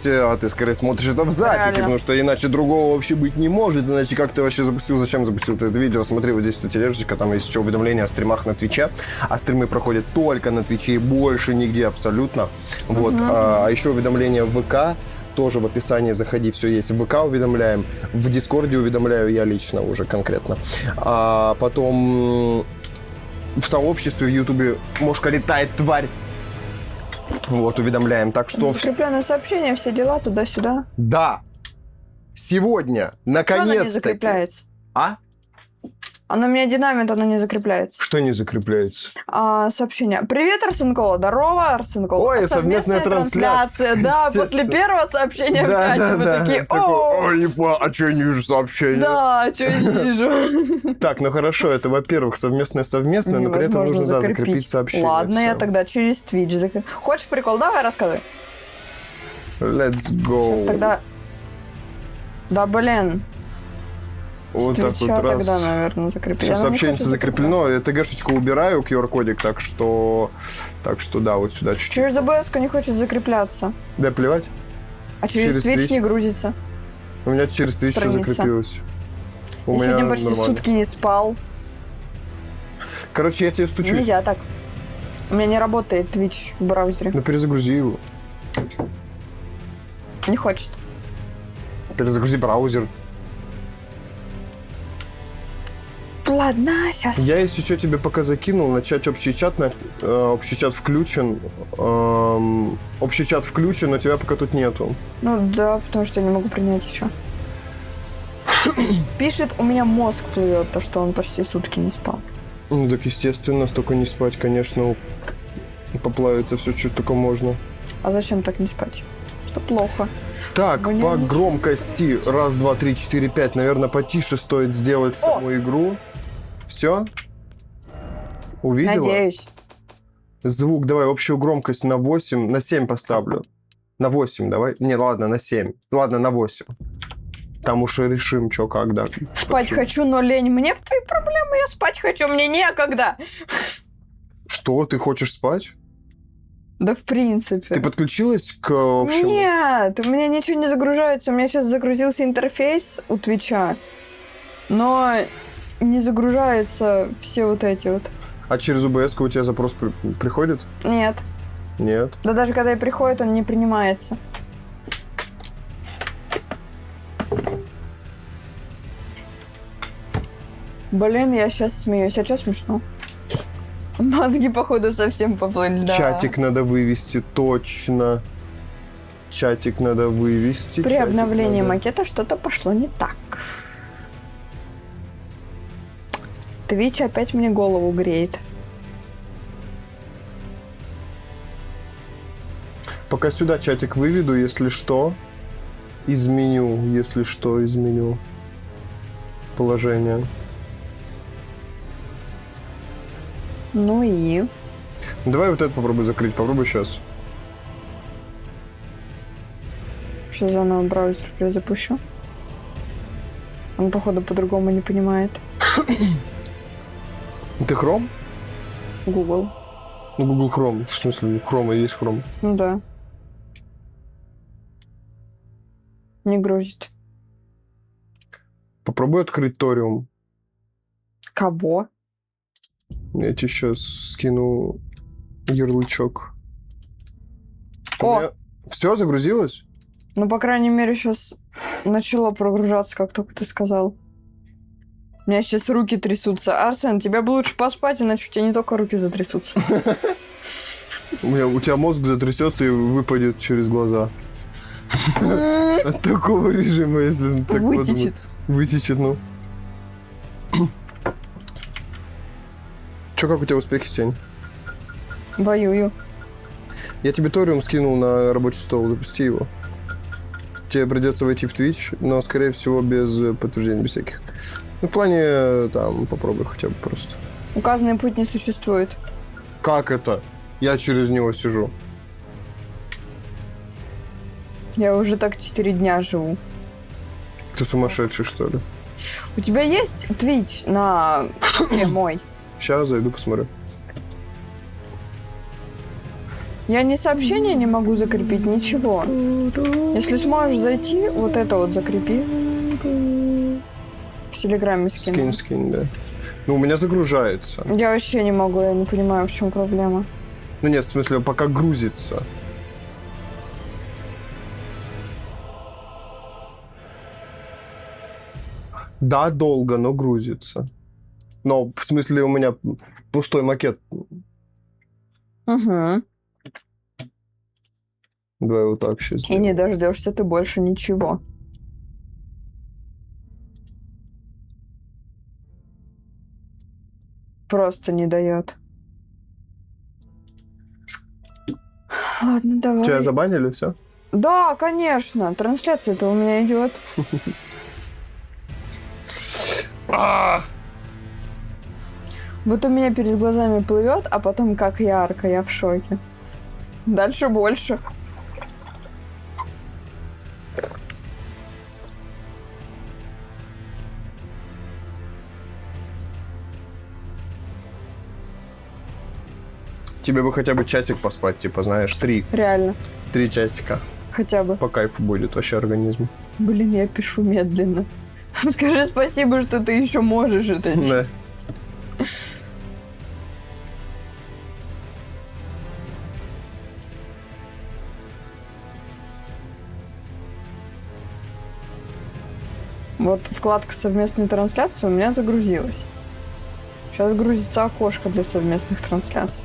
записи, а ты скорее смотришь это в записи, Реально. потому что иначе другого вообще быть не может. Иначе как ты вообще запустил, зачем запустил ты это видео? Смотри, вот здесь тележечка, там есть еще уведомления о стримах на Твиче. А стримы проходят только на Твиче и больше нигде абсолютно. Вот. А еще уведомления в ВК. Тоже в описании заходи, все есть. В ВК уведомляем, в Дискорде уведомляю я лично уже конкретно. А потом в сообществе в Ютубе мошка летает, тварь. Вот, уведомляем. Так что... Закрепленное сообщение, все дела туда-сюда. Да! Сегодня, Что оно не наконец-то... закрепляется? А? Оно меня динамит, оно не закрепляется. Что не закрепляется? Сообщение. Привет, Арсен Кола. Здорово, Арсен Кола. Ой, совместная трансляция. Да, Естественно. после первого сообщения в чате мы такие, Ой, а что не вижу сообщения? да, что я не вижу. Так, ну хорошо, это, во-первых, совместное, но при этом Невозможно нужно, да, закрепить сообщение. Ладно, я Всё. тогда через Twitch закреплю. Хочешь прикол? Давай рассказывай. Let's go. Сейчас тогда... Да, блин. Вот С так Твича вот раз. тогда, наверное, закреплю. Все, Я не сообщение хочу закреплено. ТГшечку убираю, QR-кодик, так что да, вот сюда чуть-чуть. Через АБС не хочет закрепляться. Да, плевать. А через Через Twitch Twitch? не грузится. У меня через Twitch всё Страница. закрепилось. У Я меня сегодня почти нормально. сутки не спал. Короче, я тебе стучусь. Нельзя так. У меня не работает Twitch в браузере. Ну, перезагрузи его. Не хочет. Перезагрузи браузер. Ладно, сейчас. Я, если что, тебе пока закинул, начать общий чат. Общий чат включен. Общий чат включен, но тебя пока тут нету. Ну да, потому что я не могу принять еще. Пишет, у меня мозг плывет, то, что он почти сутки не спал. Ну, так, естественно, столько не спать, конечно. Поплавиться все, что только можно. А зачем так не спать? Это плохо. Так, Мне по ничего. громкости. Раз, два, три, четыре, пять. Наверное, потише стоит сделать саму игру. Все? Увидела? Надеюсь. Звук, давай, общую громкость на 8, на 7 поставлю. На 8 давай. Не, ладно, на 7. Ладно, на 8. Там уж и решим, что, когда. Спать хочу, но лень. Мне твои проблемы, я спать хочу, мне некогда. Что, ты хочешь спать? Да в принципе. Ты подключилась к общему? Нет, у меня ничего не загружается. У меня сейчас загрузился интерфейс у Твича, но не загружаются все вот эти вот. А через УБС у тебя запрос приходит? Нет. Нет. Да даже когда и приходит, он не принимается. Блин, я сейчас смеюсь. А что смешно? Мозги, походу, совсем поплыли. Да. Чатик надо вывести, точно. Чатик надо вывести. При чатик обновлении надо- макета что-то пошло не так. Твич опять мне голову греет. Пока сюда чатик выведу, если что, изменю, изменю положение. Ну и... Давай вот это попробуй закрыть, попробуй сейчас. Сейчас заново браузер перезапущу. Он, походу, по-другому не понимает. Ты Chrome? Google. Ну, Google Chrome, в смысле, Chrome и есть Chrome. Ну да. Не грузит. Попробуй открыть Torium. Кого? Я тебе сейчас скину ярлычок. О! Все, загрузилось? Ну, по крайней мере, сейчас начало прогружаться, как только ты сказал. У меня сейчас руки трясутся. Арсен, тебе бы лучше поспать, иначе у тебя не только руки затрясутся. У тебя мозг затрясется и выпадет через глаза. От такого режима, если так подумать. Вытечет. Вытечет, ну. Че, как у тебя успехи, Сень? Воюю. Я тебе Ториум скинул на рабочий стол, запусти его. Тебе придется войти в Twitch, но, скорее всего, без подтверждений, без всяких. Ну, в плане, там, попробуй хотя бы просто. Указанный путь не существует. Как это? Я через него сижу. Я уже так 4 дня живу. Ты сумасшедший, что ли? У тебя есть Twitch на мой? Сейчас зайду, посмотрю. Я ни сообщения не могу закрепить, ничего. Если сможешь зайти, вот это вот закрепи. В Телеграме скину. Скинь, да. Ну, у меня загружается. Я вообще не могу, я не понимаю, в чем проблема. Ну нет, в смысле, пока грузится. Да, долго, но грузится. Но, в смысле, у меня пустой макет. Угу. Давай вот так сейчас. И не дождешься ты больше ничего. Просто не дает. Ладно, давай. Тебя забанили, все? Да, конечно. Трансляция-то у меня идет. Вот у меня перед глазами плывет, а потом как ярко, я в шоке. Дальше больше. Тебе бы хотя бы часик поспать, типа, знаешь, 3 Реально. часика. Хотя бы. По кайфу будет вообще организму. Блин, я пишу медленно. Скажи спасибо, что ты еще можешь это. Да. Вот вкладка совместной трансляции у меня загрузилась. Сейчас грузится окошко для совместных трансляций.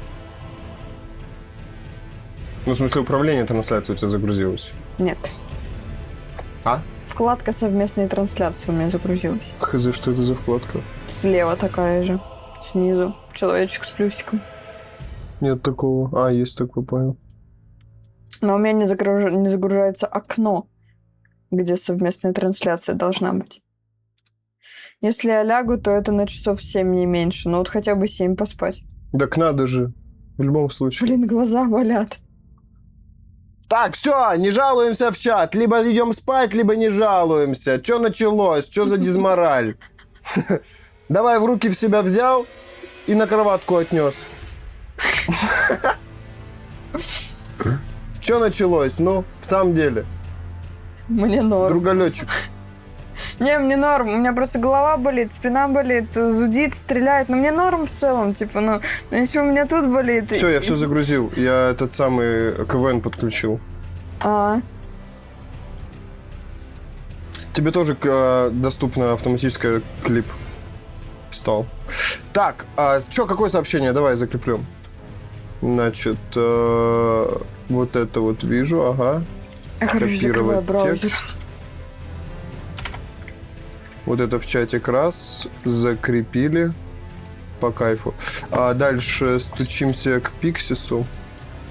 Ну, в смысле, управление трансляцией у тебя загрузилось. Нет. А? Вкладка совместной трансляции у меня загрузилась. Хз, что это за вкладка? Слева такая же. Снизу. Человечек с плюсиком. Нет такого. А, есть такой, понял. Но у меня не загружается окно, где совместная трансляция должна быть. Если я лягу, то это на часов 7 не меньше. Ну вот хотя бы 7 поспать. Так надо же. В любом случае. Блин, глаза болят. Так, все, не жалуемся в чат. Либо идем спать, либо не жалуемся. Что началось? Что за дизмораль? Давай в руки в себя взял и на кроватку отнес. Что началось? Ну, в самом деле. Мне норм. Друголетчик. Не, мне норм. У меня просто голова болит, спина болит, зудит, стреляет. Но мне норм в целом. Типа, ну еще у меня тут болит. Все, я все загрузил. Я этот самый КВН подключил. А, Тебе тоже доступно автоматическое клип стал. Так, что, какое сообщение? Давай закреплю. Значит, вот это вот вижу, ага. короче, закрываю браузер. текст. Вот это в чатик раз, закрепили. По кайфу. А дальше стучимся к Пиксису.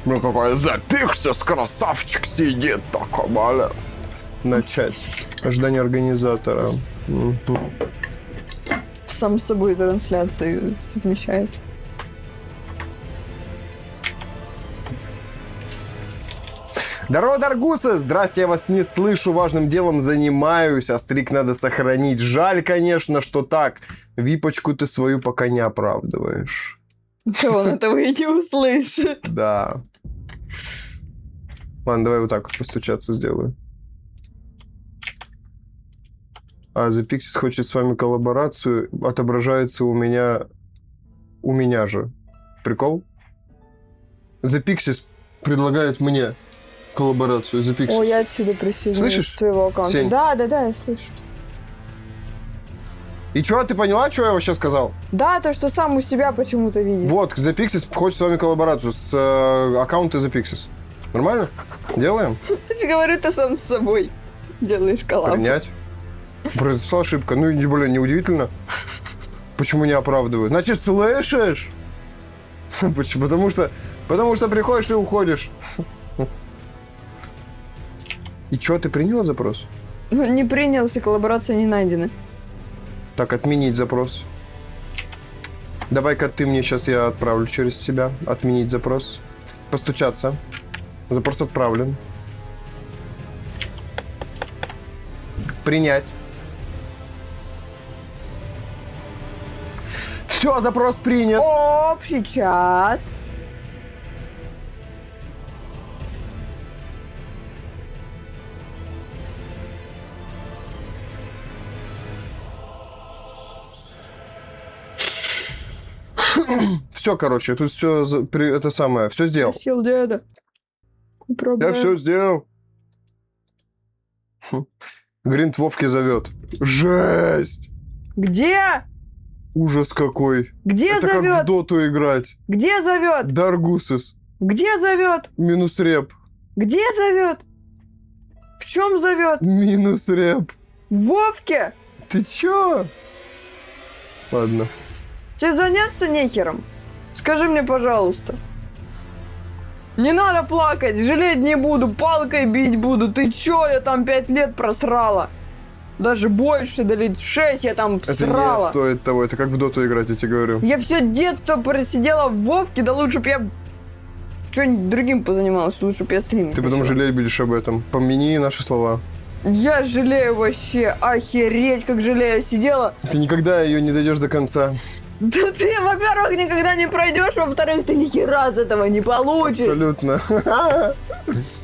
Ну какой за Пиксис, красавчик сидит такой, маля. Начать. Ожидание организатора. Мгм. Сам с собой трансляции совмещает. Здорово, Даргусы! Здрасте, я вас не слышу, важным делом занимаюсь, а стрик надо сохранить. Жаль, конечно, что так. Випочку ты свою пока не оправдываешь. Да он этого и не услышит. Да. Ладно, давай вот так вот постучаться сделаю. А The Pixies хочет с вами коллаборацию. Отображается у меня... У меня же. Прикол? The Pixies предлагает мне коллаборацию. The Pixies. О, я отсюда присоединюсь Слышишь, с твоего аккаунта. Сень? Да, я слышу. И чё, ты поняла, что я вообще сказал? Да, то, что сам у себя почему-то видит. Вот, The Pixies хочет с вами коллаборацию с аккаунта The Pixies. Нормально? Делаем? Ты же говорю, ты сам с собой делаешь коллаб. Принять. Произошла ошибка. Ну, и тем более неудивительно. Почему не оправдывают? Значит, слышишь? Почему? Потому что приходишь и уходишь. И чё, ты приняла запрос? Ну, не принялся, коллаборация не найдена. Так, отменить запрос. Давай-ка ты мне сейчас я отправлю через себя. Отменить запрос. Постучаться. Запрос отправлен. Принять. Все, запрос принят. Общий чат. Все, короче, тут все это самое, все сделал. Я съел деда. Я все сделал. Гринт Вовки зовет. Жесть! Где? Ужас какой. Где Это как в зовет? доту играть. Где зовет? Даргусис. Где зовет? Минус реп. Где зовет? В чем зовет? Минус реп. В Вовке? Ты чё? Ладно. Тебе заняться нехером? Скажи мне, пожалуйста. Не надо плакать, жалеть не буду, палкой бить буду. Ты чё, я там 5 лет просрала? Даже больше, да лет 6 я там Это всрала. не стоит того. Это как в доту играть, я тебе говорю. Я все детство просидела в Вовке, да лучше б я что-нибудь другим позанималась, лучше б я стрим. Ты потом жалеть будешь об этом. Помяни наши слова. Я жалею вообще, охереть, как жалею. Сидела. Ты никогда ее не дойдешь до конца. Да ты, во-первых, никогда не пройдешь, во-вторых, ты ни хера с этого не получишь. Абсолютно.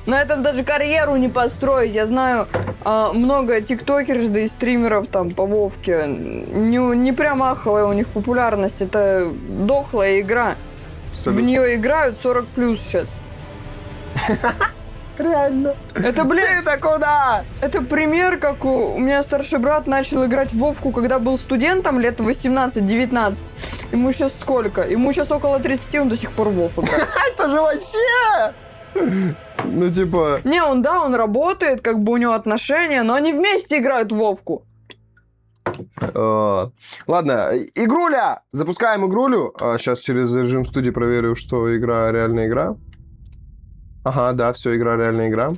На этом даже карьеру не построить. Я знаю много тиктокеров, да и стримеров там по Вовке. Не прям аховая у них популярность. Это дохлая игра. Абсолютно. В нее играют 40 плюс сейчас. Реально. Это, блин, Ты-то куда? это пример, как у меня старший брат начал играть в Вовку, когда был студентом, лет 18-19. Ему сейчас сколько? Ему сейчас около 30, он до сих пор в Вов играет. Это же вообще... Ну, типа... Не, он работает, как бы у него отношения, но они вместе играют в Вовку. Ладно, игруля! Запускаем игрулю. Сейчас через режим студии проверю, что игра реальная игра. Ага, да, все, игра реальная игра.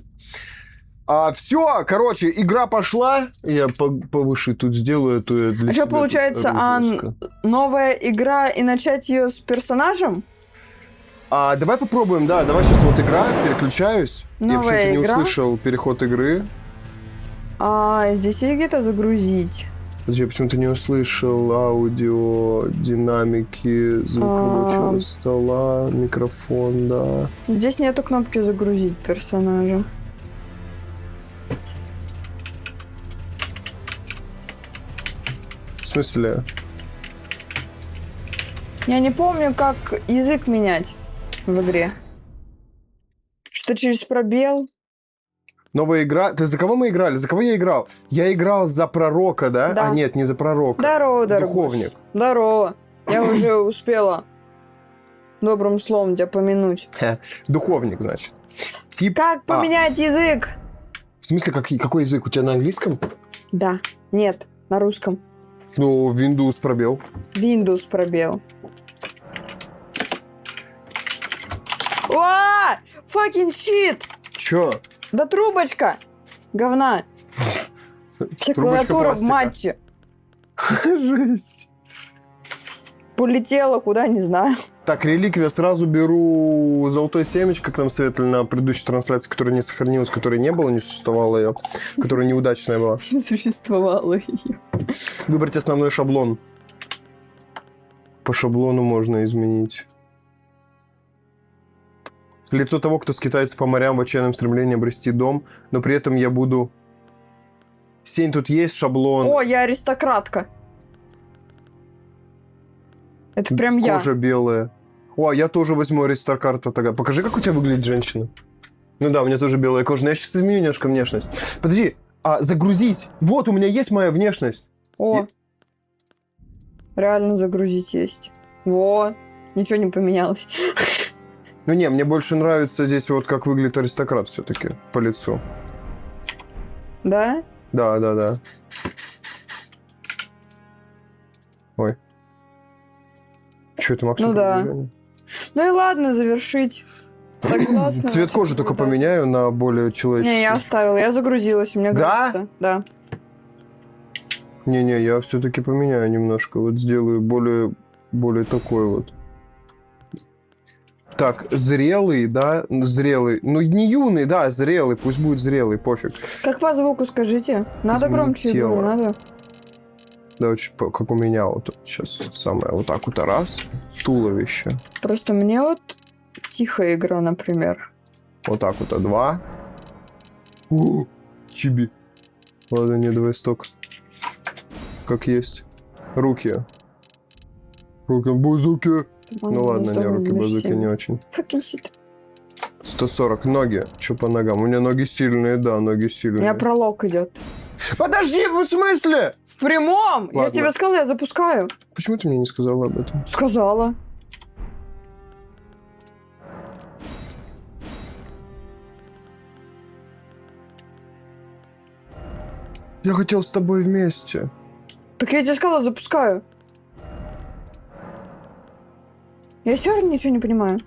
Все, короче, игра пошла. Я повыше тут сделаю эту для А что тебя получается, тут новая игра и начать ее с персонажем? давай попробуем, да, давай сейчас вот игра, переключаюсь. Я Новая почему-то не игра. услышал переход игры. Здесь есть где-то загрузить. Я почему-то не услышал аудио, динамики, звукового стола, микрофон, да. Здесь нету кнопки загрузить персонажа. В смысле? Я не помню, как язык менять в игре. Что через пробел? Новая игра. Ты за кого мы играли? За кого я играл? Я играл за пророка, да? Да. А нет, не за пророка. Здорово, дорогой. Духовник. Здорово. Я уже успела добрым словом тебя помянуть. Духовник, значит. Тип... Как поменять язык? В смысле, какой язык? У тебя на английском? Да. Нет, на русском. Ну, Windows пробел. Windows пробел. О! Fucking shit! Чё? Да трубочка! Говна! Вся Трубочка клавиатура в пластика. матче. Жесть. Полетела куда, не знаю. Так, реликвия. Сразу беру золотое семечко, как нам советовали на предыдущей трансляции, которая не сохранилась, которой не было, не существовало ее, которая неудачная была. Не существовало ее. Выбрать основной шаблон. По шаблону можно изменить. Лицо того, кто скитается по морям в отчаянном стремлении обрести дом, но при этом я буду... Сень, тут есть шаблон. О, я аристократка. Это прям я. Кожа белая. О, я тоже возьму аристократу тогда. Покажи, как у тебя выглядит женщина. Ну да, у меня тоже белая кожа. Но я сейчас изменю немножко внешность. Подожди, загрузить. Вот, у меня есть моя внешность. О. Реально загрузить есть. Вот. Ничего не поменялось. Ну не, мне больше нравится здесь вот как выглядит аристократ все-таки по лицу. Да? Да, да, да. Ой. Что это, Макс? Ну да. Ну и ладно, завершить. Согласна. Цвет кожи только Да. поменяю на более человеческий. Не, я оставила, я загрузилась, у меня Да? грузится. Да? Не-не, я все-таки поменяю немножко. Вот сделаю более такой вот. Так, зрелый, да? Зрелый. Ну, не юный, да, зрелый. Пусть будет зрелый, пофиг. Как по звуку, скажите? Надо Изменить громче тело. игру, надо? Да, очень как у меня вот сейчас самое. Вот так вот раз. Туловище. Просто мне вот тихая игра, например. Вот так вот, два. Чиби. Ладно, не давай сток. Как есть. Руки. Руки, бузуки. Ну ладно, не, руки базуки не очень. Fucking shit. 140, ноги. Че по ногам? У меня ноги сильные, да, ноги У сильные. меня пролог идет. Подожди, в смысле? В прямом! Я Ладно. тебе сказала, я запускаю. Почему ты мне не сказала об этом? Сказала. Я хотел с тобой вместе. Так я тебе сказала, запускаю. Я все равно ничего не понимаю.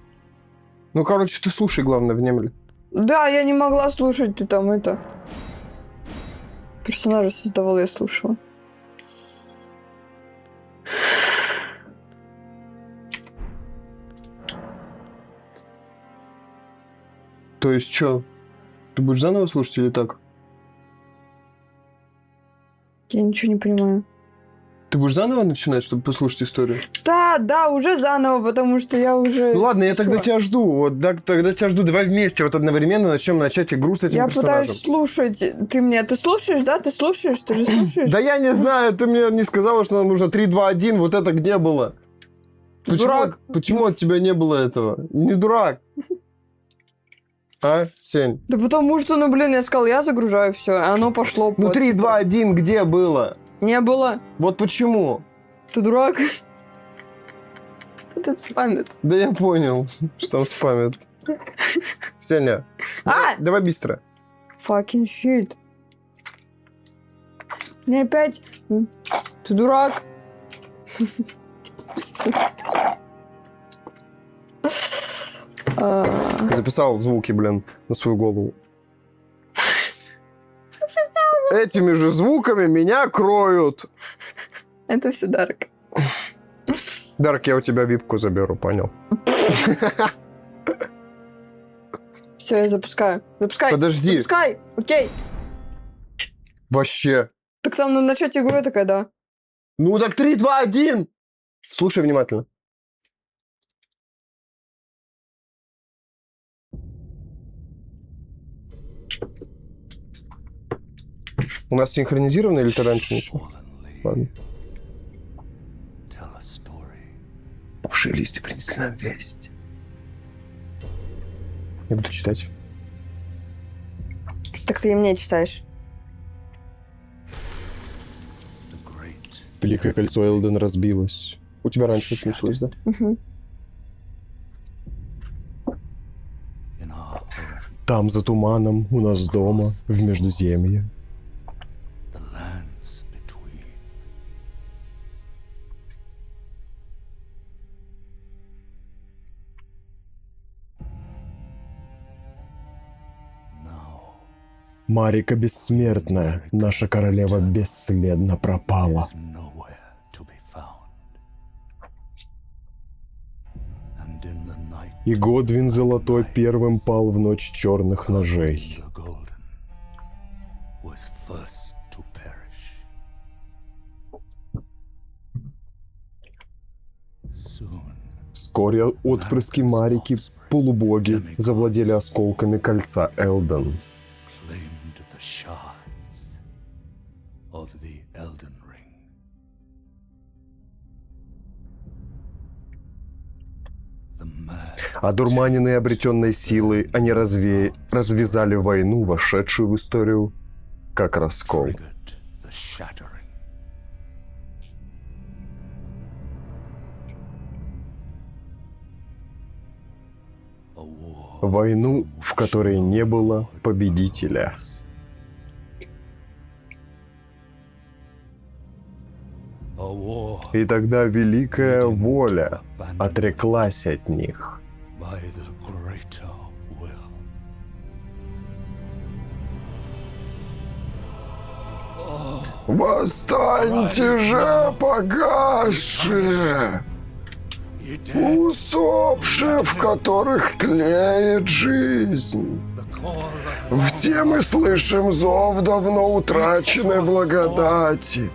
Ну, короче, ты слушай, главное, внемли. Да, я не могла слушать, ты там это... Персонажа создавал, я слушала. То есть, что? Ты будешь заново слушать или так? Я ничего не понимаю. Ты будешь заново начинать, чтобы послушать историю? Да, уже заново, потому что я уже... Ну ладно, я тогда Всё. тебя жду. Вот тогда тебя жду. Давай вместе вот одновременно начать игру с этим Я персонажем. пытаюсь слушать. Ты слушаешь, да? Ты слушаешь? Ты же слушаешь? Да я не знаю, ты мне не сказала, что нам нужно 3, 2, 1. Вот это где было? Ты дурак. Почему от тебя не было этого? Не дурак. А, Сень? Да потому что, я сказал, я загружаю все, и оно пошло. Ну по 3, 2, 1 где было? Не было. Вот почему? Ты дурак. Кто-то спамит. Да я понял, что он спамит. Сеня, давай быстро. Fucking shit. Не опять. Ты дурак. Записал звуки, блин, на свою голову. Этими же звуками меня кроют. Это все Дарк. Дарк, я у тебя випку заберу, понял? Все, я запускаю. Запускай. Подожди. Запускай. Окей. Вообще. Так там на начале игры такая, да. Ну так 3, 2, 1. Слушай внимательно. У нас синхронизировано или ты раньше начал? Ладно. Уши листья принесли нам весть. Я буду читать. Так ты и мне читаешь. Великое кольцо Элден разбилось. У тебя раньше это началось, да? Угу. Там, за туманом, у нас дома, в Междуземье. Марика бессмертная, наша королева бесследно пропала. И Годвин Золотой первым пал в ночь черных ножей. Вскоре отпрыски Марики, полубоги, завладели осколками кольца Элден. Одурманенные обретенной силой, они развязали войну, вошедшую в историю как раскол. Войну, в которой не было победителя. И тогда великая воля отреклась от них. Восстаньте же, погасшие, усопшие, в которых тлеет жизнь. Все мы слышим зов давно утраченной благодати.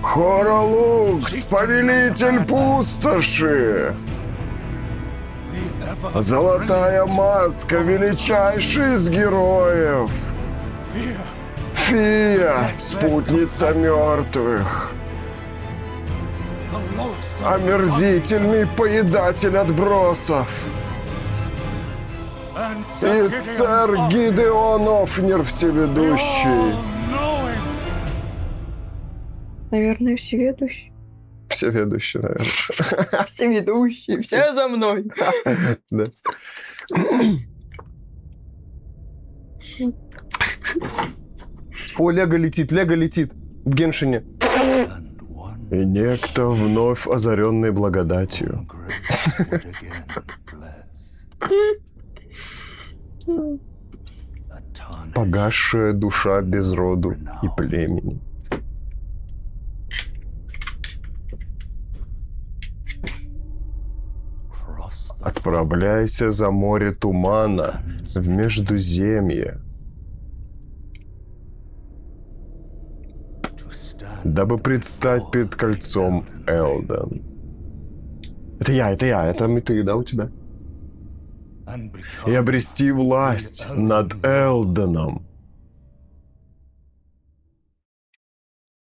Хоролукс, повелитель пустоши! Золотая маска, величайший из героев! Фия, спутница мертвых. Омерзительный поедатель отбросов. И сэр Гидеон Офнер всеведущий. Наверное, всеведущий. Всеведущий, наверное. Всеведущий, все за мной. Да. О, Лего летит в Геншине. И некто вновь озаренный благодатью. Погасшая душа без роду и племени. Отправляйся за море тумана в Междуземье, дабы предстать перед кольцом Элден. Это я, это ты, да, у тебя? И обрести власть над Элденом.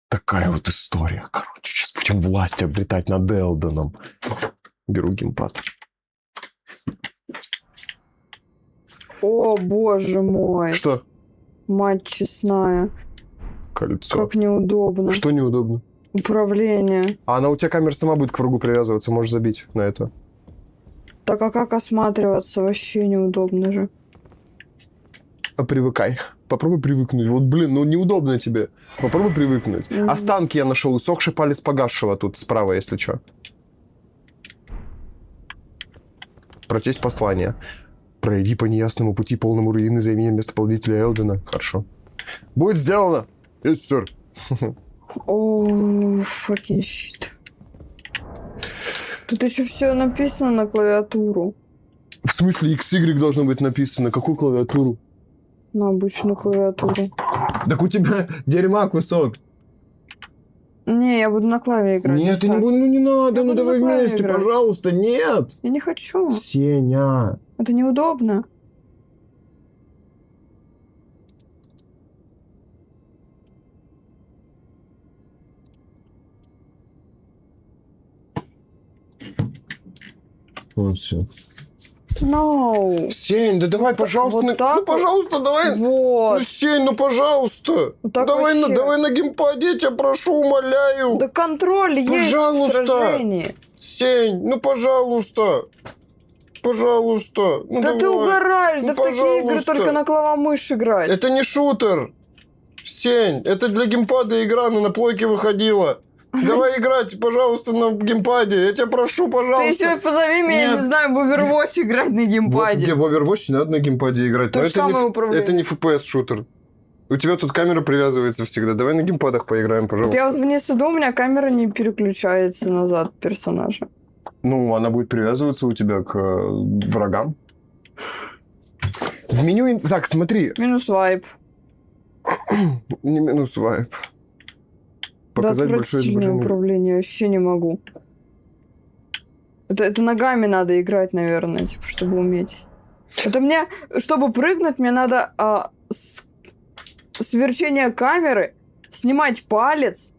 Такая вот история, короче. Сейчас будем власть обретать над Элденом. Беру геймпад. О, боже мой. Что? Мать честная. Кольцо. Как неудобно. Что неудобно? Управление. А она у тебя камера сама будет к врагу привязываться, можешь забить на это. Так а как осматриваться? Вообще неудобно же. А привыкай. Попробуй привыкнуть. Вот, блин, ну неудобно тебе. Попробуй привыкнуть. Останки я нашел. Усохший палец погасшего тут справа, если что. Прочесть послание. Пройди по неясному пути, полному руины, займи местоположителя Элдена. Хорошо. Будет сделано. Yes, сэр. О, fucking shit. Тут еще все написано на клавиатуру. В смысле, XY должно быть написано? Какую клавиатуру? На обычную клавиатуру. Так у тебя дерьма кусок. Не, я буду на клаве играть. Нет, ты не так. будешь, ну не надо, Я ну буду давай на клаве вместе, играть. пожалуйста, нет. Я не хочу. Сеня. Это неудобно. Вот все. No. Сень, да давай, пожалуйста, вот так ну вот? пожалуйста, давай. Вот. Ну, Сень, ну пожалуйста. Вот так давай, вообще. давай на геймпаде, я тебя прошу, умоляю. Да контроль есть в Пожалуйста. сражении. Сень, ну пожалуйста. Пожалуйста. Ну, Да ты давай. угораешь, Ну, да в такие игры пожалуйста. только на клавомышь играть. Это не шутер. Сень, это для геймпада игра, она на плойке выходила. Давай играть, пожалуйста, на геймпаде. Я тебя прошу, Ты пожалуйста. еще позови меня, я Нет. не знаю, в Overwatch играть на Вот геймпаде. где в Overwatch не надо на геймпаде играть. То Но же самое управление. это не FPS-шутер. У тебя тут камера привязывается всегда. Давай на геймпадах поиграем, Вот пожалуйста. я вот вниз иду, у меня камера не переключается назад персонажа. Ну, она будет привязываться у тебя к врагам. В меню... Так, смотри. Минус вайп. Не минус вайп. Да, Показать большое отвратительное изображение. управление, вообще не могу. Это ногами надо играть, наверное, типа, чтобы уметь. Это мне, чтобы прыгнуть, мне надо с верчения камеры снимать палец,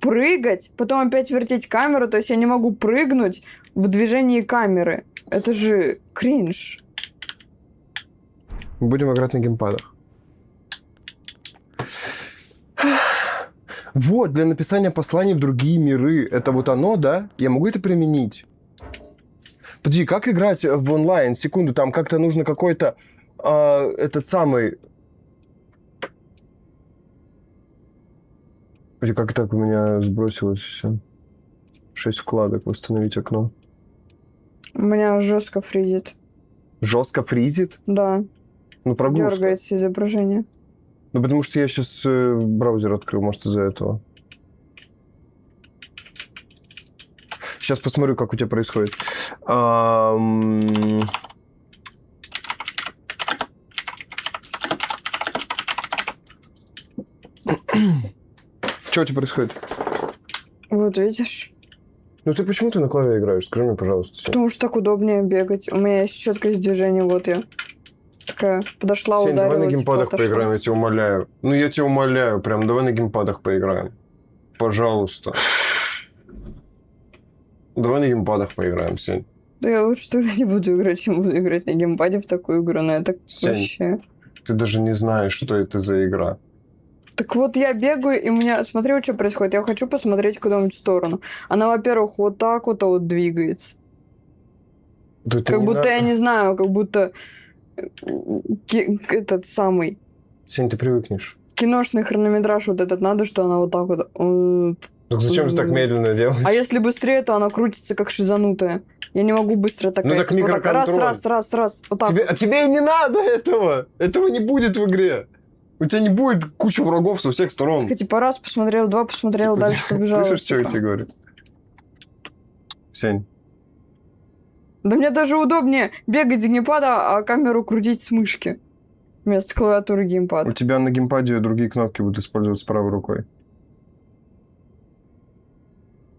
прыгать, потом опять вертеть камеру, то есть я не могу прыгнуть в движении камеры. Это же кринж. Будем играть на геймпадах. Вот, для написания посланий в другие миры. Это вот оно, да? Я могу это применить? Подожди, как играть в онлайн? Секунду, там как-то нужно какой-то... этот самый... Подожди, как так у меня сбросилось все? 6 вкладок, восстановить окно. У меня жестко фризит. Жестко фризит? Да, Ну, прогрузка. дергается изображение. Ну, потому что я сейчас браузер открыл, может, из-за этого. Сейчас посмотрю, как у тебя происходит. Что у тебя происходит? Вот видишь? Ну, ты почему ты на клаве играешь? Скажи мне, пожалуйста. Потому что так удобнее бегать. У меня есть четкость движения, вот я. Такая подошла, Сень, давай ударила, на типа, геймпадах отошла. поиграем, я тебя умоляю. Ну, я тебя умоляю, прям давай на геймпадах поиграем. Пожалуйста. Давай на геймпадах поиграем, Сень. Да я лучше тогда не буду играть, чем буду играть на геймпаде в такую игру, но это Сень. вообще... Ты даже не знаешь, что это за игра. Так вот я бегаю, и у меня... Смотри, вот что происходит. Я хочу посмотреть куда-нибудь в сторону. Она, во-первых, вот так вот, двигается. Да это Как не будто, надо. я не знаю, как будто... Этот самый... Сень, ты привыкнешь. Киношный хронометраж вот этот надо, что она вот так вот... Так зачем ты так медленно делаешь? А если быстрее, то она крутится как шизанутая. Я не могу быстро такая. Ну так типа, вот так, микроконтроль. раз. Вот так. Тебе и не надо этого. Этого не будет в игре. У тебя не будет куча врагов со всех сторон. Так, типа, раз посмотрел, два посмотрел, Типа, дальше побежал. Слышишь, что я тебе говорю? Сень. Да мне даже удобнее бегать с геймпада, а камеру крутить с мышки. Вместо клавиатуры У геймпад. тебя на геймпаде другие кнопки будут использоваться правой рукой.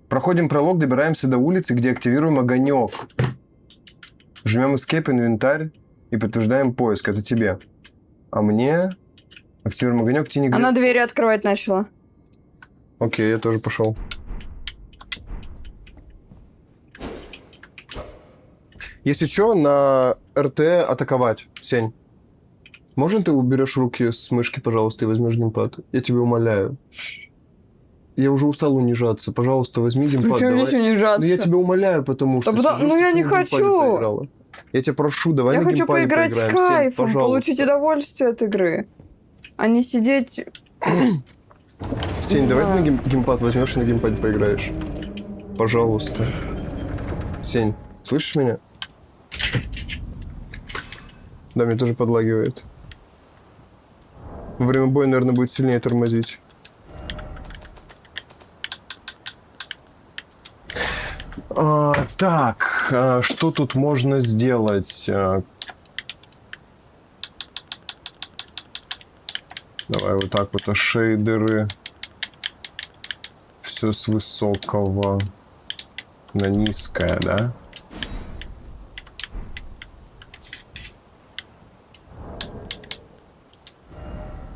Проходим пролог, добираемся до улицы, где активируем огонек. Жмем Escape, инвентарь и подтверждаем поиск. Это тебе. А мне... Активируем огонек, тени... Она двери открывать начала. Окей, я тоже пошел. Если что, на РТ атаковать, Сень. Можно ты уберешь руки с мышки, пожалуйста, и возьмешь геймпад? Я тебя умоляю. Я уже устал унижаться. Пожалуйста, возьми геймпад. Причем здесь Давай. унижаться? Ну, я тебя умоляю, потому что... Да потому- сижу, ну, я что не ты на геймпаде хочу. поиграла. Я тебя прошу, давай Я на хочу геймпаде поиграть с поиграем, Сень, кайфом, пожалуйста. получить удовольствие от игры. А не сидеть... Сень, давай Да. ты на геймпад возьмешь и на геймпаде поиграешь. Пожалуйста. Сень, слышишь меня? Да, мне тоже подлагивает. Во время боя, наверное, будет сильнее тормозить. Так, что тут можно сделать? Давай вот так вот, шейдеры. Все с высокого на низкое, да?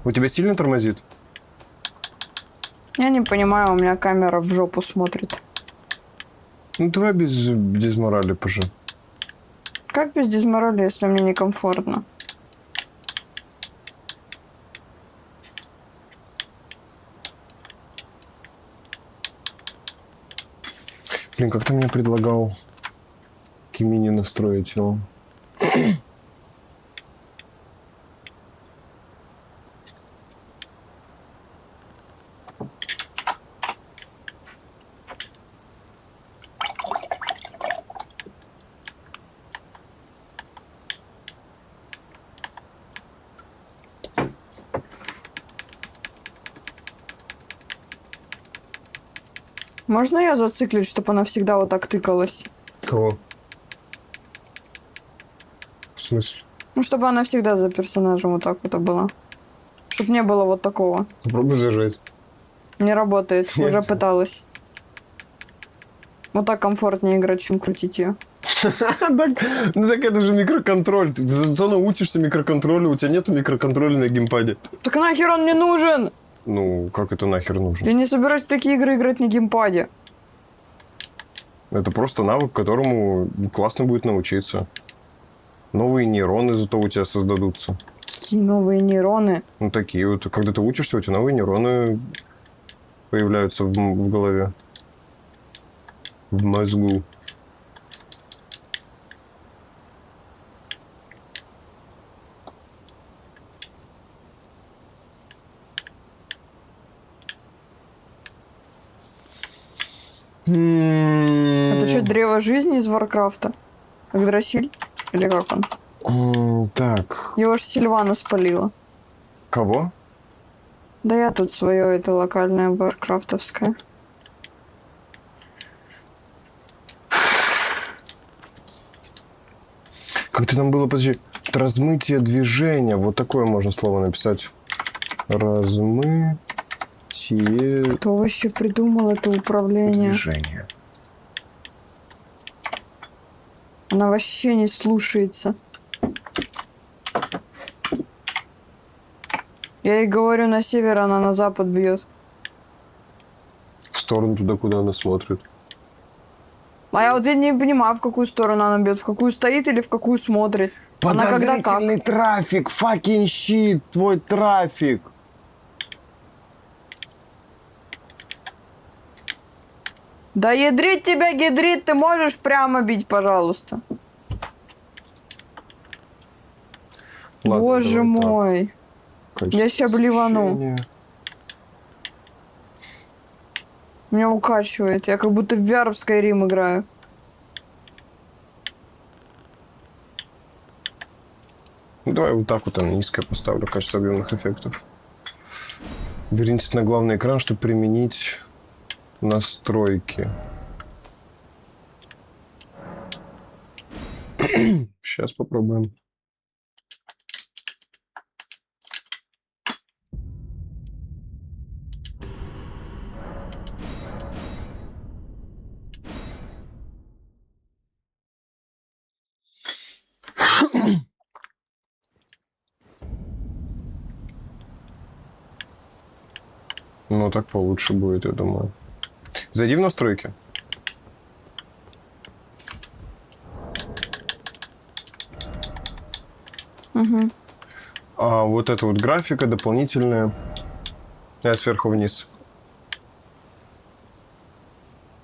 У тебя сильно тормозит? Я не понимаю, у меня камера в жопу смотрит. Ну давай без морали, пожи. Как без дизморали, если мне некомфортно? Блин, как ты мне предлагал Кимини настроить его? Можно я зациклить, чтобы она всегда вот так тыкалась? Кого? В смысле? Ну, чтобы она всегда за персонажем вот так вот была. Чтобы не было вот такого. Попробуй зажать. Не работает. Нет. Уже пыталась. Вот так комфортнее играть, чем крутить ее. Ну так это же микроконтроль. Ты зато научишься микроконтролю, у тебя нету микроконтроля на геймпаде. Так нахер он мне нужен? Ну, как это нахер нужно? Я не собираюсь в такие игры играть на геймпаде. Это просто навык, которому классно будет научиться. Новые нейроны зато у тебя создадутся. Какие новые нейроны. Ну, такие вот. Когда ты учишься, у тебя новые нейроны появляются в голове. В мозгу. Это что, древо жизни из Варкрафта? Игдрасиль? Или как он? Так. Его ж Сильвана спалила. Кого? Да я тут свое, это локальное варкрафтовское. Как ты там было, подожди, размытие движения. Вот такое можно слово написать. Размытие Кто вообще придумал это управление? движения. Она вообще не слушается. Я ей говорю, на север, она на запад бьет. В сторону туда, куда она смотрит. А я вот я не понимаю, в какую сторону она бьет, в какую стоит или в какую смотрит. Она когда как? Подозрительный трафик, fucking shit, твой трафик. Да ядрит тебя, гидрит, ты можешь прямо бить, пожалуйста. Ладно, Боже давай так. мой. Качество Я ща блевану. освещения. Меня укачивает. Я как будто в VR в Skyrim играю. Ну, давай вот так вот я низкое поставлю качество объемных эффектов. Вернитесь на главный экран, чтобы применить настройки. Сейчас попробуем. Ну, так получше будет, я думаю. Зайди в настройки. Угу. А вот эта вот графика дополнительная. Я сверху вниз.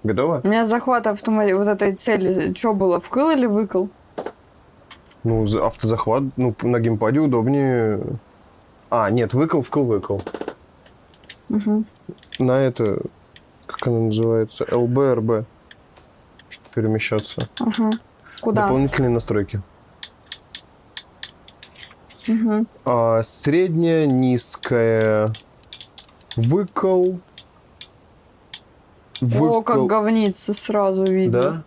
Готово? У меня захват автомат вот этой цели. Что было, вкл или выкл? Ну, автозахват, ну, на геймпаде удобнее. А, нет, выкл. Угу. На это, как она называется, ЛБ, перемещаться. Ага. Куда? Дополнительные настройки. Угу. Средняя, низкая, выкл. О, как говнится, сразу видно. Да?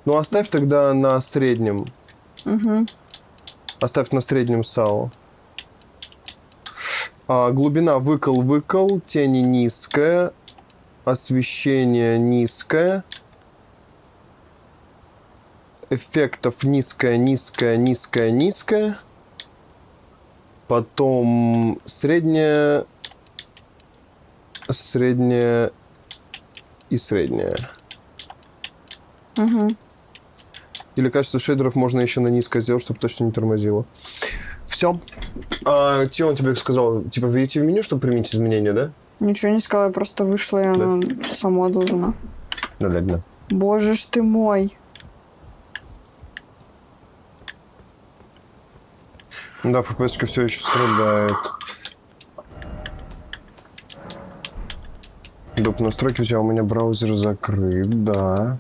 Ну, оставь тогда на среднем. Угу. Оставь на среднем САО. Глубина выкл, тени низкая, освещение низкое, эффектов низкая. Потом средняя и средняя. Угу. Или качество шейдеров можно еще на низкое сделать, чтобы точно не тормозило. Все. Что он тебе сказал? Типа, войти в меню, чтобы применить изменения, да? Ничего не сказала, я просто вышла, и она сама должна. Ну, ладно. Боже ж ты мой. Да, FPS все еще страдает. Доп. Настройки взял, у меня браузер закрыт, да.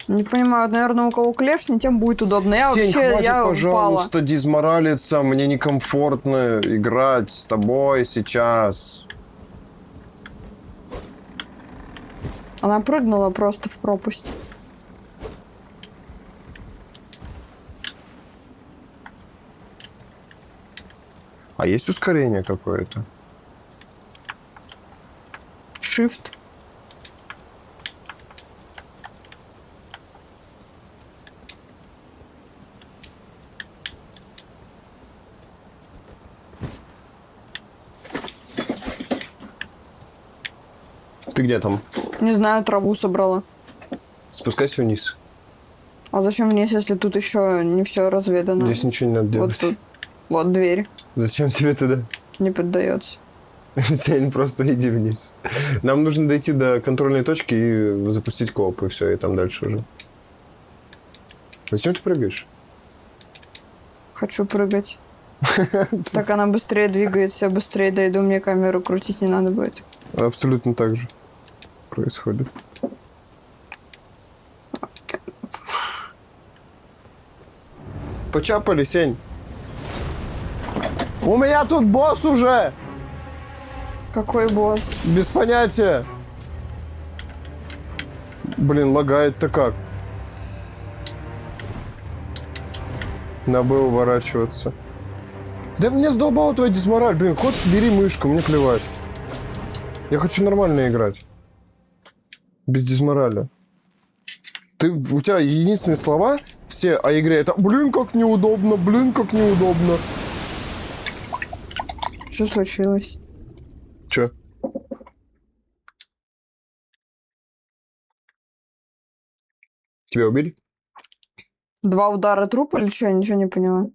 Не понимаю, наверное, у кого клешни, тем будет удобно. Я Сень, вообще, хватит, я упала. пожалуйста, дизморалиться. Мне некомфортно играть с тобой сейчас. Она прыгнула просто в пропасть. А есть ускорение какое-то? Shift. Ты где там? Не знаю, траву собрала. Спускайся вниз. А зачем вниз, если тут еще не все разведано? Здесь ничего не надо Вот делать. тут. Вот дверь. Зачем тебе туда? Не поддается. Сень, просто иди вниз. Нам нужно дойти до контрольной точки и запустить кооп, и все, и там дальше уже. Зачем ты прыгаешь? Хочу прыгать. Так она быстрее двигается, я быстрее дойду, мне камеру крутить не надо будет. Абсолютно так же происходит. Почапали, Сень. У меня тут босс уже! Какой босс? Без понятия. Блин, лагает-то как? На Б уворачиваться. Да мне задолбала твоя дисмораль. Блин, хочешь, бери мышку, мне плевать. Я хочу нормально играть. Без дисмораля. У тебя единственные слова все о игре это «Блин, как неудобно, блин, как неудобно». Что случилось? Чё? Тебя убили? 2 удара труп или что? Я ничего не поняла.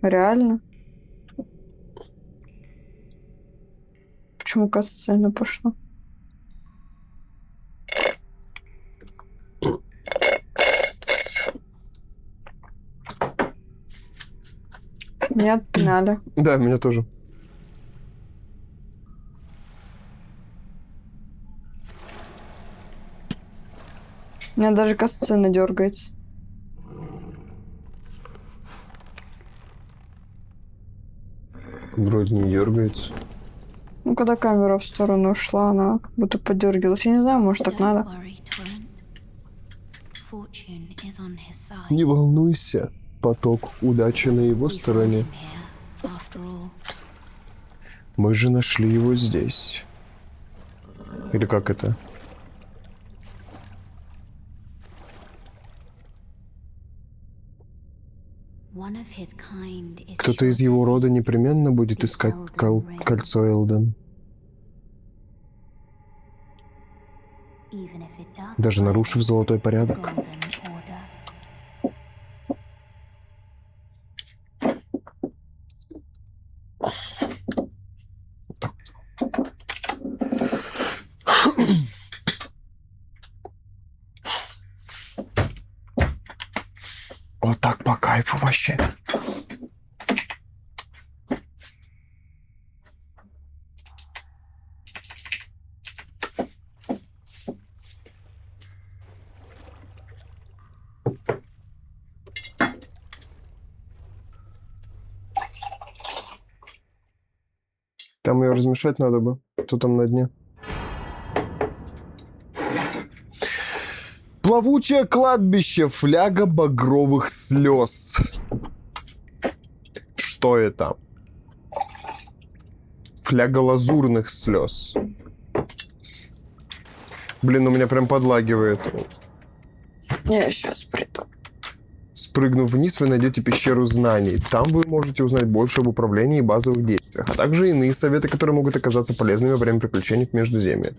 Реально? Почему касцена пошла? Меня отпинали. Да, меня тоже. У меня даже касцена дергается. Вроде не дергается. Ну, когда камера в сторону ушла, она как будто подергивалась. Я не знаю, может, так надо. Не волнуйся, поток удачи на его стороне. Мы же нашли его здесь. Или как это? Кто-то из его рода непременно будет искать кольцо Элден. Даже нарушив золотой порядок. Вот так по кайфу вообще. Там ее размешать надо бы. Кто там на дне? Плавучее кладбище. Фляга багровых слез. Что это? Фляга лазурных слез. Блин, у меня прям подлагивает. Я сейчас приду. Спрыгнув вниз, вы найдете пещеру знаний. Там вы можете узнать больше об управлении и базовых действиях, а также иные советы, которые могут оказаться полезными во время приключений в Междуземье.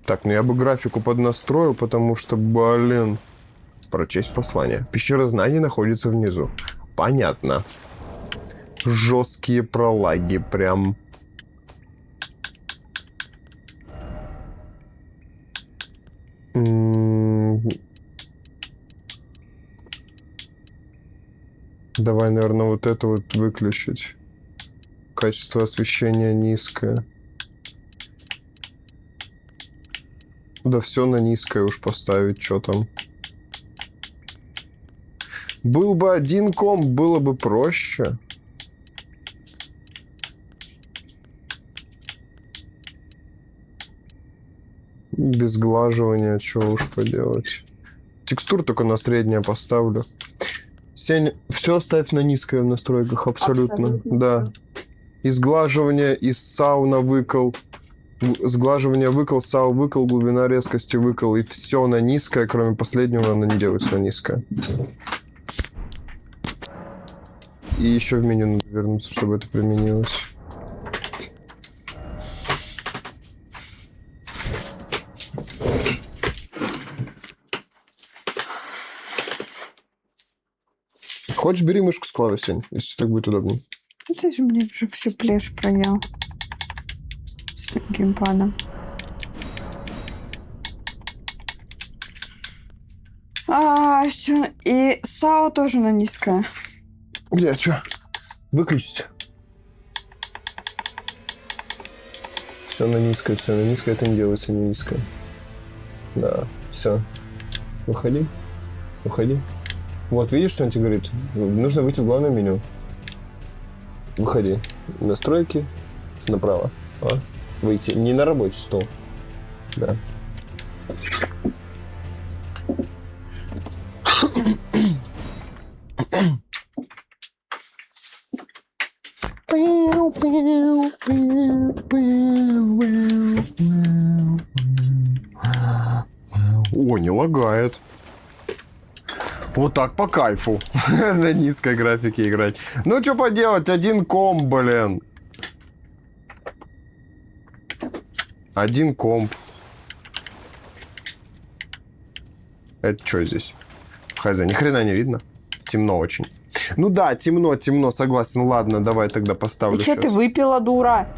Так, ну я бы графику поднастроил, потому что, блин... Прочесть послание. Пещера знаний находится внизу. Понятно. Жесткие пролаги, прям... Давай, наверное, вот это вот выключить. Качество освещения низкое. Да все на низкое уж поставить, что там. Был бы один комп, было бы проще. Без сглаживания, что уж поделать. Текстур только на среднее поставлю. Сень, все ставь на низкое в настройках, абсолютно. Да. Всё. И сглаживание, и сауна выкол. Сглаживание выкол, сау выкол, глубина резкости выкол. И все на низкое, кроме последнего, оно не делается на низкое. И еще в меню надо вернуться, чтобы это применилось. Хочешь, бери мышку с клавой, Сень, если так будет удобнее. Ну, ты же мне уже всю плешь пронял. С геймпадом. Все. И САУ тоже на низкое. Где, что? Выключить. Все на низкое, все на низкое. Это не делается не низкое. Да, все. Выходи. Выходи. Вот, видишь, что он тебе говорит? Нужно выйти в главное меню. Выходи. Настройки. Направо. А? Выйти. Не на рабочий стол. Да. Ой, О, не лагает. Вот так по кайфу на низкой графике играть. Ну, что поделать, один комп, блин. Один комп. Это что здесь? Хз, ни хрена не видно. Темно очень. Ну да, темно, согласен. Ладно, давай тогда поставлю. И что ты выпила, дура?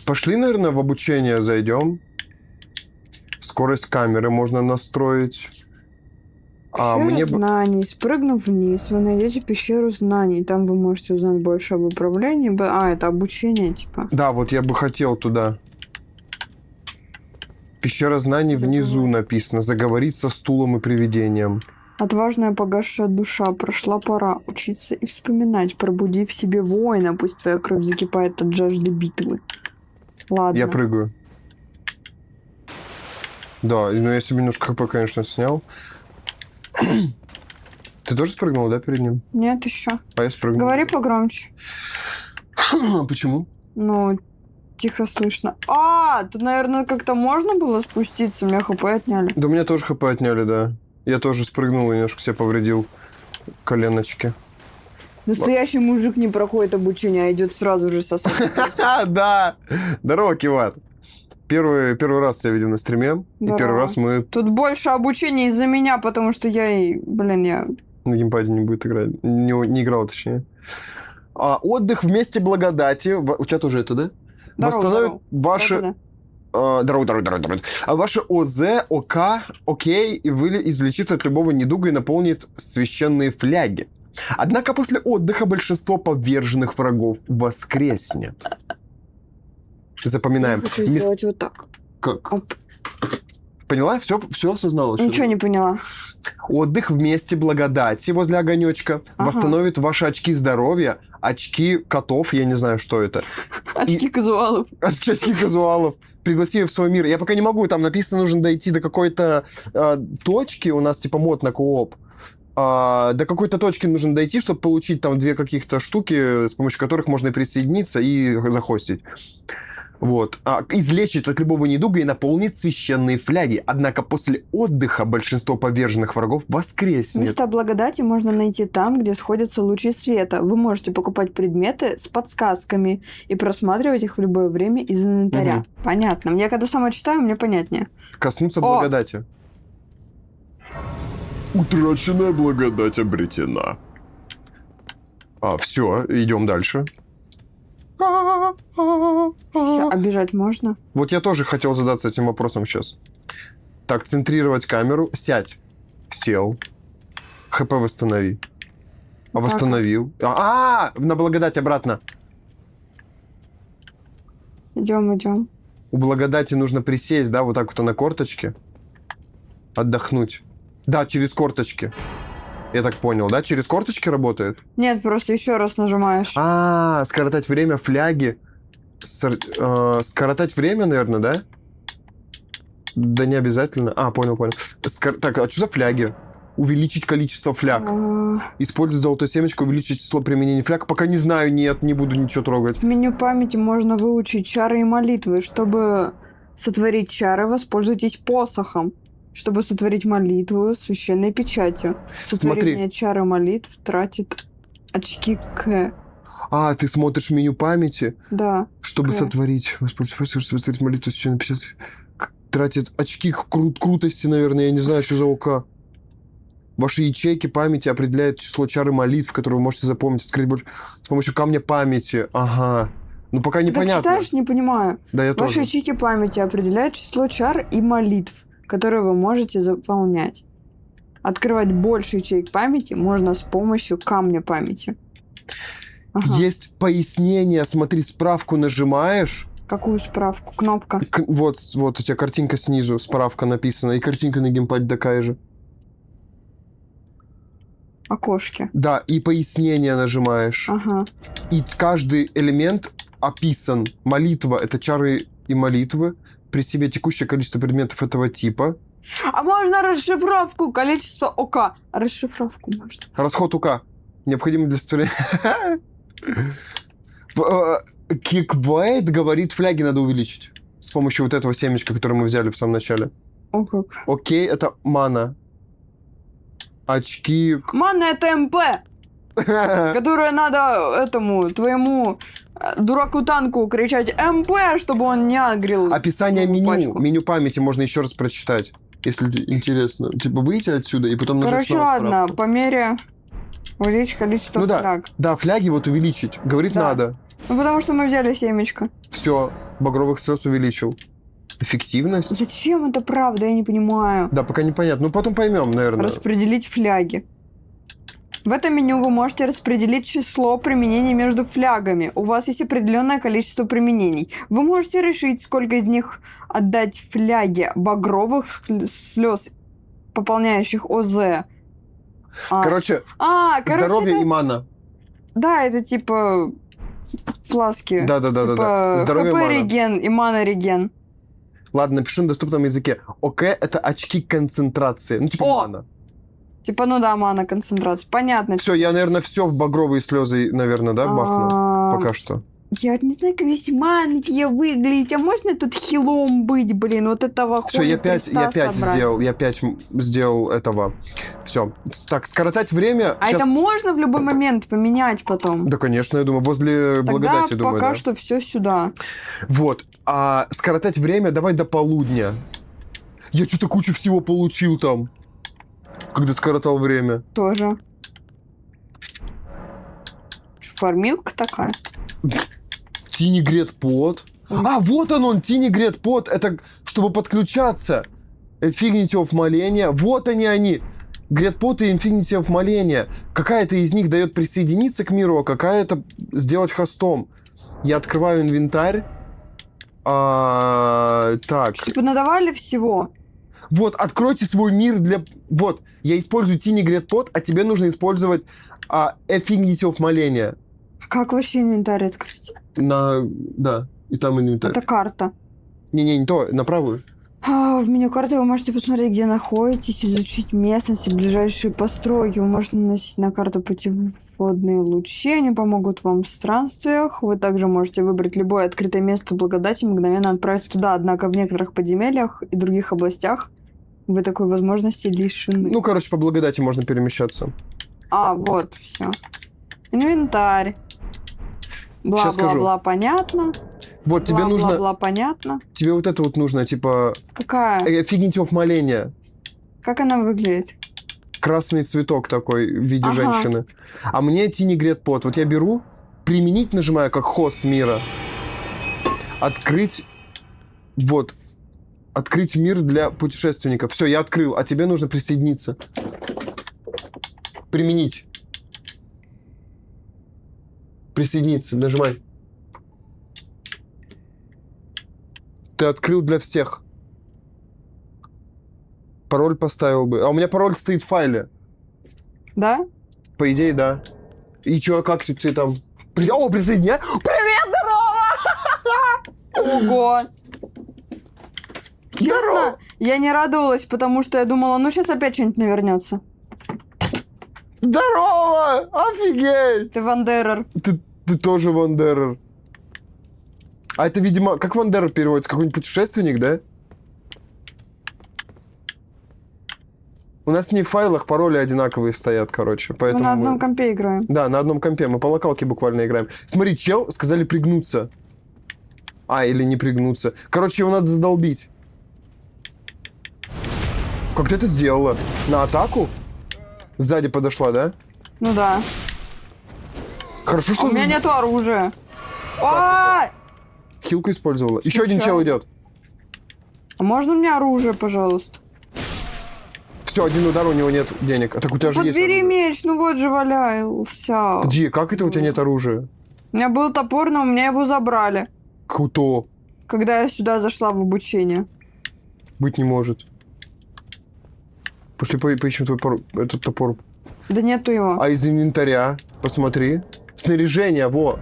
Пошли, наверное, в обучение зайдем. Скорость камеры можно настроить. Пещера мне бы... знаний. Спрыгнув вниз, вы найдете пещеру знаний. Там вы можете узнать больше об управлении. Это обучение, типа. Да, вот я бы хотел туда. Пещера знаний внизу написано. Заговорить со стулом и привидением. Отважная погасшая душа, прошла пора учиться и вспоминать. Пробуди в себе воина, пусть твоя кровь закипает от жажды битвы. Ладно. Я прыгаю. Да, но я себе немножко хп, конечно, снял. Ты тоже спрыгнул, да, перед ним? Нет, еще. А я спрыгнул. Говори погромче. Почему? Ну, тихо слышно. Тут, наверное, как-то можно было спуститься, меня хп отняли. Да мне тоже хп отняли, да. Я тоже спрыгнул и немножко себе повредил коленочки. Настоящий мужик не проходит обучение, а идет сразу же сосать. Да! Здорово, Киват. Первый раз тебя видел на стриме. И первый раз мы... Тут больше обучения из-за меня, потому что я... На геймпаде не будет играть. Не играл, точнее. Отдых в месте благодати. У тебя тоже это, да? Восстановит ваши... Здорово. Ваше ОЗ, ОК, окей, и вы излечит от любого недуга и наполнит священные фляги. Однако после отдыха большинство поверженных врагов воскреснет. Запоминаем. Я хочу сделать вот так. Как? Оп. Поняла? Все осознала? Ничего не поняла. Отдых в месте благодати возле огонечка восстановит ваши очки здоровья, очки котов, я не знаю, что это. Очки казуалов. Очки казуалов. Пригласи в свой мир. Я пока не могу, там написано, нужно дойти до какой-то точки, у нас типа мод на кооп. До какой-то точки нужно дойти, чтобы получить там 2 каких-то штуки, с помощью которых можно присоединиться и захостить. Вот. Излечит от любого недуга и наполнит священные фляги. Однако после отдыха большинство поверженных врагов воскреснет. Места благодати можно найти там, где сходятся лучи света. Вы можете покупать предметы с подсказками и просматривать их в любое время из инвентаря. Угу. Понятно. Я когда сама читаю, мне понятнее. Коснуться благодати. Утраченная благодать обретена. Все, идем дальше. Всё, а бежать можно? Вот я тоже хотел задаться этим вопросом сейчас. Так, центрировать камеру. Сядь. Сел. ХП восстанови. Восстановил. На благодать обратно. Идем. У благодати нужно присесть, да, вот так вот на корточке. Отдохнуть. Да, через корточки. Я так понял, да? Через корточки работает? Нет, просто еще раз нажимаешь. Скоротать время, фляги. Скоротать время, наверное, да? Да не обязательно. Понял. Так, а что за фляги? Увеличить количество фляг. Использовать золотое семечко, увеличить число применений фляг. Пока не знаю, нет, не буду ничего трогать. В меню памяти можно выучить чары и молитвы. Чтобы сотворить чары, воспользуйтесь посохом. Чтобы сотворить молитву священной печатью. Сотворение чары молитв тратит очки К. Ты смотришь меню памяти? Да. Чтобы сотворить. Сотворить молитву священной печатью. Тратит очки крутости, наверное. Я не знаю, что за ОК. Ваши ячейки памяти определяют число чар и молитв, которые вы можете запомнить. Открыть больше с помощью камня памяти. Ну, пока непонятно. Ты читаешь? Не понимаю. Да, я Ваши тоже. ячейки памяти определяют число чар и молитв, которые вы можете заполнять. Открывать больше ячеек памяти можно с помощью камня памяти. Есть пояснение. Смотри, справку нажимаешь. Какую справку? Кнопка. Вот у тебя картинка снизу, справка написана, и картинка на геймпаде такая же. Окошки. Да, и пояснение нажимаешь. И каждый элемент описан. Молитва — это чары и молитвы. При себе текущее количество предметов этого типа. Можно расшифровку? Количество ОК. Расшифровку можно. Расход УК. Необходимый для сотворения... Кикбайт говорит, фляги надо увеличить. с помощью вот этого семечка, которое мы взяли в самом начале. О, как. Окей, это мана. Очки. Манна это МП, которую надо этому, твоему дураку-танку кричать МП, чтобы он не агрил. Описание новую меню. пачку. Меню памяти можно еще раз прочитать, если интересно. Типа выйти отсюда и потом нажать Короче, снова ладно, справку. по мере увеличить количество Ну да. фляг. Да, фляги вот увеличить. Говорит, Да. надо. Ну, потому что мы взяли семечко. Все, багровых слез увеличил. Эффективность? Зачем это правда, я не понимаю. Да, пока непонятно. Ну, потом поймем, наверное. Распределить фляги. В этом меню вы можете распределить число применений между флягами. У вас есть определенное количество применений. Вы можете решить, сколько из них отдать фляге багровых слез, пополняющих ОЗ. Короче, здоровье это... и мана. Да, это типа фласки. Да-да-да. Типа Здоровье и ХП мана. реген и мана реген. Ладно, напишу на доступном языке. ОК — это очки концентрации. Ну, типа О! мана. Типа, ну да, мана, концентрация. Понятно. Все, я, наверное, все в багровые слезы, наверное, да, бахну? А, Пока что. Я вот не знаю, как здесь маленькие выглядеть. А можно тут хилом быть, блин? Вот этого Все, я 5 сделал. Я 5 сделал этого. Все. Так, скоротать время. А Щас- это можно в любой момент поменять потом? Да, конечно, я думаю, возле Тогда благодати, думаю, пока да. что все сюда. Вот. А скоротать время давай до полудня. Я что-то кучу всего получил там, когда скоротал время. Тоже. Фармилка такая. Тинегрет под. А, вот он, Тинегрет под. Это чтобы подключаться. Infinity of моления. Вот они. Гретпот и Infinity of моления. Какая-то из них дает присоединиться к миру, а какая-то сделать хостом. Я открываю инвентарь. Так. Типа надавали всего. Вот, откройте свой мир для... Вот, я использую Тинегрет под, а тебе нужно использовать Infinity of моления. Как вообще инвентарь открыть? Да, и там инвентарь. Это карта. Не то, на правую. В меню карты вы можете посмотреть, где находитесь, изучить местность и ближайшие постройки. Вы можете наносить на карту путеводные лучи, они помогут вам в странствиях. Вы также можете выбрать любое открытое место благодати и мгновенно отправиться туда. Однако в некоторых подземельях и других областях вы такой возможности лишены. Ну, короче, по благодати можно перемещаться. Вот, все. Инвентарь. Щас скажу. Бла-бла-бла, понятно. Вот, тебе нужно... Бла-бла-бла, понятно. Тебе вот это вот нужно, типа... Какая? Infinity of моления. Как она выглядит? Красный цветок такой в виде Ага. женщины. А мне Тинегрет под. Вот я беру, применить нажимаю как хост мира. Открыть... Вот. Открыть мир для путешественников. Все, я открыл, а тебе нужно присоединиться. Применить. Присоединиться, нажимай. Ты открыл для всех. Пароль поставил бы. А у меня пароль стоит в файле. Да? По идее, да. И чё, как ты там... О, присоединяй! Привет, здорово! Ого! Здорово! Честно, я не радовалась, потому что я думала, ну сейчас опять что-нибудь навернется. Здорово! Офигеть! Ты Вандерер. Ты тоже Вандерер. А это, видимо, как Вандерер переводится? Какой-нибудь путешественник, да? У нас не в файлах пароли одинаковые стоят, короче, Мы поэтому... на одном компе играем. Да, на одном компе. Мы по локалке буквально играем. Смотри, чел, сказали пригнуться. Или не пригнуться. Короче, его надо задолбить. Как ты это сделала? На атаку? Сзади подошла, да? Ну да. Хорошо, А что... у меня нету оружия. Ай! Хилку использовала. Еще один чел Случайно. идет. А можно мне оружие, пожалуйста? Все, один удар, у него нет денег. А так у тебя же есть Подбери оружие. меч, ну вот же валялся. Где? Как это у тебя нет оружия? У меня был топор, но у меня его забрали, Круто. когда я сюда зашла в обучение. Быть не может. Пошли поищем твой этот топор. Да нету его. А из инвентаря, посмотри. Снаряжение, во.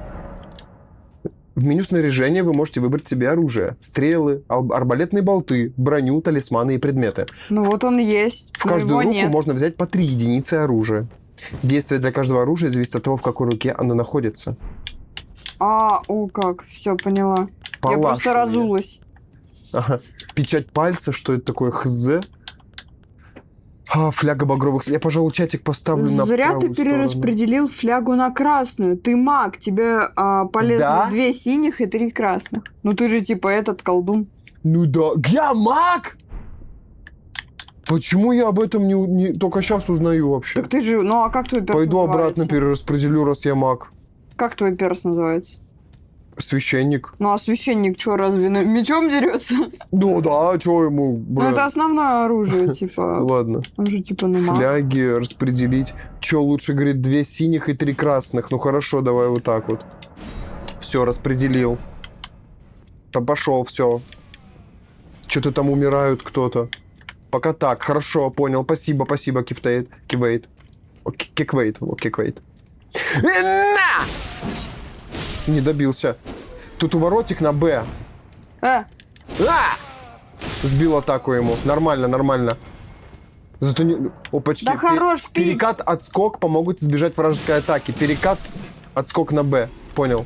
В меню снаряжения вы можете выбрать себе оружие. Стрелы, арбалетные болты, броню, талисманы и предметы. Ну вот он есть. В но каждую его руку нет. можно взять по 3 единицы оружия. Действие для каждого оружия зависит от того, в какой руке оно находится. О как, все, поняла. Я Палаш просто у меня. разулась. Ага. Печать пальца, что это такое? Хз? А, фляга багровых... Я, пожалуй, чатик поставлю на Зря ты правую сторону. перераспределил флягу на красную. Ты маг, тебе полезны Да? 2 синих и 3 красных. Ну ты же типа этот колдун. Ну да. Я маг? Почему я об этом только сейчас узнаю вообще? Так ты же, ну а как твой перс Пойду обратно называется? перераспределю, раз я маг. Как твой перс называется? Священник. Ну а священник что, разве мечом дерется? Ну да, чё ему, Ну брат? это основное оружие, типа. Ладно. Он же типа ну маг. Фляги распределить. Чё, лучше, говорит, 2 синих и 3 красных. Ну хорошо, давай вот так вот. Все, распределил. Там пошел, все. Что-то там умирают кто-то. Пока так, хорошо, понял. Спасибо, спасибо, Кивтейт. Кивейт. Киквейт, киквейт. На! Не добился. Тут уворотик на Б. А! Сбил атаку ему. Нормально, нормально. Зато не... Опачки. Да хорош, пить! Перекат, отскок помогут избежать вражеской атаки. Перекат, отскок на Б. Понял.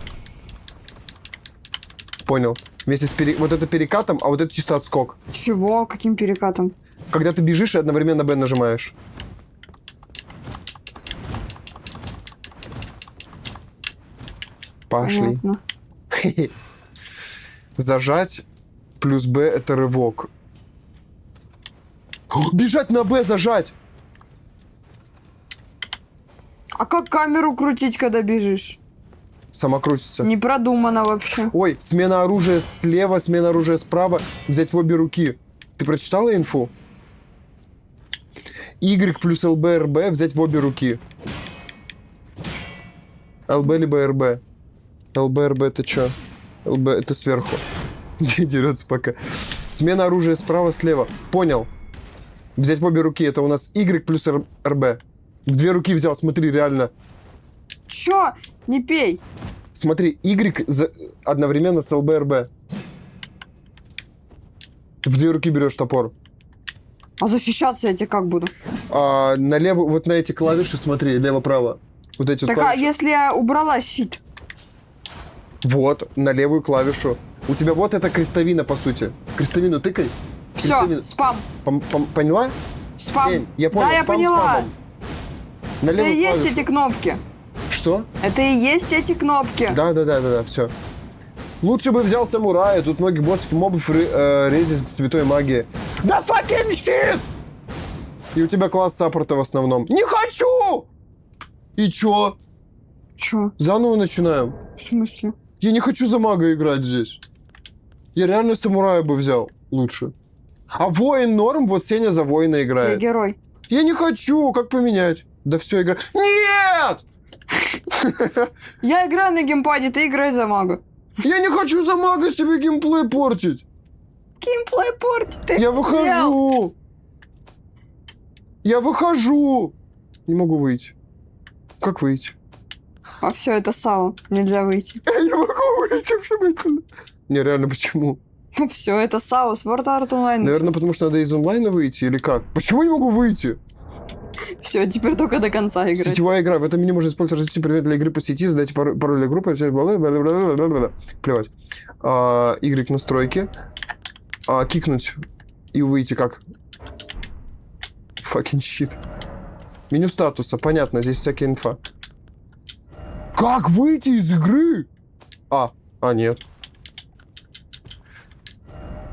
Понял. Вместе с вот это перекатом, а вот это чисто отскок. Чего? Каким перекатом? Когда ты бежишь и одновременно Б нажимаешь. Пошли. Понятно. Зажать плюс Б это рывок. О, бежать на Б, зажать! А как камеру крутить, когда бежишь? Сама крутится. Не продумано вообще. Ой, смена оружия слева, смена оружия справа. Взять в обе руки. Ты прочитала инфу? Y плюс ЛБ, РБ взять в обе руки. ЛБ либо РБ. ЛБ, РБ это что? ЛБ это сверху. Дерется пока. Смена оружия справа, слева. Понял. Взять в обе руки. Это у нас Y плюс РБ. В 2 руки взял, смотри, реально. Чё? Не пей. Смотри, Y одновременно с ЛБ, РБ. В 2 руки берешь топор. А защищаться я тебе как буду? А налево, вот на эти клавиши, смотри, лево-право. Вот эти вот Так а клавиши. если я убрала щит? Вот, на левую клавишу. У тебя вот эта крестовина, по сути. Крестовину тыкай. Все, Крестовину. спам. Поняла? Спам. Сень, я понял, Да, я спам поняла. спамом. На Это левую и есть клавишу. эти кнопки. Что? Это и есть эти кнопки. Да, все. Лучше бы взял самурая, тут многих боссов и мобов резис святой магии. Да fucking shit! И у тебя класс саппорта в основном. Не хочу! И чё? Чё? Заново начинаем. В смысле? Я не хочу за мага играть здесь. Я реально самурая бы взял лучше. А воин норм, вот Сеня за воина Я играет. герой. Я не хочу, как поменять? Да все, игра. Нет! Я играю на геймпаде, ты играй за мага. Я не хочу за мага себе геймплей портить. Геймплей портит ты. Я выхожу. Я выхожу. Не могу выйти. Как выйти? А все, это САО. Нельзя выйти. Я не могу выйти. Не, реально, почему? Ну все, это САО, Sword Art Online. Наверное, потому что надо из онлайна выйти или как? Почему не могу выйти? Все, теперь только до конца играть. Сетевая игра. В этом меню можно использовать различные предметы для игры по сети, задайте пароль для группы, плевать. Y настройки. Кикнуть и выйти как? Fucking shit. Меню статуса, понятно, здесь всякая инфа. Как выйти из игры? Нет.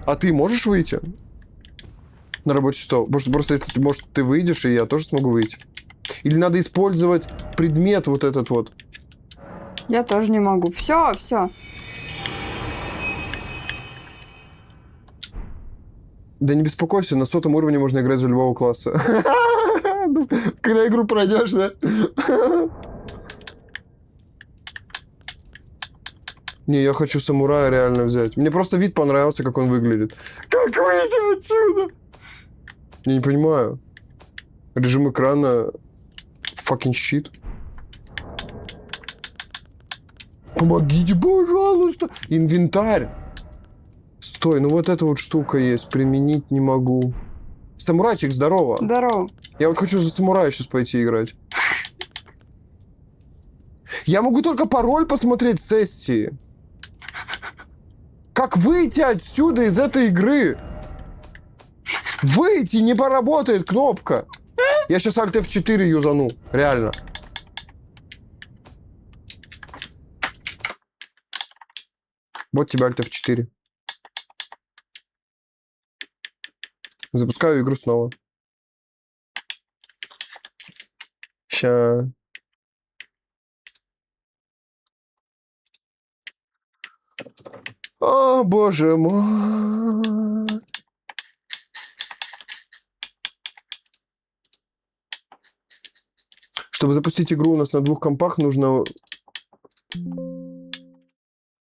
А ты можешь выйти? На рабочий стол. Просто если ты выйдешь, и я тоже смогу выйти. Или надо использовать предмет вот этот вот. Я тоже не могу. Все. Да не беспокойся, на 100-м уровне можно играть за любого класса. Когда игру пройдешь, да? Не, я хочу самурая реально взять. Мне просто вид понравился, как он выглядит. Как выйти отсюда? Я не понимаю. Режим экрана... Fucking shit. Помогите, пожалуйста. Инвентарь. Стой, ну вот эта вот штука есть. Применить не могу. Самурайчик, здорово. Здорово. Я вот хочу за самурая сейчас пойти играть. Я могу только пароль посмотреть с сессии. Как выйти отсюда из этой игры? Выйти, не поработает кнопка. Я сейчас Alt F4 юзану, реально. Вот тебе Alt F4. Запускаю игру снова. Ща. О, боже мой. Чтобы запустить игру у нас на 2 компах, нужно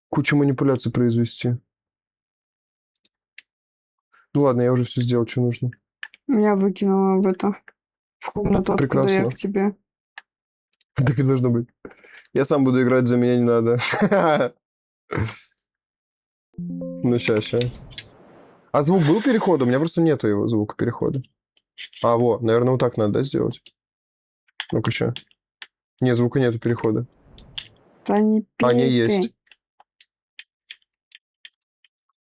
кучу манипуляций произвести. Ну ладно, я уже все сделал, что нужно. Меня выкинуло в комнату, откуда я Прекрасно. к тебе. Так и должно быть. Я сам буду играть, за меня не надо. Ну, ща. А звук был перехода? У меня просто нету его звука перехода. А, вот, наверное, вот так надо, да, сделать? Ну-ка, ща. Не, звука нету перехода. Да не А, не, пей есть. ты.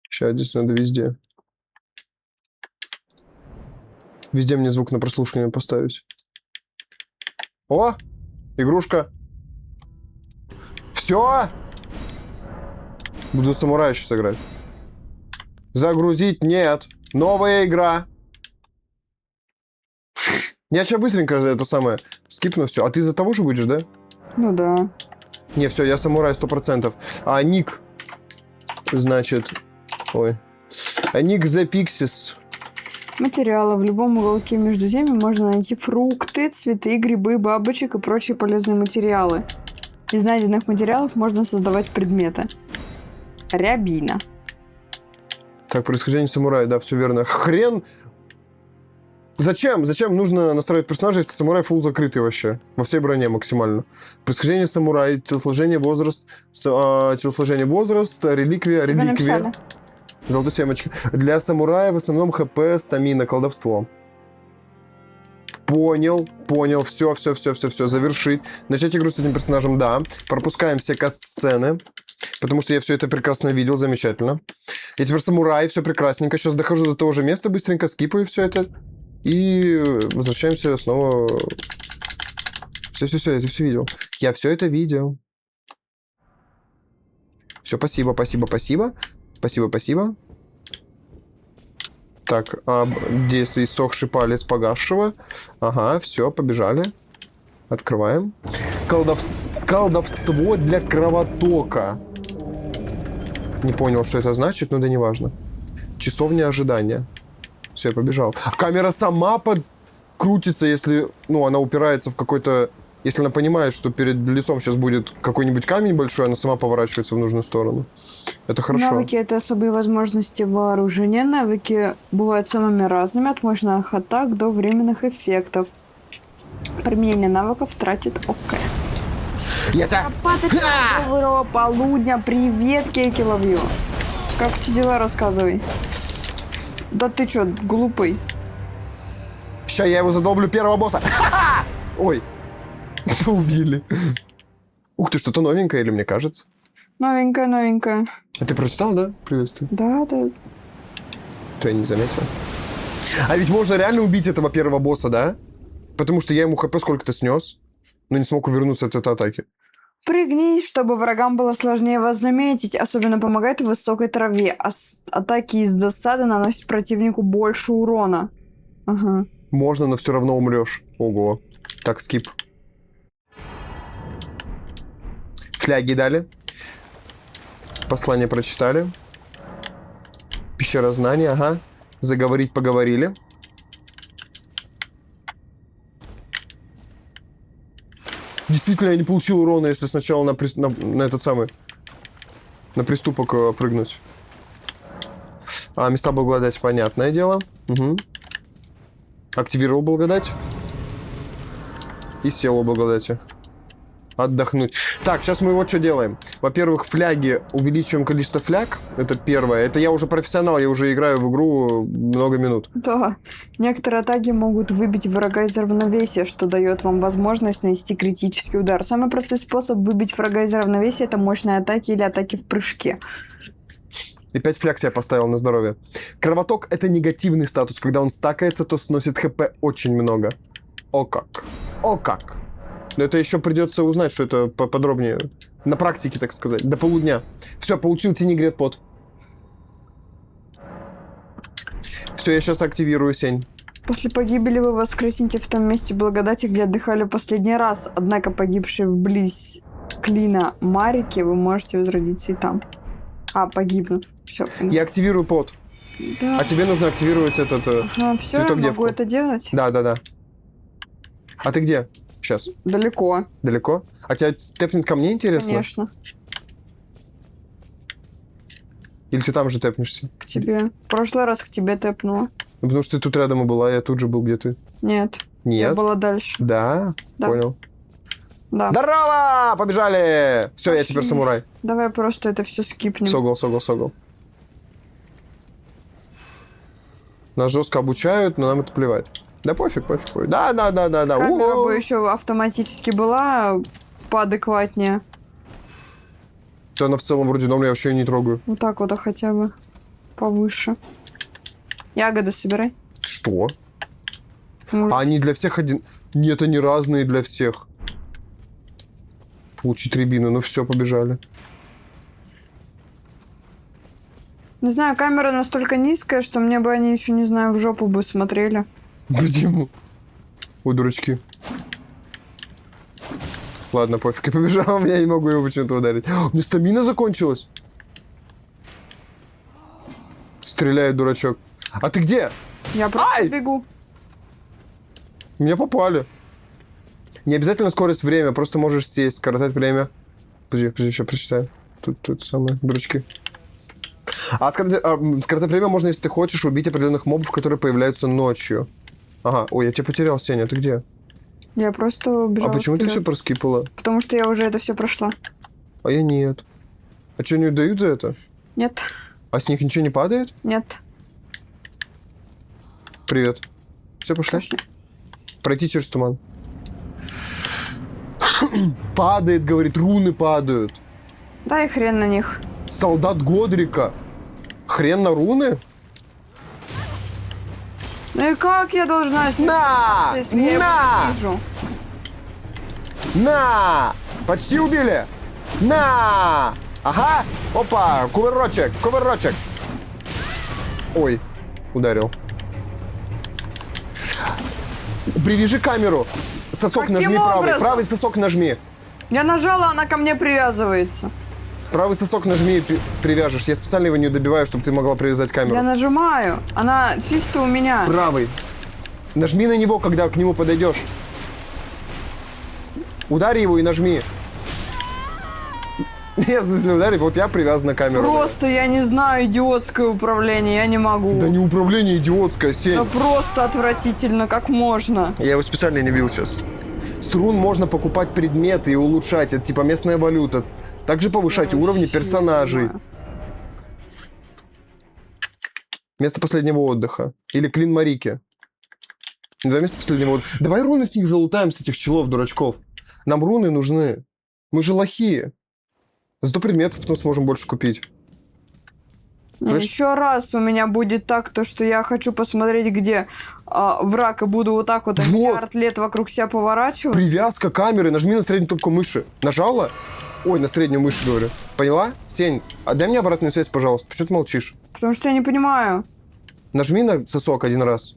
Сейчас, здесь надо везде. Везде мне звук на прослушивание поставить. О! Игрушка. Все! Буду самурая сейчас играть. Загрузить? Нет. Новая игра. Я сейчас быстренько это самое скипну все. А ты из-за того же будешь, да? Ну да. Не, все, я самурай 100%. А ник, значит... Ой. А ник The Pixies. Материалы. В любом уголке Междуземья можно найти фрукты, цветы, грибы, бабочек и прочие полезные материалы. Из найденных материалов можно создавать предметы. Рябина. Так, происхождение самурая, да, все верно. Хрен... Зачем? Зачем нужно настраивать персонажа, если самурай фулл закрытый вообще? Во всей броне максимально. Происхождение самурая, телосложение, возраст, реликвия, Тебе написали. Золотой семечки. Для самурая в основном ХП, стамина, колдовство. Понял. Все. Завершить. Начать игру с этим персонажем, да. Пропускаем все каст-сцены. Потому что я все это прекрасно видел, замечательно. И теперь самурай, все прекрасненько. Сейчас дохожу до того же места, быстренько скипаю все это. И возвращаемся снова. Все, я это все видел. Я все это видел. Все, спасибо. Так, действие иссохший палец погасшего. Ага, все, побежали. Открываем. Колдовство для кровотока. Не понял, что это значит, но да неважно. Часовня ожидания. Все, я побежал. Камера сама крутится, если... Ну, она упирается в какой-то... Если она понимает, что перед лицом сейчас будет какой-нибудь камень большой, она сама поворачивается в нужную сторону. Это хорошо. Навыки — это особые возможности вооружения. Навыки бывают самыми разными, от мощных атак до временных эффектов. Применение навыков тратит ОК. Я тебя... Доброго полудня, привет, Кейки ловью. Как у тебя дела, рассказывай. Да ты чё, глупый? Сейчас я его задолблю, первого босса. Ой. Убили. Ух ты, что-то новенькое, или мне кажется? Новенькая. А ты прочитал, да? Приветствую. Да. То я не заметил. А ведь можно реально убить этого первого босса, да? Потому что я ему хп сколько-то снес, но не смог увернуться от этой атаки. Пригнись, чтобы врагам было сложнее вас заметить. Особенно помогает в высокой траве. Атаки из засады наносят противнику больше урона. Ага. Можно, но все равно умрешь. Ого. Так, скип. Фляги дали. Послание прочитали. Пещера знаний, ага. Заговорить поговорили. Действительно, я не получил урона, если сначала на этот самый... На приступок прыгнуть. А, места благодати, понятное дело. Угу. Активировал благодать. И сел у благодати. Отдохнуть. Так, сейчас мы вот что делаем. Во-первых, фляги. Увеличиваем количество фляг. Это первое. Это я уже профессионал, я уже играю в игру много минут. Да. Некоторые атаки могут выбить врага из равновесия, что дает вам возможность нанести критический удар. Самый простой способ выбить врага из равновесия — это мощные атаки или атаки в прыжке. И 5 фляг себе поставил на здоровье. Кровоток — это негативный статус. Когда он стакается, то сносит хп очень много. О как. О как. Но это еще придется узнать, что это поподробнее. На практике, так сказать. До полудня. Все, получил тени грет пот. Все, я сейчас активирую сень. После погибели вы воскресните в том месте благодати, где отдыхали последний раз. Однако погибшие вблизь клина Марики, вы можете возродиться и там. Погибнув. Все. Я активирую пот. Да. А тебе нужно активировать этот Все, я цветок могу девку. это делать? Да. А ты где? Сейчас. Далеко. Далеко? А тебя тэпнет ко мне, интересно? Конечно. Или ты там же тэпнешься? К тебе. В прошлый раз к тебе тэпнула. Ну, потому что ты тут рядом и была, я тут же был, где ты. Нет. Нет? Я была дальше. Да? Да. Понял. Да. Здорово! Побежали! Все, я Пошли. теперь самурай. Давай просто это все скипнем. Согл. Нас жестко обучают, но нам это плевать. Да пофиг. Да. Камера О-о-о. бы еще автоматически была поадекватнее. Да, она в целом вроде норм, я вообще не трогаю. Вот так вот, хотя бы повыше. Ягоды собирай. Что? Может, А они для всех один... Нет, они разные для всех. Получить рябину, ну все, побежали. Не знаю, камера настолько низкая, что мне бы они еще, не знаю, в жопу бы смотрели. Почему? Ой, дурачки. Ладно, пофиг, я побежал, я не могу его почему-то ударить. У меня стамина закончилась. Стреляет, дурачок. А ты где? Я просто Ай! бегу. Меня попали. Не обязательно скорость, время, просто можешь сесть, скоротать время. Подожди, еще прочитаю. Тут самые дурачки. Скоротать время можно, если ты хочешь убить определенных мобов, которые появляются ночью. Ага, ой, я тебя потерял, Сеня, ты где? Я просто убежала А почему ты вперед. все проскипала? Потому что я уже это все прошла. А я нет. А что, не дают за это? Нет, А с них ничего не падает? нет. Привет. Все, пошли? Пошли. Пройти через туман. Падает, говорит, руны падают. Да и хрен на них. Солдат Годрика. Хрен на руны? Ну и как я должна На! если я его На! не вижу? На! Почти убили! На! Ага! Опа! Кувырочек! Ой, ударил. Привяжи камеру. Сосок Каким нажми правый. образом? Правый сосок нажми. Я нажала, она ко мне привязывается. Правый сосок нажми и привяжешь. Я специально его не добиваю, чтобы ты могла привязать камеру. Я нажимаю. Она чисто у меня. Правый. Нажми на него, когда к нему подойдешь. Удари его и нажми. Я в смысле удари, вот я привязан на камеру. Просто я не знаю идиотское управление, я не могу. Да не управление идиотское, Сень. Да просто отвратительно, как можно. Я его специально не бил сейчас. С рун можно покупать предметы и улучшать. Это типа местная валюта. Также повышать Я уровни вообще не персонажей. понимаю. Место последнего отдыха. Или Клин Марики. Два места последнего отдыха. Давай руны с них залутаем, с этих челов, дурачков. Нам руны нужны. Мы же лохи. Зато предметов потом сможем больше купить. Слышь? Еще раз у меня будет так, то что я хочу посмотреть, где враг, и буду вот так вот Вот. миллиард лет вокруг себя поворачивать. Привязка камеры. Нажми на среднюю кнопку мыши. Нажала? Ой, на среднюю мышь, говорю. Поняла? Сень, отдай мне обратную связь, пожалуйста. Почему ты молчишь? Потому что я не понимаю. Нажми на сосок один раз.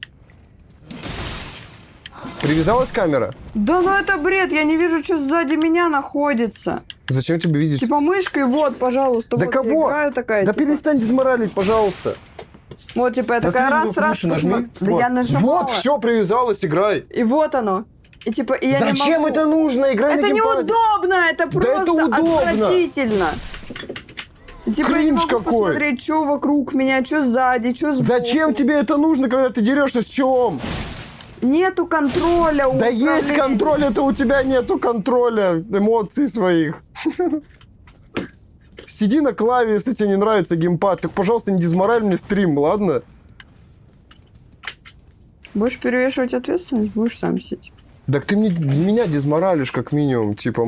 Привязалась камера? Да ну это бред, я не вижу, что сзади меня находится. Зачем тебе видеть? Типа мышкой, вот, пожалуйста, Да вот кого? я играю такая. Да типа, перестань дезморалить, пожалуйста. вот, типа, я На такая среднюю раз, кнопку раз, мыши нажми. посмотри. Да Вот. я нажимала. Вот, все, привязалась, играй. И вот оно. И типа, и я не Зачем могу. это нужно? Играй Это на геймпаде. неудобно, это это просто удобно. отвратительно. Типа, я не Кринж могу какой. посмотреть, что вокруг меня, что сзади, что сбоку. Зачем тебе это нужно, когда ты дерешься с челом? Нету контроля у Да есть управления. контроль, это у тебя нету контроля эмоций своих. Сиди на клаве, если тебе не нравится геймпад. Так, пожалуйста, не дезмораль мне стрим, ладно? Будешь перевешивать ответственность, будешь сам сидеть. Так ты меня дезморалишь, как минимум. Типа...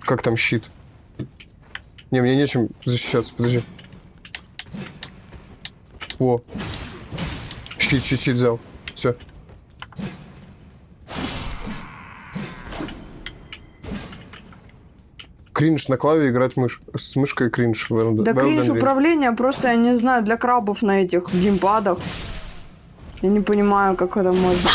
Как там щит? Не, мне нечем защищаться, подожди. Во. Щит взял. Все. Кринж на клаве играть с мышкой кринж. Да кринж управления просто, я не знаю, для крабов на этих геймпадах. Я не понимаю, как это можно.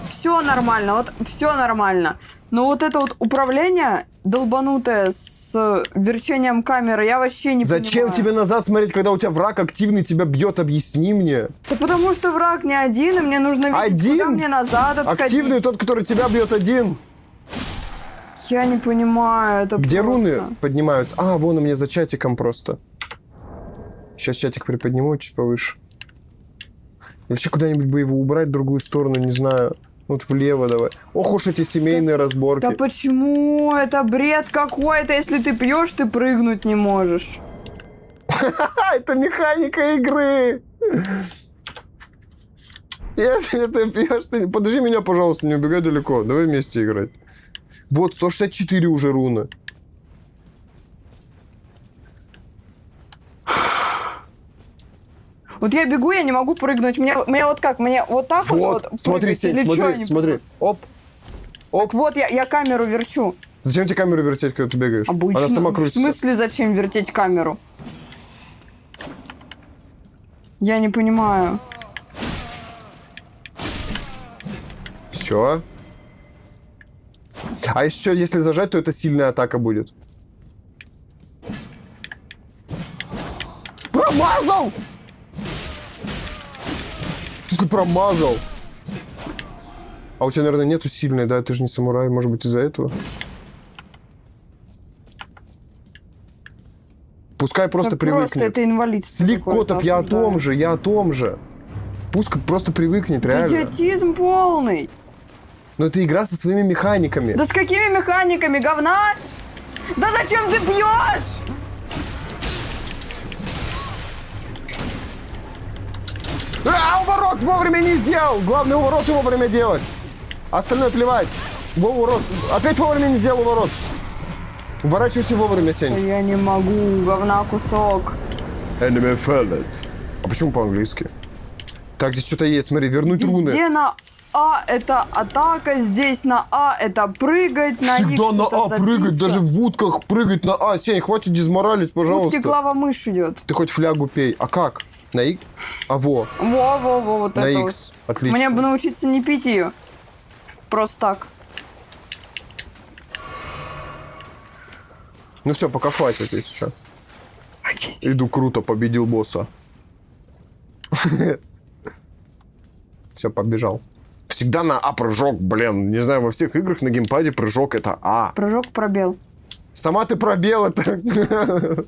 Все нормально, вот все нормально. Но вот это вот управление долбанутое с верчением камеры, я вообще не понимаю. Зачем тебе назад смотреть, когда у тебя враг активный тебя бьет? Объясни мне. Да потому что враг не один, и мне нужно видеть, куда мне назад отходить. Активный тот, который тебя бьет один. Я не понимаю, это Где просто... руны поднимаются? А, вон у меня за чатиком просто. Сейчас чатик приподниму чуть повыше. Вообще куда-нибудь бы его убрать в другую сторону, не знаю. Вот влево давай. Ох уж эти семейные разборки. Да почему? Это бред какой-то. Если ты пьешь, ты прыгнуть не можешь. Это механика игры. Если ты пьешь, ты... Подожди меня, пожалуйста, не убегай далеко. Давай вместе играть. Вот, 164 уже руны. Вот я бегу, я не могу прыгнуть. Мне вот как? Мне вот так вот смотри, прыгать? смотри, смотри. Оп. Оп. Вот я камеру верчу. Зачем тебе камеру вертеть, когда ты бегаешь? Обычно. Она сама крутится. В смысле, зачем вертеть камеру? Я не понимаю. Все. А еще, если зажать, то это сильная атака будет. Промазал! Если промазал. А у тебя, наверное, нету сильной, да? Ты же не самурай, может быть, из-за этого? Пускай просто привыкнет. Просто это инвалидство. Слик Котов, я о том же. Пускай просто привыкнет, реально. Идиотизм полный. Но это игра со своими механиками. Да с какими механиками, говна? Да зачем ты пьешь? Уворот вовремя не сделал! Главное, уворот вовремя делать. Остальное плевать. Уворот. Опять вовремя не сделал уворот. Уворачивайся вовремя, Сень. Я не могу, говна кусок. Enemy failed. А почему по-английски? Так, здесь что-то есть, смотри, вернуть руны. Везде на А это атака, здесь на А это прыгать, на Х Всегда на это А прыгать, забиться. даже в утках прыгать на А. Сень, хватит дезморалить, пожалуйста. Утки клава мышь идет. Ты хоть флягу пей. А как? На Х? А во. Во, вот На это Х. вот. Отлично. Мне бы научиться не пить ее. Просто так. Ну все, пока хватит здесь сейчас. Иду круто, победил босса. Все, побежал. Всегда на А прыжок, блин. Не знаю, во всех играх на геймпаде прыжок это А. Прыжок, пробел. Сама ты пробел, это...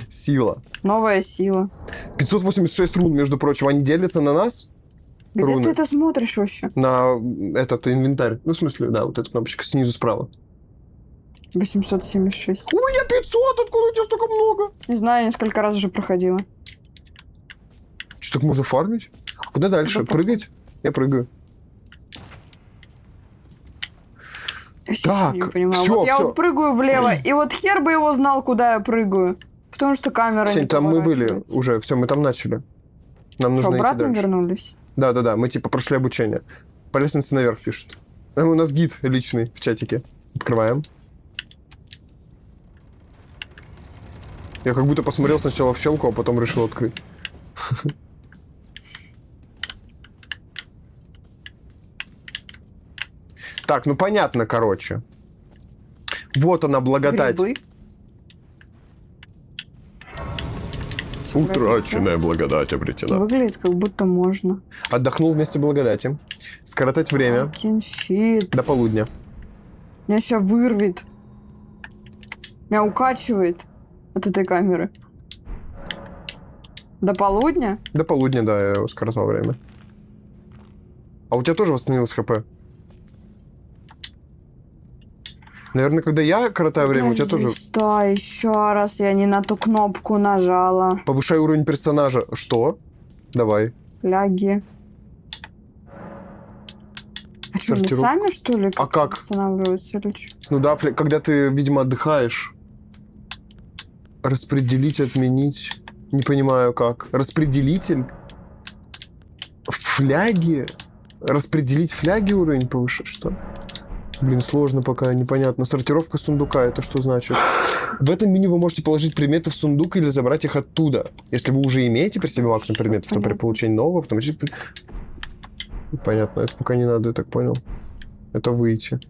Сила. Новая сила. 586 рун, между прочим. Они делятся на нас? Где Руны. ты это смотришь вообще? На этот инвентарь. Ну, в смысле, да, вот эта кнопочка снизу справа. 876. У меня 500, откуда у тебя столько много? Не знаю, несколько раз уже проходила. Что, так можно фармить? А куда дальше? Куда Прыгать? Я прыгаю. Я Так, не понимаю. всё, Вот я всё. вот прыгаю влево, и вот хер бы его знал, куда я прыгаю. Потому что камера Сень, не там мы были поворачивается. уже, все, мы там начали. Нам Что, нужно идти обратно дальше. вернулись? Да, мы типа прошли обучение. По лестнице наверх пишут. У нас гид личный в чатике. Открываем. Я как будто посмотрел сначала в щелку, а потом решил открыть. Так, ну понятно, короче. Вот она, благодать. Грибы. Утраченная благодать обретена. Выглядит, как будто можно. Отдохнул вместе благодати. Скоротать время Щит. до полудня. Меня сейчас вырвет. Меня укачивает от этой камеры. До полудня? До полудня, да, я скоротал время. А у тебя тоже восстановилось ХП? Наверное, когда я коротаю время, у тебя тоже... Стой, еще раз, я не на ту кнопку нажала. Повышай уровень персонажа. Что? Давай. Ляги. Они Сортировка. сами, что ли, А как? останавливаются или что? Ну да, когда ты, видимо, отдыхаешь. Распределить, отменить. Не понимаю как. Распределитель? Фляги? Распределить фляги уровень повышать, что? Блин, сложно пока, непонятно. Сортировка сундука, это что значит? В этом меню вы можете положить предметы в сундук или забрать их оттуда. Если вы уже имеете при себе максимум предметов, то при Понятно. получении нового автоматически... Понятно, это пока не надо, я так понял. Это выйти.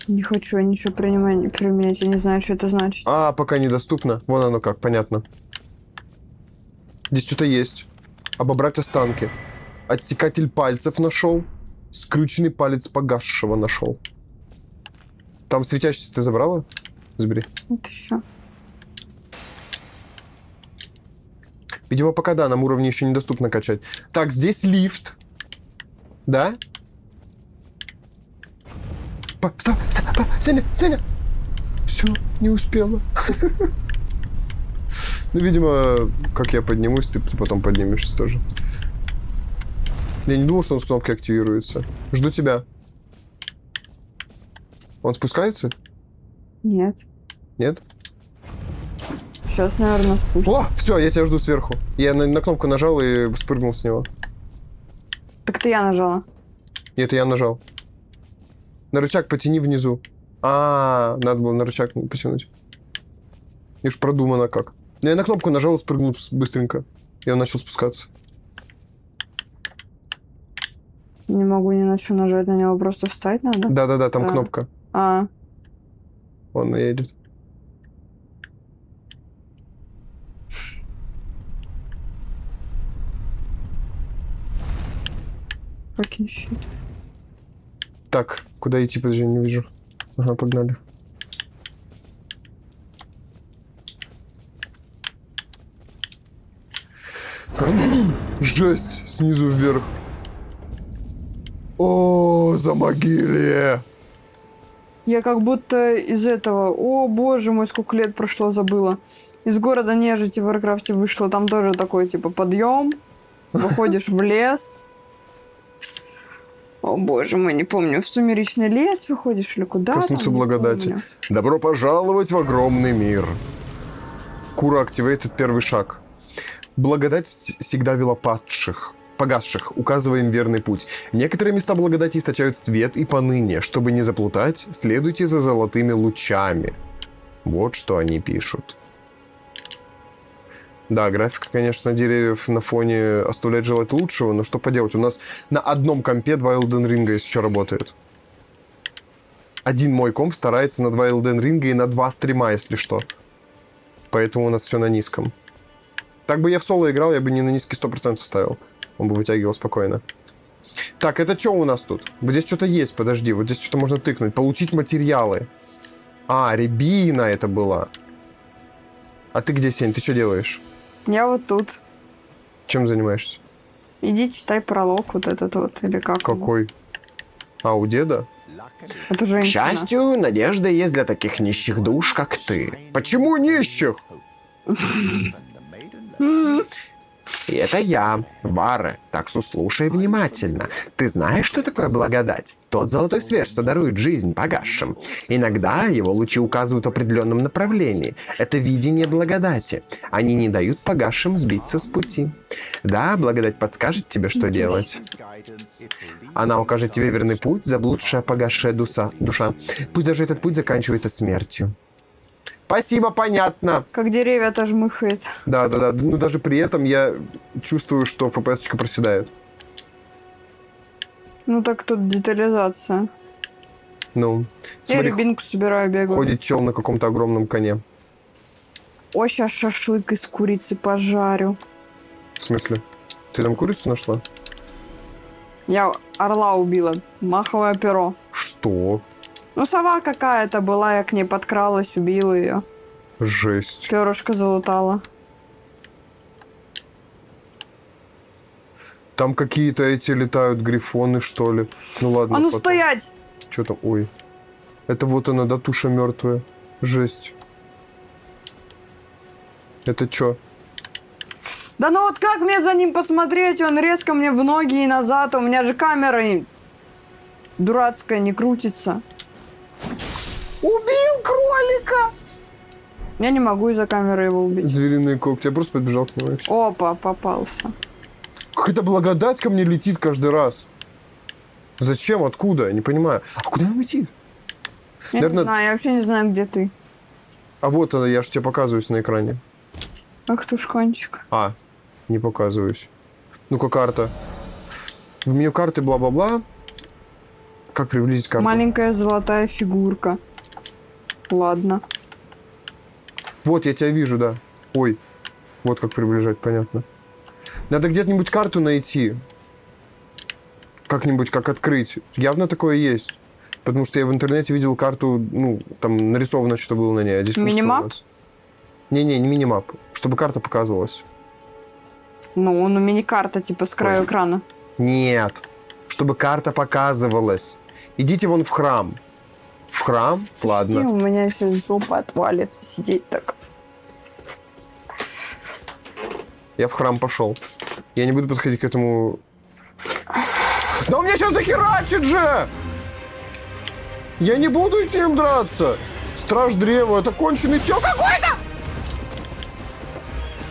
Не хочу ничего применять, я не знаю, что это значит. А, пока недоступно. Вон оно как, понятно. Здесь что-то есть. Обобрать останки. Отсекатель пальцев нашел. Скрюченный палец погасшего нашел. Там светящийся ты забрала? Забери. Вот еще. Видимо, пока да, нам уровни еще недоступно качать. Так, здесь лифт. Да? Сеня, Сеня! Все, не успела. Ну, видимо, как я поднимусь, ты потом поднимешься тоже. Я не думал, что он с кнопки активируется. Жду тебя. Он спускается? Нет. Нет? Сейчас, наверное, спустим. О, все, я тебя жду сверху. Я на кнопку нажал и спрыгнул с него. Так это я нажала. Нет, я нажал. На рычаг потяни внизу. А, надо было на рычаг потянуть. И уж продумано как. Но я на кнопку нажал и спрыгнул быстренько. И он начал спускаться. Не могу ни на что нажать на него, просто встать надо. Да-да-да, там Да. кнопка. А, Он едет. fucking shit. Так, куда идти? Подожди, не вижу. Ага, погнали. Жесть, снизу вверх. О, замогилье. Я как будто из этого... О, боже мой, сколько лет прошло, забыла. Из города нежити в Варкрафте вышла. Там тоже такой, типа, подъем. Выходишь в лес. О, боже мой, не помню. В сумеречный лес выходишь или куда Коснуться там, не благодати. помню. Добро пожаловать в огромный мир. Кура активирует первый шаг. Благодать всегда вела падших, погасших, указывая им верный путь. Некоторые места благодати источают свет и поныне. Чтобы не заплутать, следуйте за золотыми лучами. Вот что они пишут. Да, графика, конечно, деревьев на фоне оставляет желать лучшего, но что поделать, у нас на одном компе 2 Elden Ring еще работает. Один мой комп старается на 2 Elden Ring и на 2 стрима, если что. Поэтому у нас все на низком. Так бы я в соло играл, я бы не на низкий 100% ставил. Он бы вытягивал спокойно. Так, это что у нас тут? Вот здесь что-то есть, подожди. Вот здесь что-то можно тыкнуть. Получить материалы. А, рябина это была. А ты где, Сень? Ты что делаешь? Я вот тут. Чем занимаешься? Иди читай пролог вот этот вот, или как он. Какой? А, у деда? Это К женщина. счастью, надежда есть для таких нищих душ, как ты. Почему нищих? И это я, Вара. Так что слушай внимательно. Ты знаешь, что такое благодать? Тот золотой свет, что дарует жизнь погасшим. Иногда его лучи указывают в определенном направлении. Это видение благодати. Они не дают погасшим сбиться с пути. Да, благодать подскажет тебе, что делать. Она укажет тебе верный путь, заблудшая погасшая душа. Пусть даже этот путь заканчивается смертью. Спасибо, понятно. Как деревья-то жмыхает. Да. Ну, даже при этом я чувствую, что ФПС-очка проседает. Ну так тут детализация. Ну, Я смотри, рябинку собираю, бегаю. ходит чел на каком-то огромном коне. О, сейчас шашлык из курицы пожарю. В смысле? Ты там курицу нашла? Я орла убила. Маховое перо. Что? Ну, сова какая-то была, я к ней подкралась, убила ее. Жесть. Перышко залутала. Там какие-то эти летают грифоны, что ли? Ну ладно. А ну потом. стоять! Что там? Ой. Это вот она, да, туша мертвая. Жесть. Это что? Да ну вот как мне за ним посмотреть? Он резко мне в ноги и назад. У меня же камера. Дурацкая, не крутится. Убил кролика! Я не могу из-за камеры его убить. Звериные когти. Я просто подбежал к нему. и всё. Опа, попался. Какая-то благодать ко мне летит каждый раз. Зачем? Откуда? Я не понимаю. А куда она летит? Я Наверно- не знаю, я вообще не знаю, где ты. А вот она, я же тебе показываюсь на экране. Ах ты ж кончик. А, не показываюсь. Ну-ка, карта. В меню карты бла-бла-бла. Как приблизить карту? Маленькая золотая фигурка. Ладно. Вот, я тебя вижу, да. Ой, вот как приближать, понятно. Надо где-нибудь карту найти. Как-нибудь, как открыть. Явно такое есть. Потому что я в интернете видел карту, ну, там нарисовано, что было на ней. А здесь пусто у Минимап? нас. Не-не, не минимап. Чтобы карта показывалась. Ну, мини-карта, типа, с краю Ой. экрана. Нет. Чтобы карта показывалась. Идите вон в храм. В храм? Подожди, Ладно. у меня сейчас жопа отвалится сидеть так. Я в храм пошел. Я не буду подходить к этому... Да он меня сейчас захерачит же! Я не буду идти им драться. Страж древа, это конченый чел какой-то!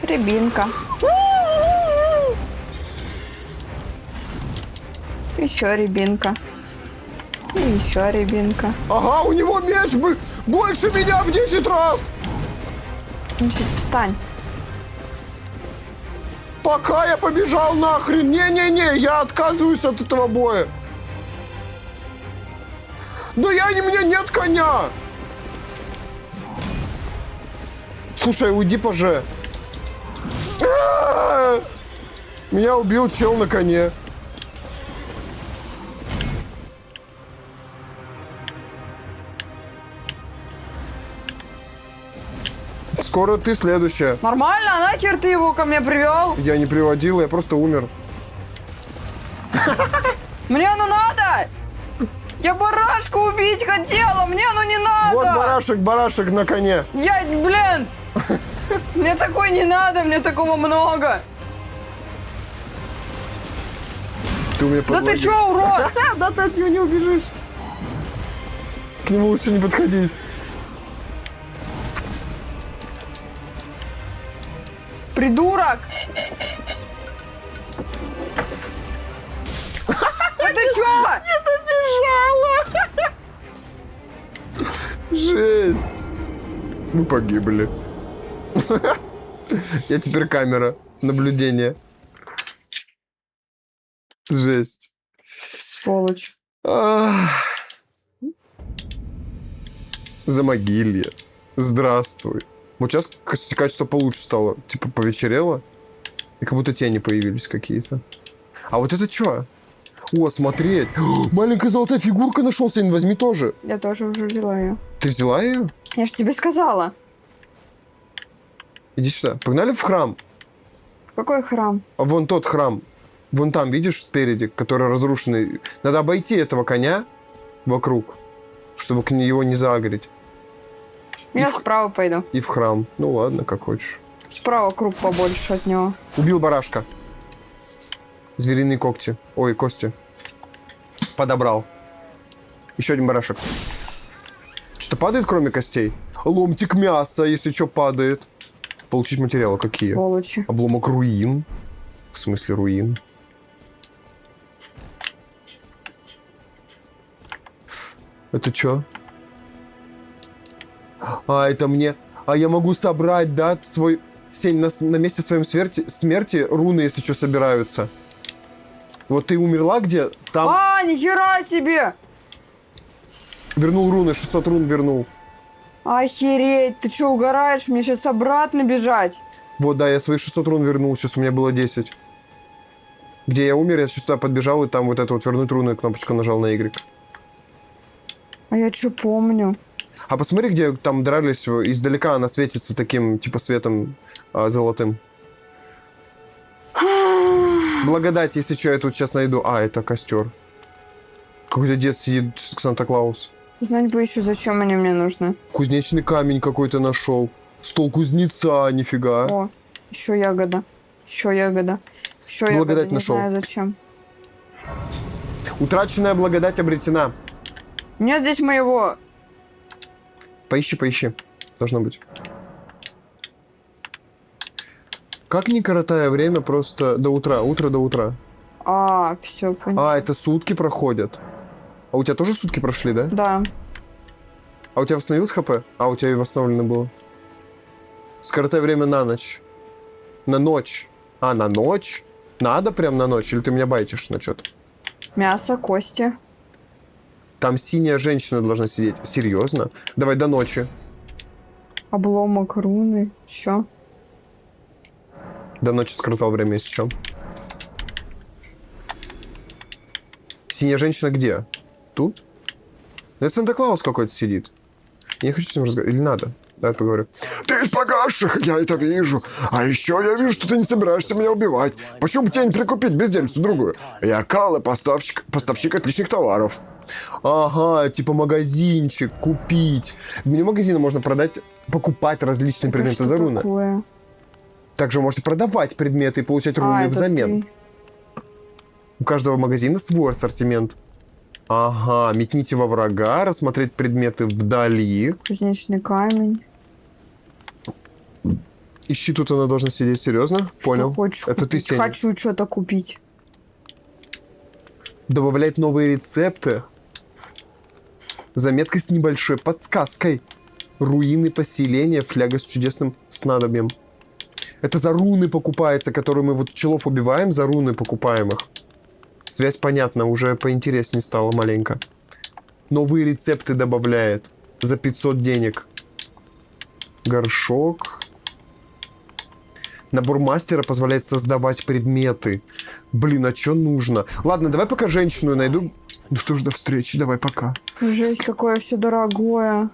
Рябинка. Еще рябинка. И еще рябинка. Ага, у него меч больше меня в 10 раз! Значит, встань. Пока я побежал нахрен! Не-не-не, я отказываюсь от этого боя! Да у меня нет коня! Слушай, уйди поже. Меня убил чел на коне. Скоро ты следующая. Нормально, а нахер ты его ко мне привел? Я не приводил, я просто умер. Мне оно надо! Я барашку убить хотела, мне оно не надо! Вот барашек на коне. Я, блин! Мне такой не надо, мне такого много! Ты у меня Да ты чё, урод? Да ты от него не убежишь. К нему лучше не подходить. Придурок! Да ты чё? Жесть. Мы погибли. Я теперь камера наблюдения. Жесть. Сволочь. Ах. Замогилье. Здравствуй. Вот сейчас, кстати, качество получше стало. Типа повечерело. И как будто тени появились какие-то. А вот это что? О, смотреть. Маленькая золотая фигурка нашелся. Возьми тоже. Я тоже уже взяла ее. Ты взяла ее? Я же тебе сказала. Иди сюда. Погнали в храм. Какой храм? А вон тот храм. Вон там, видишь, спереди, который разрушенный. Надо обойти этого коня вокруг, чтобы к его не заагрить. Я в- справа пойду. И в храм. Ну ладно, как хочешь. Справа круг побольше от него. Убил барашка. Звериные когти. Ой, кости. Подобрал. Еще один барашек. Что-то падает, кроме костей? Ломтик мяса, если что, падает. Получить материалы какие? Сволочи. Обломок руин. В смысле руин? Это что? А, это мне... А я могу собрать, да, свой... Сень, на месте своем смерти руны, если что, собираются. Вот ты умерла где? Там А, нихера себе! вернул руны, 600 рун вернул. Охереть, ты что, угораешь? Мне сейчас обратно бежать. Вот, да, я свои 600 рун вернул, сейчас у меня было 10. Где я умер, я сейчас туда подбежал, и там вот это вот вернуть руны, кнопочку нажал на Y. А я что помню? А посмотри, где там дрались, издалека она светится таким, типа, светом золотым. Благодать, если что, я тут сейчас найду. А, это костер. Какой-то дед сидит, Санта-Клаус. Знать бы еще, зачем они мне нужны. Кузнечный камень какой-то нашел. Стол кузнеца, нифига. О, еще ягода. Еще ягода. Еще ягода. Благодать Не нашел. знаю зачем. Утраченная благодать обретена. Нет здесь моего. Поищи, поищи. Должно быть. Как не коротая время просто до утра. Утро до утра. А, все, понял. А, это сутки проходят. А у тебя тоже сутки прошли, да? Да. А у тебя восстановилось ХП? А, у тебя и восстановлено было. Скоротай время на ночь. На ночь. А, на ночь? Надо прям на ночь? Или ты меня байтишь на что-то? Мясо, кости. Там синяя женщина должна сидеть. Серьезно? Давай до ночи. Обломок руны. Все. До ночи скоротал время, если что. Синяя женщина где? Тут? Это Санта-Клаус какой-то сидит. Я не хочу с ним разговаривать. Или надо? Давай поговорю. Ты из погасших, я это вижу. А еще я вижу, что ты не собираешься меня убивать. Почему бы тебе не прикупить бездельницу другую? Я Калла, поставщик отличных товаров. Ага, типа магазинчик, купить. В меню магазина можно продать, покупать различные Это предметы что за руны. такое? Также вы можете продавать предметы и получать руны это взамен. ты. У каждого магазина свой ассортимент. Ага, метните во врага, рассмотреть предметы вдали. Кузнечный камень. Ищи, тут она должна сидеть, серьезно? Понял. Что хочешь Это ты, купить? Сеня. Хочу что-то купить. Добавлять новые рецепты. Заметка с небольшой подсказкой. Руины поселения, фляга с чудесным снадобьем. Это за руны покупается, которые мы вот пчелов убиваем, за руны покупаем их. Связь понятна, уже поинтереснее стало маленько. Новые рецепты добавляет. За 500 денег. Горшок. Набор мастера позволяет создавать предметы. Блин, а что нужно? Ладно, давай пока женщину найду. Ну что ж, до встречи, давай пока. Жесть, какое все дорогое.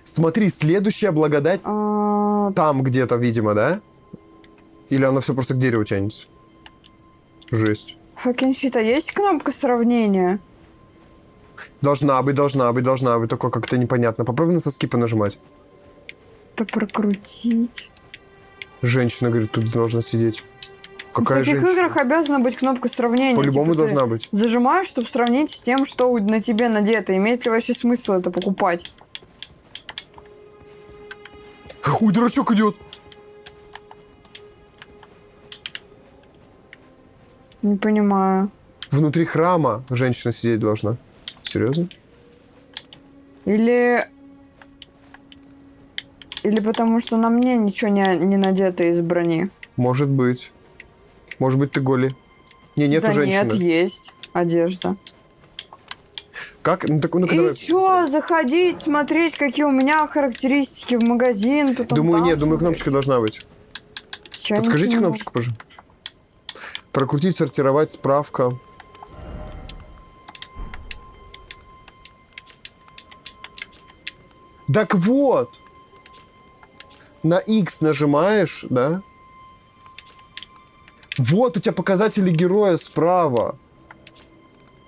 Смотри, следующая благодать там где-то, видимо, да? Или она все просто к дереву тянется? Жесть. Факинщита, есть кнопка сравнения? Должна быть, должна быть, должна быть. Только как-то непонятно. Попробуй на соски понажимать. Это прокрутить. Женщина, говорит, тут должна сидеть. Какая В таких женщина? играх обязана быть кнопка сравнения. По-любому Типа ты должна быть. зажимаешь, чтобы сравнить с тем, что на тебе надето. Имеет ли вообще смысл это покупать? Ой, дурачок идет. Не понимаю. Внутри храма женщина сидеть должна. Серьезно? Или потому что на мне ничего не надето из брони. Может быть. Может быть, ты голи. Не, нету Да женщины. нет, есть одежда. Как? Ну, так, ну-ка, И давай. чё, заходить, смотреть, какие у меня характеристики в магазин, потом Думаю, там нет, думаю, смотреть. кнопочка должна быть. Я Подскажите ничего не кнопочку, пожалуйста. Прокрутить, сортировать, справка. Так вот. На X нажимаешь, да? Вот у тебя показатели героя справа.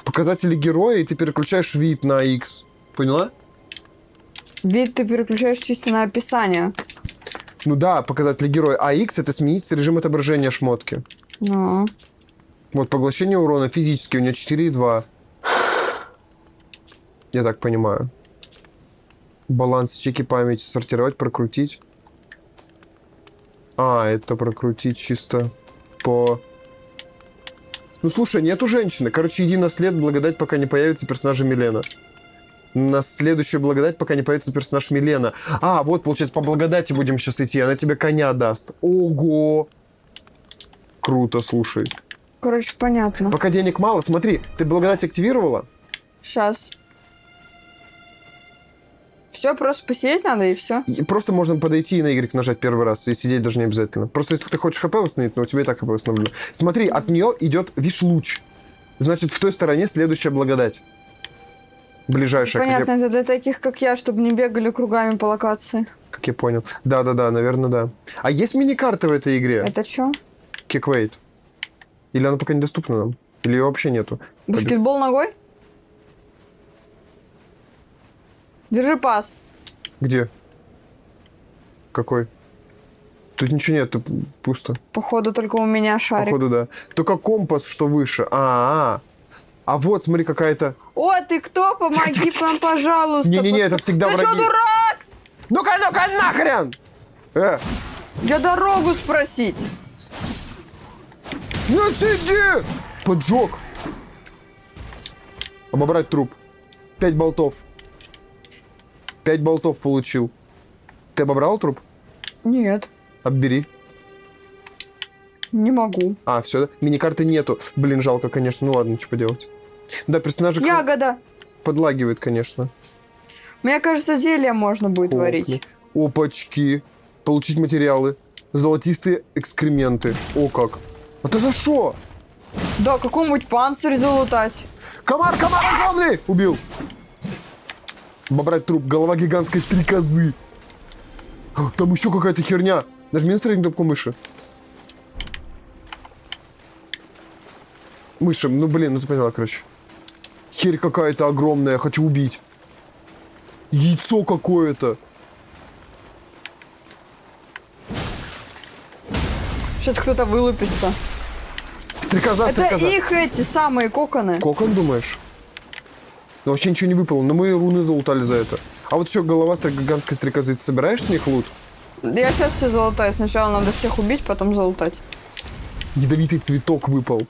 Показатели героя, и ты переключаешь вид на X. Поняла? могу. Вид ты переключаешь чисто на описание. Ну да, показатели героя. А X это сменить режим отображения шмотки. Ну, Вот, поглощение урона физически у нее 4,2. Я так понимаю. Баланс, чеки памяти, сортировать, прокрутить. А, это прокрутить чисто по... Ну, слушай, нету женщины. Короче, иди на след, благодать, пока не появится персонажа Милена. На следующую благодать, пока не появится персонаж Милена. А, вот, получается, по благодати будем сейчас идти. Она тебе коня даст. Ого! Круто, слушай. короче, понятно. Пока денег мало, смотри, ты благодать активировала? Сейчас. Все, просто посидеть надо и все. И просто можно подойти и на Y нажать первый раз, и сидеть даже не обязательно. Просто если ты хочешь ХП восстановить, но у тебя и так ХП восстановлено. Смотри, от нее идет, видишь, луч. Значит, в той стороне следующая благодать. Ближайшая, Понятно, это для таких, как я, чтобы не бегали кругами по локации. как я понял. Да-да-да, наверное, да. А есть мини-карта в этой игре? Это что? Киквейт. Или она пока недоступна нам? Или ее вообще нету? Баскетбол ногой? Держи пас. Где? Какой? Тут ничего нет, тут пусто. Походу, только у меня шарик. Походу, да. Только компас, что выше. А вот, смотри, какая-то... О, ты кто? Помоги нам, пожалуйста. Не-не-не, это всегда Ты враги. что, дурак? Ну-ка, нахрен! Я дорогу спросить. Ну сиди! Поджог. Обобрать труп. 5 болтов. 5 болтов получил. Ты обобрал труп? Нет, Оббери. не могу. А, все, да? Миникарты нету. Блин, жалко, конечно. Ну ладно, что поделать. Да, персонажи Ягода. подлагивает, конечно. Мне кажется, зелье можно будет варить. Опачки. Получить материалы. Золотистые экскременты. О как. А ты за что? Да, какой-нибудь панцирь залутать. Комар огромный! Убил. Обобрать труп. Голова гигантской стрекозы. Там еще какая-то херня. Нажми на среднюю кнопку мыши. Мыши, ну блин, ну ты поняла, короче. Херь какая-то огромная, хочу убить. Яйцо какое-то. Сейчас кто-то вылупится. Стрекоза. Это их эти самые коконы. Кокон, думаешь? Ну, вообще ничего не выпало, но мы руны залутали за это. А вот еще голова гигантской стрекозы. Ты собираешь с них лут? Я сейчас все залутаю. Сначала надо всех убить, потом залутать. Ядовитый цветок выпал.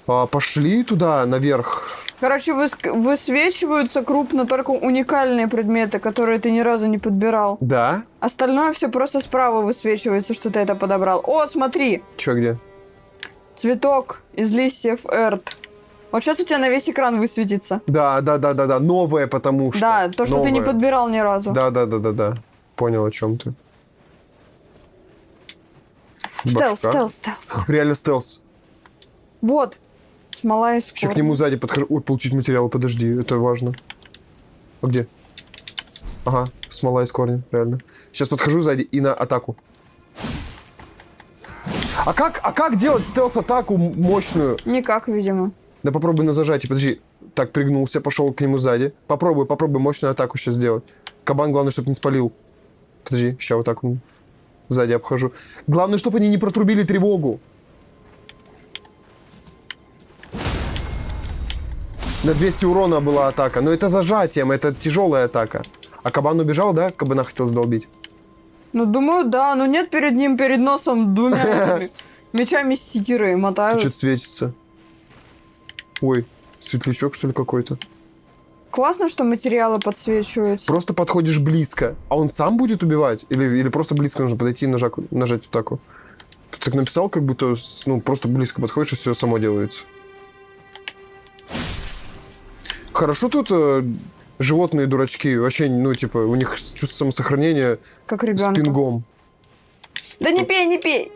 Пошли туда, наверх. Короче, высвечиваются крупно только уникальные предметы, которые ты ни разу не подбирал. Да? Остальное все просто справа высвечивается, что ты это подобрал. О, смотри! Че, где? Цветок из листьев Эрт. Вот сейчас у тебя на весь экран высветится. Да. Новое, потому что. Да, то, что ты не Новое. подбирал ни разу. Да. Понял, о чем ты. Стелс, Башка. стелс. Реально стелс. Вот. Смола из Еще к нему сзади подхожу. Ой, получить материалы, подожди, это важно. А где? Ага, смола из корня, реально. Сейчас подхожу сзади и на атаку. А как делать стелс-атаку мощную? Никак, видимо. Да попробуй на зажатие, подожди. Так, пригнулся, пошел к нему сзади. Попробуй мощную атаку сейчас сделать. Кабан, главное, чтобы не спалил. Подожди, сейчас вот так сзади обхожу. Главное, чтобы они не протрубили тревогу. На 200 урона была атака. Но это зажатием, это тяжелая атака. А кабан убежал, да? Кабана хотел сдолбить. Ну, думаю, да. Но нет перед носом двумя этими мечами секиры. Мотаю. Что-то светится. Ой, светлячок, что ли, какой-то? Классно, что материалы подсвечиваются. Просто подходишь близко. А он сам будет убивать? Или просто близко нужно подойти и нажать вот так вот? Ты так написал, как будто просто близко подходишь, и все само делается. Хорошо тут животные дурачки. Вообще, у них чувство самосохранения Как с ребенка. пингом. Да не пей, не пей!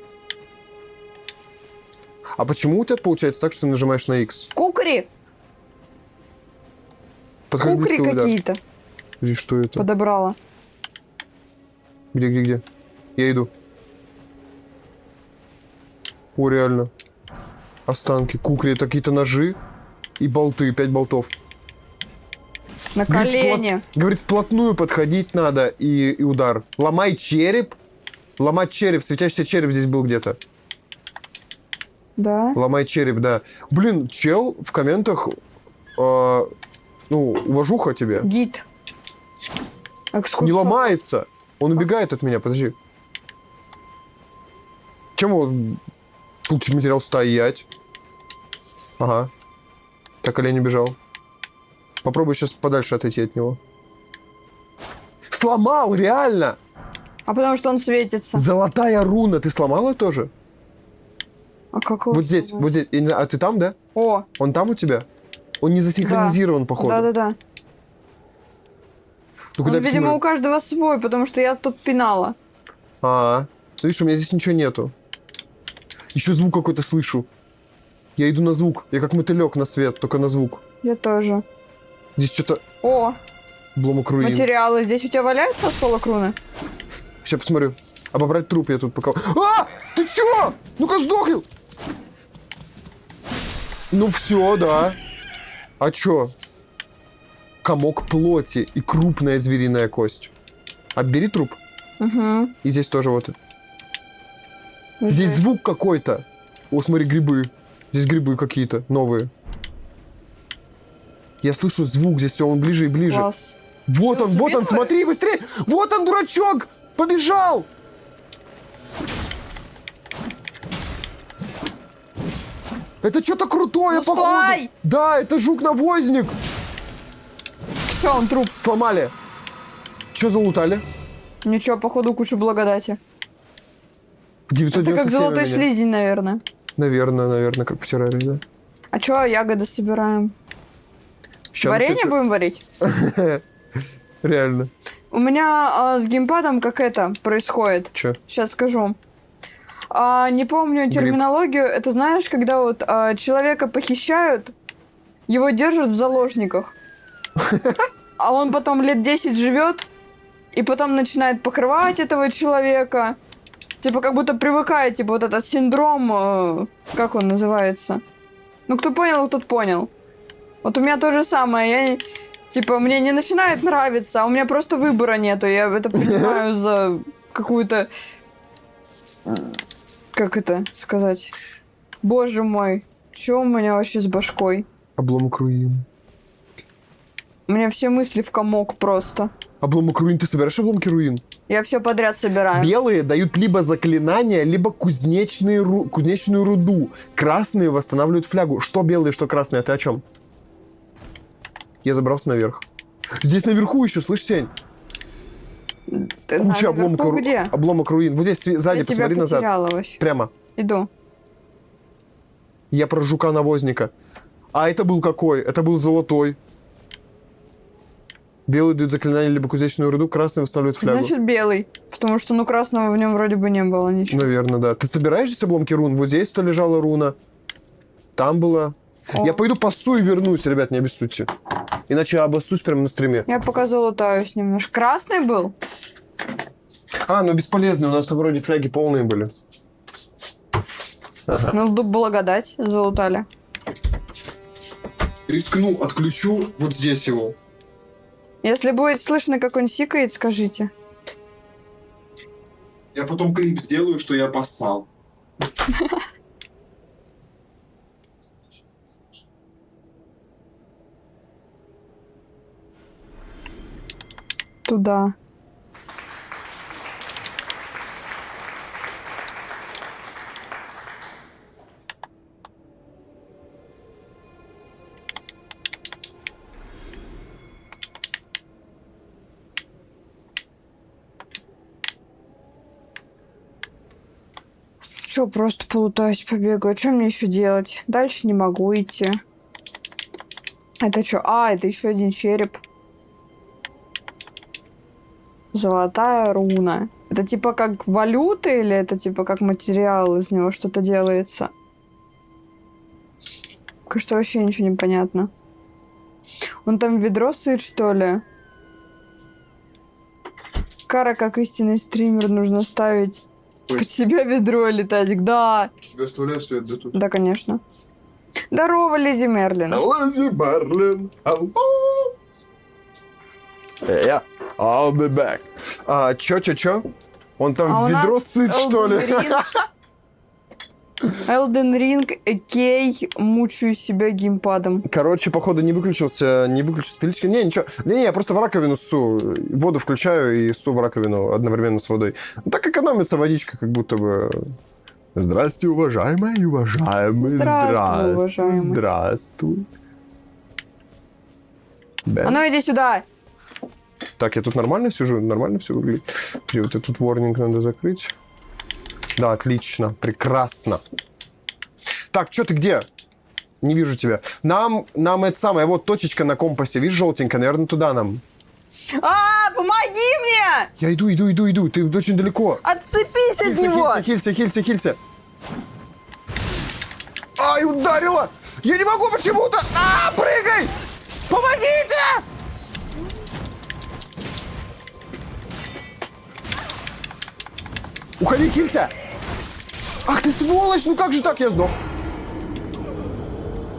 А почему у тебя получается так, что ты нажимаешь на X? Кукри! Подходи Кукри близко, удар. какие-то Подожди, что это? подобрала. Где? Я иду. О, реально. Останки. Кукри, это какие-то ножи и болты. 5 болтов. На колени. Говорит, вплотную подходить надо и удар. Ломай череп. Ломать череп. Светящийся череп здесь был где-то. Да. Ломай череп, да. Блин, чел в комментах... уважуха тебе. Гид. Не ломается. Он убегает от меня, подожди. Чем он получить материал? Стоять. Ага. Так, олень убежал. Попробуй сейчас подальше отойти от него. Сломал, реально! А потому что он светится. Золотая руна. Ты сломала тоже? А как его Вот здесь, зовут? вот здесь. Я не знаю, а ты там, да? О, Он там у тебя? Он не засинхронизирован, походу. да-да-да. Ну, куда Он, видимо, посмотри? у каждого свой, потому что я тут пинала. Видишь, у меня здесь ничего нету. Еще звук какой-то слышу. Я иду на звук. Я как мотылек на свет, только на звук. Я тоже. Здесь что-то... О, Обломок руин. материалы. Здесь у тебя валяются осколок руны? Сейчас посмотрю. Обобрать труп я тут пока... Ты чё? Ну-ка сдохнул! Ну все, да. А чё? Комок плоти и крупная звериная кость. Отбери труп. Угу. И здесь тоже вот. Здесь звук какой-то. О, смотри, грибы. Здесь грибы какие-то новые. Я слышу звук, здесь все, он ближе и ближе. Класс. Вот Всё, он, вот он, забил? смотри, быстрее! Вот он, дурачок! Побежал! Это что-то крутое, Ну, походу. стой! Да, это жук-навозник. Все, он труп. Сломали. Что залутали? Ничего, походу, кучу благодати. 997 Это как золотой у меня. слизень, наверное. Наверное, как в терраре, да. А чё, ягоды собираем? Щас Варенье всё- будем варить? Реально. У меня с геймпадом как это происходит. Че? Сейчас скажу. Не помню Гриб. терминологию. Это знаешь, когда вот человека похищают, его держат в заложниках, а он потом лет 10 живет, и потом начинает покрывать этого человека. Типа как будто привыкает, типа вот этот синдром, как он называется? Ну, кто понял, тот понял. Вот у меня то же самое. Я, типа, мне не начинает нравиться, а у меня просто выбора нету. Я это принимаю за какую-то... Как это сказать? Боже мой, чё у меня вообще с башкой? Обломок руин. У меня все мысли в комок просто. Обломок руин. Ты собираешь обломки руин? Я все подряд собираю. Белые дают либо заклинания, либо кузнечную руду. Красные восстанавливают флягу. Что белые, что красные? А ты о чем? Я забрался наверх. Здесь наверху еще, слышь, Сень? Ты Куча наверху где? обломок руин. Вот здесь сзади, Я тебя посмотри назад. потеряла вообще. Прямо. Иду. Я про жука-навозника. А это был какой? Это был золотой. Белый дают заклинание, либо кузнечную руду, красный восстанавливает флягу. Значит, белый. Потому что, ну, красного в нем вроде бы не было ничего. Наверное, да. Ты собираешь здесь обломки рун? Вот здесь-то лежала руна. Там была. О. Я пойду пасу и вернусь, ребят, не обессудьте. Иначе я обоссусь прямо на стриме. Я пока залутаюсь немножко. Красный был? Ну бесполезно, у нас там вроде фляги полные были. Ну, благодать залутали. Рискну, отключу вот здесь его. Если будет слышно, как он сикает, скажите. Я потом клип сделаю, что я поссал. Туда. Чё, просто полутаюсь, побегаю. Что мне еще делать? Дальше не могу идти. Это что? Это еще один череп. Золотая руна. Это типа как валюта или это типа как материал, из него что-то делается? Кажется, вообще ничего не понятно. Он там ведро сыт, что ли? Кара, как истинный стример, нужно ставить Ой. под себя ведро или тазик. Да, Тебя оставляю свет, да, тут? да, конечно. Здорово, Лизи Мерлин. Лизи Мерлин. Yeah, I'll be back. Чё? Он там у в ведро нас сыт, что ли? Elden Ring, окей, мучаю себя геймпадом. Короче, походу, не выключился пиличка. Не, ничего. Не, я просто в раковину ссу. Воду включаю и ссу в раковину одновременно с водой. Ну, так экономится водичка, как будто бы... Здрасте, уважаемые и уважаемые. Здравствуй, уважаемый. Здравствуй. А ну иди сюда! Так, я тут нормально сижу? Нормально все выглядит? И вот этот ворнинг надо закрыть. Да, отлично. Прекрасно. Так, что ты где? Не вижу тебя. Нам это самое, вот точечка на компасе. Видишь, желтенькая? Наверное, туда нам. Помоги мне! Я иду. Ты очень далеко. Отцепись от него! Хилься. Ай, ударила! Я не могу почему-то! Прыгай! Помогите! Уходи, хилься! Ах ты сволочь! Ну как же так? Я сдох.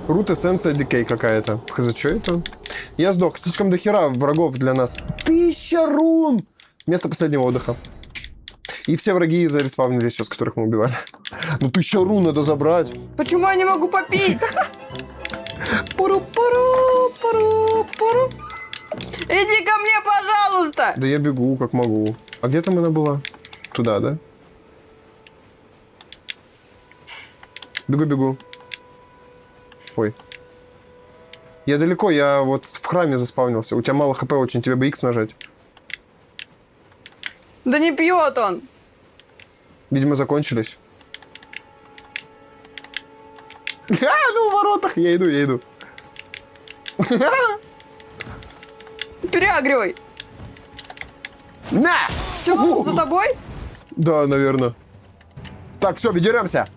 Root Essence Decay какая-то. Хз, что это? Я сдох. Слишком дохера врагов для нас. 1000 рун! Место последнего отдыха. И все враги зареспавнились сейчас, которых мы убивали. Ну 1000 рун надо забрать. Почему я не могу попить? Пуру-пуру-пуру-пуру. Иди ко мне, пожалуйста! Да я бегу, как могу. А где там она была? Туда, да? Бегу. Ой. Я далеко, я вот в храме заспавнился. У тебя мало хп очень, тебе бы X нажать. Да не пьет он! Видимо, закончились. Ну в воротах, я иду. Переагривай! На! Все, за тобой? Да, наверное. Так, все, деремся.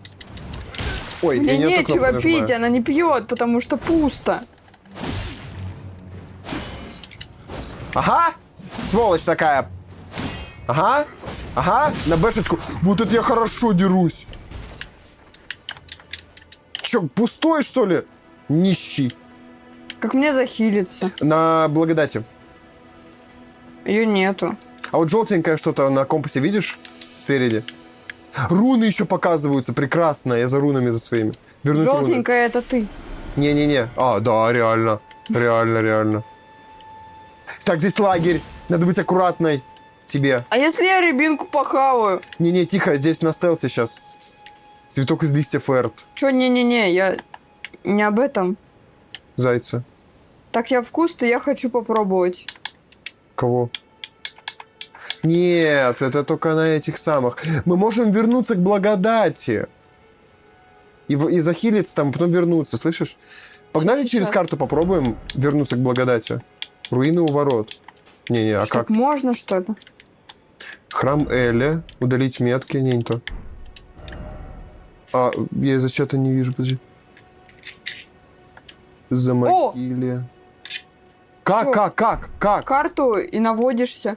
Ой, Мне я не эту нечего кнопку пить, нажимаю. она не пьет, потому что пусто. Ага, сволочь такая. Ага, на бэшечку. Вот это я хорошо дерусь. Че, пустой, что ли? Нищий. Как мне захилиться? На благодати. Ее нету. А вот желтенькое что-то на компасе видишь? Спереди. Руны еще показываются. Прекрасно. Я за рунами, за своими. Вернуть руны. Желтенькая это ты. Не-не-не. А, да, реально. Реально. Так, здесь лагерь. Надо быть аккуратной. Тебе. А если я рябинку похаваю? Не-не, тихо. Здесь на стелсе сейчас. Цветок из листьев эрт. Чё, не-не-не, я не об этом. Зайца. Так я вкус-то я хочу попробовать. Кого? Нет, это только на этих самых. Мы можем вернуться к благодати. И захилиться там, потом вернуться, слышишь? Погнали Сейчас. через карту, попробуем вернуться к благодати. Руины у ворот. Не-не, а Что, как? можно, что ли? Храм Эля. Удалить метки. Не то. А, я из-за чата не вижу, подожди. Замогиле. Всё. Как? Карту и наводишься.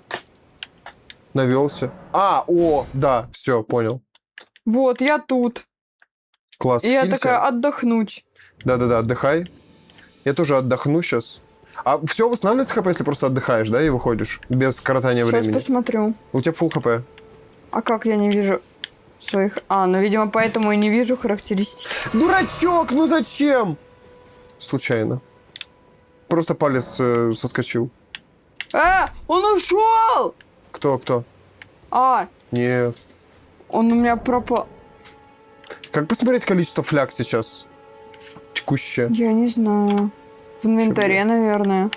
Навелся. А, да, все, понял. Вот, я тут. Класс. И я Хилься. такая, отдохнуть. Да-да-да, отдыхай. Я тоже отдохну сейчас. А все восстанавливается хп, если просто отдыхаешь, да, и выходишь? Без коротания Сейчас времени. посмотрю. У тебя full хп. А как я не вижу своих... А, ну, видимо, поэтому и не вижу характеристики. Дурачок, ну зачем? Случайно. Просто палец соскочил. Он ушел! Кто? А, Нет. он у меня пропал. Как посмотреть количество фляг сейчас? Текущее. Я не знаю. В инвентаре, наверное.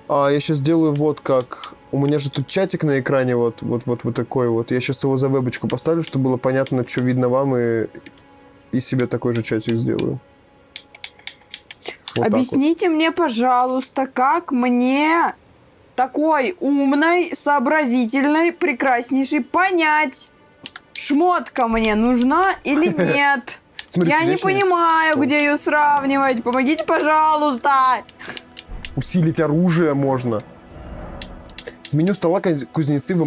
А, я сейчас сделаю вот как. У меня же тут чатик на экране вот такой вот. Я сейчас его за вебочку поставлю, чтобы было понятно, что видно вам, и себе такой же чатик сделаю. Вот так вот. Объясните мне, пожалуйста, как мне такой умной, сообразительной, прекраснейшей понять, шмотка мне нужна или нет? Смотри, Я не кузнечный- понимаю, Что? где ее сравнивать. Помогите, пожалуйста. Усилить оружие можно. В меню стола кузнеца вы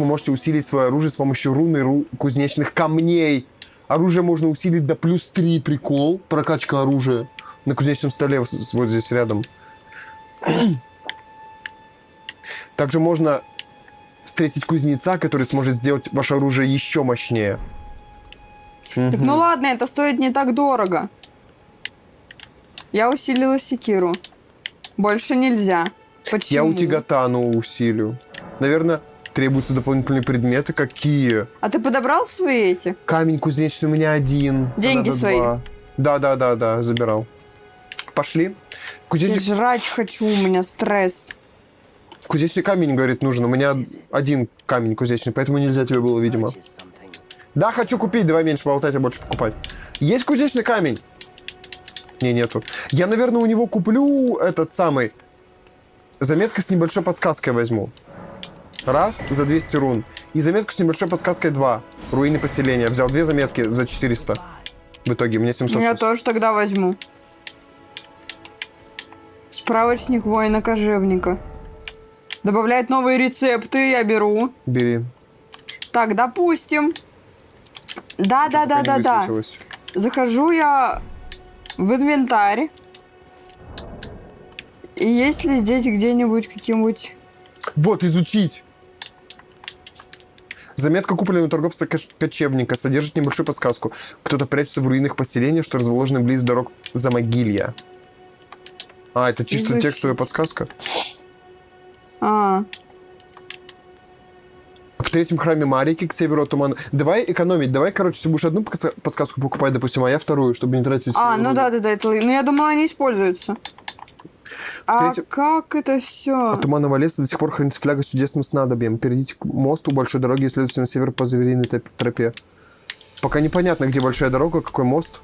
можете усилить свое оружие с помощью руны кузнечных камней. Оружие можно усилить до +3, прикол. Прокачка оружия. На кузнечном столе вот здесь рядом. Также можно встретить кузнеца, который сможет сделать ваше оружие еще мощнее. Так, ну ладно, это стоит не так дорого. Я усилила секиру. Больше нельзя. Почему? Я у Тигатану усилю. Наверное, требуются дополнительные предметы. Какие? А ты подобрал свои эти? Камень кузнечный у меня один. а Деньги надо свои. 2. Да, забирал. Пошли. Я Кузнечный, жрать хочу, у меня стресс. кузнечный камень, говорит, нужен. У меня один камень кузнечный, поэтому нельзя тебе было, видимо. Да, хочу купить. Давай меньше болтать, а больше покупать. Есть кузнечный камень? Не, нету. Я, наверное, у него куплю этот самый... Заметка с небольшой подсказкой возьму. Раз, за 200 рун. И заметку с небольшой подсказкой 2. Руины поселения. Взял 2 заметки за 400. В итоге мне 700. Я тоже тогда возьму. Справочник воина-кожевника. Добавляет новые рецепты, я беру. Бери. Так, допустим. Да. Пока не высветилось. Захожу я в инвентарь. И есть ли здесь где-нибудь какие-нибудь... Вот, изучить. Заметка, купленная у торговца кочевника, содержит небольшую подсказку. Кто-то прячется в руинах поселения, что расположены близ дорог Замогилья. А, это чисто Изучить. текстовая подсказка. А, В третьем храме Марики к северу от тумана. Давай экономить, давай, короче, ты будешь одну подсказку покупать, допустим, а я вторую, чтобы не тратить... ну да, это... Ну, я думала, они используются. А третьем- как это все? От туманного леса до сих пор хранится фляга с чудесным снадобьем. Перейдите к мосту у большой дороги и следуйте на север по Звериной тропе. Пока непонятно, где большая дорога, какой мост.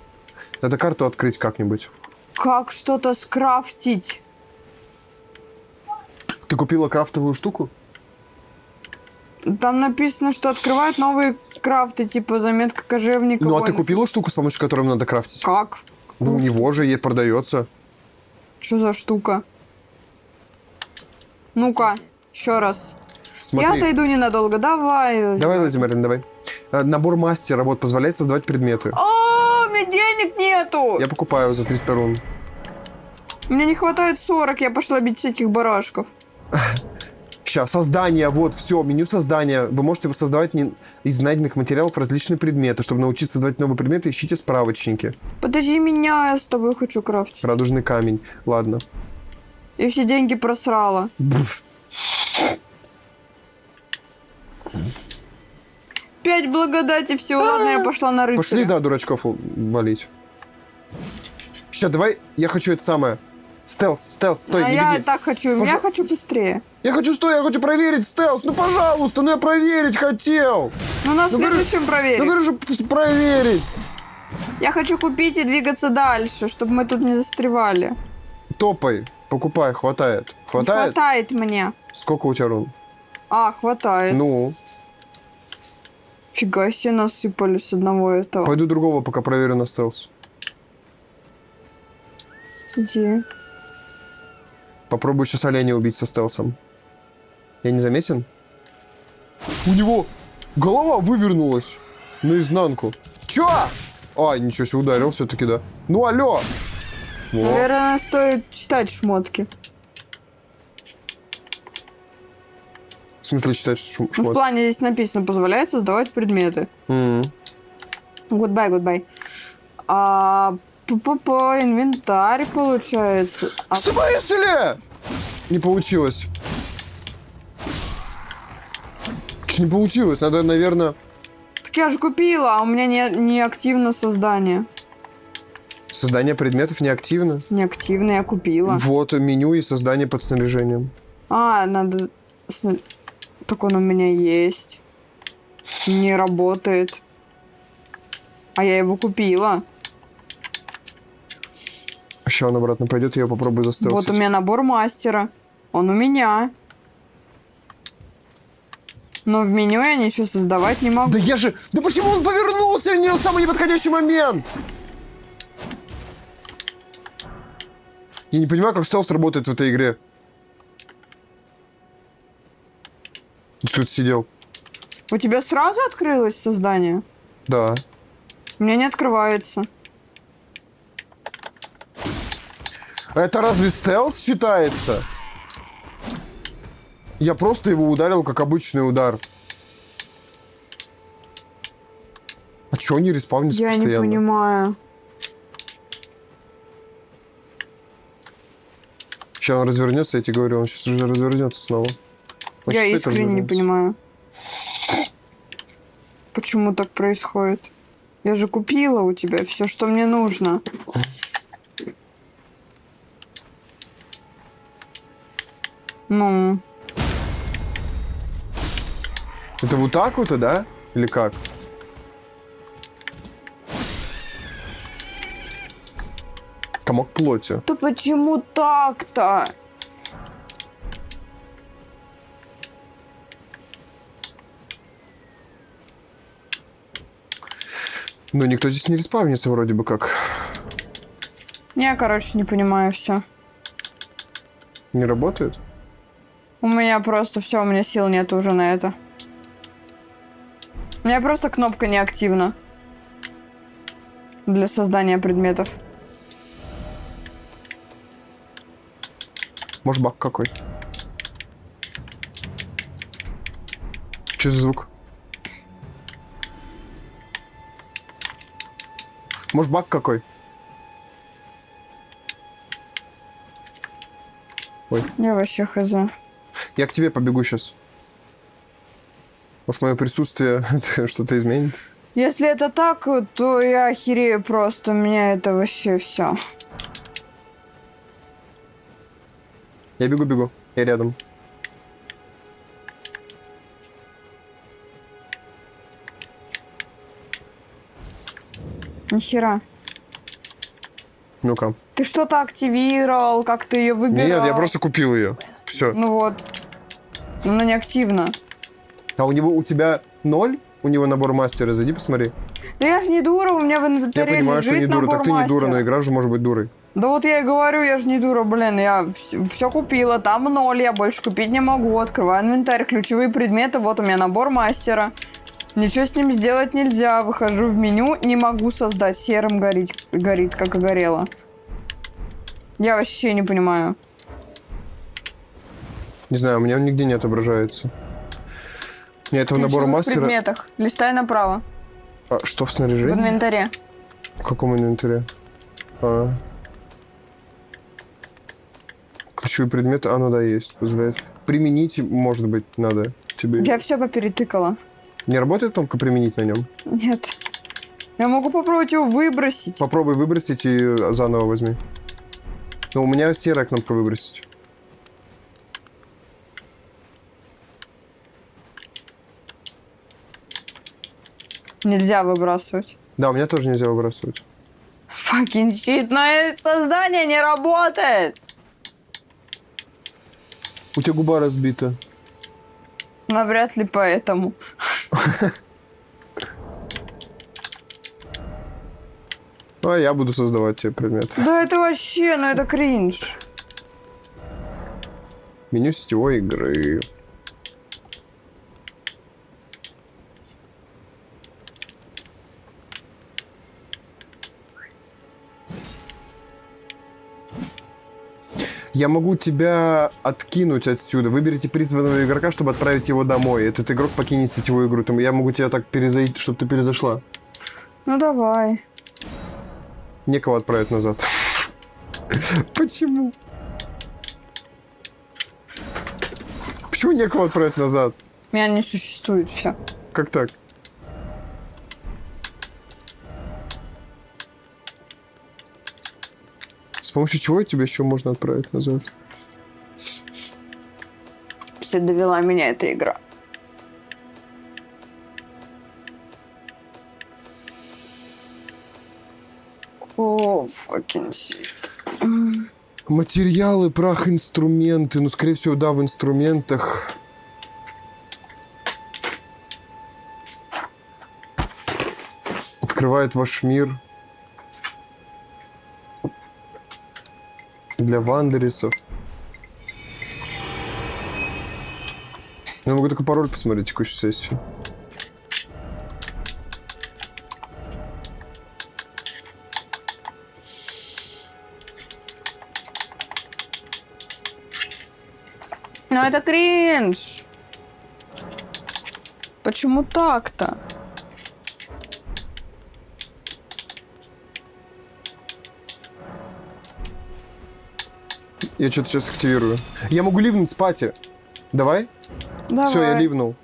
Надо карту открыть как-нибудь. Как что-то скрафтить? Ты купила крафтовую штуку? Там написано, что открывают новые крафты, типа заметка кожевника. Ну, а ты войны. купила штуку, с помощью которой надо крафтить? Как? Ну, у него же ей продается. Что за штука? Ну-ка, еще раз. Смотри. Я отойду ненадолго, давай. Давай, Владимир, давай. Набор мастера вот позволяет создавать предметы. О, у меня денег нету! Я покупаю за 300 рун. Мне не хватает 40, я пошла бить всяких барашков. Сейчас, создание, вот, все, меню создания. Вы можете создавать из найденных материалов различные предметы. Чтобы научиться создавать новые предметы, ищите справочники. Подожди меня, я с тобой хочу крафтить. Радужный камень. Ладно. И все деньги просрала. Бф. 5 благодати, все, ладно, я пошла на рыцаря. Пошли, да, дурачков валить. Сейчас, давай, я хочу это самое. Стелс, стой, А не я беги. так хочу, я хочу быстрее. Я хочу проверить стелс. Ну, пожалуйста, ну я проверить хотел. Ну, на Ну, говорю- следующем проверим. Ну, говорю же, проверить. Я хочу купить и двигаться дальше, чтобы мы тут не застревали. Топай, покупай, хватает. Не Хватает? хватает мне. Сколько у тебя рун? А, хватает. Ну, Фига себе, насыпали с одного этого. пойду другого пока проверю на стелс. Где? Попробую сейчас оленя убить со стелсом. Я не заметен? У него голова вывернулась наизнанку. Чё? А, ничего себе, ударил все-таки, да. Ну, алло! Во. Наверное, стоит читать шмотки. В смысле читать Ну, в шмот? плане здесь написано, позволяет создавать предметы. Goodbye. Инвентарь получается. В смысле? Не получилось. Чё не получилось? Надо, наверное... Так я же купила, а у меня не активно создание. Создание предметов неактивно. Не активно, я купила. Вот меню и создание под снаряжением. Надо... Так он у меня есть. Не работает. А я его купила. Сейчас он обратно пойдет, я его попробую застелсить. Вот у меня набор мастера. Он у меня. Но в меню я ничего создавать не могу. Да я же... Да почему он повернулся не в самый неподходящий момент? Я не понимаю, как стелс работает в этой игре. Что ты сидел? У тебя сразу открылось создание? Да. У меня не открывается. Это разве стелс считается? Я просто его ударил, как обычный удар. А чё они респавнятся Я постоянно? не понимаю. Сейчас он развернется, я тебе говорю, он сейчас уже развернется снова. Он Я сейчас опять искренне не развернется. понимаю. Почему так происходит? Я же купила у тебя все, что мне нужно. Ну, Это вот так вот, да? Или как? Комок плоти. да почему так-то? Ну, никто здесь не респавнится вроде бы как. Я, короче, не понимаю все. Не работает? У меня просто все, у меня сил нет уже на это. У меня просто кнопка не активна. Для создания предметов. Может, баг какой? Что за звук? Может, баг какой? Я вообще хз. Я к тебе побегу сейчас. Может, мое присутствие что-то изменит? Если это так, то я охерею просто. У меня это вообще все. Я бегу. Я рядом. Нихера. Ну-ка. Ты что-то активировал, как ты ее выбирал? Нет, я просто купил ее. Все. Ну вот. Она не активна. А у тебя 0? У него набор мастера. Зайди, посмотри. Да я ж не дура, у меня в Я инвентаре понимаю, что не лежит дура. набор Так ты не дура, но мастера. игра же может быть дурой. Да вот я и говорю, я же не дура, блин, я все купила, там 0, я больше купить не могу. Открываю инвентарь, ключевые предметы, вот у меня набор мастера. Ничего с ним сделать нельзя. Выхожу в меню, не могу создать. Серым горит, как и горело. Я вообще не понимаю. Не знаю, у меня он нигде не отображается. Мне этого В набора ключевых мастера... предметах. Листай направо. А, что в В снаряжении? инвентаре. В каком инвентаре? А. Ключевые предметы, ну да, есть, позволяет. Применить, может быть, надо тебе. Я все поперетыкала. Не работает кнопка применить на нем? Нет. Я могу попробовать его выбросить. Попробуй выбросить и заново возьми. Но у меня серая кнопка выбросить. Нельзя выбрасывать. Да, у меня тоже нельзя выбрасывать. Факин читное создание не работает. У тебя губа разбита. Навряд ли поэтому. А я буду создавать тебе предмет. Да это вообще, ну это кринж. Меню сетевой игры. Я могу тебя откинуть отсюда. Выберите призванного игрока, чтобы отправить его домой. Этот игрок покинет сетевую игру. Я могу тебя так перезайти, чтобы ты перезашла. Ну давай. Некого отправить назад. Почему? Почему некого отправить назад? Меня не существует, все. Как так? С помощью чего тебя еще можно отправить назад? Все довела меня эта игра. О, fucking shit. Материалы, прах, инструменты. Ну, скорее всего, да, в инструментах. Открывает ваш мир. Для вандерисов. Я могу только пароль посмотреть текущую сессию. Ну это кринж. Почему так-то? Я что-то сейчас активирую. Я могу ливнуть с пати. Давай? Давай. Все, я ливнул.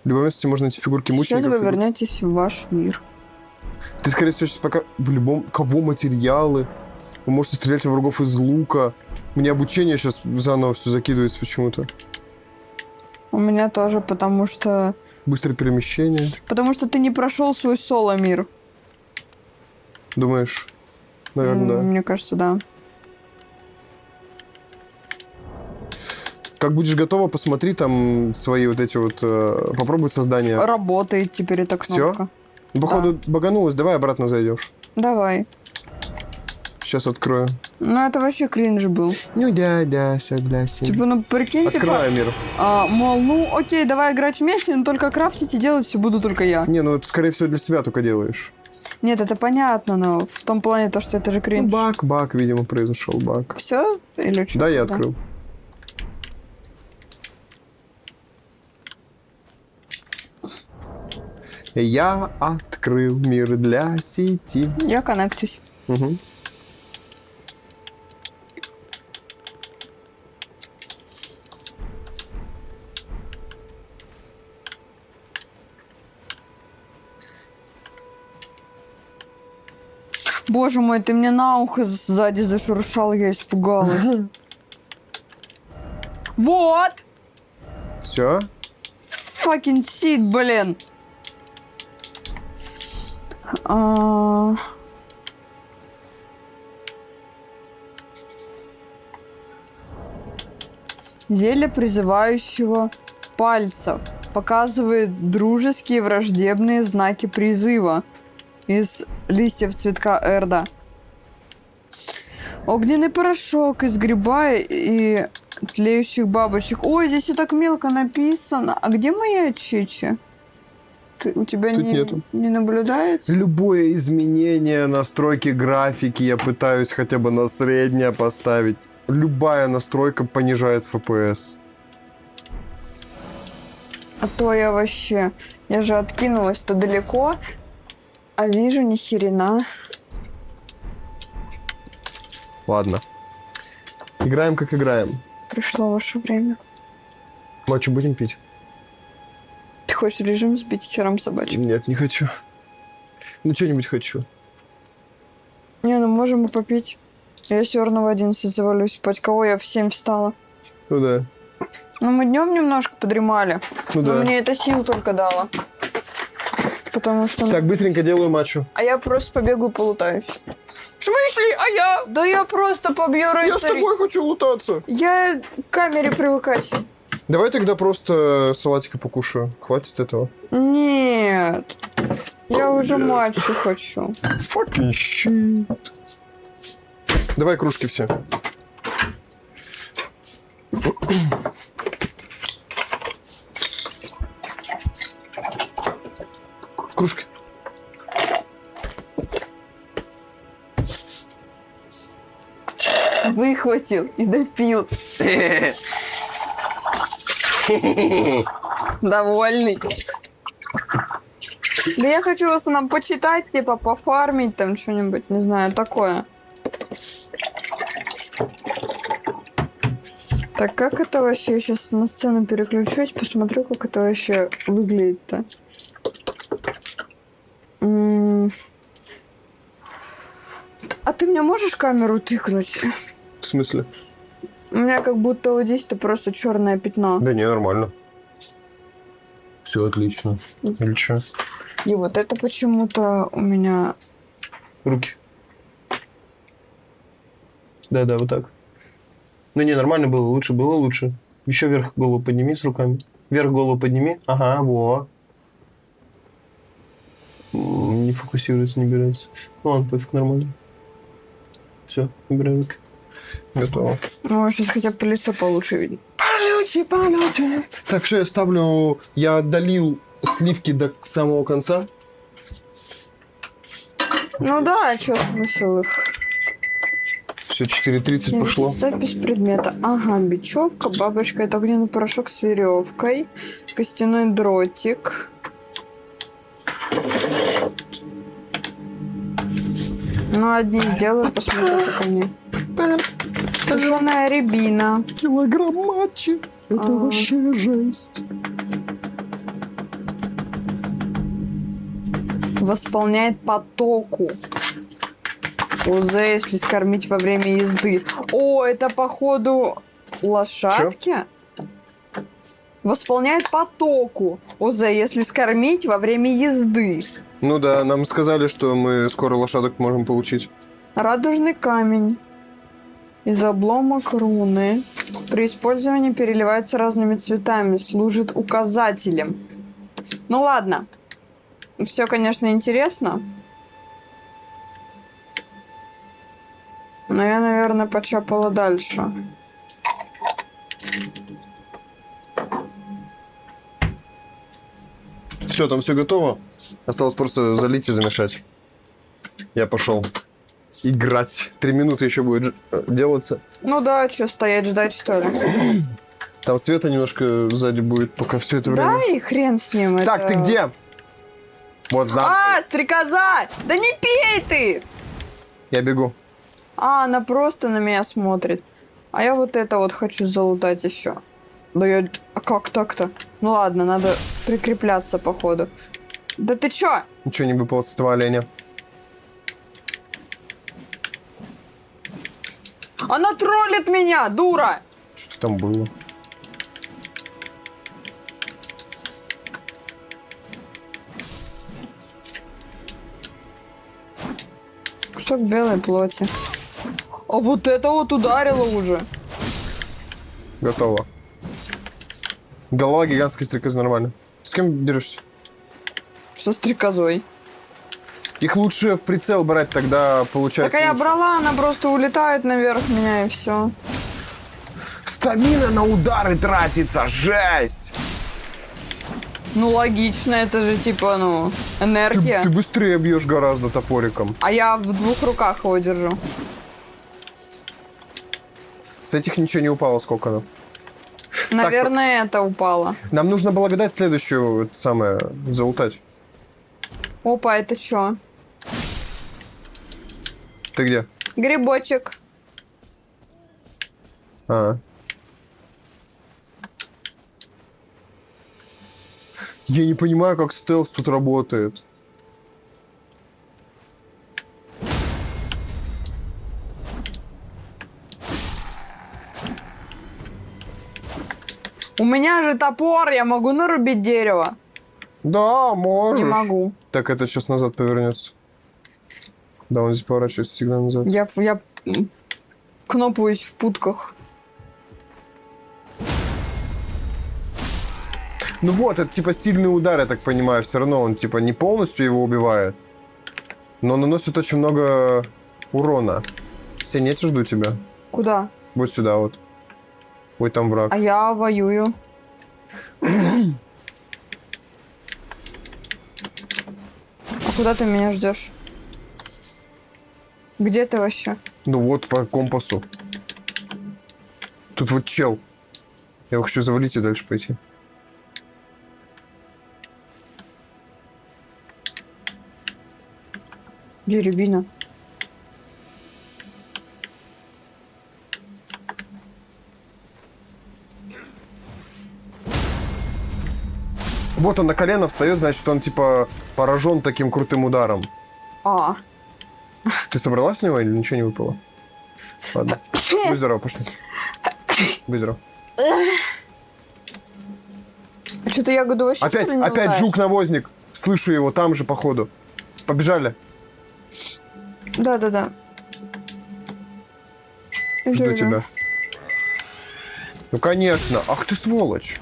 В любом месте можно эти фигурки Сейчас мучеников. вы вернетесь в ваш мир. Ты, скорее всего, сейчас пока в любом... Кого материалы? Вы можете стрелять в врагов из лука. Мне обучение сейчас заново все закидывается почему-то. У меня тоже, потому что... Быстрое перемещение. Потому что ты не прошел свой соло-мир. Думаешь? Наверное, да. Мне кажется, да. Как будешь готова, посмотри там свои вот эти вот... попробуй создание. Работает теперь эта Всё? кнопка. Ну, походу, баганулась. Давай обратно зайдешь. Давай. Сейчас открою. Ну это вообще кринж был. Ну да, согласен. Типа, ну прикинь, Открываю мир. мол, ну окей, давай играть вместе, но только крафтить и делать все буду только я. Не, ну это, скорее всего, для себя только делаешь. Нет, это понятно, но в том плане то, что это же Ну, кринж. баг, видимо, произошел баг. Все? Или что? Да, я открыл. Я открыл мир для сети. Я коннектюсь. Угу. Боже мой, ты мне на ухо сзади зашуршал, я испугалась. Вот! Все? Fucking сид, блин. А, Зелье призывающего пальцев показывает дружеские враждебные знаки призыва из листьев цветка Эрда. Огненный порошок из гриба и тлеющих бабочек. Ой, здесь все так мелко написано. А где моя чечи? У тебя Тут не, нету. не наблюдается? Любое изменение настройки графики я пытаюсь хотя бы на среднее поставить. Любая настройка понижает FPS. А то я вообще... Я же откинулась-то далеко, а вижу ни херена. Ладно. Играем как играем. Пришло ваше время. Мы что, будем пить? Ты хочешь режим сбить хером собачку? Нет, не хочу. Ну, что-нибудь хочу. Не, ну можем и попить. Я все равно в 11 завалюсь спать. Кого я в 7 встала? Ну да. Ну, мы днем немножко подремали. Ну Но да. мне это сил только дало. Потому что... Так, быстренько делаю матчу. А я просто побегу и полутаюсь. В смысле? А я? Да я просто побью рыцарей. Я с тобой хочу лутаться. Я к камере привыкать. Давай тогда просто салатика покушаю. Хватит этого. Нет. Я уже матчу хочу. Fucking shit. Давай кружки все. Кружки. Выхватил и допил. Довольный. Да я хочу в основном почитать, типа пофармить там что-нибудь, не знаю, такое. Так, как это вообще? Я сейчас на сцену переключусь, посмотрю, как это вообще выглядит-то. А ты мне можешь камеру тыкнуть? В смысле? У меня как будто вот здесь-то просто черное пятно. Да не, нормально. Все отлично. Или что? И вот это почему-то у меня... Руки. Да, вот так. Ну не, нормально было, было лучше. Еще вверх голову подними с руками. Вверх голову подними. Ага, во. Не фокусируется, не берется. Ну ладно, пофиг, нормально. Все, убирай руки. Готово. Ну, сейчас хотя бы по лицу получше видно. Получи. Так, все, я ставлю... Я отдалил сливки до самого конца. Ну да, а что смысл их? Все, 4:30 пошло. Запись предмета. Ага, бечевка, бабочка, это огненный порошок с веревкой, костяной дротик. Ну, одни сделаю, посмотрю, как они. Сушеная рябина. Килограмм матчи. Это вообще жесть. Восполняет потоку. УЗ, если скормить во время езды. О, это походу лошадки? Восполняет потоку. УЗ, если скормить во время езды. Ну да, нам сказали, что мы скоро лошадок можем получить. Радужный камень. Из обломок руны. При использовании переливается разными цветами. Служит указателем. Ну ладно. Все, конечно, интересно. Но я, наверное, почапала дальше. Все, там все готово. Осталось просто залить и замешать. Я пошел играть. 3 минуты еще будет делаться. Ну да, что стоять, ждать, что ли? Там света немножко сзади будет, пока все это время. Да, и хрен с ним. Так, это... ты где? Вот, да. А, стрекоза! Да не пей ты! Я бегу. А, она просто на меня смотрит. А я вот это вот хочу залутать еще. Да я... А как так-то? Ну ладно, надо прикрепляться, походу. Да ты чё? Ничего не выпало с этого оленя. Она троллит меня, дура! Что там было? Кусок белой плоти. А вот это вот ударило уже. Готово. Голова гигантской стрекозы нормально. С кем дерешься? Со стрекозой. Их лучше в прицел брать, тогда Так получается а я лучше. брала, она просто улетает наверх меня и все. Стамина на удары тратится, жесть! Ну логично, это же типа, ну, энергия. Ты быстрее бьешь гораздо топориком. А я в 2 руках его держу. С этих ничего не упало, сколько оно. Наверное, это упало. Нам нужно благодать следующую, это самое, залутать. Опа, это что? Ты где? Грибочек. А. Я не понимаю, как стелс тут работает. У меня же топор, я могу нарубить дерево. Да, можешь. Не могу. Так, это сейчас назад повернется. Да, он здесь поворачивается всегда назад. Я кнопаюсь в путках. Ну вот, это типа сильный удар, я так понимаю. Все равно он типа не полностью его убивает. Но наносит очень много урона. Сень, я тебя жду тебя. Куда? Вот сюда вот. Ой, там враг. А я воюю. А куда ты меня ждешь? Где ты вообще? Ну вот по компасу. Тут вот чел. Я его хочу завалить и дальше пойти. Где рябина? Вот он на колено встает, значит, он типа поражен таким крутым ударом. А. Ты собралась с него или ничего не выпало? Ладно. Будь здоров, пошли. Будь здоров. Что-то ягоду вообще Опять, что ли, не опять лутаешь? жук-навозник. Слышу его там же, походу. Побежали. Да. Жду тебя. Ну, конечно. Ах ты сволочь.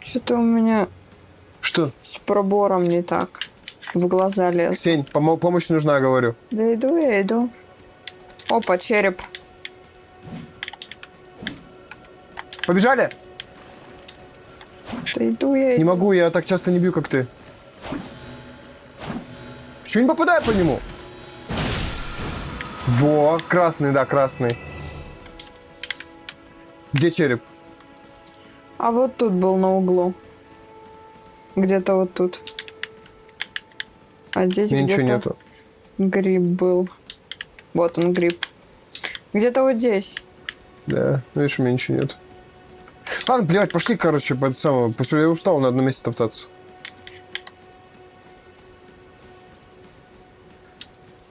Что-то у меня Что? с пробором не так. В глаза лез. Сень, помощь нужна, говорю. Да иду, я иду. Опа, череп. Побежали? Да иду, я иду. Не могу, я так часто не бью, как ты. Чего не попадаю по нему? Во, красный, да, красный. Где череп? А вот тут был на углу. Где-то вот тут. А здесь Мне где-то ничего нету. гриб был. Вот он, гриб. Где-то вот здесь. Да, видишь, у меня ничего нет. Ладно, блядь, пошли, короче, по это самое. После я устал на одном месте топтаться.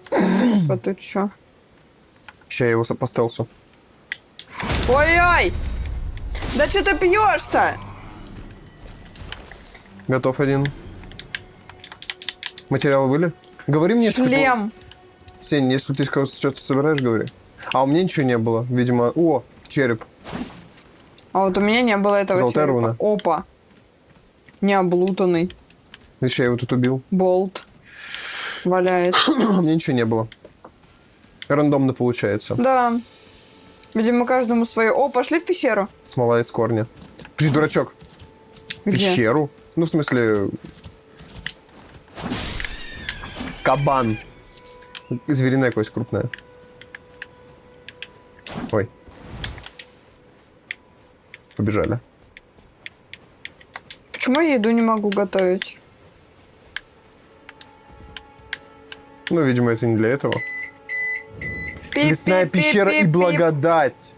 А тут что? Сейчас я его по стелсу. Ой-ой! Да что ты пьешь-то? Готов один. Материалы были? Говори мне, если ты... Шлем. Сень, если ты что-то собираешь, говори. А у меня ничего не было. Видимо... О, череп. А вот у меня не было этого Золотая черепа. руна. Опа. Не облутанный. Видишь, я его тут убил. Болт. Валяется. У меня ничего не было. Рандомно получается. Да. Видимо, каждому свое. О, пошли в пещеру. Смола из корня. Ты дурачок. Где? Пещеру? Ну, в смысле... Кабан. Звериная кость крупная. Ой. Побежали. Почему я еду не могу готовить? Ну, видимо, это не для этого. Лесная пещера и Пип-пип-пип-пип. благодать.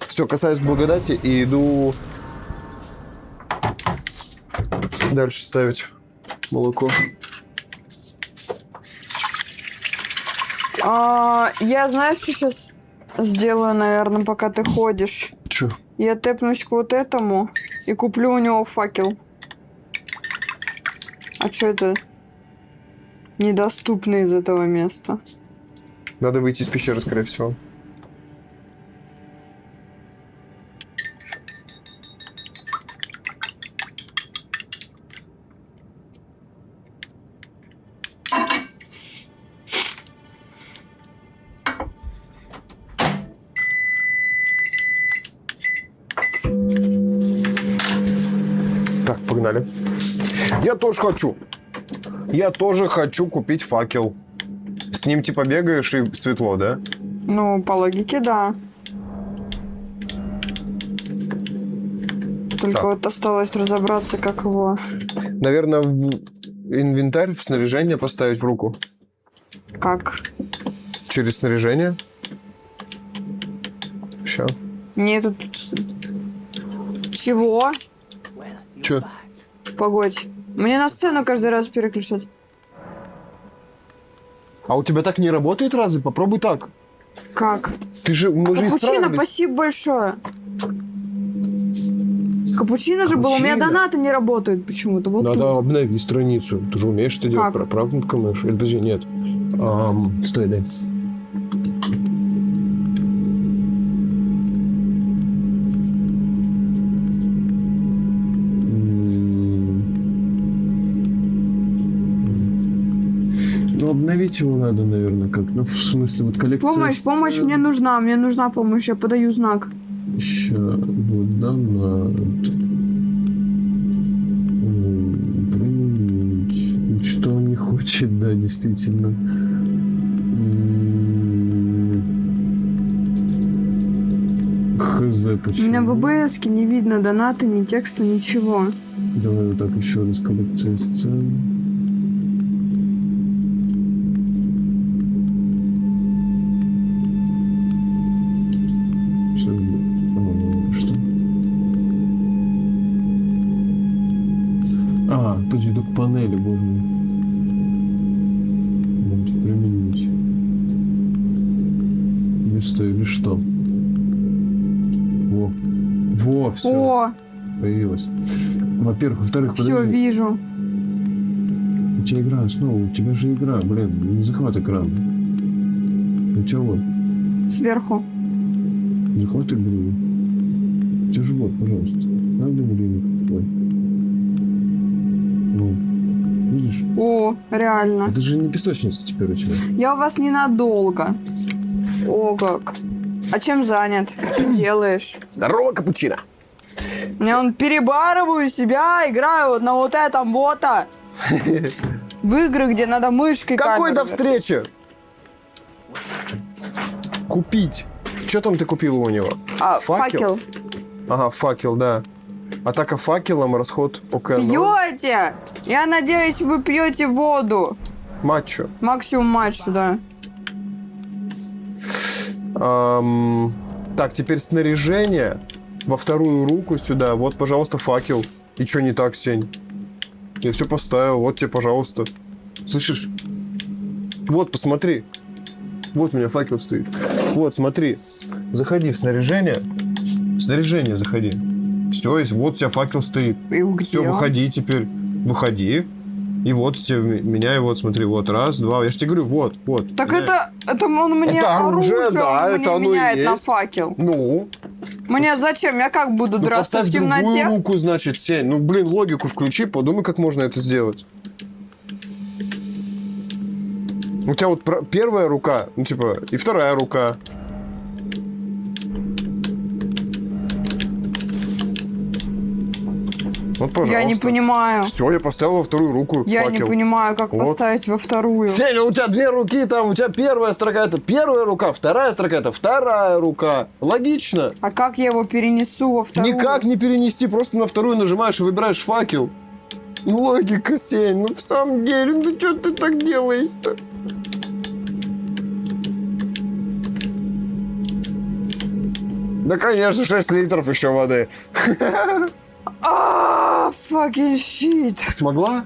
Все, касаюсь благодати и иду дальше ставить молоко. Я знаешь, что сейчас сделаю, наверное, пока ты ходишь? Че? Я тэпнусь к вот этому и куплю у него факел. А что это? Недоступно из этого места. Надо выйти из пещеры, скорее всего. Так, погнали. Я тоже хочу. Я тоже хочу купить факел. С ним типа бегаешь и светло, да? Ну, по логике, да. Только Так. вот осталось разобраться, как его... Наверное, в инвентарь, в снаряжение поставить в руку. Как? Через снаряжение. Ща. Нет, тут... Чего? Чё? Погодь. Мне на сцену каждый раз переключать. А у тебя так не работает разве? Попробуй так. Как? Мы же Капучино, исправились. спасибо большое. Капучино же было, у меня Капучино? донаты не работают почему-то. Вот Надо тут. обновить страницу. Ты же умеешь это делать? Как? Правая кнопка мыши. Или подожди, нет. Стой, дай. Ну, обновить его надо, наверное, как. Ну, в смысле, вот коллекция... Помощь мне нужна помощь, я подаю знак. Ща, вот донат. Применить. Что он не хочет, да, действительно. Хз, У почему? меня в ББСке не видно донаты, ни текста, ничего. Давай вот так еще раз, коллекция сцен. Что? Подожди, только панели, боже мой. Может применить. Место или что? Во, все. О, Появилось. Во-первых, во-вторых, все, подожди. вижу. У тебя игра снова, у тебя же игра, блин, не захват экрана. У тебя вот, Сверху. захват игры. У тебя же вот, пожалуйста. Правда, время? Ой. Ну, видишь? О, реально. Это же не песочница теперь у тебя. Я у вас ненадолго. О, как. А чем занят? Что делаешь? Здорово, капучино! Я он перебарываю себя, играю вот на вот этом вот-то. В игры, где надо мышкой Какой до камеру встречи? Купить. Что там ты купила у него? факел. Ага, факел, да. Атака факелом, расход ОК. Пьете? Я надеюсь, вы пьете воду. Матчу. Максимум матчу, да. Так, теперь снаряжение. Во вторую руку сюда. Вот, пожалуйста, факел. И что не так, Сень? Я все поставил. Вот тебе, пожалуйста. Слышишь? Вот, посмотри. Вот у меня факел стоит. Вот, смотри. Заходи в снаряжение. В снаряжение заходи. Все, вот у тебя факел стоит. И где? Все, выходи теперь. Выходи. И вот тебе меняй, вот, смотри, вот, раз, два. Я же тебе говорю, вот. Так меняй. это он мне Это оружие, да, он это мне оно и меняет на есть. факел. Ну, Мне зачем? Я как буду драться поставь в темноте? другую руку, значит, Сень. Ну, блин, логику включи, подумай, как можно это сделать. У тебя вот первая рука, ну, типа, и вторая рука. Вот, пожалуйста. Я не понимаю. Все, я поставил во вторую руку Я факел. не понимаю, как Вот. поставить во вторую. Сеня, у тебя две руки, там у тебя первая строка это первая рука, вторая строка это вторая рука. Логично. А как я его перенесу во вторую? Никак не перенести, просто на вторую нажимаешь и выбираешь факел. Логика, Сень, ну в самом деле, ну что ты так делаешь-то? Да, конечно, 6 литров еще воды. Fucking shit. Смогла?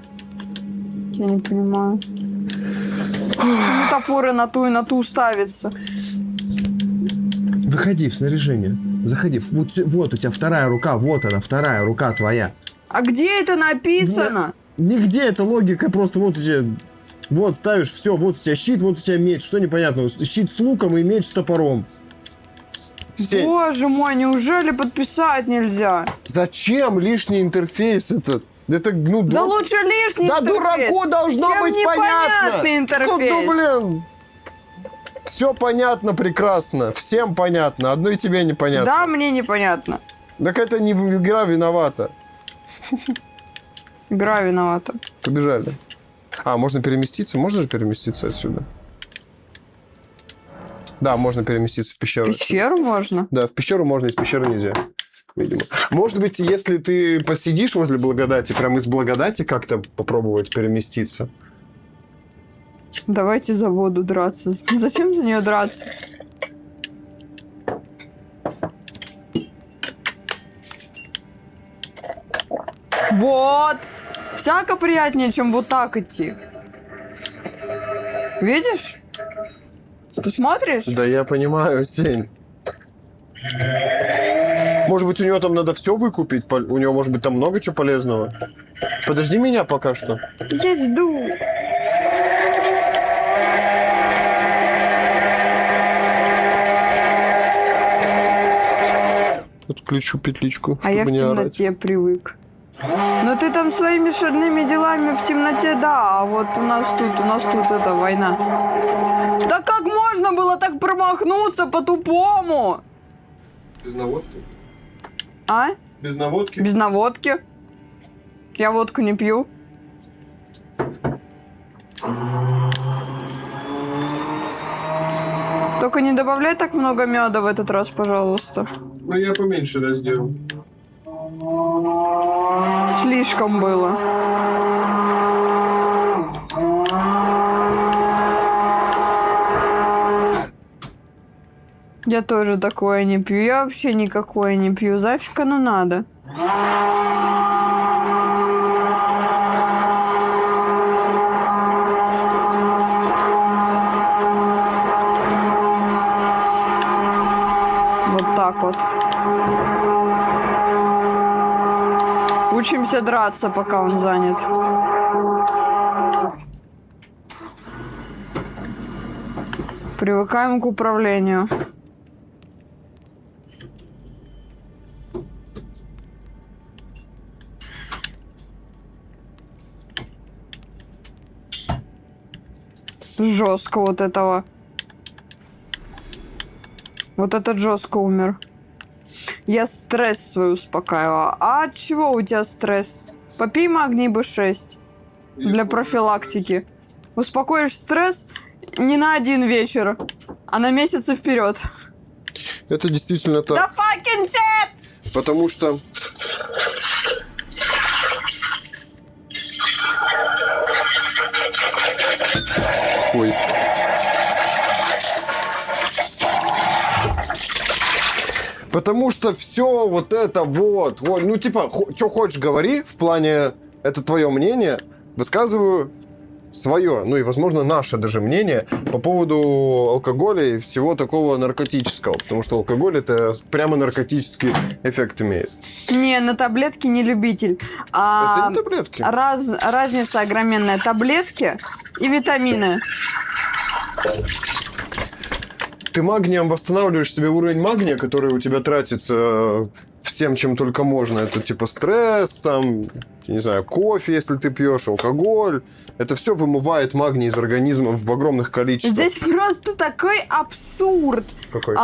Я не понимаю. Почему топоры на ту и на ту ставятся? Выходи в снаряжение. Заходи. Вот у тебя вторая рука, вот она, вторая рука твоя. А где это написано? Нигде это логика, просто вот у тебя... Вот ставишь, все, вот у тебя щит, вот у тебя меч. Что непонятного? Щит с луком и меч с топором. Сень, Боже мой, неужели подписать нельзя? зачем лишний интерфейс этот? Это, ну, Да лучше лишний да интерфейс, дураку должно чем быть понятно. непонятный интерфейс. Ну, блин. Все понятно прекрасно. Всем понятно. Одной тебе непонятно. Да, мне непонятно. Так это не игра виновата. Игра виновата. Побежали. А, можно переместиться? Можно же переместиться отсюда? Да, можно переместиться в В пещеру. пещеру можно? Да, в пещеру можно, из пещеры нельзя. Видимо. Может быть, если ты посидишь возле благодати, прям из благодати как-то попробовать переместиться. Давайте за воду драться. Зачем за нее драться? Вот! Всяко приятнее, чем вот так идти. Видишь? Ты смотришь? Да я понимаю, Сень. Может быть, у него там надо все выкупить? У него, может быть, там много чего полезного? Подожди меня пока что. Я жду. Отключу петличку, А я в чтобы не орать. темноте привык. Но ты там своими шальными делами в темноте, да, а вот у нас тут это война. Да как можно было так промахнуться по-тупому? Без наводки? А? Без наводки? Без наводки? Я водку не пью. Только не добавляй так много меда в этот раз, пожалуйста. Ну, я поменьше, да, сделал. Слишком было. Я тоже такое не пью. Я вообще никакое не пью. Зафиг оно надо. Вот так вот. Учимся драться, пока он занят. Привыкаем к управлению. Жестко вот этого. Вот этот жестко умер. Я стресс свой успокаивала. А от чего у тебя стресс? Попей магний B6 для профилактики. Успокоишь стресс не на один вечер, а на месяцы вперед. Это действительно так. Да fucking shit! Потому что... Ой. Потому что все вот это вот, ну типа, что хочешь говори, в плане, это твое мнение, высказываю свое, ну и, возможно, наше даже мнение по поводу алкоголя и всего такого наркотического, потому что алкоголь это прямо наркотический эффект имеет. Не, на таблетки не любитель. Это не таблетки. Разница огроменная. Таблетки и витамины. Ты магнием восстанавливаешь себе уровень магния, который у тебя тратится всем, чем только можно. Это типа стресс, там, не знаю, кофе, если ты пьешь, алкоголь. Это все вымывает магний из организма в огромных количествах. Здесь просто такой абсурд. Какой?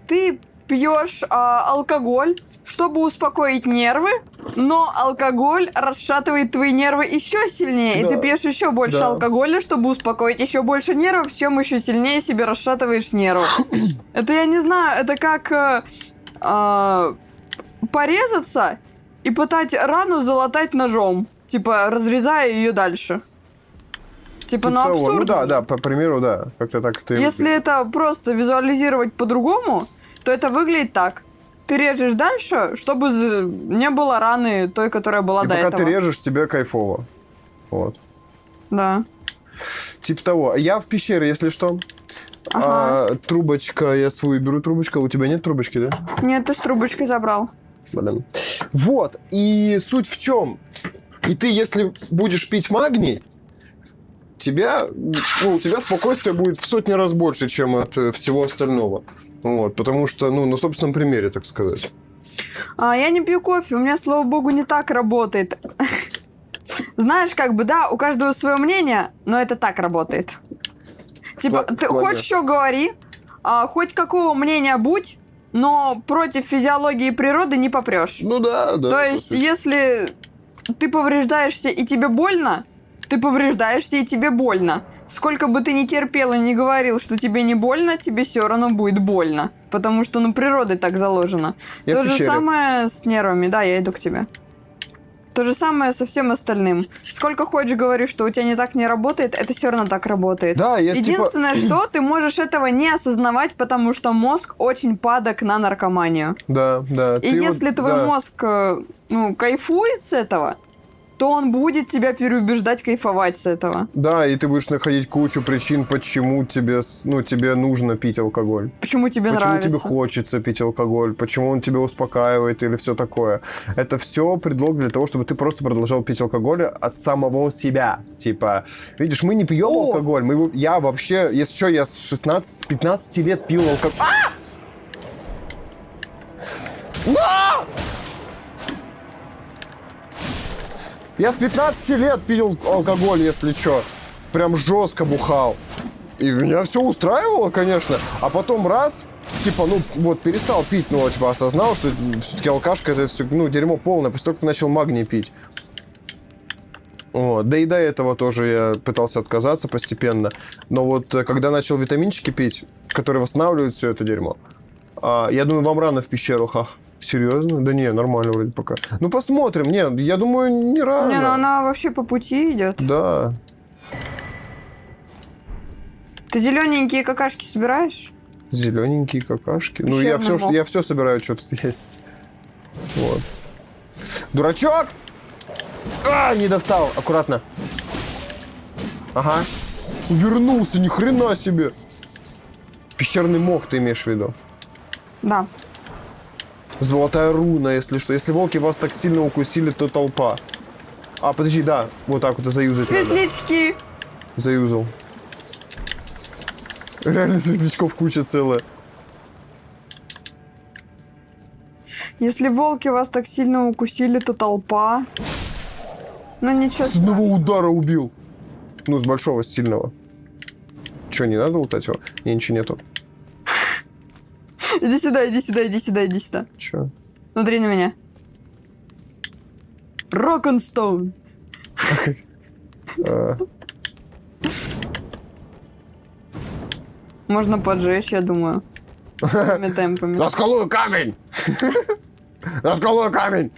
Ты пьешь алкоголь, чтобы успокоить нервы, но алкоголь расшатывает твои нервы еще сильнее, и Да. ты пьешь еще больше Да. алкоголя, чтобы успокоить еще больше нервов, чем еще сильнее себе расшатываешь нервы. Это я не знаю, это как порезаться и пытать рану залатать ножом, типа разрезая ее дальше. Типа, ну Типа того. абсурд. Ну да, по примеру, да. Как-то так это и Если выглядит. это просто визуализировать по-другому, то это выглядит так. Ты режешь дальше, чтобы не было раны той, которая была И до пока этого. ты режешь, тебе кайфово. Вот. Да. Типа того. Я в пещере, если что. Ага. Трубочка, я свою беру трубочку. У тебя нет трубочки, да? Нет, ты с трубочкой забрал. Блин. Вот. И суть в чем? И ты, если будешь пить магний, у тебя спокойствие будет в сотни раз больше, чем от всего остального. Вот, потому что, на собственном примере, так сказать. Я не пью кофе, у меня, слава богу, не так работает. Знаешь, да, у каждого свое мнение, но это так работает. Типа, ты хочешь что говори, хоть какого мнения будь, но против физиологии природы не попрешь. Ну да. То есть, если ты повреждаешься и тебе больно, ты повреждаешься и тебе больно. Сколько бы ты ни терпел и не говорил, что тебе не больно, тебе все равно будет больно. Потому что, природой так заложено. Я То в же пещере. самое с нервами. Да, я иду к тебе. То же самое со всем остальным. Сколько хочешь говоришь, что у тебя не так не работает, это все равно так работает. Да, Единственное, что ты можешь этого не осознавать, потому что мозг очень падок на наркоманию. Да. И если твой мозг, кайфует с этого, то он будет тебя переубеждать кайфовать с этого. Да, и ты будешь находить кучу причин, почему тебе нужно пить алкоголь. Почему тебе Почему нравится? тебе хочется пить алкоголь, почему он тебя успокаивает или все такое. Это все предлог для того, чтобы ты просто продолжал пить алкоголь от самого себя. Типа, видишь, мы не пьем алкоголь. Я вообще, если что, я с 15 лет пил алкоголь. Я с 15 лет пил алкоголь, если что. Прям жестко бухал. И меня все устраивало, конечно. А потом раз, перестал пить, осознал, что все-таки алкашка это все, дерьмо полное, после того, как начал магний пить. Вот. Да и до этого тоже я пытался отказаться постепенно. Но вот когда начал витаминчики пить, которые восстанавливают все это дерьмо, я думаю, вам рано в пещеру, Серьезно? Да не, нормально вроде пока. Ну посмотрим, нет, я думаю, не рано. Не, она вообще по пути идет. Да. Ты зелененькие какашки собираешь? Зелененькие какашки. Пещерный мох. Я все собираю, что тут есть. Вот. Дурачок! Не достал. Аккуратно. Ага. Вернулся, ни хрена себе. Пещерный мох ты имеешь в виду? Да. Золотая руна, если что. Если волки вас так сильно укусили, то толпа. Подожди, да. Вот так вот заюзать надо. Светлячки! Заюзал. Реально светлячков куча целая. Если волки вас так сильно укусили, то толпа. Ну ничего. С одного удара убил. С большого, с сильного. Че, не надо лутать его? Не, ничего нету. Иди сюда, иди сюда, иди сюда, иди сюда. Че? Смотри на меня. Рок-н-стоун. Можно поджечь, я думаю. Такими темпами. На скалу камень! На скалу камень!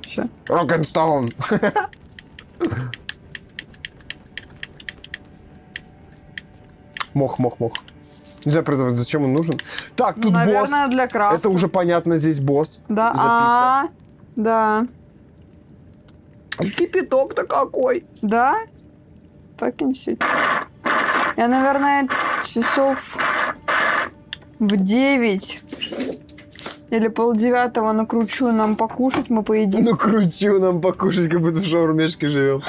Ща. Рок-н-стоун! Мох. Не знаю, правда, зачем он нужен. Так, тут Наверное, босс. для крафта. Это уже понятно, здесь босс. Да. Да. Кипяток-то какой! Да? Fucking shit. Я, наверное, часов в 9 или 8:30 накручу нам покушать, мы поедим. Накручу нам покушать, как будто в шаурмешке живем.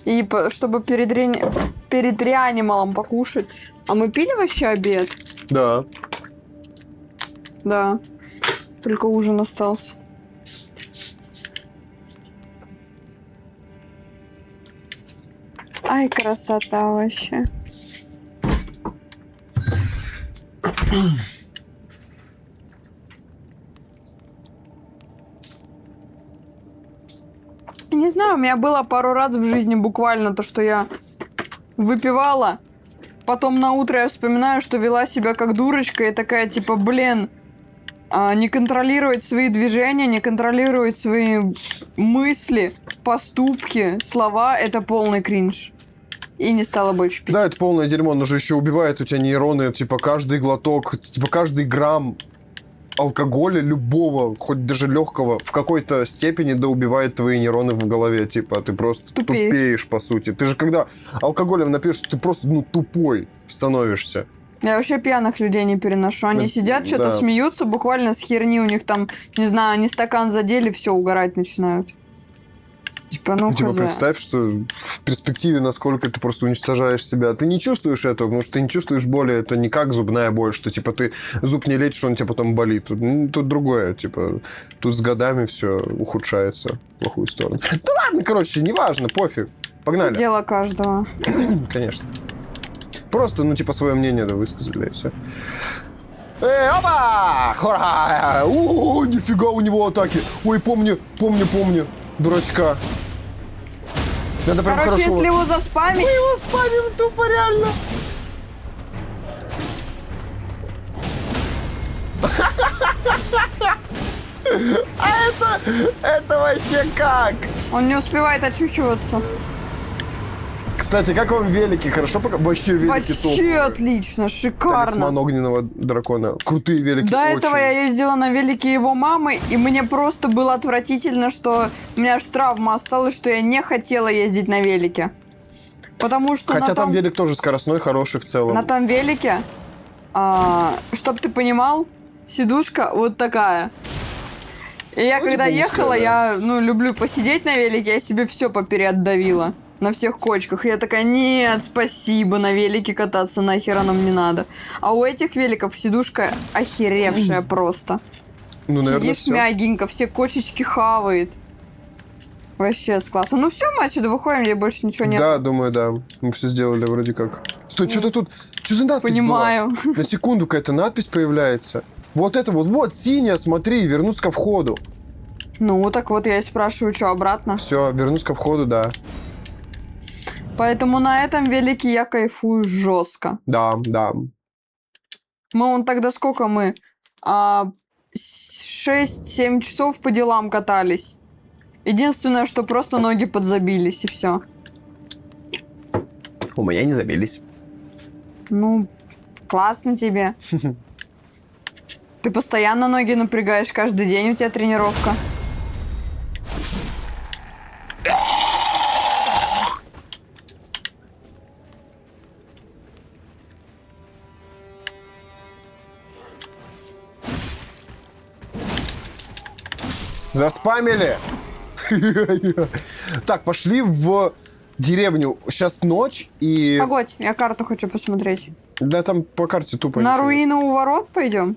И чтобы перед реанималом покушать. А мы пили вообще обед? Да. Да. Только ужин остался. Ай, красота вообще. знаю, у меня было пару раз в жизни буквально то, что я выпивала, потом на утро я вспоминаю, что вела себя как дурочка и такая, типа, блин, не контролировать свои движения, не контролировать свои мысли, поступки, слова, это полный кринж. И не стала больше пить. Да, это полное дерьмо, оно же еще убивает у тебя нейроны, типа каждый глоток, типа каждый грамм алкоголя любого, хоть даже легкого, в какой-то степени да убивает твои нейроны в голове, типа ты просто тупеешь, по сути. Ты же когда алкоголем напьешься, ты просто, тупой становишься. Я вообще пьяных людей не переношу. Они сидят, что-то смеются, буквально с херни у них там, не знаю, они стакан задели, все, угорать начинают. Типа, представь, что в перспективе, насколько ты просто уничтожаешь себя. Ты не чувствуешь этого, потому что ты не чувствуешь боли. Это не как зубная боль, что, типа, ты зуб не лечишь, он тебе потом болит. Тут другое, типа, тут с годами все ухудшается в плохую сторону. Да ладно, короче, неважно, пофиг. Погнали. Дело каждого. Конечно. Просто, свое мнение, да, высказали, да, и все. Опа! Хора! Нифига у него атаки. Ой, помню. Дурачка. Надо прям Короче, хорошо... если его заспамить... Мы его спамим тупо, реально. А это вообще как? Он не успевает очухиваться. Кстати, как вам велики? Хорошо пока? Вообще велики топ. Вообще отлично, шикарно. Талисман огненного дракона. Крутые велики. До этого я ездила на велике его мамы, и мне просто было отвратительно, что у меня аж травма осталась, что я не хотела ездить на велике. Потому что хотя там велик тоже скоростной, хороший в целом. На том велике, чтоб ты понимал, сидушка вот такая. И я когда ехала, я люблю посидеть на велике, я себе все попереотдавила. На всех кочках. И я такая, нет, спасибо, на велике кататься нахер нам не надо. А у этих великов сидушка охеревшая просто. Наверное, сидишь все. мягенько, все кочечки хавает. Вообще с классом. Ну все, мы отсюда выходим, я больше ничего нет. Да, думаю, да. Мы все сделали вроде как. Стой, что-то тут... Что за надпись Понимаю. была? На секунду какая-то надпись появляется. Вот это вот, синяя, смотри, вернуться ко входу. Ну, так вот я и спрашиваю, что обратно. Все, вернусь ко входу, да. Поэтому на этом велике я кайфую жестко. Да. Тогда сколько мы? 6-7 часов по делам катались. Единственное, что просто ноги подзабились, и все. У меня не забились. Ну, классно тебе. Ты постоянно ноги напрягаешь, каждый день у тебя тренировка. Заспамили! Так, пошли в деревню. Сейчас ночь и... Погодь, я карту хочу посмотреть. Да там по карте тупо. На ничего. руины у ворот пойдем?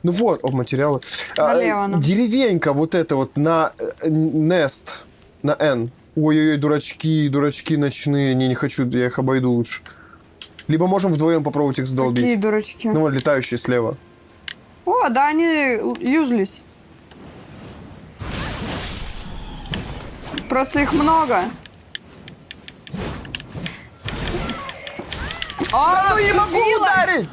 Ну вот, материалы. Налево нам. Деревенька вот эта вот на Нест, на Н. Ой-ой-ой, дурачки ночные. Не хочу, я их обойду лучше. Либо можем вдвоем попробовать их сдолбить. Какие дурачки? Ну вот, летающие слева. О, да, они юзлись. Просто их много. Да ну не могу ударить!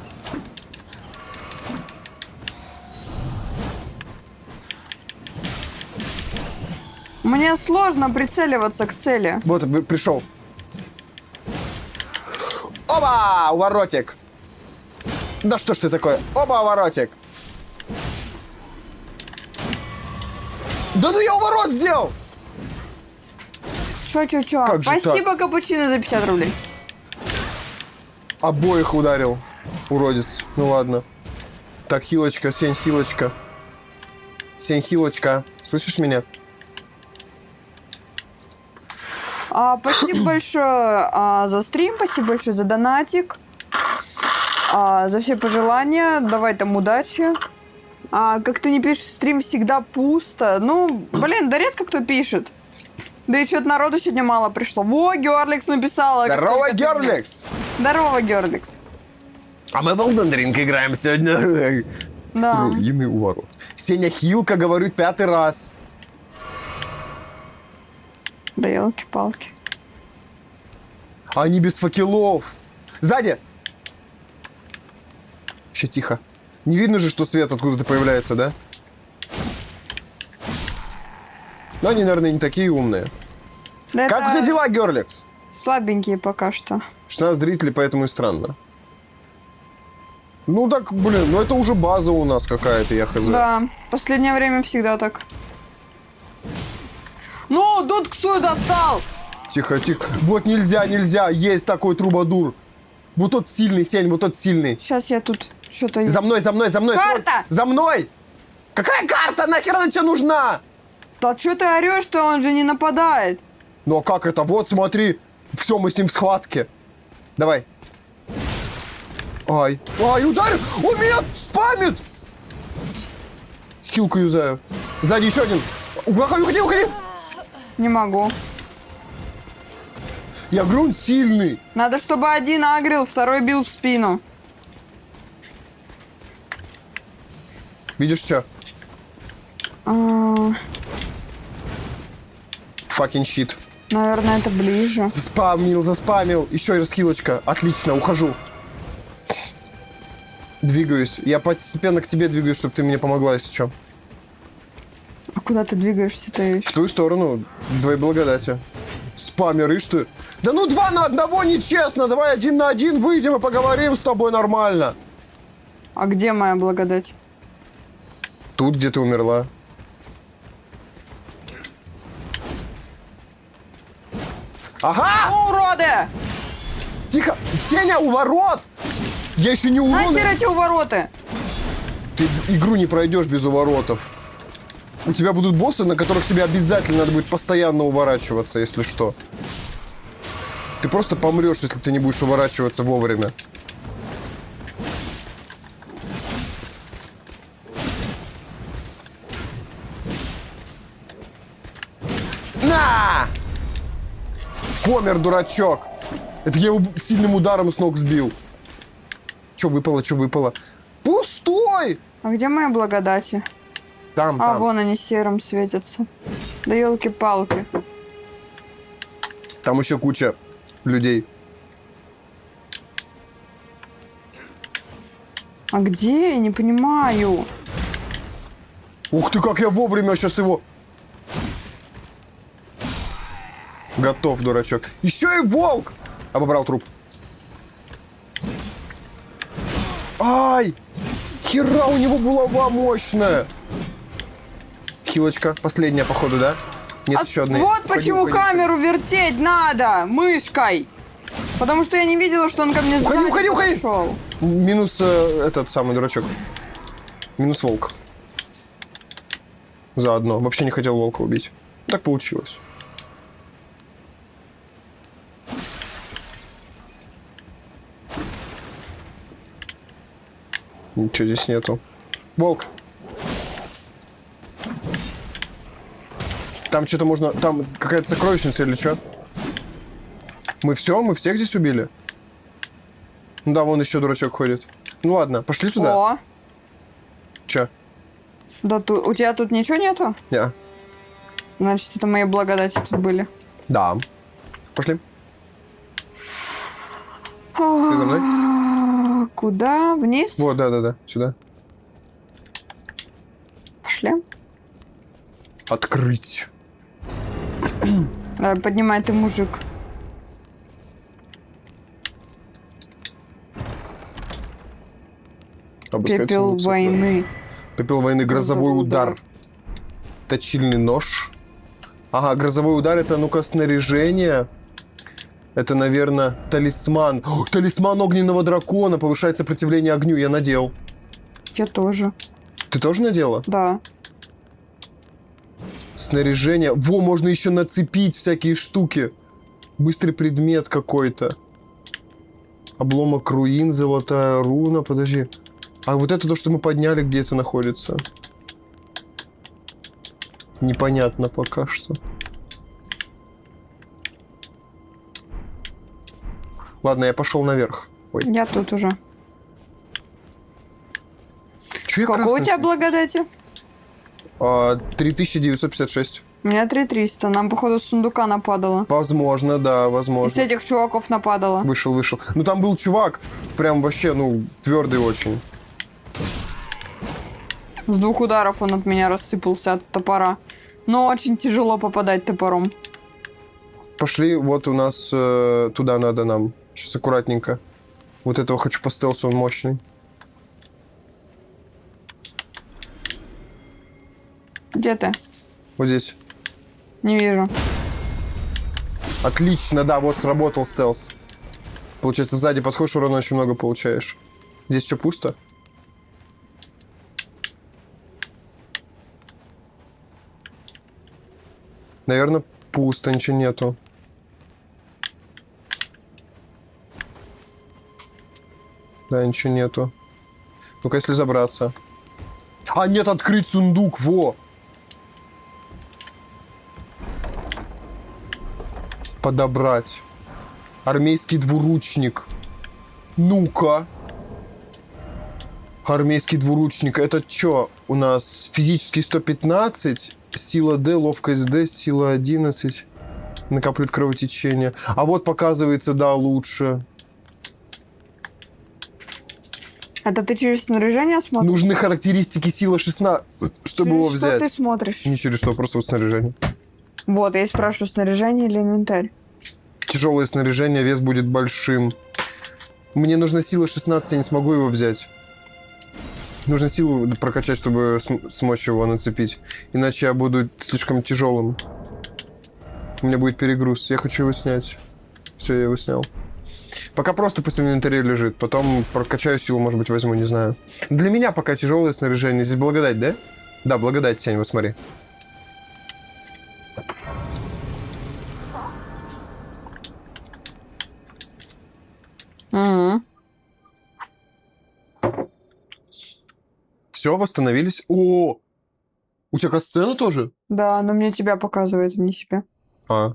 Мне сложно прицеливаться к цели. Вот, пришел. Оба! Уворотик! Да что ж ты такое? Оба, уворотик! Да ну я уворот сделал! Чё? Как же Спасибо, капучино, за 50 рублей. Обоих ударил, уродец. Ну ладно. Так, хилочка, Сень, хилочка. Сень, хилочка. Слышишь меня? Спасибо большое за стрим, спасибо большое за донатик, за все пожелания. Давай там удачи. Как ты не пишешь, стрим всегда пусто. Ну, блин, да редко кто пишет. Да и что-то народу сегодня мало пришло. Во, Георлекс написала. Здорово, Георлекс! Здорово, Георлекс. А мы в Elden Ring играем сегодня. Да. Руины у ворот. Сеня хилка, говорю, 5-й раз. Да елки-палки. Они без факелов. Сзади! Еще тихо. Не видно же, что свет откуда-то появляется, да? Но они, наверное, не такие умные. Да Как у тебя дела, Герликс? слабенькие пока что. 16 зрителей, поэтому и странно. Ну так, блин, ну это уже база у нас какая-то, я хз. Да, последнее время всегда так. Ну, Дудксуй достал! Тихо, тихо. Вот нельзя, нельзя. Есть такой трубадур. Вот тот сильный, Сень, вот тот сильный. Сейчас я тут что-то... За мной, за мной, за мной. Карта! За мной! Какая карта? Нахер она тебе нужна? Да что ты орешь-то, он же не нападает. Ну а как это? Вот, смотри. Все, мы с ним в схватке. Давай. Ай. Ай, ударил! Он меня спамит! Хилку юзаю. Сзади еще один. Уходи, уходи, уходи! Не могу. Я говорю, он сильный. Надо, чтобы один агрил, второй бил в спину. Видишь, что? Fucking shit. Наверное, это ближе. Заспамил, заспамил. Еще раз хилочка. Отлично, ухожу. Двигаюсь. Я постепенно к тебе двигаюсь, чтобы ты мне помогла, если что. А куда ты двигаешься-то В еще? твою сторону. Двои благодати. Спамер, ишь ты. Да ну 2 на 1 нечестно. Давай 1 на 1 выйдем и поговорим с тобой нормально. А где моя благодать? Тут, где ты умерла. Ага! Ну, уроды! Тихо! Сеня, у ворот! Я еще не урон. Нахер эти увороты? Ты игру не пройдешь без уворотов. У тебя будут боссы, на которых тебе обязательно надо будет постоянно уворачиваться, если что. Ты просто помрешь, если ты не будешь уворачиваться вовремя. На! Помер, дурачок. Это я его сильным ударом с ног сбил. Че выпало, что выпало? Пустой! А где мои благодати? Там, А, там. вон они серым светятся. Да елки-палки. Там еще куча людей. А где? Я не понимаю. Ух ты, как я вовремя сейчас его... Готов, дурачок. Еще и волк! Обобрал труп. Ай! Хера, у него булава мощная. Хилочка, последняя, походу, да? Нет, еще одной. Вот Уходи, почему уходи, камеру вертеть надо мышкой. Потому что я не видела, что он ко мне Уходи, сзади уходи, уходи. подошел. Минус этот самый дурачок. Минус волк. Заодно. Вообще не хотел волка убить. Так получилось. Ничего здесь нету. Волк. Там что-то можно... Там какая-то сокровищница или что? Мы все? Мы всех здесь убили? Ну да, вон еще дурачок ходит. Ну ладно, пошли туда. О, Че? да у тебя тут ничего нету? Я. Значит, это мои благодати тут были. Да. Пошли. Ты за мной? Куда? Вниз? Вот, да-да-да. Сюда. Пошли. Открыть. Давай, поднимай, ты мужик. Пепел войны. Пепел войны. Грозовой удар. Точильный нож. Ага, грозовой удар это, ну-ка, снаряжение. Это, наверное, талисман. О, талисман огненного дракона. Повышает сопротивление огню. Я надел. Я тоже. Ты тоже надела? Да. Снаряжение. Во, можно еще нацепить всякие штуки. Быстрый предмет какой-то. Обломок руин, золотая руна. Подожди. А вот это то, что мы подняли, где это находится? Непонятно пока что. Ладно, я пошел наверх. Ой. Я тут уже. Чё я Сколько у красный тебя слышу? благодати? 3956. У меня 3300. Нам, походу, с сундука нападало. Возможно, да, И с возможно. этих чуваков нападало. Вышел. Ну там был чувак, прям вообще, ну, твердый очень. С 2 ударов он от меня рассыпался от топора. Но очень тяжело попадать топором. Пошли, вот у нас туда надо нам. Сейчас аккуратненько. Вот этого хочу по стелсу, он мощный. Где ты? Вот здесь. Не вижу. Отлично, да, вот сработал стелс. Получается, сзади подходишь, урона очень много получаешь. Здесь что, пусто? Наверное, пусто, ничего нету. Да, ничего нету. Ну-ка, если забраться. А, нет, открыть сундук, во! Подобрать. Армейский двуручник. Ну-ка. Армейский двуручник. Это что у нас? Физический 115, сила D, ловкость D, сила 11. Накапливает кровотечение. А вот показывается, да, лучше. Это ты через снаряжение смотришь? Нужны характеристики сила 16, чтобы его Через что взять. ты смотришь? Не через что, просто вот снаряжение. Вот, я спрашиваю, снаряжение или инвентарь? Тяжелое снаряжение, вес будет большим. Мне нужна сила 16, я не смогу его взять. Нужно силу прокачать, чтобы смочь его нацепить. Иначе я буду слишком тяжелым. У меня будет перегруз. Я хочу его снять. Все, я его снял. Пока просто пусть в инвентаре лежит. Потом прокачаю силу, может быть, возьму, не знаю. Для меня пока тяжелое снаряжение. Здесь благодать, да? Да, благодать, Сень, вот смотри. Угу. Все, восстановились. О! У тебя сцена тоже? Да, но мне тебя показывает, а не себя. А.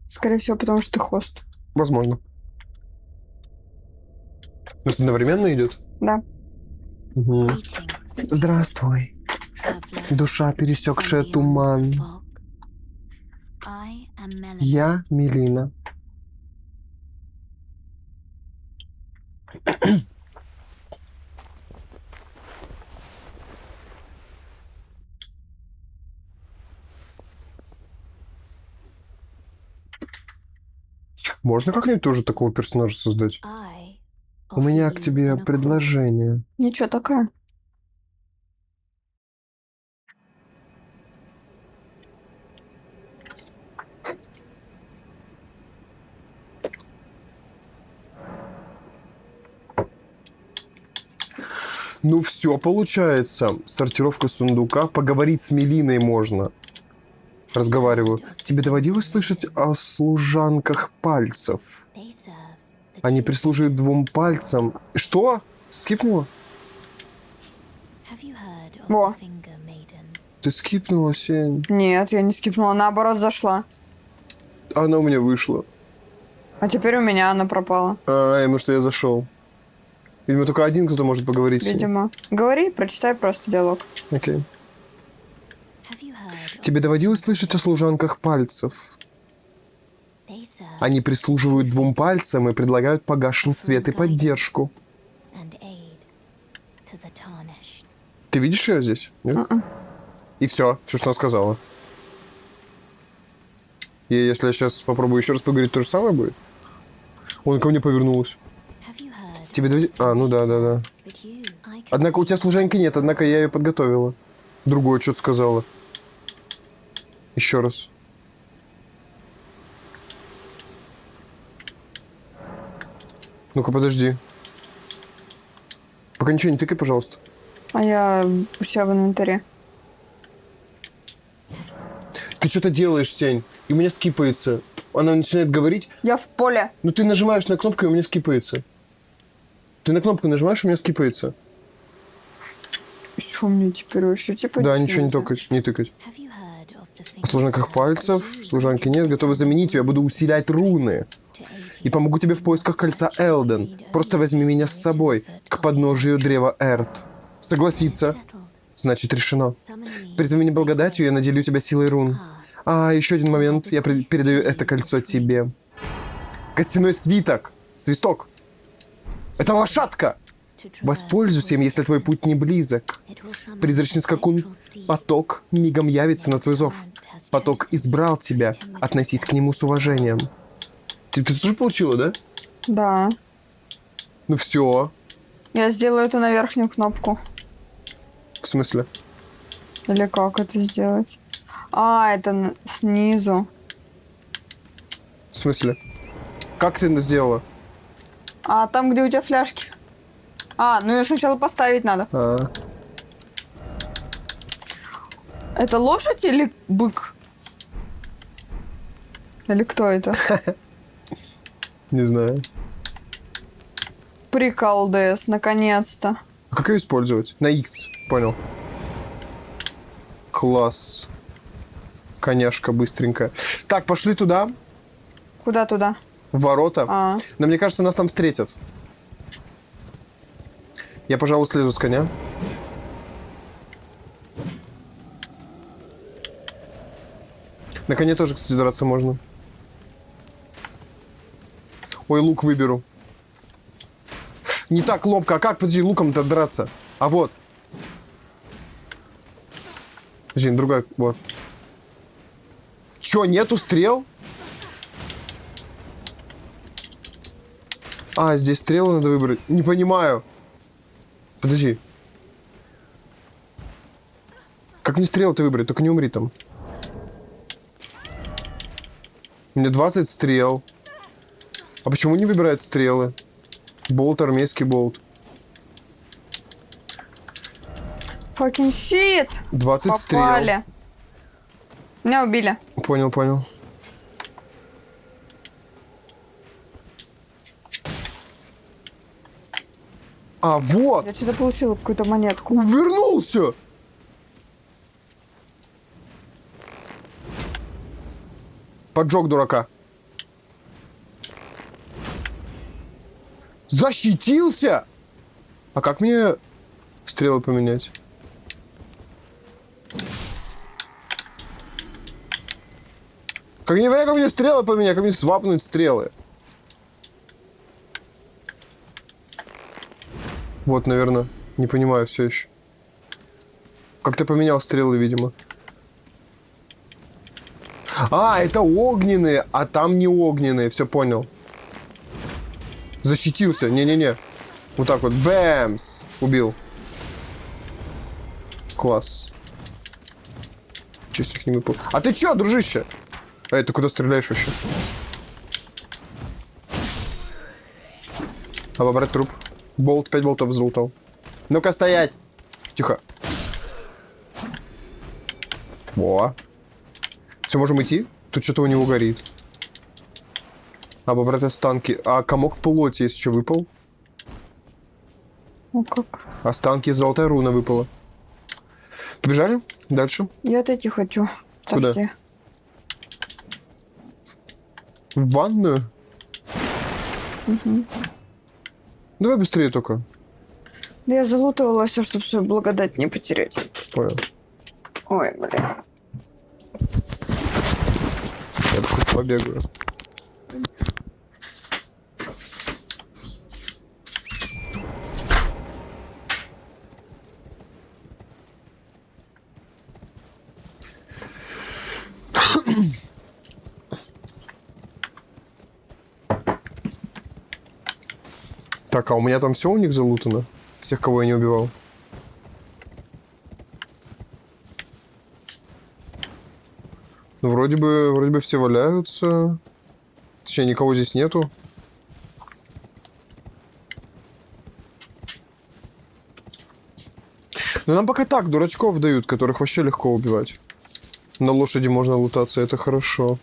Скорее всего, потому что ты хост. Возможно. У нас одновременно идет? Да. Угу. Здравствуй. Душа, пересекшая туман. Я Мелина. Можно как-нибудь тоже такого персонажа создать? У меня к тебе предложение. Ничего такая. Ну все получается. Сортировка сундука. Поговорить с Мелиной можно. Разговариваю. Тебе доводилось слышать о служанках пальцев? Они прислуживают 2 пальцам. Что? Скипнула? Во. Ты скипнула, Сень. Нет, я не скипнула, наоборот зашла. Она у меня вышла. А теперь у меня она пропала. Потому что я зашел. Видимо, только один кто-то может поговорить с ней. Видимо. Говори, прочитай просто диалог. Окей. Тебе доводилось слышать о служанках пальцев? Они прислуживают 2 пальцам и предлагают погашен свет и поддержку. Ты видишь ее здесь? Нет? И все, что она сказала. И если я сейчас попробую еще раз поговорить, то же самое будет? Он ко мне повернулась. Тебе доводилось... ну да. Однако у тебя служанки нет, однако я ее подготовила. Другое что-то сказала. Еще раз. Ну-ка, подожди. Пока ничего не тыкай, пожалуйста. А я у себя в инвентаре. Ты что-то делаешь, Сень, и у меня скипается. Она начинает говорить. Я в поле. Ну ты нажимаешь на кнопку, и у меня скипается. Ты на кнопку нажимаешь, у меня скипается. Что мне теперь вообще? Типа, Да, ничего не тыкать, не тыкать. В служанках пальцев, служанки нет, готовы заменить ее, я буду усилять руны. И помогу тебе в поисках кольца Элден. Просто возьми меня с собой, к подножию древа Эрт. Согласиться. Значит, решено. Призови меня благодатью, я наделю тебя силой рун. А, еще один момент. Я передаю это кольцо тебе. Костяной свиток. Свисток. Это лошадка. Воспользуйся им, если твой путь не близок. Призрачный скакун, поток мигом явится на твой зов. Поток избрал тебя. Относись к нему с уважением. Ты тоже получила, да? Да. Ну все. Я сделаю это на верхнюю кнопку. В смысле? Или как это сделать? А, это снизу. В смысле? Как ты это сделала? А, там, где у тебя фляжки. А, ну ее сначала поставить надо. Это лошадь или бык? Или кто это? Не знаю. Приколдес, наконец-то. А как ее использовать? На X. Понял. Класс. Коняшка быстренькая. Так, пошли туда. Куда туда? В ворота. А. Но мне кажется, нас там встретят. Я, пожалуй, слезу с коня. На коне тоже, кстати, драться можно. Ой, лук выберу. Не так лобко. А как, подожди, луком-то драться? А вот. Подожди, другая. Вот. Чё, нету стрел? А, здесь стрелы надо выбрать. Не понимаю. Подожди. Как мне стрелы-то выбрать? Только не умри там. У меня 20 стрел. А почему не выбирают стрелы? Болт, армейский болт. Fucking shit! 20 Попали. Меня убили. стрел. Понял, понял. А, вот! Я что-то получила какую-то монетку. Вернулся! Поджег дурака. Защитился! А как мне стрелы поменять? Как мне стрелы поменять? Как мне свапнуть стрелы? Вот, наверное. Не понимаю все еще. Как ты поменял стрелы, видимо. А, это огненные, а там не огненные. Все понял. Защитился. Не-не-не. Вот так вот. Бэмс. Убил. Класс. Честь их не выпал. А ты чё, дружище? Эй, ты куда стреляешь вообще? Обобрать труп. Болт, 5 болтов залутал. Ну-ка, стоять! Тихо. Во. Все, можем идти? Тут что-то у него горит. Обобрать останки. А комок плоти, если что, выпал? Ну как? Останки, золотая руна выпала. Побежали? Дальше. Я отойти хочу. Куда? Подожди. В ванную? Угу. Давай быстрее только. Да я залутывала все, чтобы свою благодать не потерять. Понял. Ой, блин. Я бы хоть побегаю. Так, а у меня там все у них залутано? Всех, кого я не убивал? Ну, вроде бы все валяются. Точнее, никого здесь нету. Ну, нам пока так дурачков дают, которых вообще легко убивать. На лошади можно лутаться, это хорошо.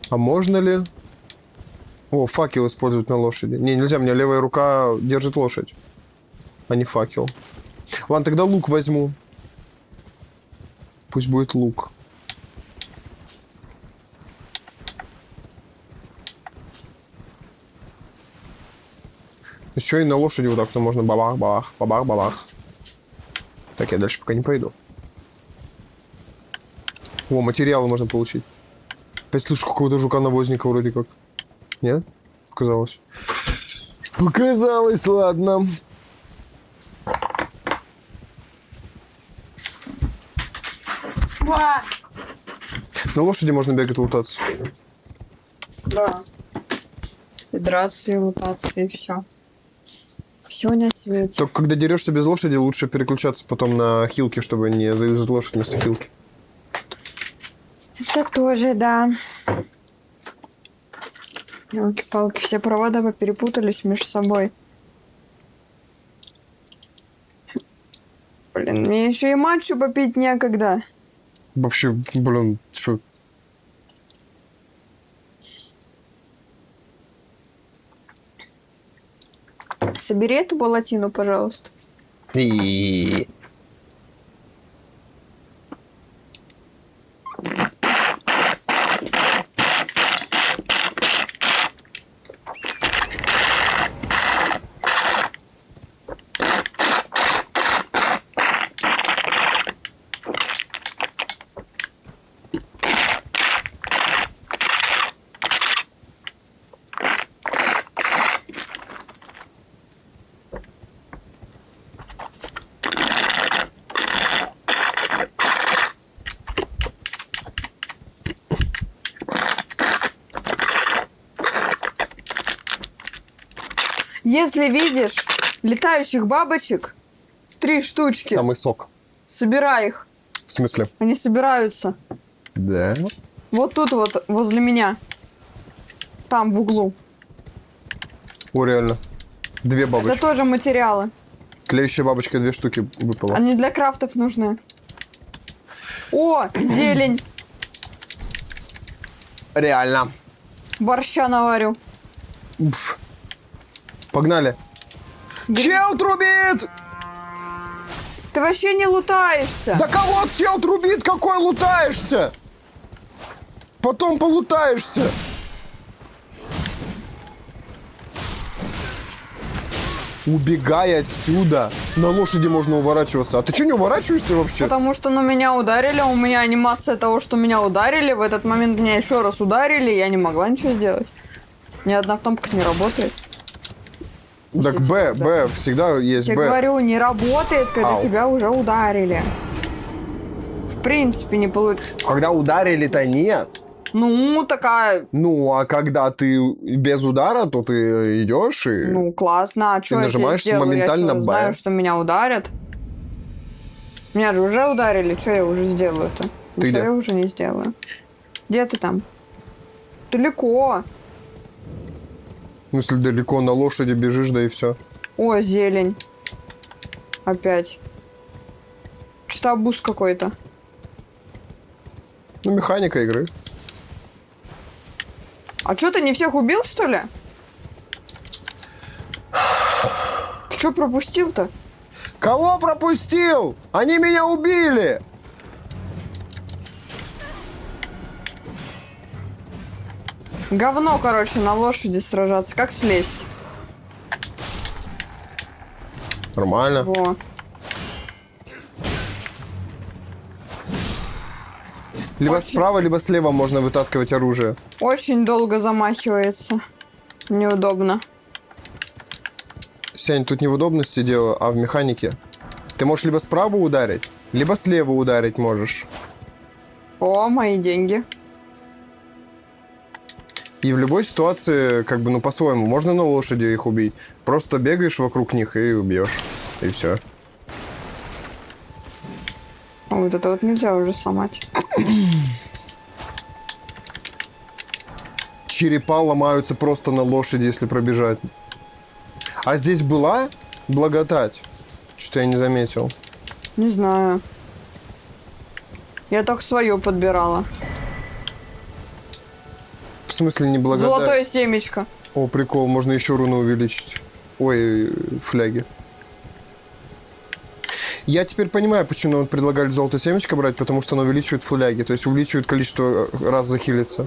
А можно ли... О, факел использовать на лошади. Не, нельзя, у меня левая рука держит лошадь, а не факел. Ладно, тогда лук возьму. Пусть будет лук. Еще и на лошади вот так-то можно бабах-бабах, бабах-бабах. Так, я дальше пока не пойду. О, материалы можно получить. Опять слышу какого-то жука-навозника вроде как. Нет? Показалось. Показалось, ладно. На лошади можно бегать, лутаться. Да. И драться, и лутаться, и все. Все на свете. Только когда дерешься без лошади, лучше переключаться потом на хилки, чтобы не заюзать лошадь вместо хилки. Это тоже, да. Ёлки-палки, все провода поперепутались между собой. Блин, мне еще и матчу попить некогда. Вообще, блин, что... Собери эту балатину, пожалуйста. И... Если видишь летающих бабочек, 3 штучки, Самый сок. собирай их. В смысле? Они собираются. Да. Вот тут вот, возле меня. Там, в углу. О, реально. 2 Это бабочки. тоже материалы. Тлеющая бабочка 2 штуки выпала. Они для крафтов нужны. О, зелень. Реально. Борща наварю. Уф. Погнали. Чел трубит! Ты вообще не лутаешься. Да кого чел трубит? Какой лутаешься? Потом полутаешься. Убегай отсюда. На лошади можно уворачиваться. А ты что, не уворачиваешься вообще? Потому что на меня ударили, у меня анимация того, что меня ударили. В этот момент меня еще раз ударили, я не могла ничего сделать. Ни одна кнопка не работает. Так Б, всегда есть Я Б. говорю, не работает, когда Ау. тебя уже ударили. В принципе, не получится. Когда ударили-то нет. Ну, такая... Ну, а когда ты без удара, то ты идешь и... Ну, классно. А что я нажимаешь тебе сделаю? моментально Я что, Б. знаю, что меня ударят? Меня же уже ударили. Что я уже сделаю-то? Ты Ничего где? я уже не сделаю. Где ты там? Далеко. Ну, если далеко на лошади бежишь, да и все. О, зелень. Опять. Что-то обуз какой-то. Ну, механика игры. А что, ты не всех убил, что ли? Ты что пропустил-то? Кого пропустил? Они меня убили! Говно, короче, на лошади сражаться. Как слезть? Нормально. Во. Либо Очень. справа, либо слева можно вытаскивать оружие. Очень долго замахивается. Неудобно. Сень, тут не в удобности дело, а в механике. Ты можешь либо справа ударить, либо слева ударить можешь. О, мои деньги. И в любой ситуации, как бы, ну, по-своему, можно на лошади их убить. Просто бегаешь вокруг них и убьешь. И все. А вот это вот нельзя уже сломать. Черепа ломаются просто на лошади, если пробежать. А здесь была благодать? Что-то я не заметил. Не знаю. Я только свое подбирала. В смысле не благодать? Золотое семечко. О, прикол, можно еще руну увеличить. Ой, фляги. Я теперь понимаю, почему нам предлагали золотое семечко брать, потому что оно увеличивает фляги, то есть увеличивает количество раз захилиться.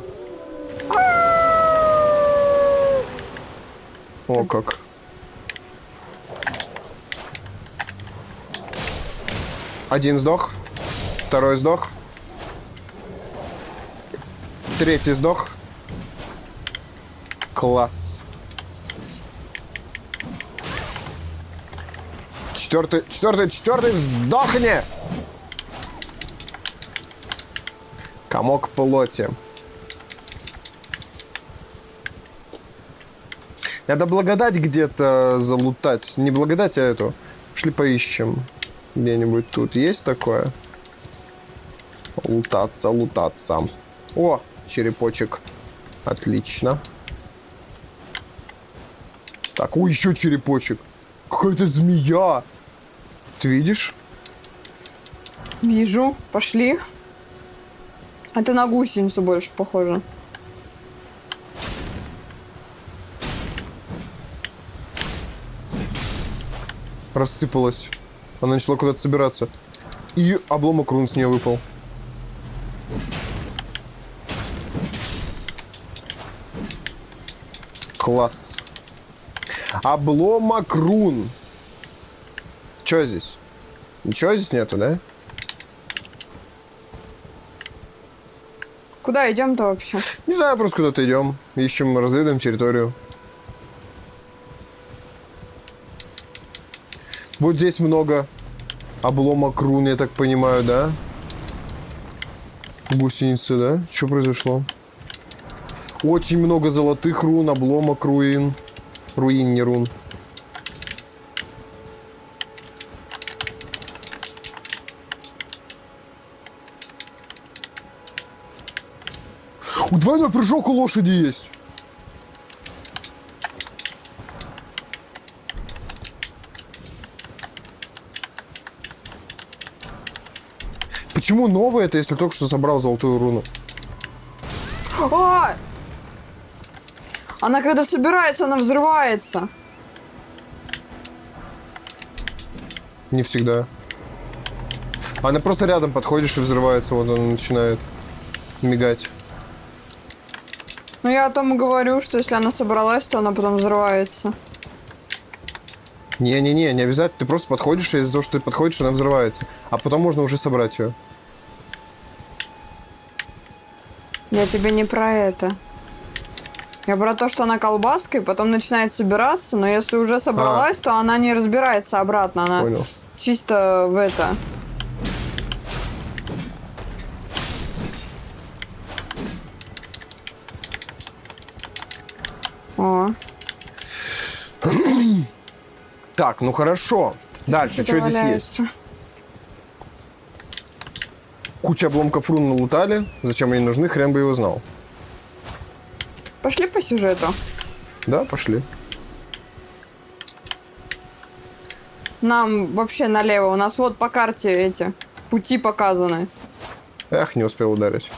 О, как. Один сдох. Второй сдох. Третий сдох. Класс. Четвертый, сдохни! Комок плоти. Надо благодать где-то залутать. Не благодать, а эту. Пошли поищем. Где-нибудь тут есть такое? Лутаться. О, черепочек. Отлично. Так, о, еще черепочек. Какая-то змея. Ты видишь? Вижу. Пошли. Это на гусеницу больше похоже. Рассыпалась. Она начала куда-то собираться. И обломок рун с нее выпал. Класс. Обломок рун. Чё здесь? Ничего здесь нету, да? Куда идем-то вообще? Не знаю, просто куда-то идем. Ищем, разведаем территорию. Вот здесь много обломок рун, я так понимаю, да? Гусеницы, да? Что произошло? Очень много золотых рун, обломок руин. Руин, не рун. Двойной прыжок у лошади есть. Почему новое это, если только что собрал золотую руну? А! Она когда собирается, она взрывается. Не всегда. Она просто рядом подходишь и взрывается, вот она начинает мигать. Ну я о том и говорю, что если она собралась, то она потом взрывается. Не-не-не, не обязательно. Ты просто подходишь, и из-за того, что ты подходишь, она взрывается. А потом можно уже собрать ее. Я тебе не про это. Я про то, что она колбаской, потом начинает собираться, но если уже собралась, то она не разбирается обратно. Она Понял. чисто в это... О, Так, ну хорошо. Дальше, что здесь есть? Куча обломков рун налутали. Зачем они нужны, хрен бы его знал. Пошли по сюжету. Да, пошли. Нам вообще налево. У нас вот по карте эти пути показаны. Эх, не успел ударить.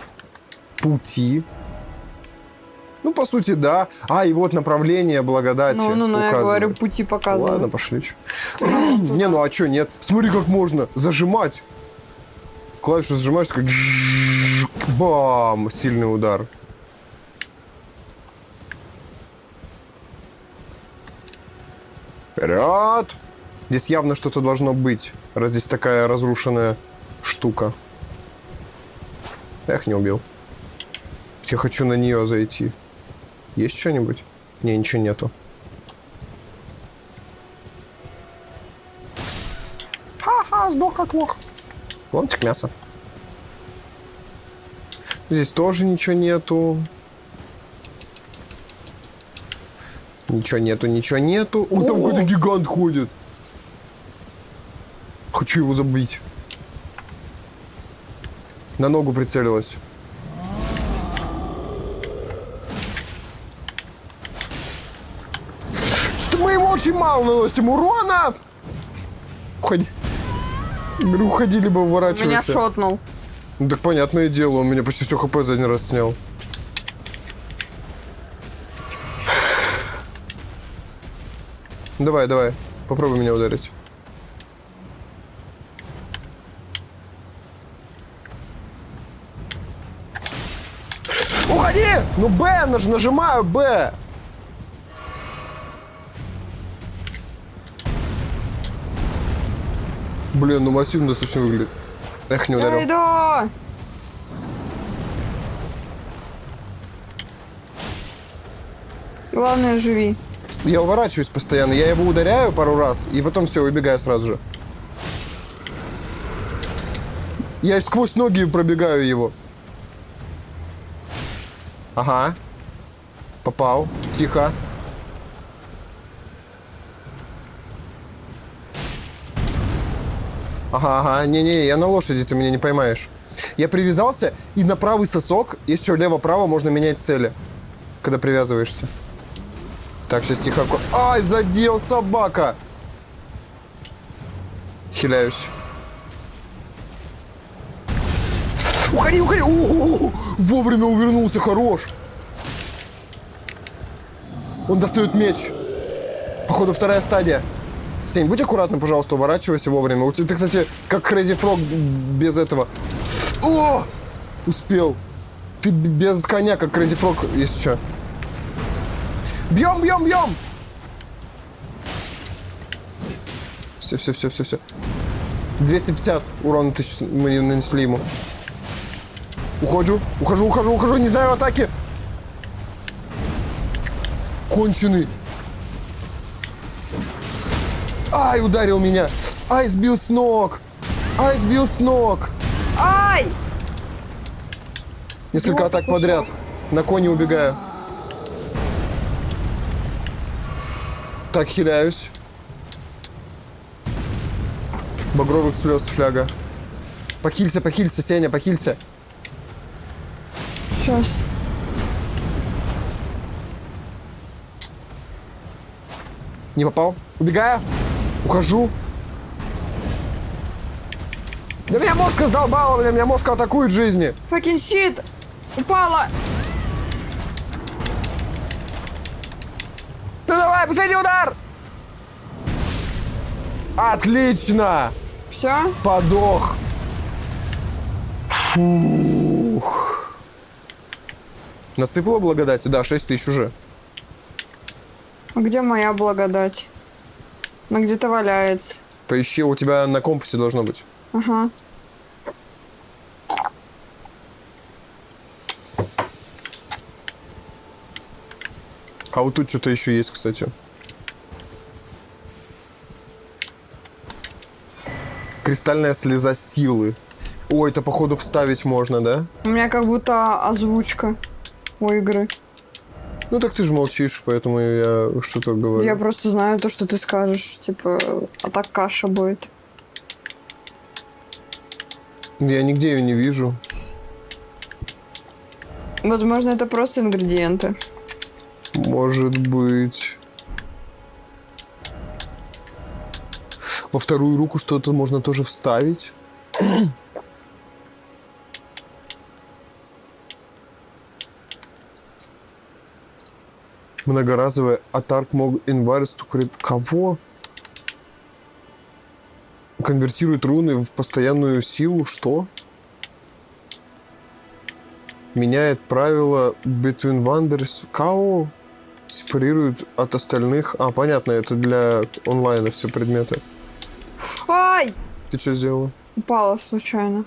Пути. Ну, по сути, да. А, и вот направление благодати Ну, я указывает. говорю, пути показаны. Ладно, пошли. Не, ну а чё, нет? Смотри, как можно зажимать. Клавишу зажимаешь, такой бам, сильный удар. Вперед! Здесь явно что-то должно быть, раз здесь такая разрушенная штука. Эх, не убил. Я хочу на нее зайти. Есть что-нибудь? Не, ничего нету. Ха-ха, сдох как лох. Ломтик мяса. Здесь тоже ничего нету. Ничего нету, ничего нету. О, там какой-то гигант ходит. Хочу его забить. На ногу прицелилась. Что мы ему очень мало наносим урона. Уходи. Говорю, уходи, либо Меня уворачивайся. шотнул. Ну так понятное дело, он меня почти все хп за один раз снял. Давай, давай. Попробуй меня ударить. Уходи! Ну Б, нажимаю Б. Блин, ну массивно достаточно выглядит. Эх, не ударил. Я иду! Главное, живи. Я уворачиваюсь постоянно. Я его ударяю пару раз, и потом все, убегаю сразу же. Я сквозь ноги пробегаю его. Ага. Попал. Тихо. Ага, ага. Не-не, я на лошади, ты меня не поймаешь. Я привязался, и на правый сосок, еще лево-право, можно менять цели, когда привязываешься. Так, сейчас тихо. Ай, задел собака! Хиляюсь. Уходи, уходи! О-о-о! Вовремя увернулся, хорош! Он достает меч. Походу, вторая стадия. Сень, будь аккуратным, пожалуйста, уворачивайся вовремя. Ты, кстати, как Crazy Frog без этого. О! Успел. Ты без коня, как Crazy Frog, если что. Бьем, бьем, бьем! Все. 250 урона мы нанесли ему. Ухожу, не знаю атаки. Конченый. Ай, ударил меня. Ай, сбил с ног. Ай! Несколько атак подряд. На коне убегаю. Так, хиляюсь. Багровых слез фляга. Похилься, Сеня, похилься. Сейчас. Не попал. Убегаю. Ухожу. Да меня мошка сдолбала, меня мошка атакует в жизни. Fucking shit! Упала! Ну давай, последний удар! Отлично! Все? Подох. Фух. Насыпала благодати? Да, 6000 уже. А где моя благодать? Она где-то валяется. Поищи, у тебя на компасе должно быть. Ага. А вот тут что-то еще есть, кстати. Кристальная слеза силы. Ой, это походу вставить можно, да? У меня как будто озвучка у игры. Ну так ты же молчишь, поэтому я что-то говорю. Я просто знаю то, что ты скажешь. Типа, а так каша будет. Я нигде ее не вижу. Возможно, это просто ингредиенты. Может быть. Во вторую руку что-то можно тоже вставить. Многоразовый атарк мог инварис. Кого? Конвертирует руны в постоянную силу. Что? Меняет правила Between Wonders. Кого? Сепарирует от остальных. А, понятно, это для онлайна все предметы. Ай! Ты что сделала? Упала случайно.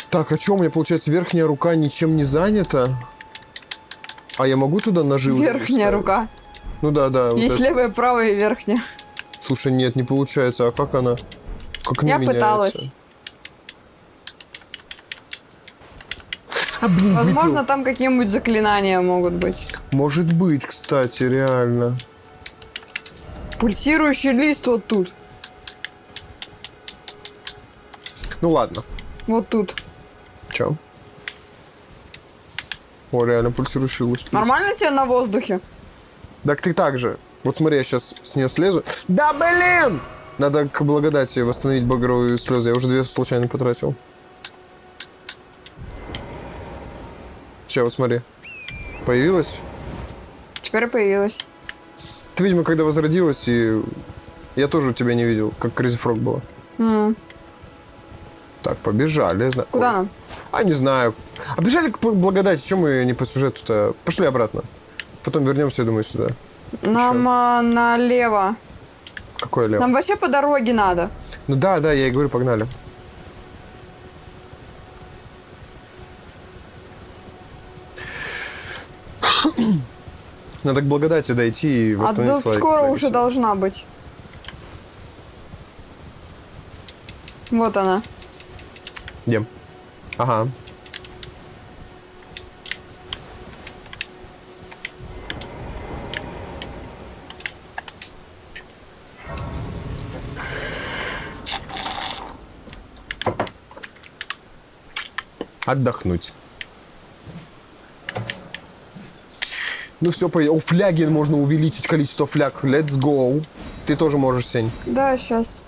Так, а что у меня получается? Верхняя рука ничем не занята? А я могу туда ножи? Верхняя рука. Ну да. Есть вот левая, правая и верхняя. Слушай, нет, не получается. А как она? Как не Я меняется? пыталась. А, блин, Возможно, выпил. там какие-нибудь заклинания могут быть. Может быть, кстати, реально. Пульсирующий лист вот тут. Ну ладно. Вот тут. Чё? О, реально пульсирующий луч. Нормально тебе на воздухе? Так ты так же. Вот смотри, я сейчас с нее слезу. Да блин! Надо к благодати восстановить багровые слезы. Я уже 2 случайно потратил. Че, вот смотри. Появилась? Теперь появилась. Ты, видимо, когда возродилась, и я тоже у тебя не видел, как Crazy Frog было. Так, побежали. Куда нам? А, не знаю. А бежали к благодати, чем мы не по сюжету-то? Пошли обратно. Потом вернемся, я думаю, сюда. Нам налево. Какое лево? Нам вообще по дороге надо. Ну да, я и говорю, погнали. Надо к благодати дойти и А восстановить тут флаг. скоро флаги уже себе. должна быть. Вот она. Где? Ага. Отдохнуть. Ну все, о, фляги можно увеличить количество фляг. Let's go. Ты тоже можешь, Сень, Да, сейчас.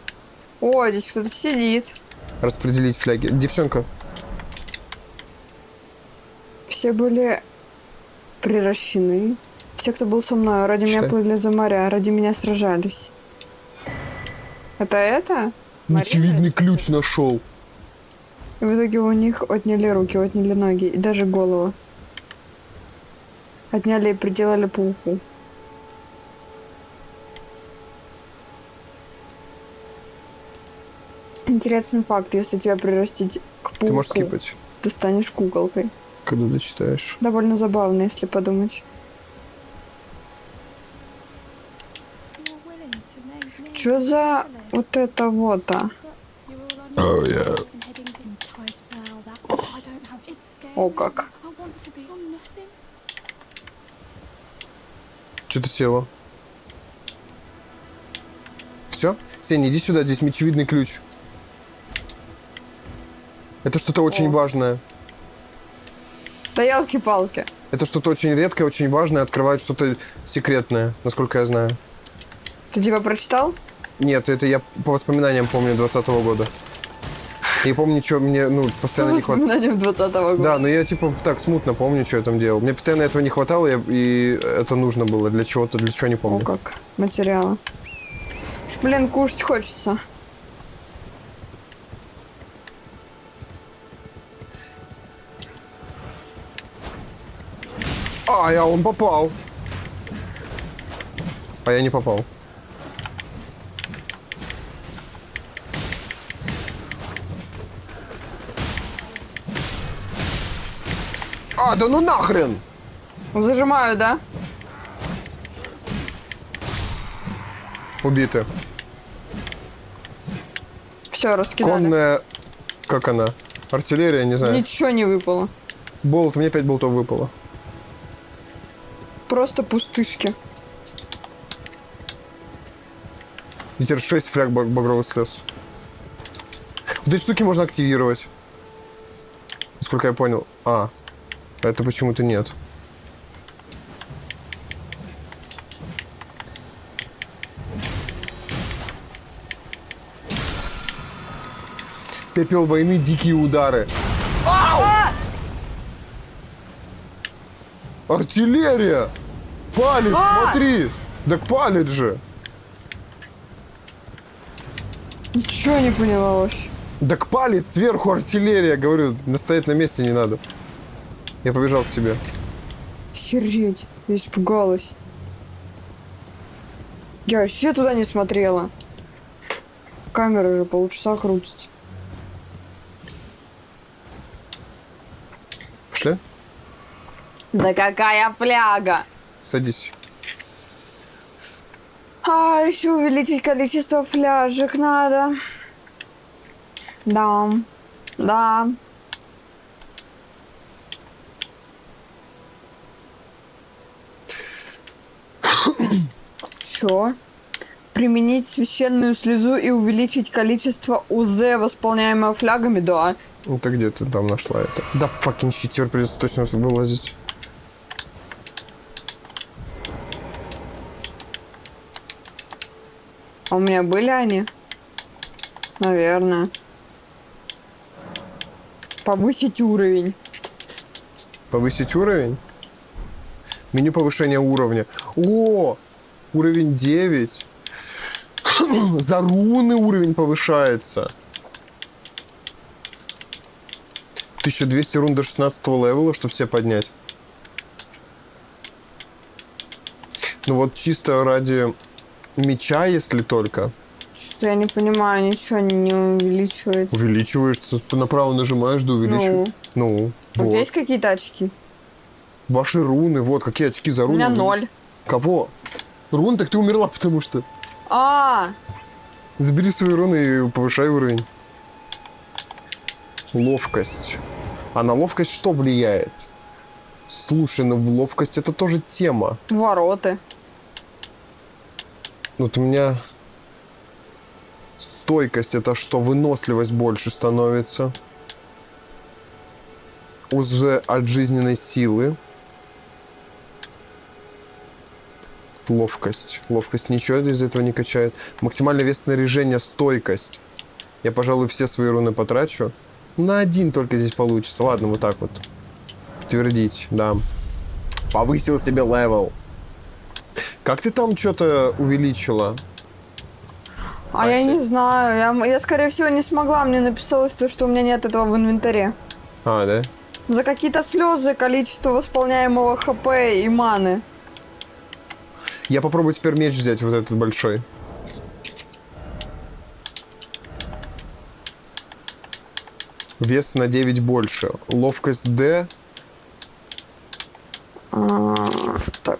О, здесь кто-то сидит. распределить фляги. Девчонка. Все были приращены. Все, кто был со мной, ради меня Читай. плыли за моря, ради меня сражались. Это? Марина? Очевидный ключ нашел. И в итоге у них отняли руки, отняли ноги и даже голову. Отняли и приделали пауку. Интересный факт, если тебя прирастить к пауку, Ты можешь скипать, ты станешь куколкой. когда дочитаешь. Довольно забавно, если подумать. Чё за вот это вот, а? Oh, yeah. О, как. Что ты села? Все? Сеня, иди сюда, здесь мечевидный ключ. Это что-то очень О. важное. Да елки-палки. Это что-то очень редкое, очень важное, открывает что-то секретное, насколько я знаю. Ты типа прочитал? Нет, это я по воспоминаниям помню 20-го года. И помню, что мне, постоянно По не хватало. воспоминаниям 20-го года. Да, но я типа так смутно помню, что я там делал. Мне постоянно этого не хватало, и это нужно было для чего-то, для чего не О, помню. как. Материалы. Блин, кушать хочется. Он попал. А я не попал. Да ну нахрен! Зажимаю, да? Убиты. Все, раскидали. Конная... Как она? Артиллерия, не знаю. Ничего не выпало. Болт, мне 5 болтов выпало. Просто пустышки. И теперь 6 фляг багровых слез. Вот эти штуки можно активировать. Насколько я понял. Это почему-то нет. Пепел войны, дикие удары. Артиллерия! Палец, смотри! Так палец же! Ничего не поняла вообще. Так палец сверху артиллерия, говорю, стоять на месте не надо. Я побежал к тебе. Охереть. Я испугалась. Я вообще туда не смотрела. Камера же полчаса крутится. Пошли? Да какая фляга! Садись. Еще увеличить количество фляжек надо. Да. Да. Чё? Применить священную слезу и увеличить количество УЗ, восполняемое флягами? Да. Ну ты где ты там нашла это? Да факин щит, теперь придется точно вылазить. А у меня были они? Наверное. Повысить уровень. Повысить уровень? Меню повышения уровня. О! Уровень 9. За руны уровень повышается. 1200 рун до 16 левела, чтобы все поднять. Ну вот чисто ради меча, если только. Что я не понимаю, ничего не увеличивается. Увеличиваешься, направо нажимаешь, да увеличиваешь. Ну, Вот вот. есть какие-то очки? Ваши руны, вот, какие очки за У руны. меня 0. Кого? Рун, так ты умерла, потому что. А, Забери свои руны и повышай уровень. Ловкость. А на ловкость что влияет? Слушай, ну в ловкость это тоже тема. вороты. Вот у меня стойкость это что? Выносливость больше становится. Уже от жизненной силы. Ловкость. Ловкость ничего из этого не качает. Максимальный вес снаряжения стойкость. Я, пожалуй, все свои руны потрачу. На один только здесь получится. Ладно, вот так вот. Подтвердить, да. Повысил себе левел. Как ты там что-то увеличила? А я Ася. не знаю. Я, скорее всего, не смогла. Мне написалось то, что у меня нет этого в инвентаре. А, да? За какие-то слезы количество восполняемого ХП и маны. Я попробую теперь меч взять, вот этот большой. Вес на 9 больше. Ловкость D. Так.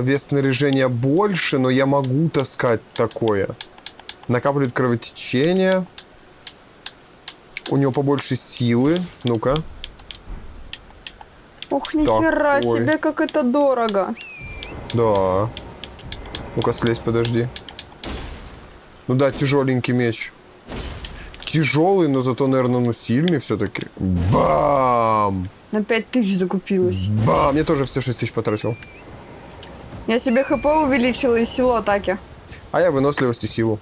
Вес снаряжения больше, но я могу таскать такое. Накапливает кровотечение. У него побольше силы. Ну-ка. Ох, нихера Такой. себе, как это дорого. Да. Ну-ка, слезь, подожди. Ну да, тяжеленький меч. Тяжелый, но зато, наверное, ну сильный все-таки. Бам! На 5000 закупилась. Бам! Я тоже все 6 тысяч потратил. Я себе ХП увеличила и силу атаки. А я выносливость и силу.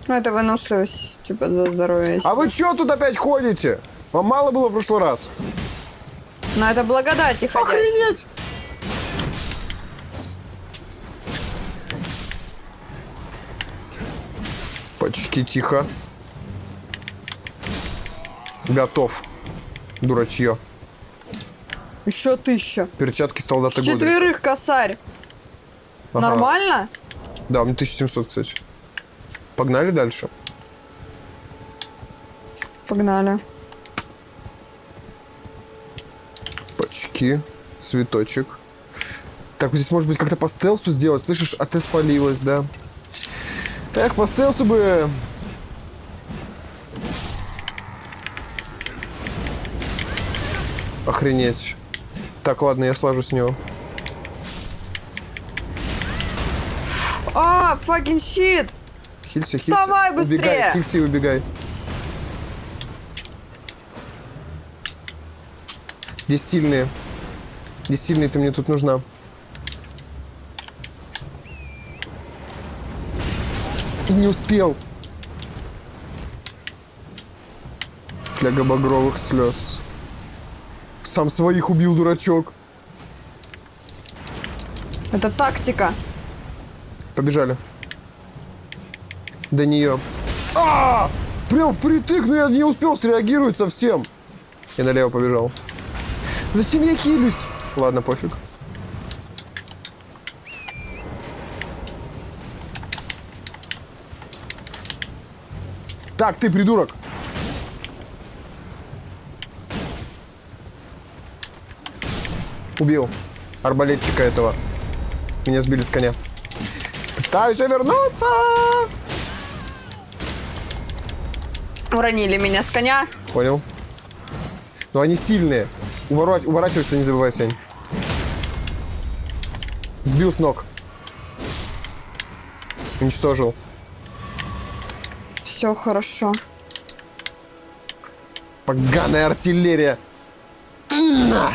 Ну, это выносливость, типа, за здоровье. А вы чё тут опять ходите? Вам мало было в прошлый раз? На это благодати ходять. Охренеть! Почти тихо. Готов. Дурачье. Еще 1000. Перчатки солдата С года. 4 косарь. Ага. Нормально? Да, мне 1700, кстати. Погнали дальше. Погнали. Пачки. Цветочек. Так, вот здесь может быть как-то по стелсу сделать. Слышишь, АТ спалилась, да? Эх, по стелсу бы... Охренеть. Так, ладно, я слажу с него. А, fucking shit! Хилься, хилься. Вставай быстрее! Убегай, хилься и убегай. Здесь сильные. Здесь сильные, ты мне тут нужна. Не успел. Фляга багровых слез. Сам своих убил, дурачок. Это тактика. Побежали. До нее. Прям впритык, но я не успел среагировать совсем. Я налево побежал. Зачем я хилюсь? Ладно, пофиг. Так, ты придурок. Убил арбалетчика этого. Меня сбили с коня. Пытаюсь вернуться. Уронили меня с коня. Понял. Но они сильные. Уворачиваться не забывай, Сень. Сбил с ног. Уничтожил. Все хорошо. Поганая артиллерия. На!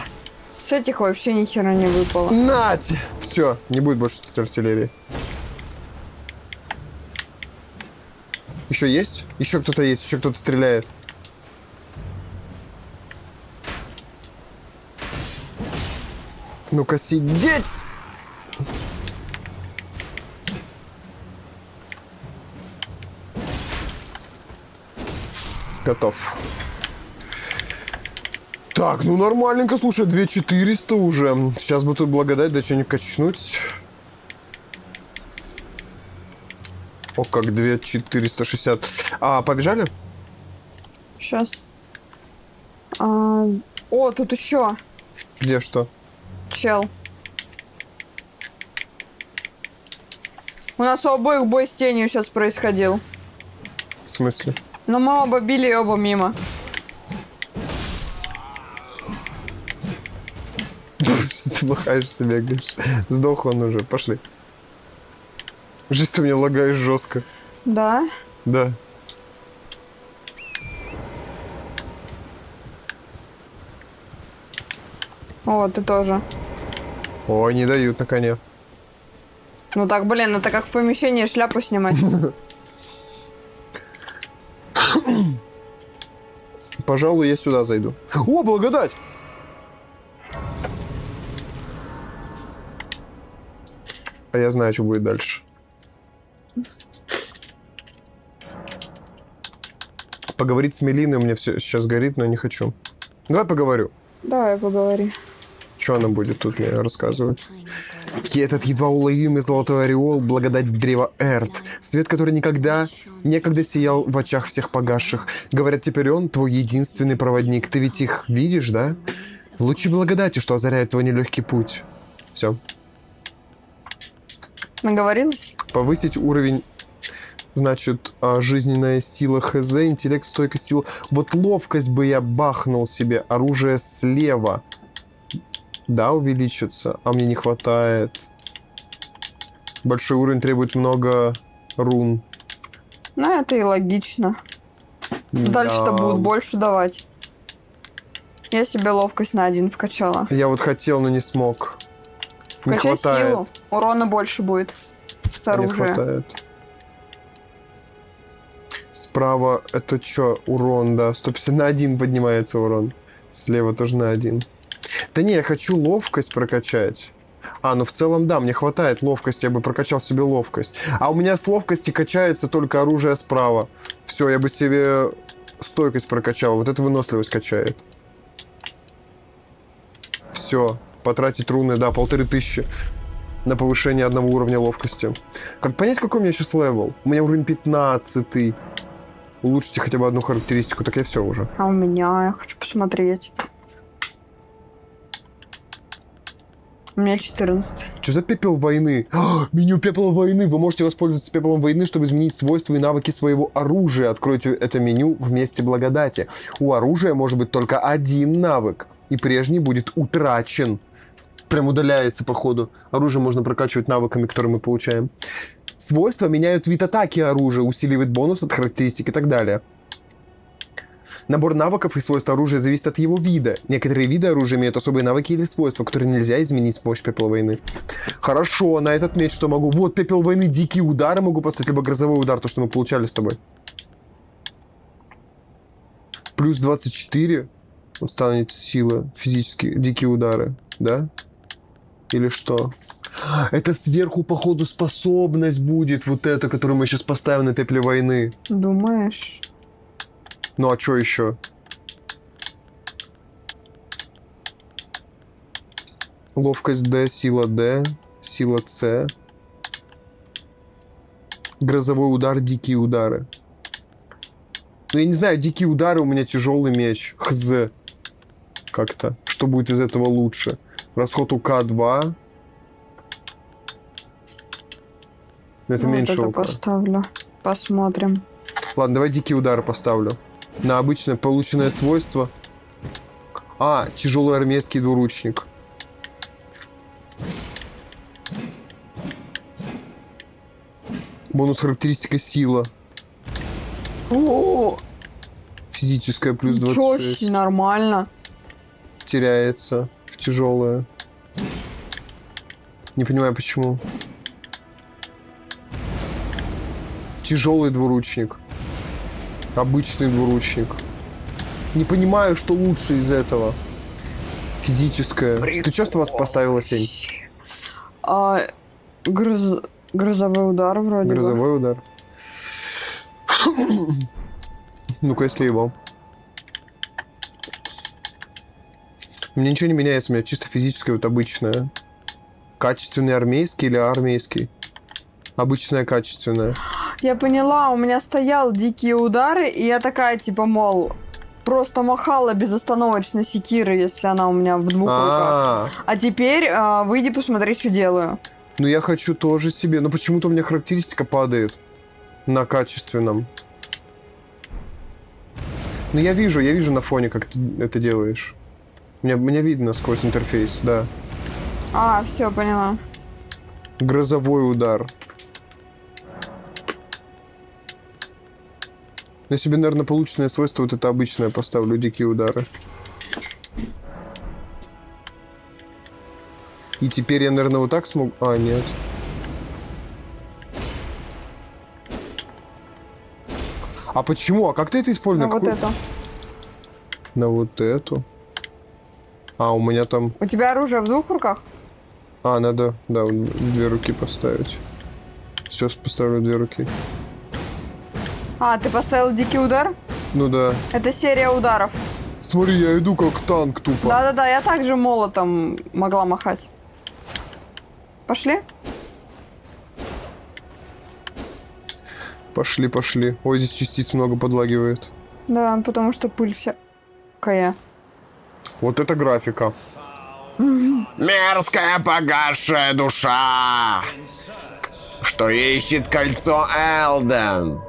С этих вообще ни хера не выпало. Нате! Все, не будет больше тут артиллерии. Еще есть? Еще кто-то есть, еще кто-то стреляет. Ну-ка, сидеть! Готов. Так, ну нормальненько, слушай, 2400 уже. Сейчас бы тут благодать, да что-нибудь качнуть. О, как 2460. А, побежали? Сейчас. О, тут еще Где что? чел. У нас у обоих бой с тенью сейчас происходил. В смысле? Но мы оба били и оба мимо. Ты махаешься, бегаешь. Сдох он уже, пошли. Жизнь, ты меня лагаешь жестко. Да? Да. О, ты тоже. Ой, не дают на коне. Ну так, блин, это как в помещении шляпу снимать. Пожалуй, я сюда зайду. О, благодать! А я знаю, что будет дальше. Поговорить с Мелиной у меня все сейчас горит, но не хочу. Давай поговорю. Давай, поговори. Что она будет тут мне рассказывать? И этот едва уловимый золотой ореол — благодать древа Эрт. Свет, который некогда сиял в очах всех погасших. Говорят, теперь он твой единственный проводник. Ты ведь их видишь, да? В лучи благодати, что озаряет твой нелегкий путь. Все. Наговорилась? Повысить уровень, значит, жизненная сила ХЗ, интеллект, стойкость, сила. Вот ловкость бы я бахнул себе. Оружие слева. Да, увеличится. А мне не хватает. Большой уровень требует много рун. Ну, это и логично. Дальше-то Да. будут больше давать. Я себе ловкость на 1 вкачала. Я вот хотел, но не смог. Не Вкачай хватает. силу. Урона больше будет с Не оружия. хватает. Справа это что? Урон, да. 150 на 1 поднимается урон. Слева тоже на 1. Да не, я хочу ловкость прокачать. А, ну в целом, да, мне хватает ловкости, я бы прокачал себе ловкость. А у меня с ловкости качается только оружие справа. Все, я бы себе стойкость прокачал. Вот это выносливость качает. Все, потратить руны, да, 1500 на повышение одного уровня ловкости. Как понять, какой у меня сейчас левел? У меня уровень 15. Улучшите хотя бы одну характеристику, так я все уже. А у меня, я хочу посмотреть. У меня 14. Что за пепел войны? Меню пепла войны. Вы можете воспользоваться пеплом войны, чтобы изменить свойства и навыки своего оружия. Откройте это меню в месте благодати. У оружия может быть только один навык, и прежний будет утрачен. Прям удаляется, походу. Оружие можно прокачивать навыками, которые мы получаем. Свойства меняют вид атаки оружия, усиливает бонус от характеристик и так далее. Набор навыков и свойств оружия зависит от его вида. Некоторые виды оружия имеют особые навыки или свойства, которые нельзя изменить с помощью пепла войны. Хорошо, на этот меч что могу? Вот, пепел войны, дикие удары могу поставить, либо грозовой удар, то, что мы получали с тобой. Плюс 24 станет сила, физические, дикие удары, да? Или что? Это сверху, походу, способность будет, вот эта, которую мы сейчас поставим на пепле войны. Думаешь? Ну а что еще? Ловкость D, сила D, сила C. Грозовой удар, дикие удары. Ну я не знаю, дикие удары, у меня тяжелый меч. Хз. Как-то. Что будет из этого лучше? Расход у К2. Это Ну, меньше вот это УК. поставлю. Посмотрим. Ладно, давай дикие удары поставлю. На обычное полученное свойство. А, тяжелый армейский двуручник. Бонус характеристика сила. О, физическая плюс Ничего 26. себе, нормально. Теряется в тяжелое. Не понимаю почему. Тяжелый двуручник. Обычный двуручник. Не понимаю, что лучше из этого. Физическое. Ты часто вас поставила 7? Грозовой удар вроде бы. Грозовой удар. Ну-ка, если его. У меня ничего не меняется, у меня чисто физическое, вот обычное. Качественный армейский или армейский? Обычное качественное. Я поняла, у меня стоял дикие удары, и я такая, типа, мол, просто махала безостановочно секирой, если она у меня в двух руках. А теперь выйди посмотри, что делаю. Ну я хочу тоже себе, но почему-то у меня характеристика падает на качественном. Ну я вижу на фоне, как ты это делаешь. Меня видно сквозь интерфейс, да. А, все, поняла. Грозовой удар. Я себе, наверное, полученное свойство вот это обычное поставлю, дикие удары. И теперь я, наверное, вот так смогу... А, нет. А почему? А как ты это используешь? На вот эту. На вот эту? А, у меня там... У тебя оружие в двух руках? А, надо, да, две руки поставить. Все, поставлю две руки. А, ты поставил дикий удар? Ну да. Это серия ударов. Смотри, я иду как танк тупо. Да-да-да, я также молотом могла махать. Пошли? Пошли, пошли. Ой, здесь частиц много подлагивает. Да, потому что пыль всякая. Вот это графика. Мерзкая погасшая душа, что ищет кольцо Элден.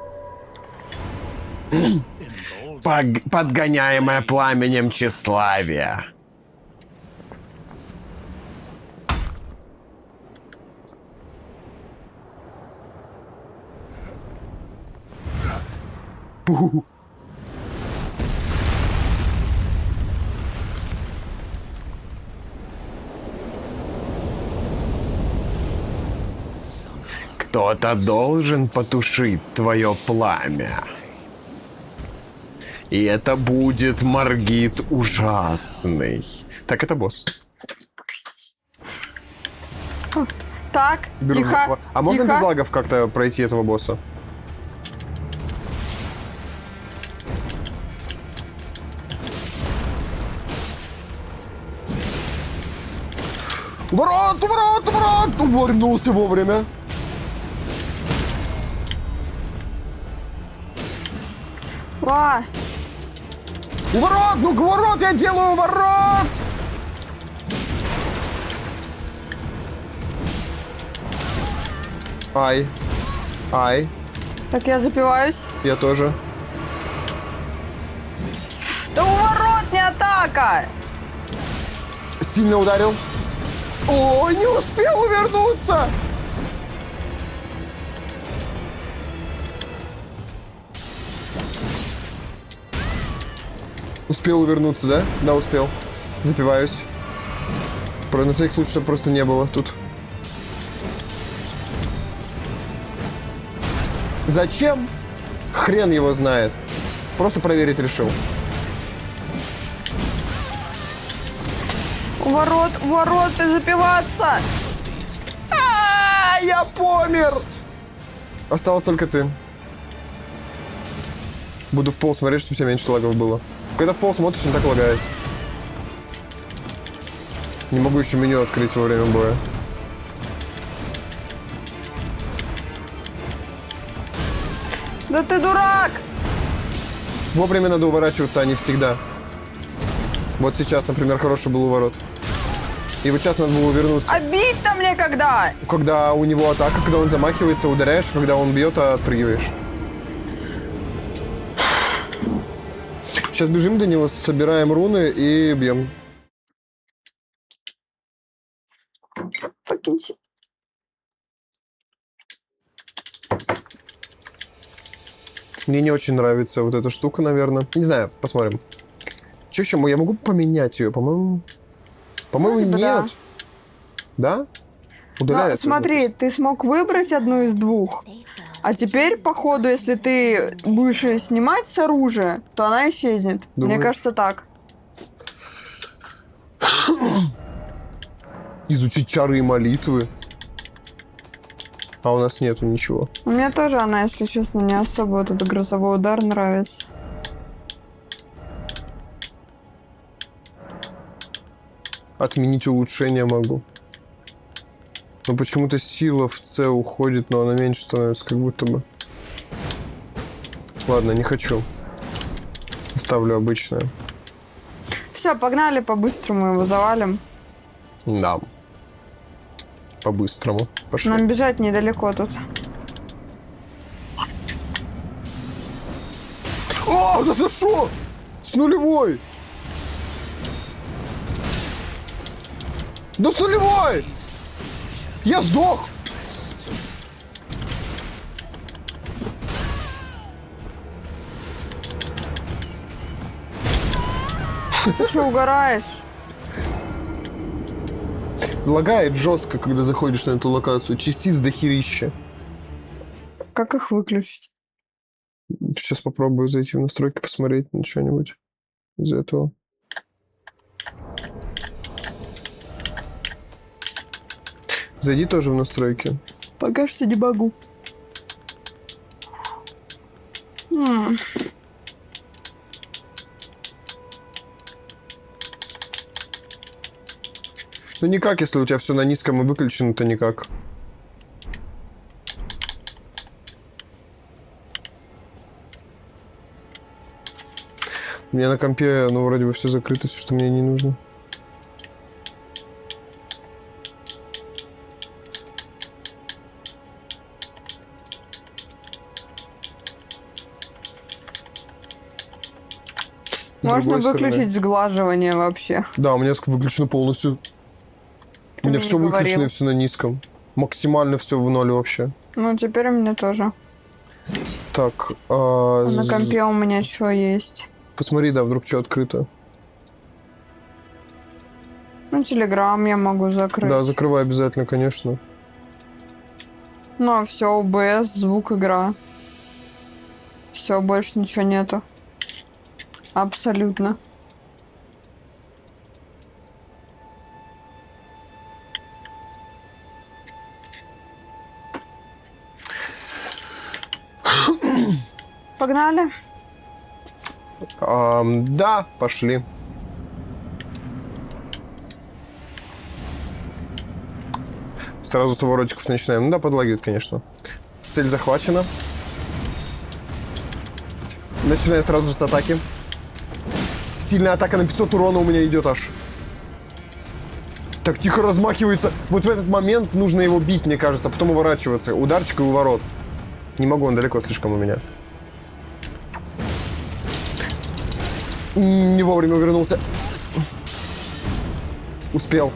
Подгоняемое пламенем тщеславия. Кто-то должен потушить твое пламя. И это будет Маргит ужасный. Так, это босс. Так, Беру тихо, захват. А можно тихо. без лагов как-то пройти этого босса? Ворот, ворот, ворот! Увернулся вовремя. Ва, Ворот, ну ворот, я делаю ворот! Ай. Ай. так я запиваюсь. Я тоже. Да у ворот не атака! Сильно ударил. Ой, не успел увернуться! Успел увернуться, да? Да, успел. Запиваюсь. На всякий случай, чтобы просто не было тут. Зачем? Хрен его знает. Просто проверить решил. У ворот и запиваться! Я помер! Осталось только ты. Буду в пол смотреть, чтобы у тебя меньше лагов было. Когда в пол смотришь, он так лагает. Не могу еще меню открыть во время боя. Да ты дурак! Вовремя надо уворачиваться, а не всегда. Вот сейчас, например, хороший был уворот. И вот сейчас надо было увернуться. А бить-то мне когда? Когда у него атака, когда он замахивается, ударяешь, когда он бьет, отпрыгиваешь. Сейчас бежим до него, собираем руны и бьем. Fucking Мне не очень нравится вот эта штука, наверное. Не знаю, посмотрим. Че еще? Я могу поменять ее? По-моему... По-моему, Вроде бы нет. Да? Удаляется. смотри, ты смог выбрать одну из двух. А теперь, походу, если ты будешь её снимать с оружия, то она исчезнет. Мне Думаю. кажется, так. Изучить чары и молитвы. А у нас нету ничего. У меня тоже она, если честно, не особо вот этот грозовой удар нравится. Отменить улучшение могу. Но почему-то сила в С уходит, но она меньше становится, как будто бы. Ладно, не хочу. Ставлю обычное. Все, погнали, по-быстрому его завалим. Да. По-быстрому. Пошли. Нам бежать недалеко тут. О, да ты шо? С нулевой! Да с нулевой! Я сдох! Ты что, угораешь? Лагает жестко, когда заходишь на эту локацию. Частиц дохерища. Как их выключить? Сейчас попробую зайти в настройки, посмотреть на что-нибудь из этого. Зайди тоже в настройки. Пока что не могу. Ну никак, если у тебя все на низком и выключено, то никак. У меня на компе, ну, вроде бы все закрыто, все, что мне не нужно. С Можно другой выключить стороны. сглаживание вообще. Да, у меня выключено полностью. У меня мне все не выключено говорил. и все на низком. Максимально все в ноль вообще. Ну, теперь у меня тоже. Так, На компе у меня что есть? посмотри, да, вдруг что открыто. Ну, Телеграм я могу закрыть. Да, закрывай обязательно, конечно. Ну, все, OBS, звук, игра. Все, больше ничего нету. Абсолютно. Погнали. Да, пошли. Сразу с поворотиков начинаем. Ну да, подлагивает, конечно. Цель захвачена. Начинаем сразу же с атаки. Сильная атака на 500 урона у меня идет аж. Так тихо размахивается. Вот в этот момент нужно его бить, мне кажется, а потом уворачиваться. Ударчик и уворот. Не могу, он далеко слишком у меня. Не вовремя вернулся. Успел.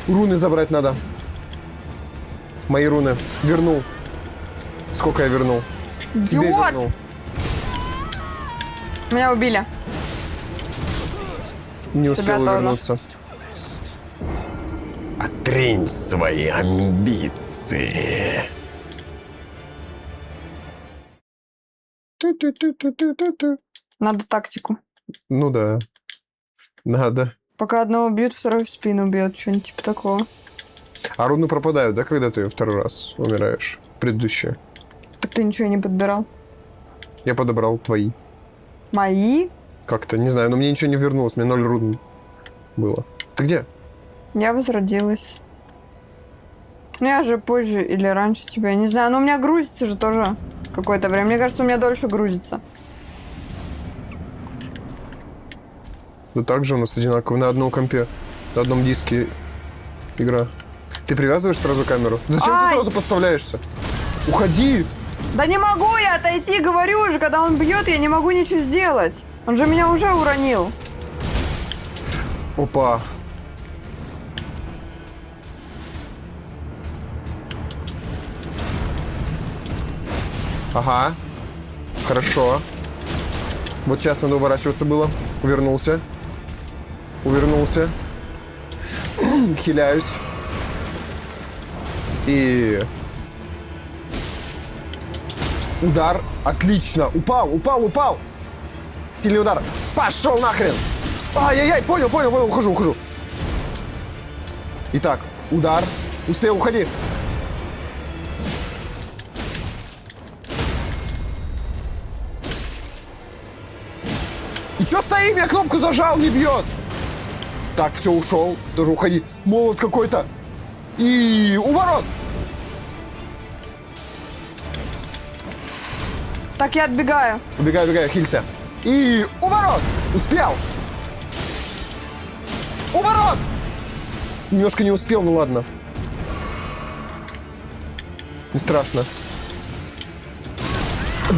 Руны забрать надо. Мои руны. Вернул. Сколько я вернул? Тебе Идиот! вернул. Меня убили. Не успел тоже. вернуться. Отринь свои амбиции. Ту-ту-ту-ту-ту-ту. Надо тактику. Ну да. Надо. Пока одного бьют, второй в спину бьет. Что-нибудь типа такого. А руны пропадают, да, когда ты второй раз умираешь? Предыдущие. Так ты ничего не подбирал. Я подобрал твои. Мои? Как-то, не знаю, но мне ничего не вернулось. Мне 0 рун было. Ты где? Я возродилась. Ну я же позже или раньше тебя, не знаю. Но у меня грузится же тоже какое-то время. Мне кажется, у меня дольше грузится. Да так же у нас одинаково. На одном компе. На одном диске игра. Ты привязываешь сразу камеру? Зачем Ай! ты сразу подставляешься? Уходи! Да не могу я отойти, говорю уже, когда он бьет, я не могу ничего сделать. Он же меня уже уронил. Опа. Ага. Хорошо. Вот сейчас надо уворачиваться было. Увернулся. Увернулся. Хиляюсь. И... Удар. Отлично. Упал, упал, упал. Сильный удар. Пошел нахрен. Ай-яй-яй, понял, ухожу. Итак, удар. Успел, уходи. И чё стоим? Я кнопку зажал, не бьет. Так, все, ушел. Тоже уходи. Молот какой-то. И у ворот. Так, я отбегаю. Убегай, убегай, хилься. И у ворот. Успел. У ворот. Немножко не успел, ну ладно. Не страшно.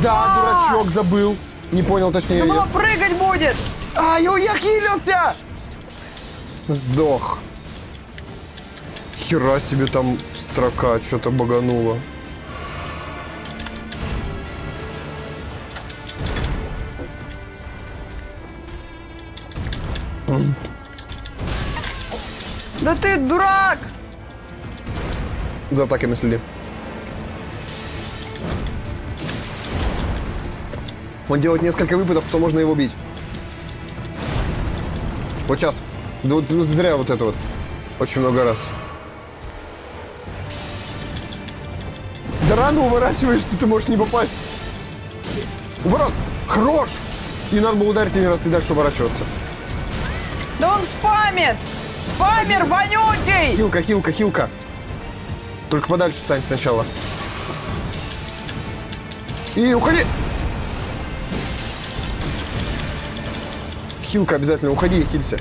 Да, дурачок, забыл. Не понял, точнее. Думала, прыгать будет. Ай, я хилился! Сдох. Хера себе там строка что-то багануло. Да ты дурак! За атаками следи. Он делает несколько выпадов, то можно его бить. Вот сейчас. Да вот зря вот это вот. Очень много раз. Да рано уворачиваешься, ты можешь не попасть. Ворот! Хорош! И надо было ударить один раз и дальше уворачиваться. Да он спамит! Спамер вонючий! Хилка, хилка, хилка. Только подальше встань сначала. И уходи! Хилка обязательно, уходи и хилься.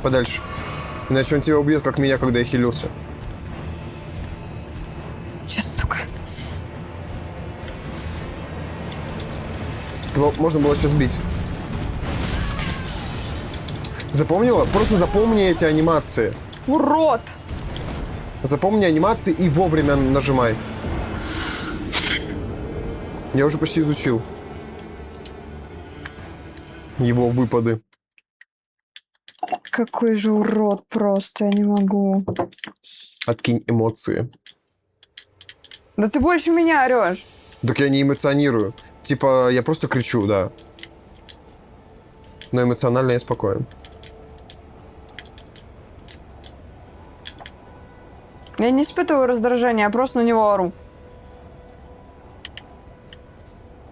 Подальше. Иначе он тебя убьет, как меня, когда я хилился. Сейчас, сука. Его можно было сейчас бить. Запомнила? Просто запомни эти анимации. Урод! Запомни анимации и вовремя нажимай. Я уже почти изучил его выпады. Какой же урод просто, я не могу. Откинь эмоции. Да ты больше меня орешь. Так я не эмоционирую. Типа, я просто кричу, да. Но эмоционально я спокоен. Я не испытываю раздражения, я просто на него ору.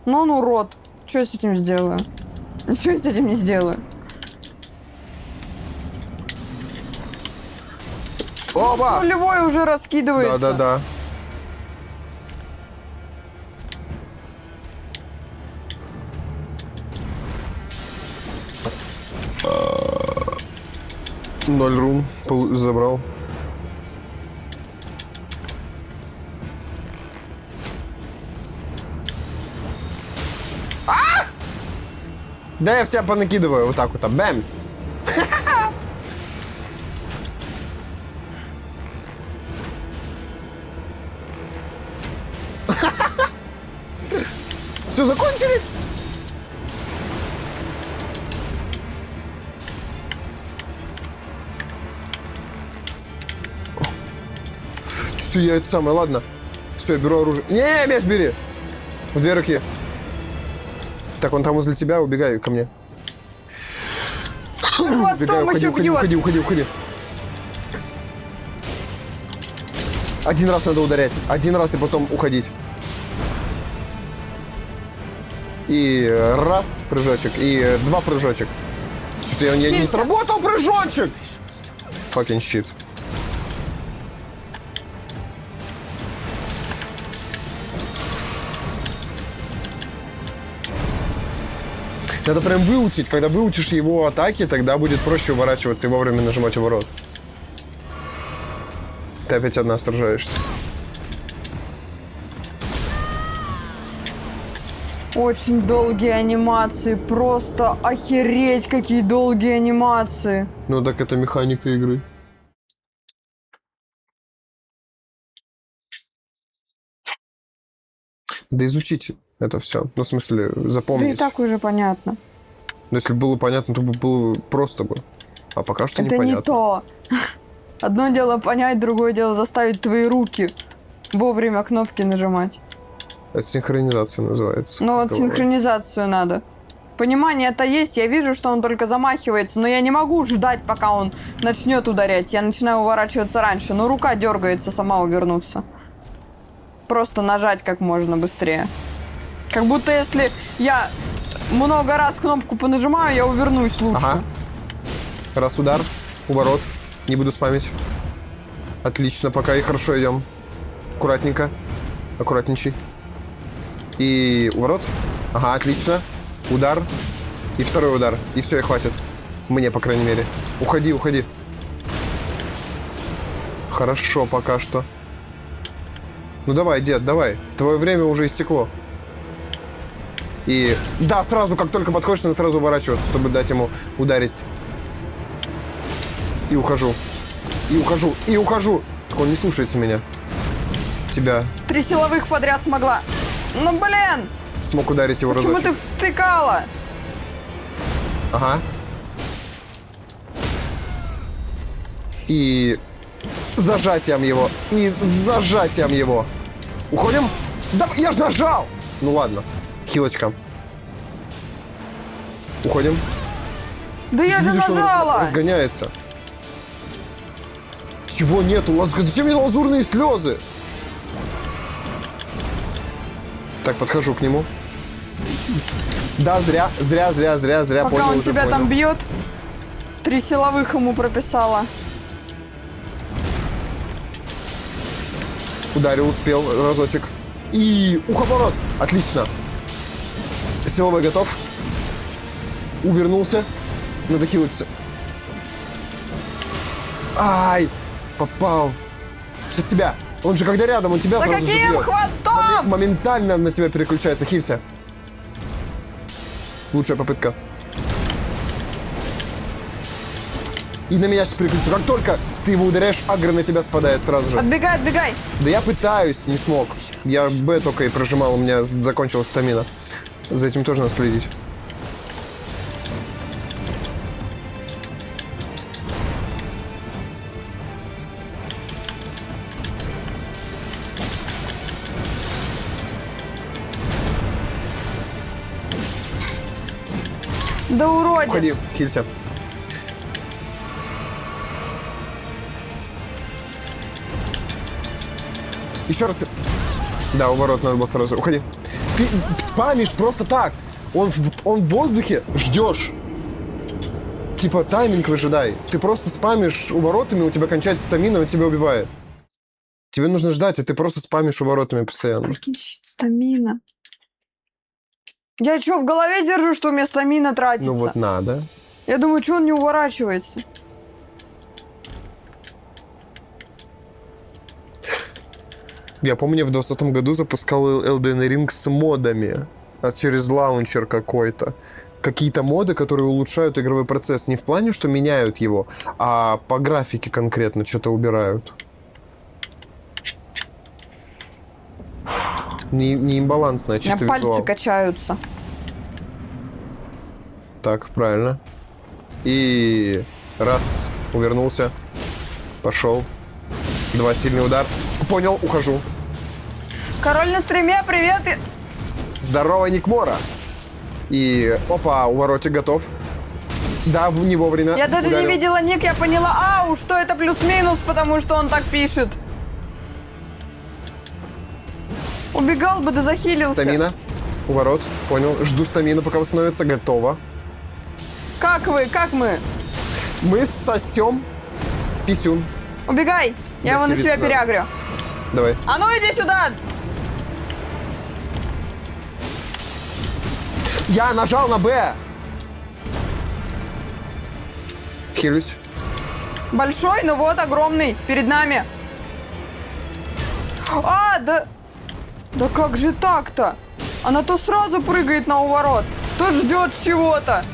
Ну он урод. Что я с этим сделаю? Ничего я с этим не сделаю. Опа! Нулевой уже раскидывается. Да-да-да. Ноль рун забрал. Да я в тебя понакидываю вот так вот, бэмс. Все, закончились? Что я это самое, ладно. Все, я беру оружие. Не, меч бери. В две руки. Так, он там возле тебя, убегай ко мне. Хвостом Убегай, еще уходи, бьет. уходи, уходи, уходи. Один раз надо ударять. Один раз и потом уходить. И раз прыжочек, и два прыжочек. Что-то я не сработал прыжочек! Fucking shit. Надо прям выучить. Когда выучишь его атаки, тогда будет проще уворачиваться и вовремя нажимать уворот. Ты опять одна сражаешься. Очень долгие анимации. Просто охереть, какие долгие анимации. Ну так это механика игры. Да изучите это все. Ну, в смысле, Да и запомнить. так уже понятно. Но если бы было понятно, то бы было просто бы. А пока что Это непонятно. не то. Одно дело понять, другое дело заставить твои руки вовремя кнопки нажимать. Это синхронизация называется. Ну вот с головой. синхронизацию надо. Понимание-то есть, я вижу, что он только замахивается, но я не могу ждать, пока он начнет ударять. Я начинаю уворачиваться раньше, но рука дергается сама увернуться. Просто нажать как можно быстрее. Как будто если я много раз кнопку понажимаю, я увернусь лучше. Ага. Раз удар. У ворот. Не буду спамить. Отлично, пока и хорошо идем. Аккуратненько. Аккуратничай. И у ворот. Ага, отлично. Удар. И второй удар. И все, и хватит. Мне, по крайней мере. Уходи, уходи. Хорошо пока что. Ну давай, дед, давай. Твое время уже истекло. И да, сразу, как только подходишь, надо сразу уворачиваться, чтобы дать ему ударить. И ухожу. И ухожу. И ухожу. Так он не слушается меня. Тебя. 3 силовых подряд смогла. Ну, блин! Смог ударить его Почему разочек. ты втыкала? Ага. И зажатием его. И зажатием его. Уходим? Да я ж нажал! Ну ладно. Хилочка. Уходим. Да я же Видишь, что он нажала! разгоняется. Чего нету? Зачем мне лазурные слезы? Так, подхожу к нему. Да, зря. Пока Понял, он уже тебя там понял. бьет, 3 силовых ему прописала. Ударил, успел, разочек. И уховорот. Отлично. Силовой готов. Увернулся. Надо хилиться. Ай! Попал. Сейчас тебя. Он же когда рядом, он тебя За сразу же каким бьет. хвостом? Моментально на тебя переключается. Хилься. Лучшая попытка. И на меня сейчас переключу. Как только ты его ударяешь, агро на тебя спадает сразу же. Отбегай, отбегай. Да я пытаюсь, не смог. Я Б только и прожимал, у меня закончилась стамина. За этим тоже надо следить. Да уродец. Уходи, хилься. Еще раз. Да, уворот надо было сразу. Уходи. Ты спамишь просто так. Он в воздухе. Ждешь. Типа тайминг выжидай. Ты просто спамишь уворотами, у тебя кончается стамина, он тебя убивает. Тебе нужно ждать, а ты просто спамишь уворотами постоянно. Прикинь, стамина. Я что, в голове держу, что у меня стамина тратится? Ну вот надо. Я думаю, что он не уворачивается. Я помню, в 2020 году запускал Elden Ring с модами. Через лаунчер какой-то. Какие-то моды, которые улучшают игровой процесс. Не в плане, что меняют его, а по графике конкретно что-то убирают. Не имбалансная, У меня чисто пальцы визуал. качаются. Так, правильно. И раз, увернулся. Пошел. 2 сильный удар. Понял, ухожу. Король на стриме, привет! Здорово, Никмора. И опа, уворотик готов. Да, не вовремя. Я даже Ударил. не видела ник, я поняла, что это плюс-минус, потому что он так пишет. Убегал бы, да захилился. Стамина. Уворот. Понял. Жду стамина, пока восстановится. Готово. Как вы? Как мы? Мы сосем писюн. Убегай! Я Да его на хились себя надо. переагрю. Давай. А ну иди сюда! Я нажал на Б. Хилюсь. Большой, ну вот, огромный, перед нами. Да... Да как же так-то? Она то сразу прыгает на уворот, то ждет чего-то.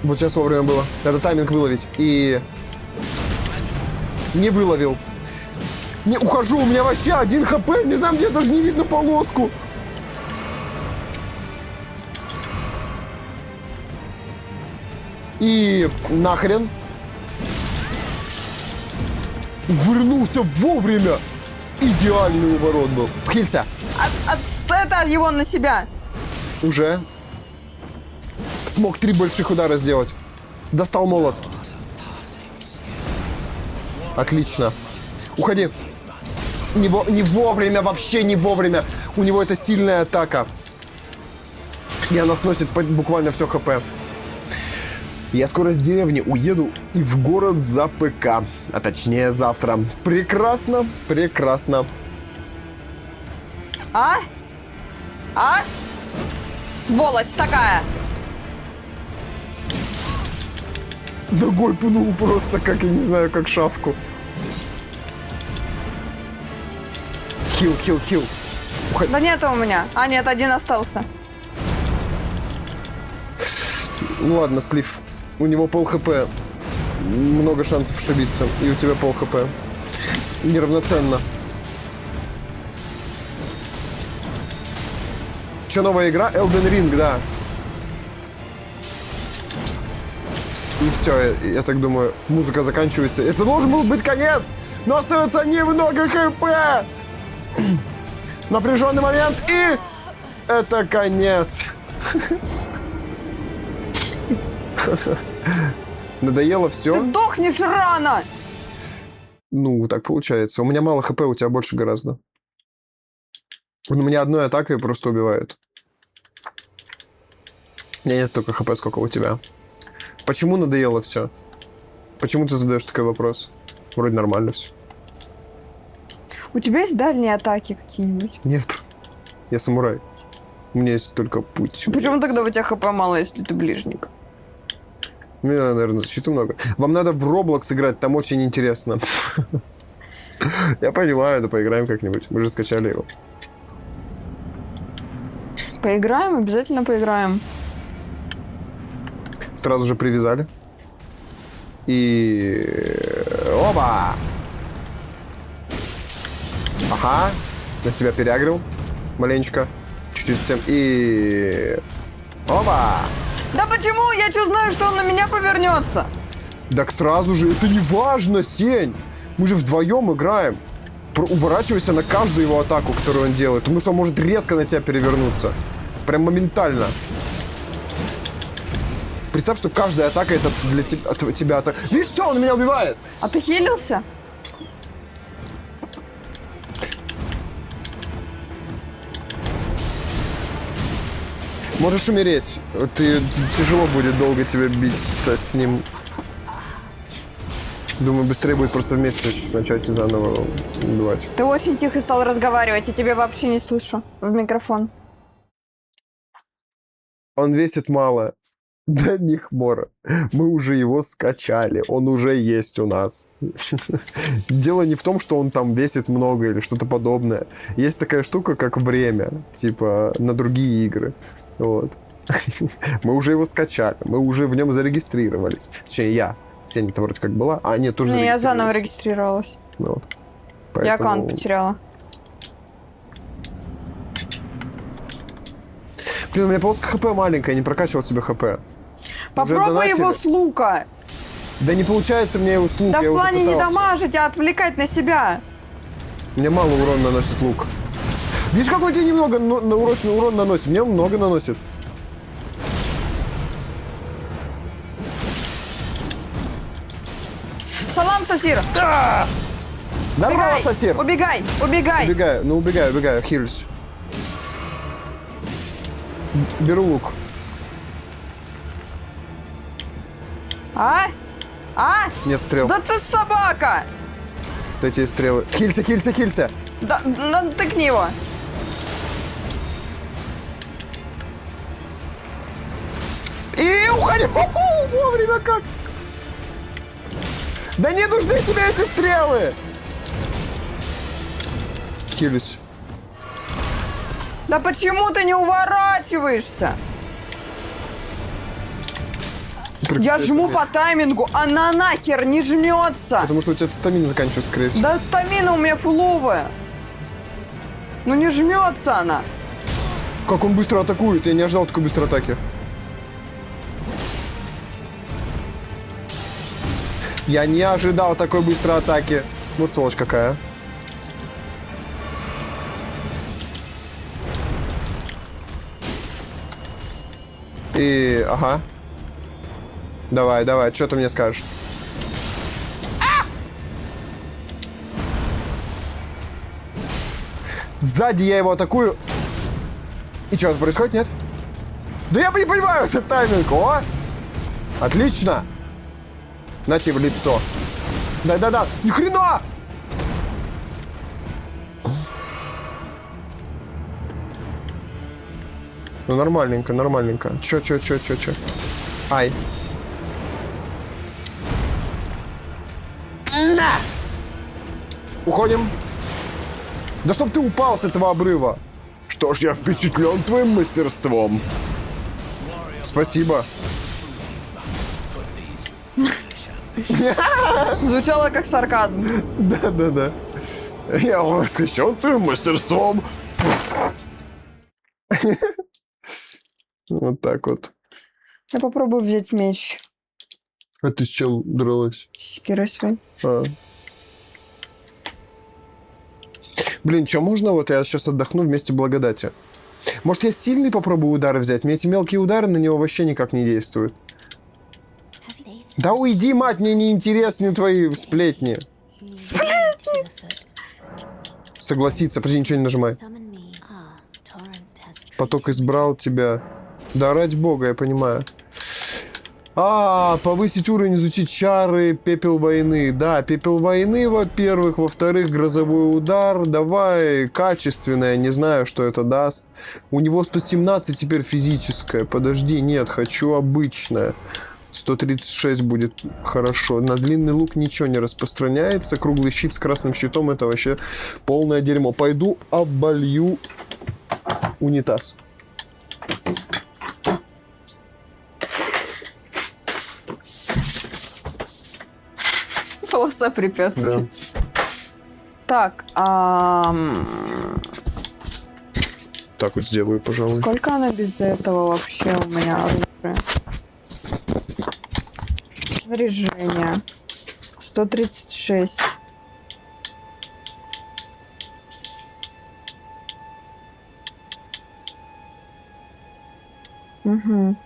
Вот сейчас вовремя было. Надо тайминг выловить. И... Не выловил. Не, ухожу, у меня вообще 1 хп. Не знаю, мне даже не видно полоску. И нахрен. Вернулся вовремя. Идеальный уворот был. Хилься. Это его на себя. Уже. Смог 3 больших удара сделать. Достал молот. Отлично. Уходи. Не вовремя, вообще не вовремя. У него это сильная атака. И она сносит буквально все хп. Я скоро с деревни уеду и в город за ПК. А точнее завтра. Прекрасно, прекрасно. А? А? Сволочь такая! Ногой пнул просто, как, я не знаю, как шавку. Хил, хил, хил. Да нету у меня. А, нет, один остался. Ну ладно, слив. У него пол хп. Много шансов ошибиться. И у тебя пол хп. Неравноценно. Че, новая игра? Elden Ring, да. И все, я так думаю, музыка заканчивается. Это должен был быть конец, но остается немного хп. Напряженный момент, и это конец. Надоело Ты все? дохнешь рано! Ну, так получается. У меня мало хп, у тебя больше гораздо. У меня одной атакой просто убивает. У меня нет столько хп, сколько у тебя. Почему надоело все? Почему ты задаешь такой вопрос? Вроде нормально все. У тебя есть дальние атаки какие-нибудь? Нет. Я самурай. У меня есть только путь. Почему тогда у тебя хп мало, если ты ближник? У меня, наверное, защиты много. Вам надо в Roblox играть, там очень интересно. Я понимаю, да поиграем как-нибудь. Мы же скачали его. Поиграем? Обязательно поиграем. Сразу же привязали. И... Оба! Ага. На себя переагрил. Маленечко. Чуть-чуть всем. И... Оба! Да почему? Я что знаю, что он на меня повернется? Так сразу же, это не важно, Сень! Мы же вдвоем играем. Уворачивайся на каждую его атаку, которую он делает, потому что он может резко на тебя перевернуться. Прям моментально. Представь, что каждая атака это для тебя атака. Видишь, все, он меня убивает! А ты хилился? Можешь умереть. Тяжело будет долго тебе биться с ним. Думаю, быстрее будет просто вместе начать и заново убивать. Ты очень тихо стал разговаривать, я тебя вообще не слышу в микрофон. Он весит мало. Да не хмора. Мы уже его скачали. Он уже есть у нас. Дело не в том, что он там весит много или что-то подобное. Есть такая штука, как время. Типа на другие игры. Вот. Мы уже его скачали. Мы уже в нем зарегистрировались. Точнее, я. Сеня-то вроде как была. А, нет, тоже Не, я заново зарегистрировалась. регистрировалась. Вот. Я Поэтому... аккаунт потеряла. Блин, у меня полоска хп маленькая, не прокачивал себе хп. Попробуй его с лука. Да не получается мне его с лука. Да в плане не дамажить, а отвлекать на себя. Мне мало урона наносит лук. Видишь, какой тебе немного урон наносит? Мне он много наносит. Салам, Сасир! Нормально, Сасир! Убегай! Убегай! Убегаю, ну убегаю, хилюсь. Беру лук. А? А? Нет стрел. Да ты собака! Дайте стрелы. Хилься! Да, тыкни его. И уходи! Вовремя как! Да не нужны тебе эти стрелы! Хилюсь. Да почему ты не уворачиваешься? Я жму по таймингу, она нахер не жмется. Потому что у тебя стамина заканчивается, скорее всего. Да стамина у меня фуловая. Ну не жмется она. Как он быстро атакует, я не ожидал такой быстрой атаки. Я не ожидал такой быстрой атаки. Вот сволочь какая. И, ага. Давай, что ты мне скажешь? Сзади я его атакую. И что, происходит, нет? Да я не понимаю, это тайминг, о! Отлично! На тебе в лицо. Да-да-да! Ни хрена! Ну нормальненько, нормальненько. Чё? Ай. На! Уходим. Да чтоб ты упал с этого обрыва. Что ж, я впечатлен твоим мастерством. Спасибо. Звучало как сарказм. Да-да-да. Я восхищен твоим мастерством. Вот так вот. Я попробую взять меч. А ты с чем дралась? С секирой своей. А. Блин, что можно вот я сейчас отдохну вместе благодати? Может, я сильный попробую удары взять? Мне эти мелкие удары на него вообще никак не действуют. Да уйди, мать, мне не интересны твои сплетни. Сплетни? Согласиться, подожди, ничего не нажимай. Поток избрал тебя. Да ради бога, я понимаю. Повысить уровень, изучить чары, пепел войны. Да, пепел войны, во-первых. Во-вторых, грозовой удар. Давай, качественное, не знаю, что это даст. У него 117 теперь физическое. Подожди, нет, хочу обычное. 136 будет хорошо. На длинный лук ничего не распространяется. Круглый щит с красным щитом — это вообще полное дерьмо. Пойду оболью унитаз. Полоса препятствий. Да. Так, Так вот сделаю, пожалуй. сколько она без этого вообще у меня оружия? Снаряжение. 136. Угу.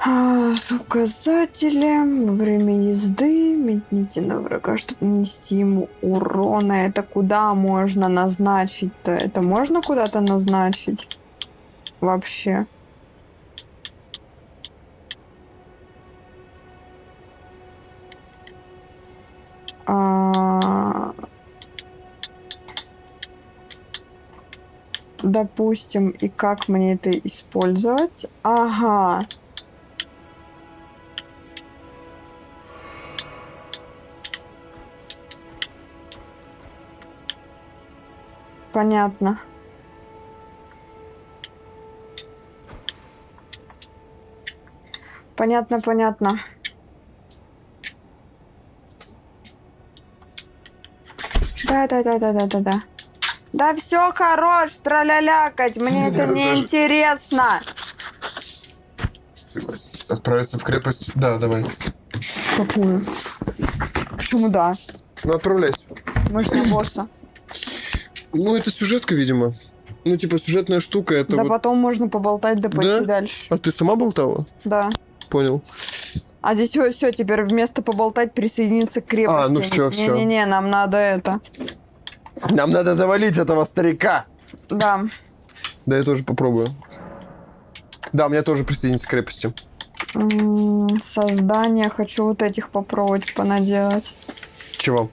С указателем во время езды метните на врага, чтобы нанести ему урона. Это куда можно назначить-то? Это можно куда-то назначить? Вообще. Допустим, и как мне это использовать? Ага. Понятно. Понятно. Да. Да все, хорош, траля-лякать, мне это не интересно. Отправиться в крепость? Да, давай. Какую? Почему да? Ну, отправляйся. Мы же не босса. Ну, это сюжетка, видимо. Ну, типа, сюжетная штука, это Да вот... потом можно поболтать, да пойти Да? дальше. А ты сама болтала? Да. Понял. А здесь все, теперь вместо поболтать присоединиться к крепости. ну всё. Не-не-не, нам надо это. Нам надо завалить этого старика. Да. Да, я тоже попробую. Да, мне тоже присоединиться к крепости. Создание. Хочу вот этих попробовать понаделать. Чего?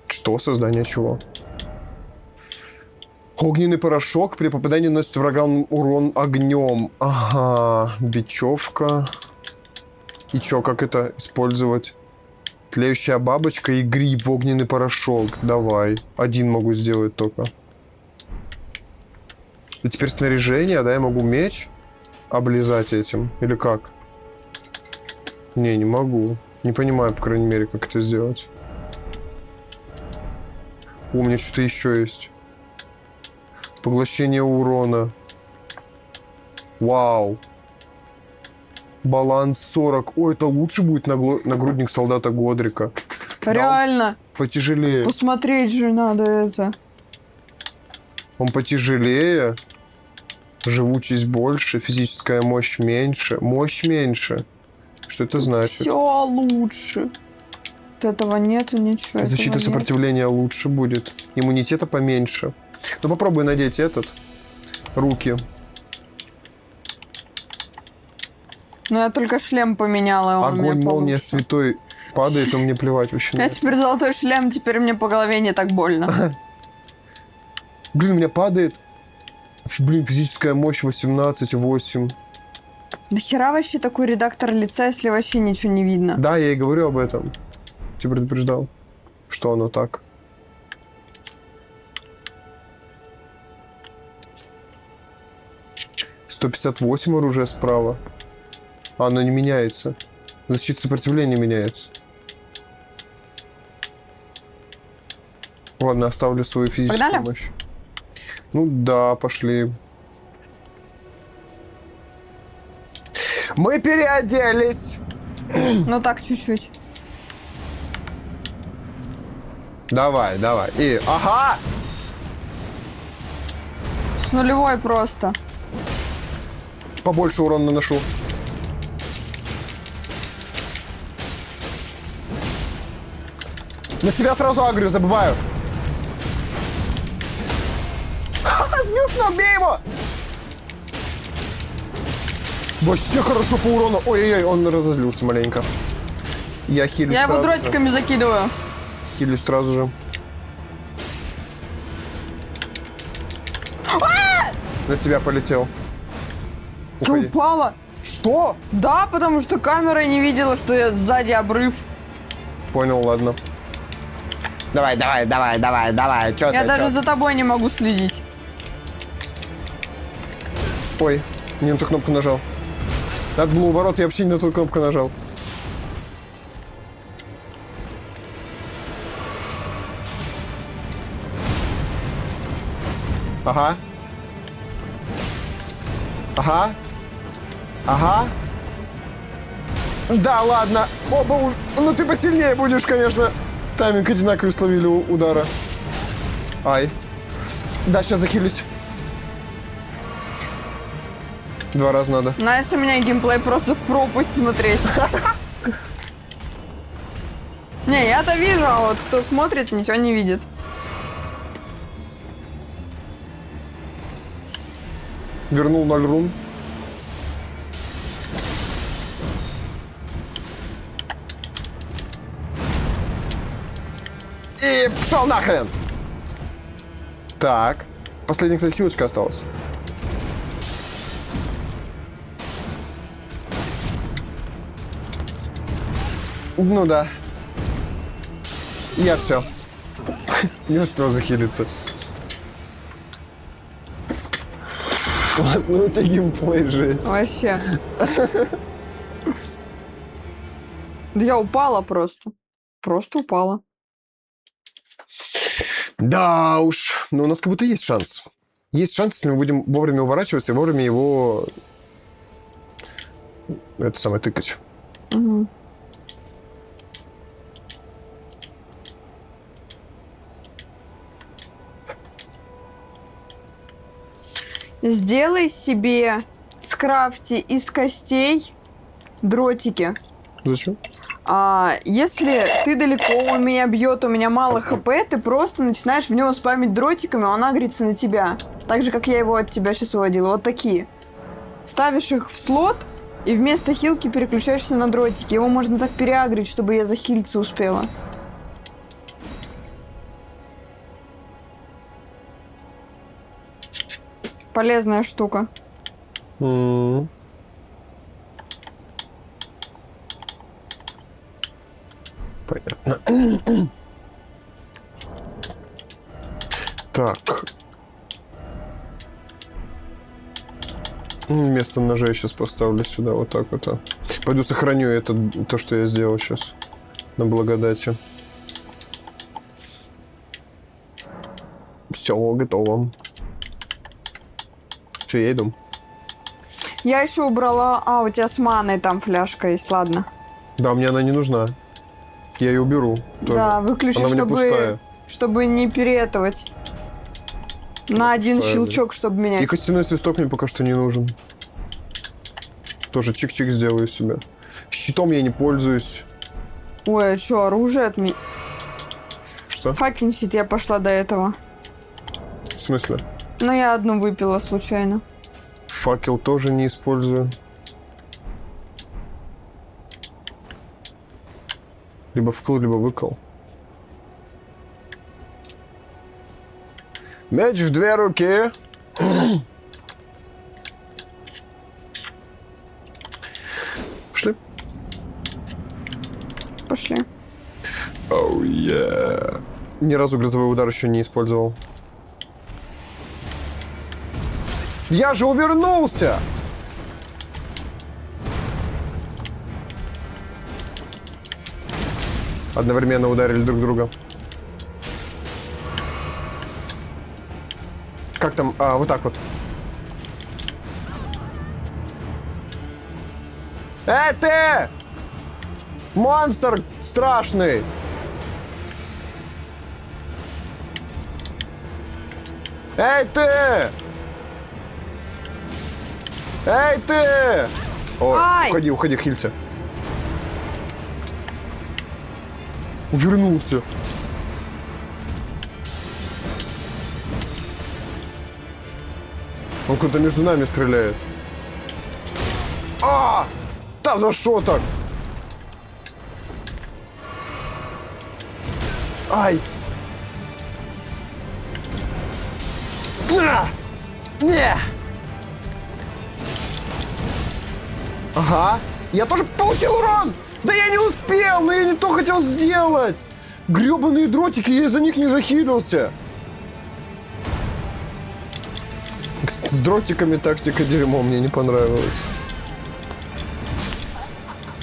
Что? Создание чего? Огненный порошок при попадании наносит врагам урон огнем. Ага, бечевка. И чё, как это использовать? Тлеющая бабочка и гриб в огненный порошок. Давай. Один могу сделать только. И теперь снаряжение, да? Я могу меч облизать этим? Или как? Не могу. Не понимаю, по крайней мере, как это сделать. У меня что-то еще есть. Поглощение урона. Вау. Баланс 40. Ой, это лучше будет нагрудник солдата Годрика. Реально. Потяжелее. Посмотреть же надо это. Он потяжелее. Живучесть больше. Физическая мощь меньше. Мощь меньше. Что это значит? Все лучше. Вот этого нету, ничего. Защита этого нет. сопротивления лучше будет. Иммунитета поменьше. Ну попробуй надеть этот. Руки. Ну, я только шлем поменяла, и он у Огонь, меня молния, получше. святой падает, он мне плевать вообще. Я нет. теперь золотой шлем, теперь мне по голове не так больно. Блин, у меня падает. Блин, физическая мощь 18,8. Нахера вообще такой редактор лица, если вообще ничего не видно? Да, я и говорю об этом. Тебя предупреждал, что оно так. «158 оружия справа. А, оно не меняется. Защита сопротивления меняется. Ладно, оставлю свою физическую Погнали? мощь. Ну да, пошли. Мы переоделись! Ну так, чуть-чуть. Давай, давай. И... Ага! С нулевой просто. Побольше урона наношу. На себя сразу агрю, забываю. Ха-ха, сбил с ног, бей его! Вообще хорошо по урону. Ой-ой-ой, он разозлился маленько. Я хилюсь Я его сразу же. дротиками закидываю. Хилюсь сразу же. На тебя полетел. Что, Уходи. упала? Что? Да, потому что камера не видела, что я сзади обрыв. Понял, ладно. Давай, давай, давай, давай, давай. Чё Я ты, даже чё? за тобой не могу следить. Ой, не на ту кнопку нажал. Надо было у ворот, я вообще не на ту кнопку нажал. Ага. Ага. Ага. Да, ладно. Оба, ну ты посильнее будешь, конечно. Тайминг одинаковый словили удара. Ай. Да, сейчас захилюсь. 2 раза надо. Знаешь, у меня геймплей просто в пропасть смотреть. Не, я-то вижу, а вот кто смотрит, ничего не видит. Вернул 0 рун. И пошел нахрен! Так. Последняя, кстати, хилочка осталась. Ну да. Я все. Не успел захилиться. Классный у тебя геймплей, жесть. Вообще. Да я упала просто. Просто упала. Да уж. Но у нас как будто есть шанс. Есть шанс, если мы будем вовремя уворачиваться и вовремя его... Это самое, тыкать. Угу. Сделай себе, скрафти из костей дротики. Зачем? Если ты далеко, он меня бьет, у меня мало хп, ты просто начинаешь в него спамить дротиками, он агрится на тебя. Так же, как я его от тебя сейчас уводила. Вот такие. Ставишь их в слот, и вместо хилки переключаешься на дротики. Его можно так переагрить, чтобы я захилиться успела. Полезная штука. Понятно. Так. Вместо ножа я сейчас поставлю сюда вот так вот. Пойду сохраню это, то, что я сделал сейчас. На благодати. Все, готово. Все, я иду. Я еще убрала... у тебя с маной там фляжка есть, ладно. Да, мне она не нужна. Я ее уберу. Тоже. Да, выключи, Она у меня пустая. чтобы не переэтовать. На один пустая, щелчок, чтобы И менять. костяной свисток мне пока что не нужен. Тоже чик-чик сделаю себе. Щитом я не пользуюсь. Ой, а что, оружие от меня? Что? Факин щит, я пошла до этого. В смысле? Ну, я одну выпила случайно. Факел тоже не использую. Либо вкл, либо выкл. Меч в 2 руки. Пошли. Пошли. Оу, Ни разу грозовой удар еще не использовал. Я же увернулся! Одновременно ударили друг друга. Как там? А, вот так вот. Эй, ты! Монстр страшный! Эй, ты! Эй, ты! О, Ай! уходи, уходи, хилься. Увернулся. Он куда-то между нами стреляет. А! Да за что так? Ай! На! Не! Ага. Я тоже получил урон! Да я не успел, но я не то хотел сделать! Гребаные дротики, я из-за них не захилился. С дротиками тактика дерьмо, мне не понравилось.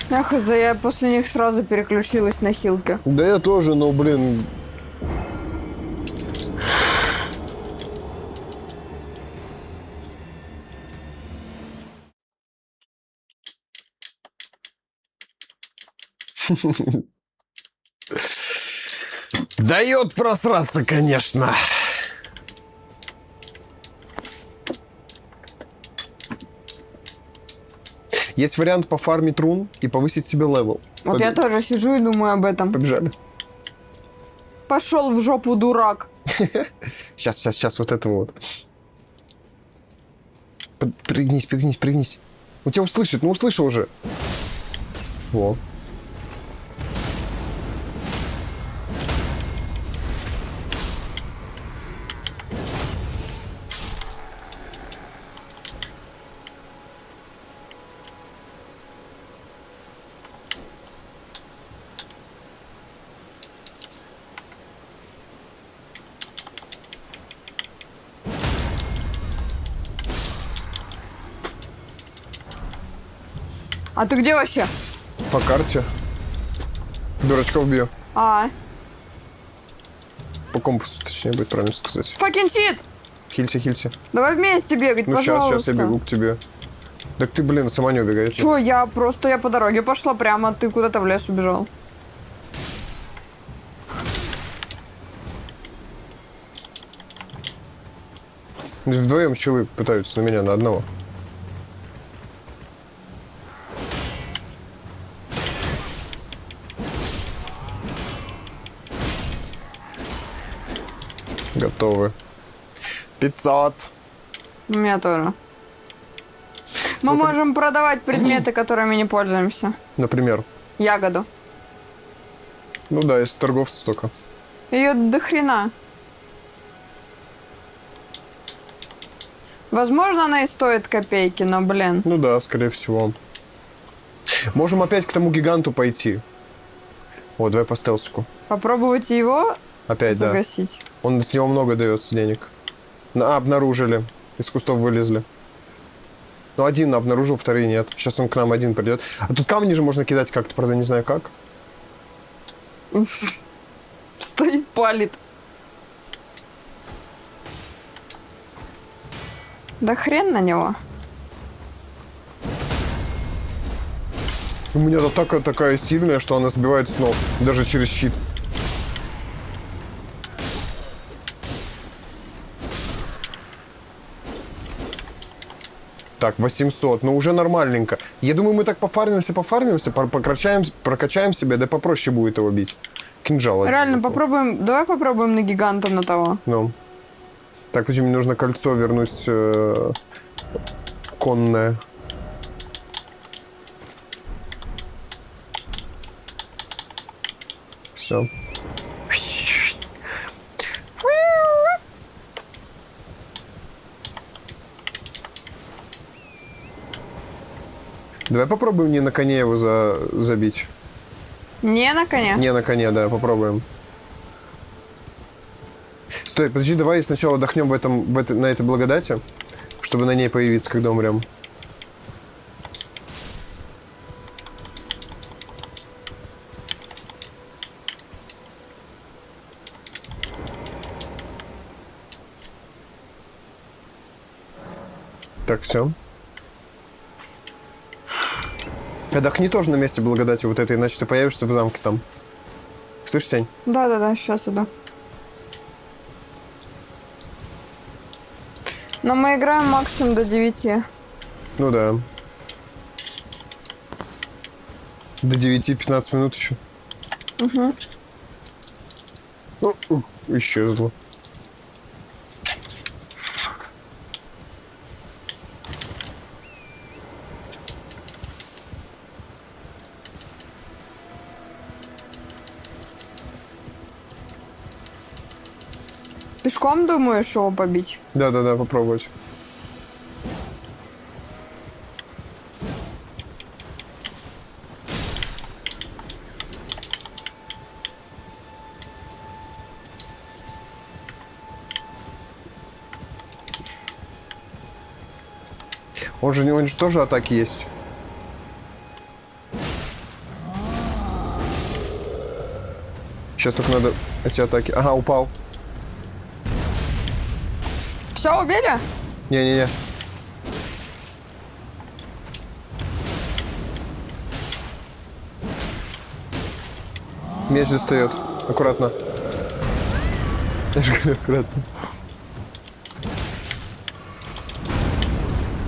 Я хз, я после них сразу переключилась на хилки. Да я тоже, но, блин... Дает просраться, конечно. Есть вариант пофармить рун и повысить себе левел. Вот я тоже сижу и думаю об этом. Побежали. Пошел в жопу, дурак. Сейчас вот это вот. Пригнись. Он тебя услышит, ну услышал уже. Во. А ты где вообще? По карте. Дурачков бью. А, По компасу, точнее, будет правильно сказать. факин щит! Хилься. Давай вместе бегать, Ну пожалуйста. сейчас я бегу к тебе. Так ты, блин, сама не убегаешь. Чё, я по дороге пошла прямо, ты куда-то в лес убежал. Вдвоем челы пытаются на меня, на одного. Готовы. 500. У меня тоже. Мы можем продавать предметы, которыми не пользуемся. Например. Ягоду. Ну да, если торговцы только. Ее до хрена. Возможно, она и стоит копейки, но, блин. Ну да, скорее всего. Можем опять к тому гиганту пойти. Вот, давай по стелсику. Попробовать его Опять, загасить. да. Он с него много дается денег. Обнаружили. Из кустов вылезли. Ну, один обнаружил, вторые нет. Сейчас он к нам один придет. А тут камни же можно кидать как-то, правда, не знаю как. Стоит, палит. Да хрен на него. У меня атака такая сильная, что она сбивает с ног. Даже через щит. Так, 800. Ну, уже нормальненько. Я думаю, мы так пофармимся, прокачаем себя, да попроще будет его бить. Кинжал. один Реально, выпал. попробуем. Давай попробуем на гиганта на того. Ну. Так, подожди, мне нужно кольцо вернуть конное. Все. Давай попробуем не на коне его забить. Не на коне. Не на коне, да, попробуем. Стой, подожди, давай сначала отдохнем на этой благодати, чтобы на ней появиться, когда умрем. Так, все. Отдохни тоже на месте благодати вот этой, иначе ты появишься в замке там. Слышь, Сень? Да, сейчас иду. Но мы играем максимум до 9. Ну да. До 9-15 минут еще. Угу. Ну, исчезло. Пешком думаешь его побить? Да-да-да, попробовать. У него же тоже атаки есть. Сейчас только надо эти атаки. Ага, упал. Все, убили? Не-не-не. Меч достает. Аккуратно. Я же говорю, аккуратно.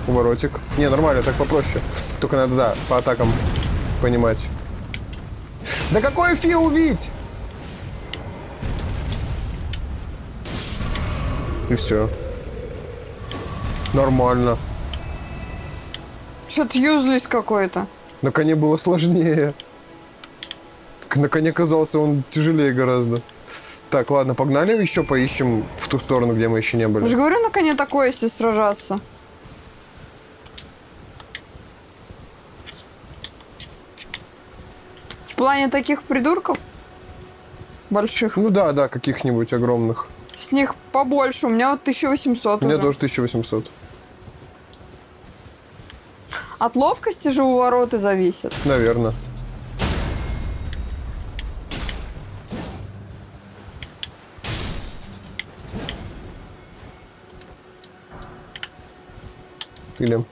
Уворотик. Не, нормально, так попроще. Только надо, да, по атакам понимать. Да какой фи убить? И все. Нормально. Что-то юзлис какой-то. На коне было сложнее. На коне казался он тяжелее гораздо. Так, ладно, погнали еще поищем в ту сторону, где мы еще не Я были. же говорю, на коне такое, если сражаться. В плане таких придурков больших, Ну да, да, каких-нибудь огромных. с них побольше. У меня вот 1800 У меня уже. тоже 1800. От ловкости же увороты зависят. Наверное. Или...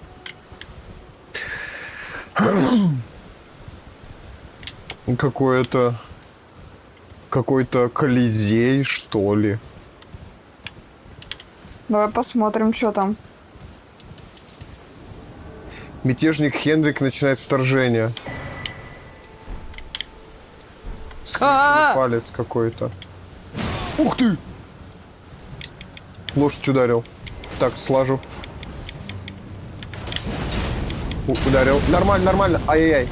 Какой-то колизей, что ли. Давай посмотрим, что там. Мятежник Хендрик начинает вторжение. А-а-а! Палец какой-то. Ух ты! Лошадь ударил. Так, слажу. Ударил. Нормально, нормально. Ай-яй-яй.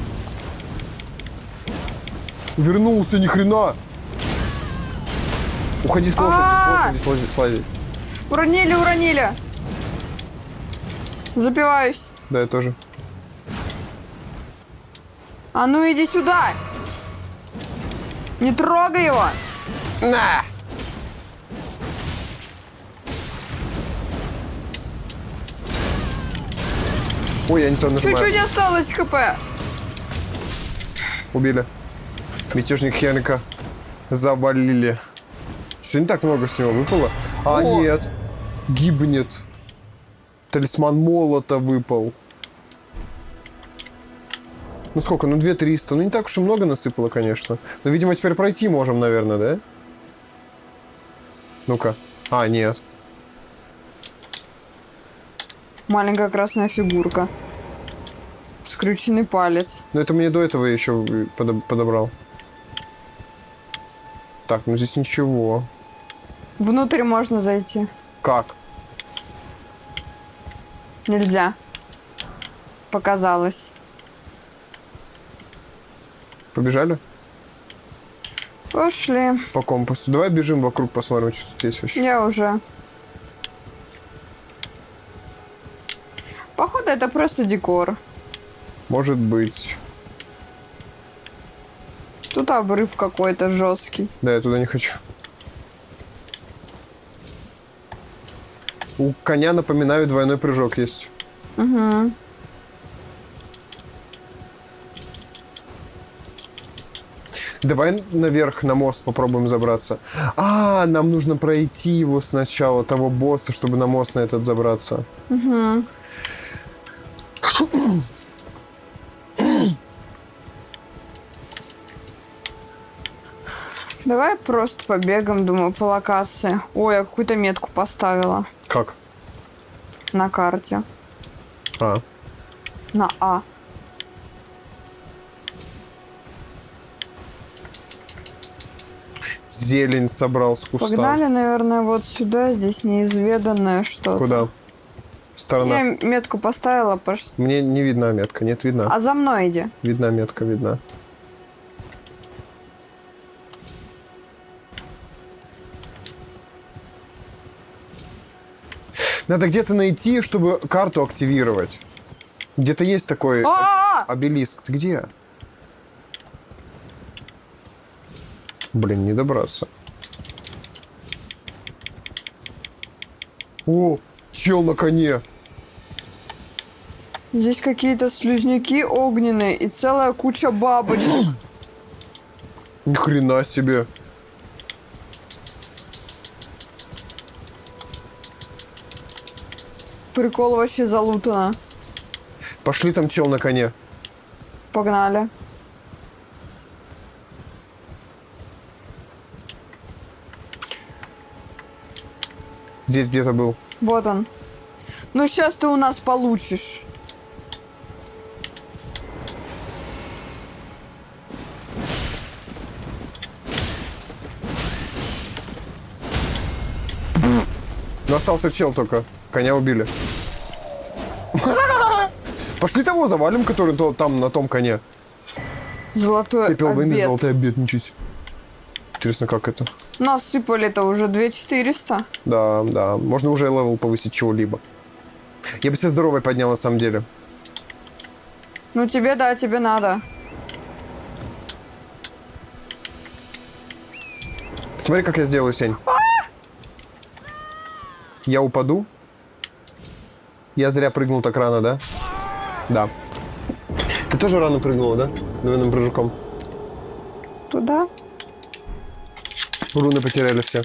Вернулся, ни хрена. Уходи с лошади, с лошади, слази. Уронили! Запиваюсь. Да, я тоже. А ну иди сюда! Не трогай его! На! Ой, я не то нажимаю. Чуть-чуть осталось хп. Убили. Мятежник Хенрика завалили. Что не так много с него выпало? А, О. нет. Гибнет. Талисман молота выпал. Ну сколько? Ну 2300. Ну не так уж и много насыпало, конечно. Но, видимо, теперь пройти можем, наверное, да? Ну-ка. А, нет. Маленькая красная фигурка. Скрюченный палец. Но это мне до этого еще подобрал. Так, ну здесь ничего. Внутрь можно зайти. Как? Нельзя. Показалось. Побежали? Пошли. По компасу. Давай бежим вокруг, посмотрим, что тут есть вообще. Я уже. Походу, это просто декор. Может быть. Тут обрыв какой-то жесткий. Да, я туда не хочу. У коня, напоминаю, двойной прыжок есть. Угу. Давай наверх на мост попробуем забраться. А, нам нужно пройти его сначала, того босса, чтобы на мост на этот забраться. Угу. Давай просто побегаем, думаю, по локации. Ой, я какую-то метку поставила Как? на карте. А. На А. Зелень собрал с куста. Погнали, наверное, вот сюда. Здесь неизведанное что-то. Куда? Сторона. Я метку поставила, Мне не видна метка. Нет, видна. а за мной иди. Видна метка, видна. Надо где-то найти, чтобы карту активировать. Где-то есть такой А-а-а! обелиск. Ты где? Блин, не добраться. О, чел на коне. Здесь какие-то слизняки огненные и целая куча бабочек. Ни хрена себе. Прикол вообще залутано. Пошли, там чел на коне. Погнали. Здесь где-то был. Вот он. Ну сейчас ты у нас получишь. Но остался чел только. Коня убили. Пошли того завалим, который там на том коне. Золотой Пепел войны, обед. золотой обед, ничись. Интересно, как это? Нас сыпали-то уже 2400. Да, да. Можно уже левел повысить чего-либо. Я бы себя здоровой поднял, на самом деле. Ну тебе, да, тебе надо. Смотри, как я сделаю, Сень. Я упаду. Я зря прыгнул так рано, да? Да. Ты тоже рано прыгнула, да? Двойным прыжком. Туда. Руны потеряли все.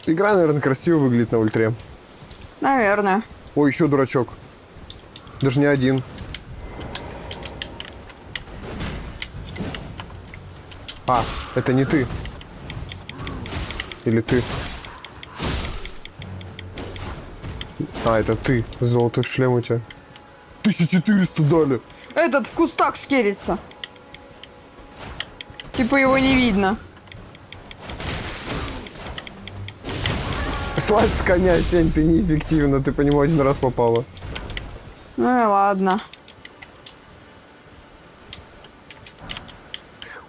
Игра, наверное, красиво выглядит на ультре. Наверное. Ой, еще дурачок. Даже не один. А, это не ты. Или ты? А, это ты. Золотой шлем у тебя. 1400 дали. Этот в кустах шкерится. Типа его не видно. Слазь с коня, Сень, ты неэффективно. Ты по нему один раз попала. Ну и ладно.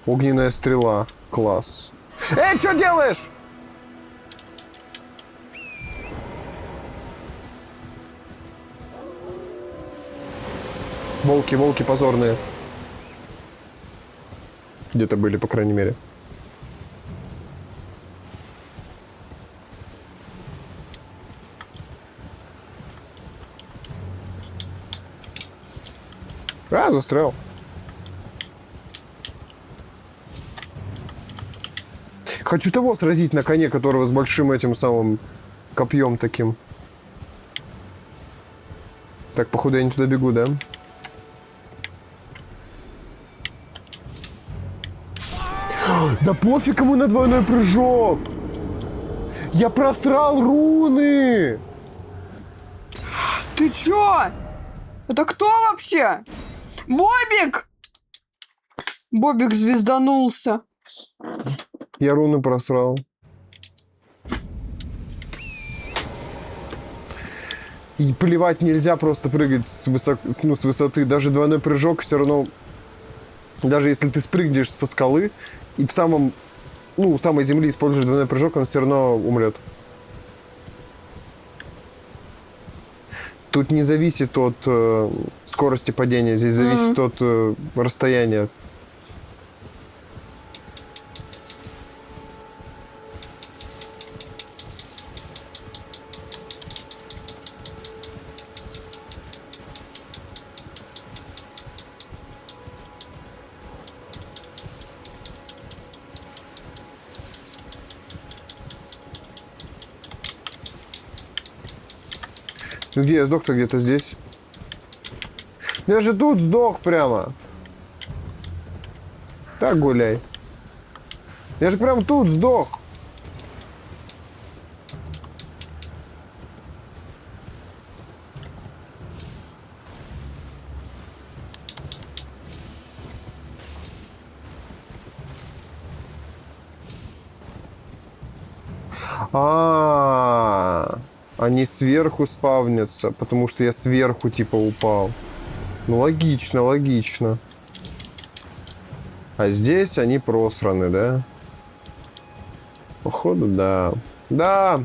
Огненная стрела. Класс. Эй, что делаешь? Волки, волки позорные. Где-то были, по крайней мере. А, застрял. Хочу того сразить на коне, которого с большим этим самым копьем таким. Так, походу я не туда бегу, да? Да пофиг ему на двойной прыжок! Я просрал руны! Ты чё? Это кто вообще? Бобик! Бобик звезданулся. Я руны просрал. И плевать нельзя просто прыгать с высоты. Даже двойной прыжок все равно... Даже если ты спрыгнешь со скалы и в самом... Ну, у самой земли используешь двойной прыжок, он все равно умрет. Тут не зависит от скорости падения, здесь зависит от расстояния. Ну где я сдох-то где-то здесь? Я же тут сдох прямо. Так гуляй. Я же прям тут сдох. Они сверху спавнятся, потому что я сверху типа упал. Ну логично, логично. А здесь они просраны, да? Походу, да. Да!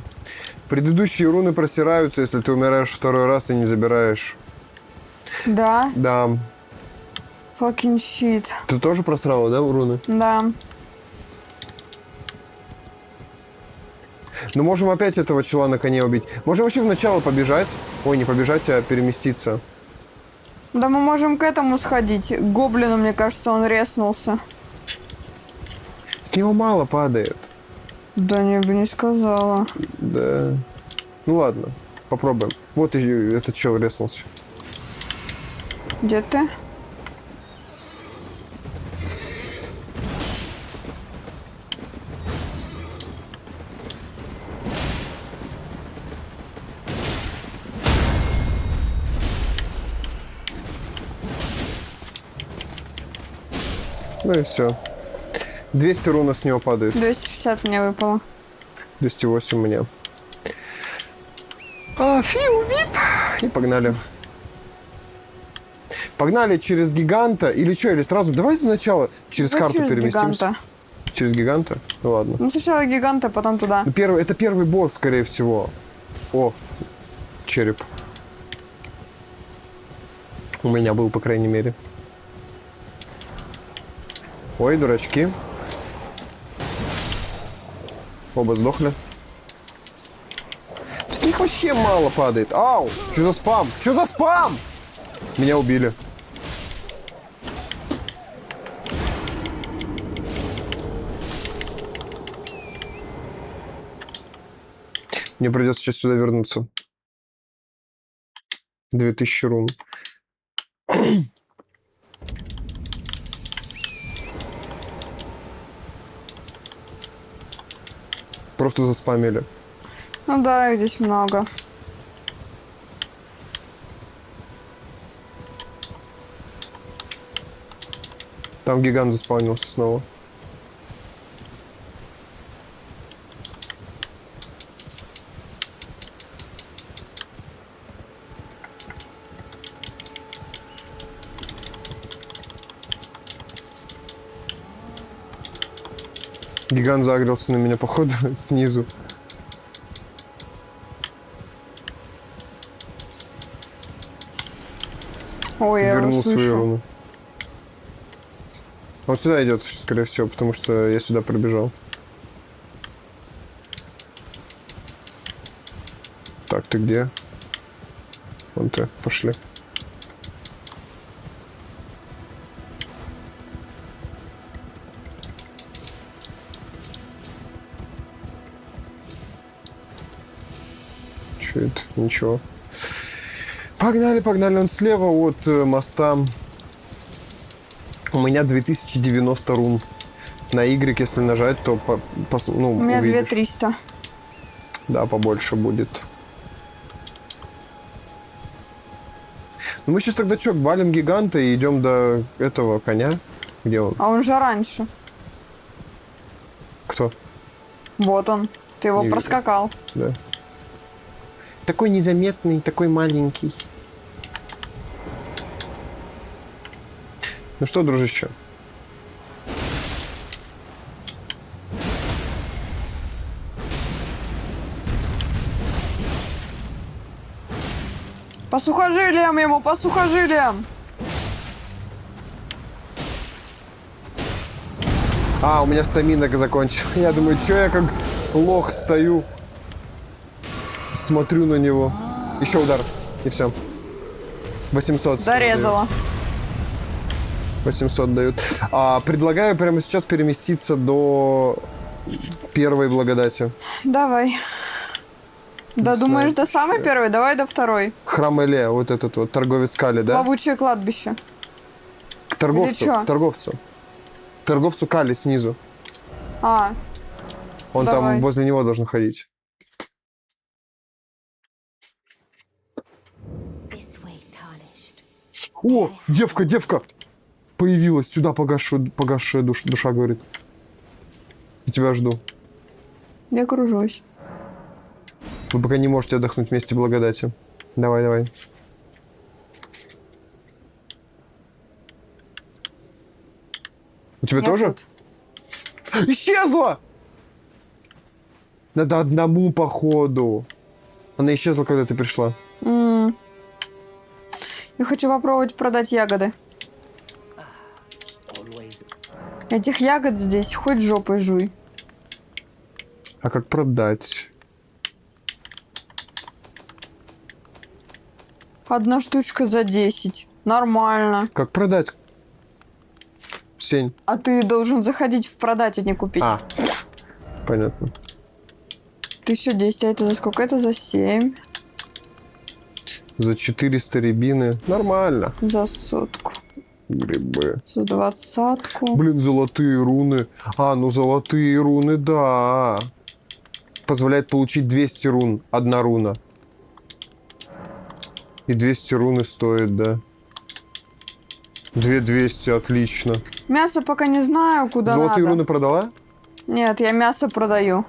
Предыдущие руны просираются, если ты умираешь второй раз и не забираешь. Да? Да. Fucking shit. Ты тоже просрала, да, руны? Да. Ну, можем опять этого чела на коне убить. Можем вообще в начало побежать. Ой, не побежать, а переместиться. Да мы можем к этому сходить. К гоблину, мне кажется, он резнулся. С него мало падает. Да не бы не сказала. Да. Ну ладно, попробуем. Вот и этот чел резнулся. Где ты? Ну и все. 200 руна с него падает. 260 мне выпало. 208 мне. Фиу, вип! И погнали. Погнали через гиганта. Или что, или сразу... Давай сначала через Давай карту через переместимся. гиганта. Через гиганта? Ну ладно. Ну сначала гиганта, потом туда. Ну, это первый босс, скорее всего. О, череп. У меня был, по крайней мере. Ой, дурачки. Оба сдохли. С них вообще мало падает. Ау! Что за спам? Что за спам? Меня убили. Мне придется сейчас сюда вернуться. 2000 рун. Просто заспамили. Ну да, их здесь много. Там гигант заспавнился снова. Гигант загрелся на меня, походу, снизу. Ой, я его Вернул свою слышу. руну. Он сюда идет, скорее всего, потому что я сюда пробежал. Так, ты где? Вон ты, пошли. нервничает. Ничего. Погнали, погнали. Он слева от моста. У меня 2090 рун. На Y, если нажать, то ну, У меня увидишь. 2300. Да, побольше будет. Ну мы сейчас тогда что, валим гиганта и идем до этого коня? Где он? А он же раньше. Кто? Вот он. Ты его Не вижу. проскакал. Да. Такой незаметный, такой маленький. Ну что, дружище? По сухожилиям ему, по сухожилиям. А, у меня стамина закончилась. Я думаю, что я как лох стою. Смотрю на него. Еще удар. И все. 800. Зарезала. 800 дают. Предлагаю прямо сейчас переместиться до первой благодати. Давай. Да, Не думаешь, знаю, до самой вообще. первой? Давай до второй. Храм Эле, вот этот вот, торговец Кали, да? Плавучее кладбище. К торговцу, чё? к торговцу. К торговцу Кали снизу. А, Он Давай. там возле него должен ходить. This way, tarnished. О, девка, девка! Появилась. Сюда погасшая душа, говорит. Я тебя жду. я кружусь. Вы пока не можете отдохнуть вместе благодати. Давай, давай. У тебя Я тоже? тут. Исчезла! Надо одному, походу. Она исчезла, когда ты пришла. Я хочу попробовать продать ягоды. Этих ягод здесь хоть жопой жуй. А как продать? Одна штучка за 10. Нормально. Как продать? Сень. А ты должен заходить в продать, а не купить. Понятно. 1010, а это за сколько? Это за 7. За 400 рябины. Нормально. За сотку. Грибы. За 20-ку. Блин, золотые руны. Ну золотые руны, да. Позволяет получить 200 рун. Одна руна. И 200 руны стоит, да. 2200, отлично. Мясо пока не знаю, куда Золотые надо. руны продала? Нет, я мясо продаю.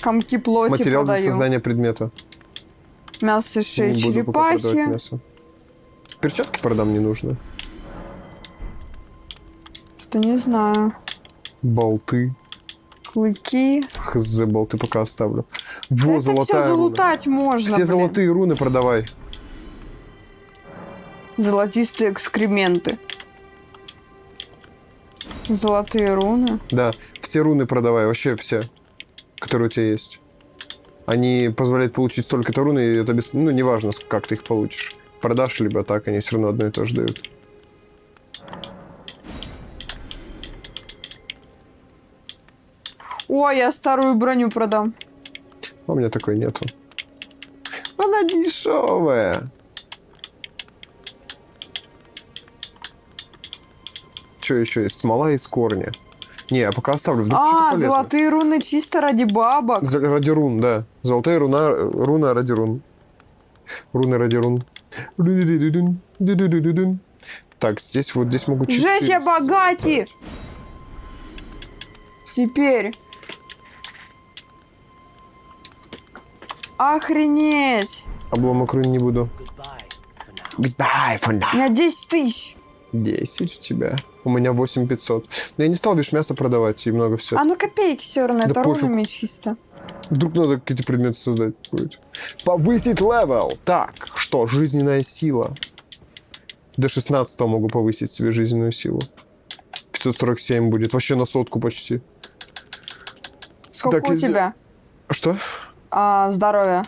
Комки плоти Материал для продаю. создания предмета. Мясо шеи Не буду пока продавать черепахи. мясо. Перчатки продам, не нужно. Что-то не знаю. Болты. Клыки. Хз, болты пока оставлю. Да Во, это золотая все руна. залутать можно, Все блин. золотые руны продавай. Золотистые экскременты. Золотые руны. Да, все руны продавай, вообще все, которые у тебя есть. Они позволяют получить столько-то рун, и это ну, неважно, как ты их получишь. Продашь, либо так, они все равно одно и то же дают. Ой, я старую броню продам. А у меня такой нету. Она дешевая. Что еще есть? Смола из корня. Не, я пока оставлю. Вдруг что-то полезное. Золотые руны чисто ради бабок. Ради рун, да. Золотая руна ради рун. Руны ради рун. Так, здесь вот здесь могут... Жесть, я богати! Теперь. Охренеть! Обломок рун не буду. Goodbye for now. У меня 10 тысяч. 10 у тебя. У меня 8500. Но я не стал, видишь, мясо продавать и много всего. А ну копейки все равно, Да это пофиг. рунами чисто. Вдруг надо какие-то предметы создать будет. Повысить левел. Так, что? Жизненная сила. До 16 могу повысить себе жизненную силу. 547 будет. Вообще на 100 почти. Сколько Так, у если- тебя? Что? Здоровья.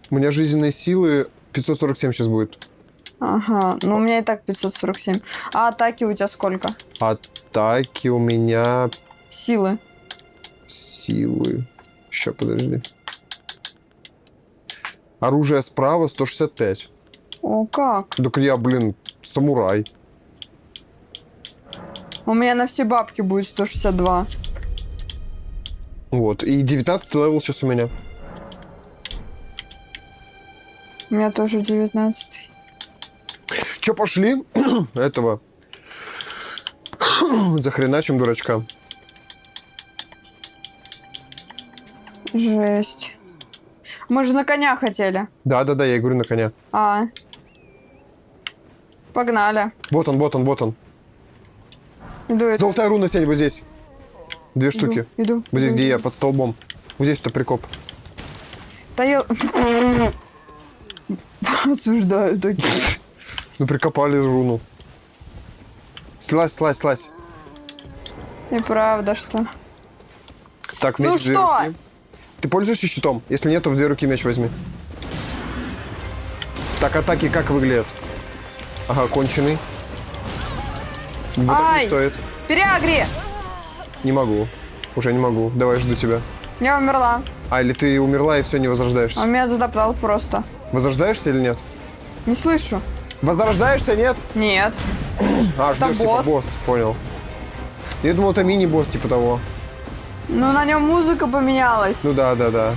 У меня жизненной силы 547 сейчас будет. Ага, ну у меня и так 547. А атаки у тебя сколько? Атаки у меня Силы. силы. Сейчас, подожди. Оружие справа 165. О, как? Так я, блин, самурай. У меня на все бабки будет 162. Вот. И 19 левел сейчас у меня. У меня тоже 19. Че, пошли? Этого. Захреначим дурачка. Жесть. Мы же на коня хотели. Да-да-да, я говорю на коня. Погнали. Вот он, вот он, вот он. Иду, иду. Золотая руна, Сень, вот здесь. 2 штуки. Иду. Вот здесь, иду, где я, иду. под столбом. Вот здесь-то прикоп. Да я... Осуждаю такие. Ну, прикопали руну. Слазь, слазь, слазь. И правда, что? Так, Ну меч в 2 что? руки. Ты пользуешься щитом? Если нет, то в 2 руки меч возьми. Так, атаки как выглядят? Ага, конченый. Вот так Ай! не стоит. Переагри! Не могу. Уже не могу. Давай, жду тебя. Я умерла. А, или ты умерла и все, не возрождаешься? Он меня затоптал просто. Возрождаешься или нет? Не слышу. Возрождаешься, нет? Нет. А, Там ждешь, типа, босс. босс. Понял. Я думал, это мини-босс, типа того. Ну, на нем музыка поменялась. Ну да, да, да.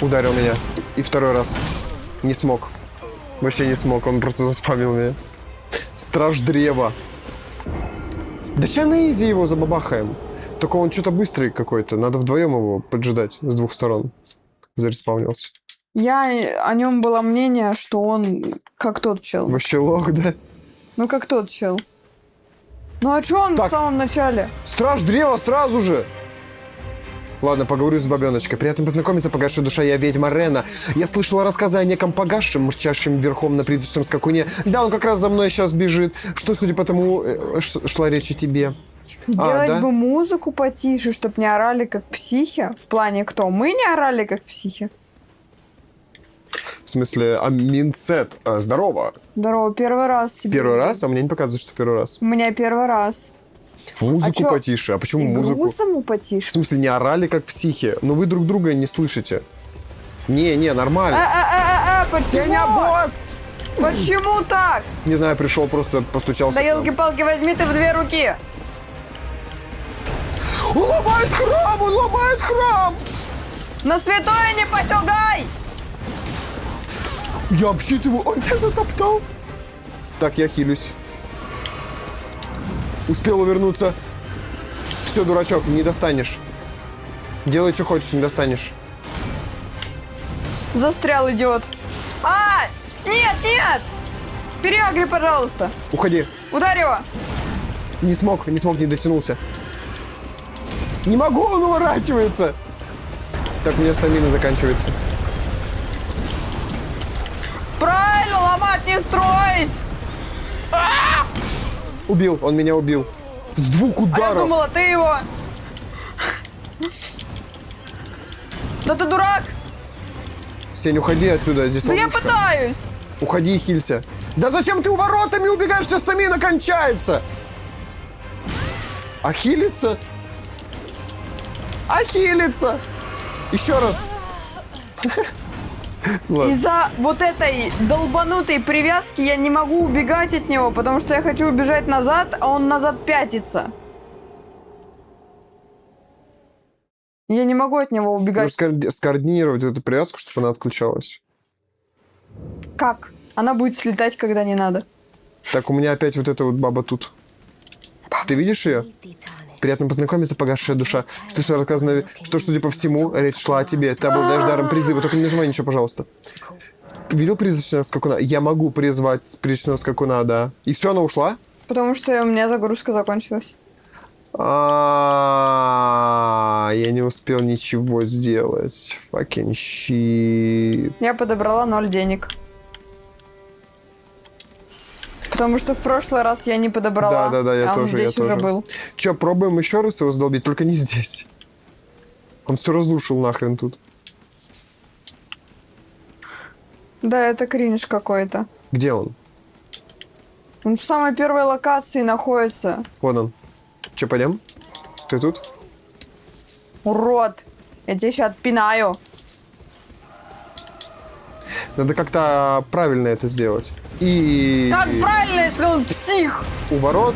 Ударил меня. И второй раз. Не смог. Вообще не смог, он просто заспамил меня. Страж древа. Да сейчас на изи его забабахаем. Только он что-то быстрый какой-то. Надо вдвоем его поджидать с 2 сторон. Зареспавнился. Я о нем было мнение, что он как тот чел. Вообще лох, да? Ну, как тот чел. Ну, а что он Так. в самом начале? Страж древа сразу же! Ладно, поговорю с бабеночкой. Приятно познакомиться, погасшая душа, я ведьма Рена. Я слышала рассказы о неком погасшем, мчащем верхом на призрачном скакуне. Да, он как раз за мной сейчас бежит. Что, судя по тому, шла речь о тебе. Сделать да? бы музыку потише, чтоб не орали как психи. В плане кто? Мы не орали как психи. В смысле, Аминсет. Здорово. Здорово, первый раз тебе. Первый раз? А мне не показывает, что первый раз. У меня первый раз. Музыку чё? потише. А почему Игру музыку? саму В потише. смысле, не орали как психи? Но вы друг друга не слышите. Не, нормально. Почему? Сеня, босс! Почему так? Не знаю, пришел, просто постучался. Да к нам. елки-палки, возьми ты в 2 руки. Он ломает храм! Он ломает храм! На святое не посягай! Я обсчитываю, он тебя затоптал. Так, я хилюсь. Успел увернуться. Все, дурачок, не достанешь. Делай, что хочешь, не достанешь. Застрял, идиот. А! Нет, нет! Переагри, пожалуйста. Уходи. Ударь его. Не смог, не дотянулся. Не могу, он уворачивается. Так, у меня стамина заканчивается. Правильно, ломать не строить. Убил, он меня убил. С 2 А я ударов. думала, ты его. Да ты дурак. Сень, уходи отсюда, здесь Да я ловушка. пытаюсь. Уходи и хилься. Да зачем ты у воротами убегаешь, у тебя стамина кончается? А хилиться? А хилиться? Еще раз. Ладно. Из-за вот этой долбанутой привязки я не могу убегать от него, потому что я хочу убежать назад, а он назад пятится. Я не могу от него убегать. Нужно скоординировать эту привязку, чтобы она отключалась. Как? Она будет слетать, когда не надо. Так, у меня опять вот эта вот баба тут. Ты видишь ее? Приятно познакомиться, погасшая душа. Слышал рассказано, что, судя по всему, речь шла о тебе. Ты обладаешь даром призыва. Только не нажимай ничего, пожалуйста. Видел призрачного скакуна? Я могу призвать призрачного скакуна, да. И все, она ушла? Потому что у меня загрузка закончилась. Я не успел ничего сделать. Fucking shit. Я подобрала 0 денег. Потому что в прошлый раз я не подобрала. Да, я а он тоже, здесь я уже тоже. был. Че, пробуем еще раз его сдолбить, только не здесь. Он все разрушил нахрен тут. Да, это кринж какой-то. Где он? Он в самой первой локации находится. Вон он. Че, пойдем? Ты тут? Урод! Я тебя сейчас отпинаю. Надо как-то правильно это сделать. И... Как правильно, если он псих? У ворот.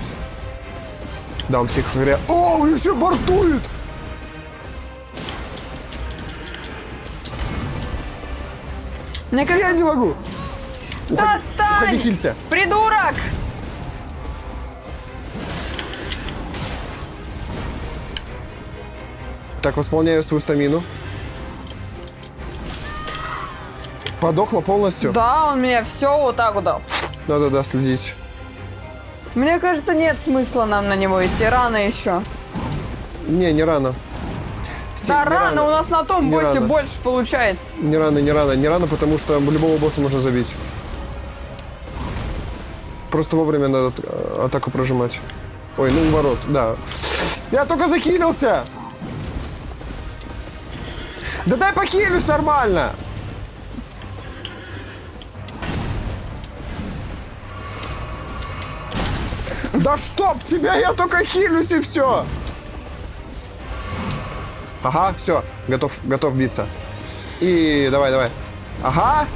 Да, он всех говорят. О, он еще бортует! Мне кажется... Я не могу! Да Уходи, отстань! хилься! Придурок! Так, восполняю свою стамину. Подохла полностью? Да, он меня все вот так вот. Да-да-да, следить. Мне кажется, нет смысла нам на него идти. Рано еще. Не рано. Да, Не рано, у нас на том Не боссе рано. больше получается. Не рано, потому что любого босса можно забить. Просто вовремя надо атаку прожимать. Ой, ну ворот, да. Я только захилился! Да дай похилюсь нормально! Да чтоб тебя, я только хилюсь и все! Ага, все, готов биться. И давай. Ага!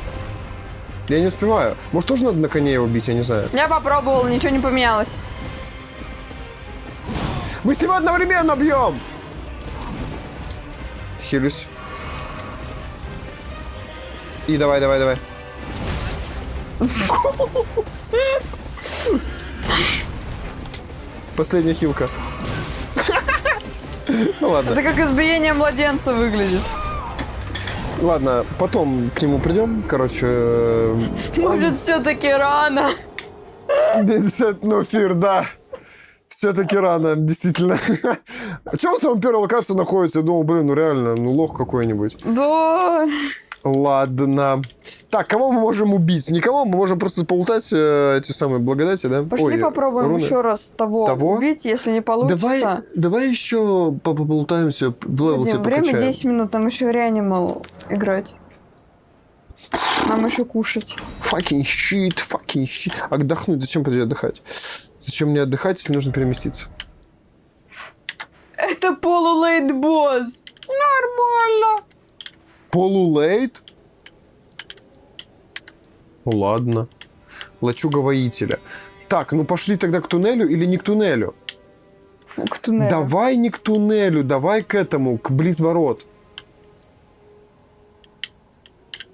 Я не успеваю. Может, тоже надо на коне его бить, я не знаю. Я попробовал, ничего не поменялось. Мы с ним одновременно бьем! Хилюсь. И давай. Последняя хилка. Ну ладно. Это как избиение младенца выглядит. Ладно, потом к нему придем. Короче, Может, все-таки рано. 50 фир, да. Все-таки рано, действительно. А че он в самой первой локации находится? Я думал, блин, ну реально, ну лох какой-нибудь. Да. Ладно. Так, кого мы можем убить? Никого, мы можем просто полутать эти самые благодати, да? Пошли Ой, попробуем руны. еще раз того убить, если не получится. Давай еще поплутаемся, в левел себе Время покачаем. 10 минут, нам еще реанимал играть. Нам еще кушать. Fucking shit. Отдохнуть. Зачем пойти отдыхать? Зачем мне отдыхать, если нужно переместиться? Это полулейт босс. Нормально. Полулейт? Ну ладно. Лачуга воителя. Так, ну пошли тогда к туннелю или не к туннелю? Фу, к туннелю. Давай не к туннелю, давай к этому, к близ ворот.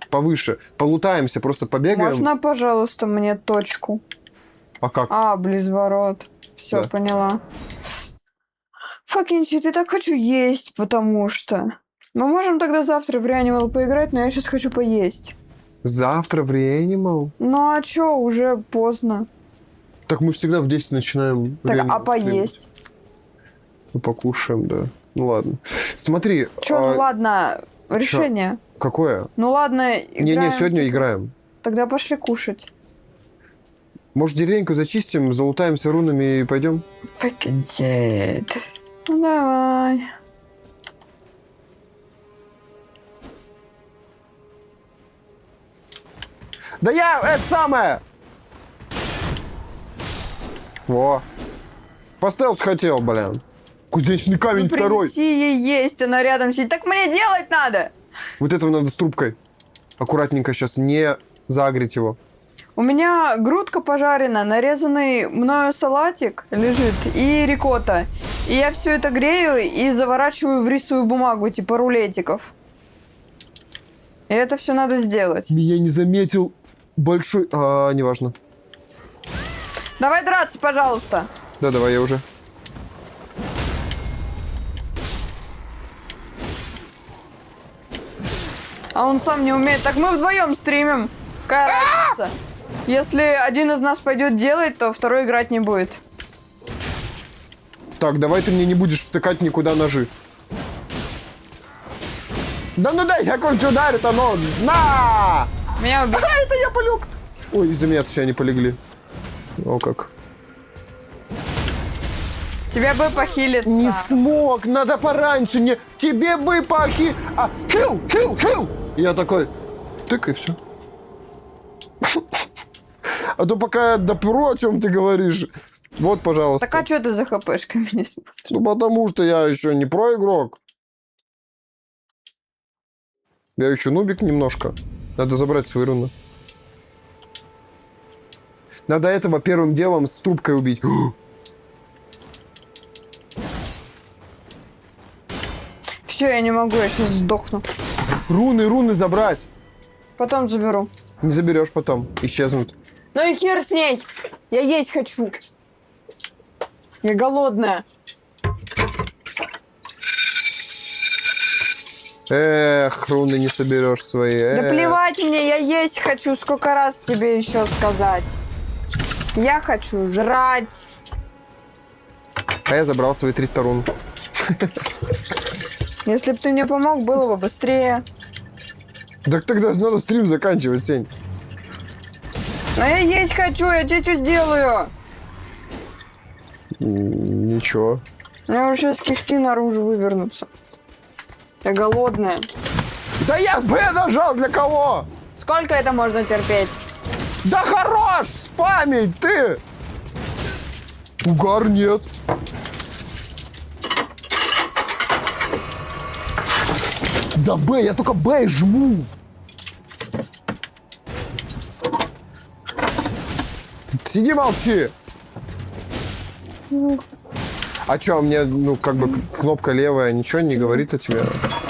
Повыше. Полутаемся, просто побегаем. Можно, пожалуйста, мне точку? А как? Близ ворот. Все, Да. поняла. Fucking shit, я так хочу есть, потому что... Мы можем тогда завтра в Реанимал поиграть, но я сейчас хочу поесть. Завтра в Реанимал? Ну а чё, уже поздно. Так мы всегда в 10 начинаем. Так, Реанимал а поесть? стримить. Ну, покушаем, да. Ну ладно. Смотри. Чё, ну ладно, решение. Какое? Ну ладно, играем. Не, сегодня типа. играем. Тогда пошли кушать. Может, деревеньку зачистим, залутаемся рунами и пойдем? Fucking shit. Ну давай. Да я, это самое! Во. По стелсу хотел, блин. Кузнечный камень Ну, второй. принеси ей есть, она рядом сидит. Так мне делать надо! Вот этого надо с трубкой. Аккуратненько сейчас, не загреть его. У меня грудка пожарена, нарезанный мною салатик лежит и рикотта. И я все это грею и заворачиваю в рисовую бумагу, типа рулетиков. И это все надо сделать. Меня не заметил большой... неважно. Давай драться, пожалуйста. Да, давай, я уже. А он сам не умеет. Так мы вдвоем стримим. Какая разница? Если один из нас пойдет делать, то второй играть не будет. Так, давай ты мне не будешь втыкать никуда ножи. Да ну дай, я кончу ударит, оно... На! Меня убили. Это я полег! Ой, из-за меня все они полегли. О, как. Тебе бы похилиться. Не смог, надо пораньше, не... Тебе бы похи... Хил! Я такой... Тык, и все. А то пока я допру, о чем ты говоришь. Вот, пожалуйста. Так а что ты за хпшками не смотришь? Ну, потому что я еще не про игрок. Я еще нубик немножко. Надо забрать свои руны. Надо этого первым делом с трубкой убить. Все, я не могу, я сейчас сдохну. Руны забрать. Потом заберу. Не заберешь потом. Исчезнут. Ну и хер с ней. Я есть хочу. Я голодная. Эх, руны не соберешь свои. Да плевать мне, я есть хочу. Сколько раз тебе еще сказать? Я хочу жрать. А я забрал свои 300 рун. Если бы ты мне помог, было бы быстрее. Так тогда надо стрим заканчивать, Сень. Но я есть хочу, я тебе что сделаю? Ничего. У меня уже сейчас кишки наружу вывернутся. Я голодная. Да я Б нажал для кого? Сколько это можно терпеть? Да хорош! Спамить ты! Угар нет. Да Б, я только Б жму. Сиди, молчи. А чё, мне, ну, как бы, кнопка левая ничего не говорит о тебе?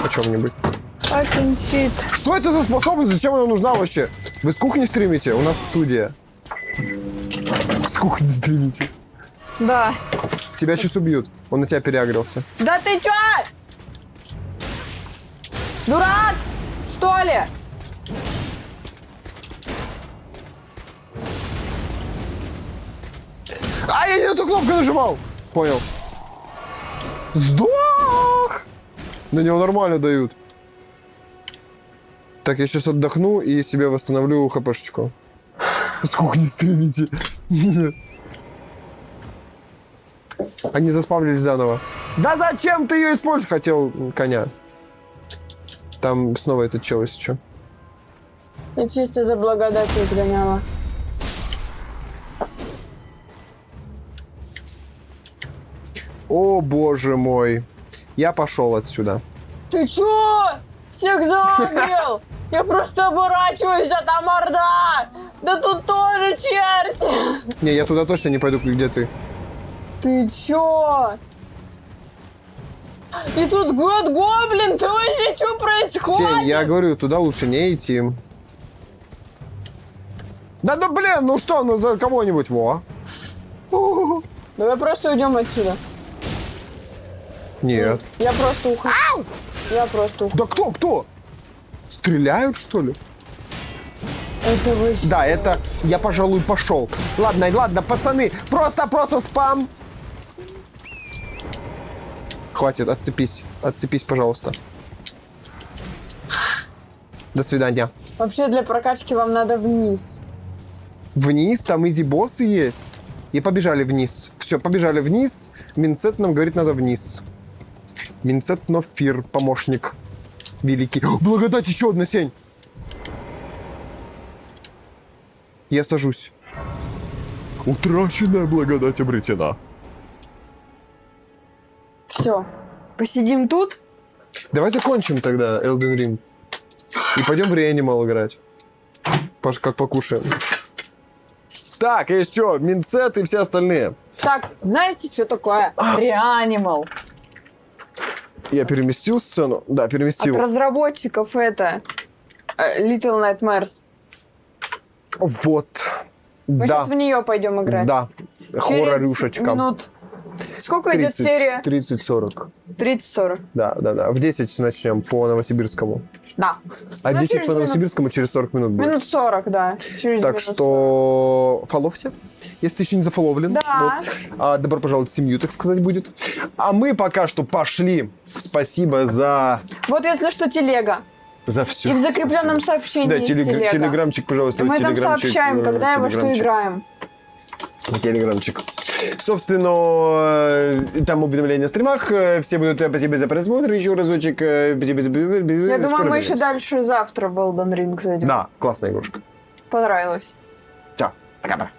О чем-нибудь? Fucking shit. Что это за способность? Зачем она нужна вообще? Вы с кухни стримите? У нас студия. С кухни стримите. Да. Тебя сейчас убьют. Он на тебя переагрился. Да ты чё? Дурак? Что ли? А, я не эту кнопку нажимал. Понял. Сдох! На него нормально дают. Так, я сейчас отдохну и себе восстановлю хпшечку. С кухни стримите. Они заспавнились заново. Да зачем ты ее используешь? Хотел коня. Там снова этот чел, если что. Я чисто за благодатью изгоняла. О, боже мой. Я пошел отсюда. Ты чё? Всех загрел! Я просто оборачиваюсь, а там орда! Да тут тоже черти! Не, я туда точно не пойду, где ты. Ты чё? И тут год гоблин, ты вообще что происходит? Сень, я говорю, туда лучше не идти. Да ну блин, ну что, ну за кого-нибудь, во. Давай просто уйдем отсюда. Нет. Я просто ухожу. Я просто ухожу. Да кто? Стреляют, что ли? Это вы что? Да, это я, пожалуй, пошел. Ладно, пацаны, просто спам. Хватит, отцепись, пожалуйста. До свидания. Вообще для прокачки вам надо вниз. Вниз, там изи-боссы есть. И побежали вниз. Все, побежали вниз. Минцет нам говорит, надо вниз. Минцет Нофир, помощник. Великий. О, благодать, еще одна, Сень. Я сажусь. Утраченная благодать обретена. Все. Посидим тут. Давай закончим тогда Elden Ring. И пойдем в Reanimal играть. Как покушаем. Так, и что? Минцет и все остальные. Так, знаете, что такое Reanimal? Я переместил сцену? Да, переместил. От разработчиков это Little Nightmares. Вот. Мы Да. сейчас в нее пойдем играть. Да. Через Хоррорюшечка. минут. Сколько идет серия? 30-40. 30-40. Да. В 10 начнем по Новосибирскому. Да. А Ну, 10 через по минут. Новосибирскому через 40 минут будет. Минут 40, да. Через Так минут что фоловься, если ты еще не зафоловлен. Да. Вот. Добро пожаловать в семью, так сказать, будет. А мы пока что пошли. Спасибо за 40. Вот если что, телега. все. И в закрепленном сообщении Да, есть телега. телеграмчик, пожалуйста. Мы там телеграмчик, сообщаем, когда и во что телеграмчик. играем. Телеграмчик. Собственно, там уведомления о стримах. Все будут спасибо за просмотр. Еще разочек. Я думаю, мы еще дальше завтра в Elden Ring зайдем. Да, классная игрушка. Понравилось. Все, пока-пока.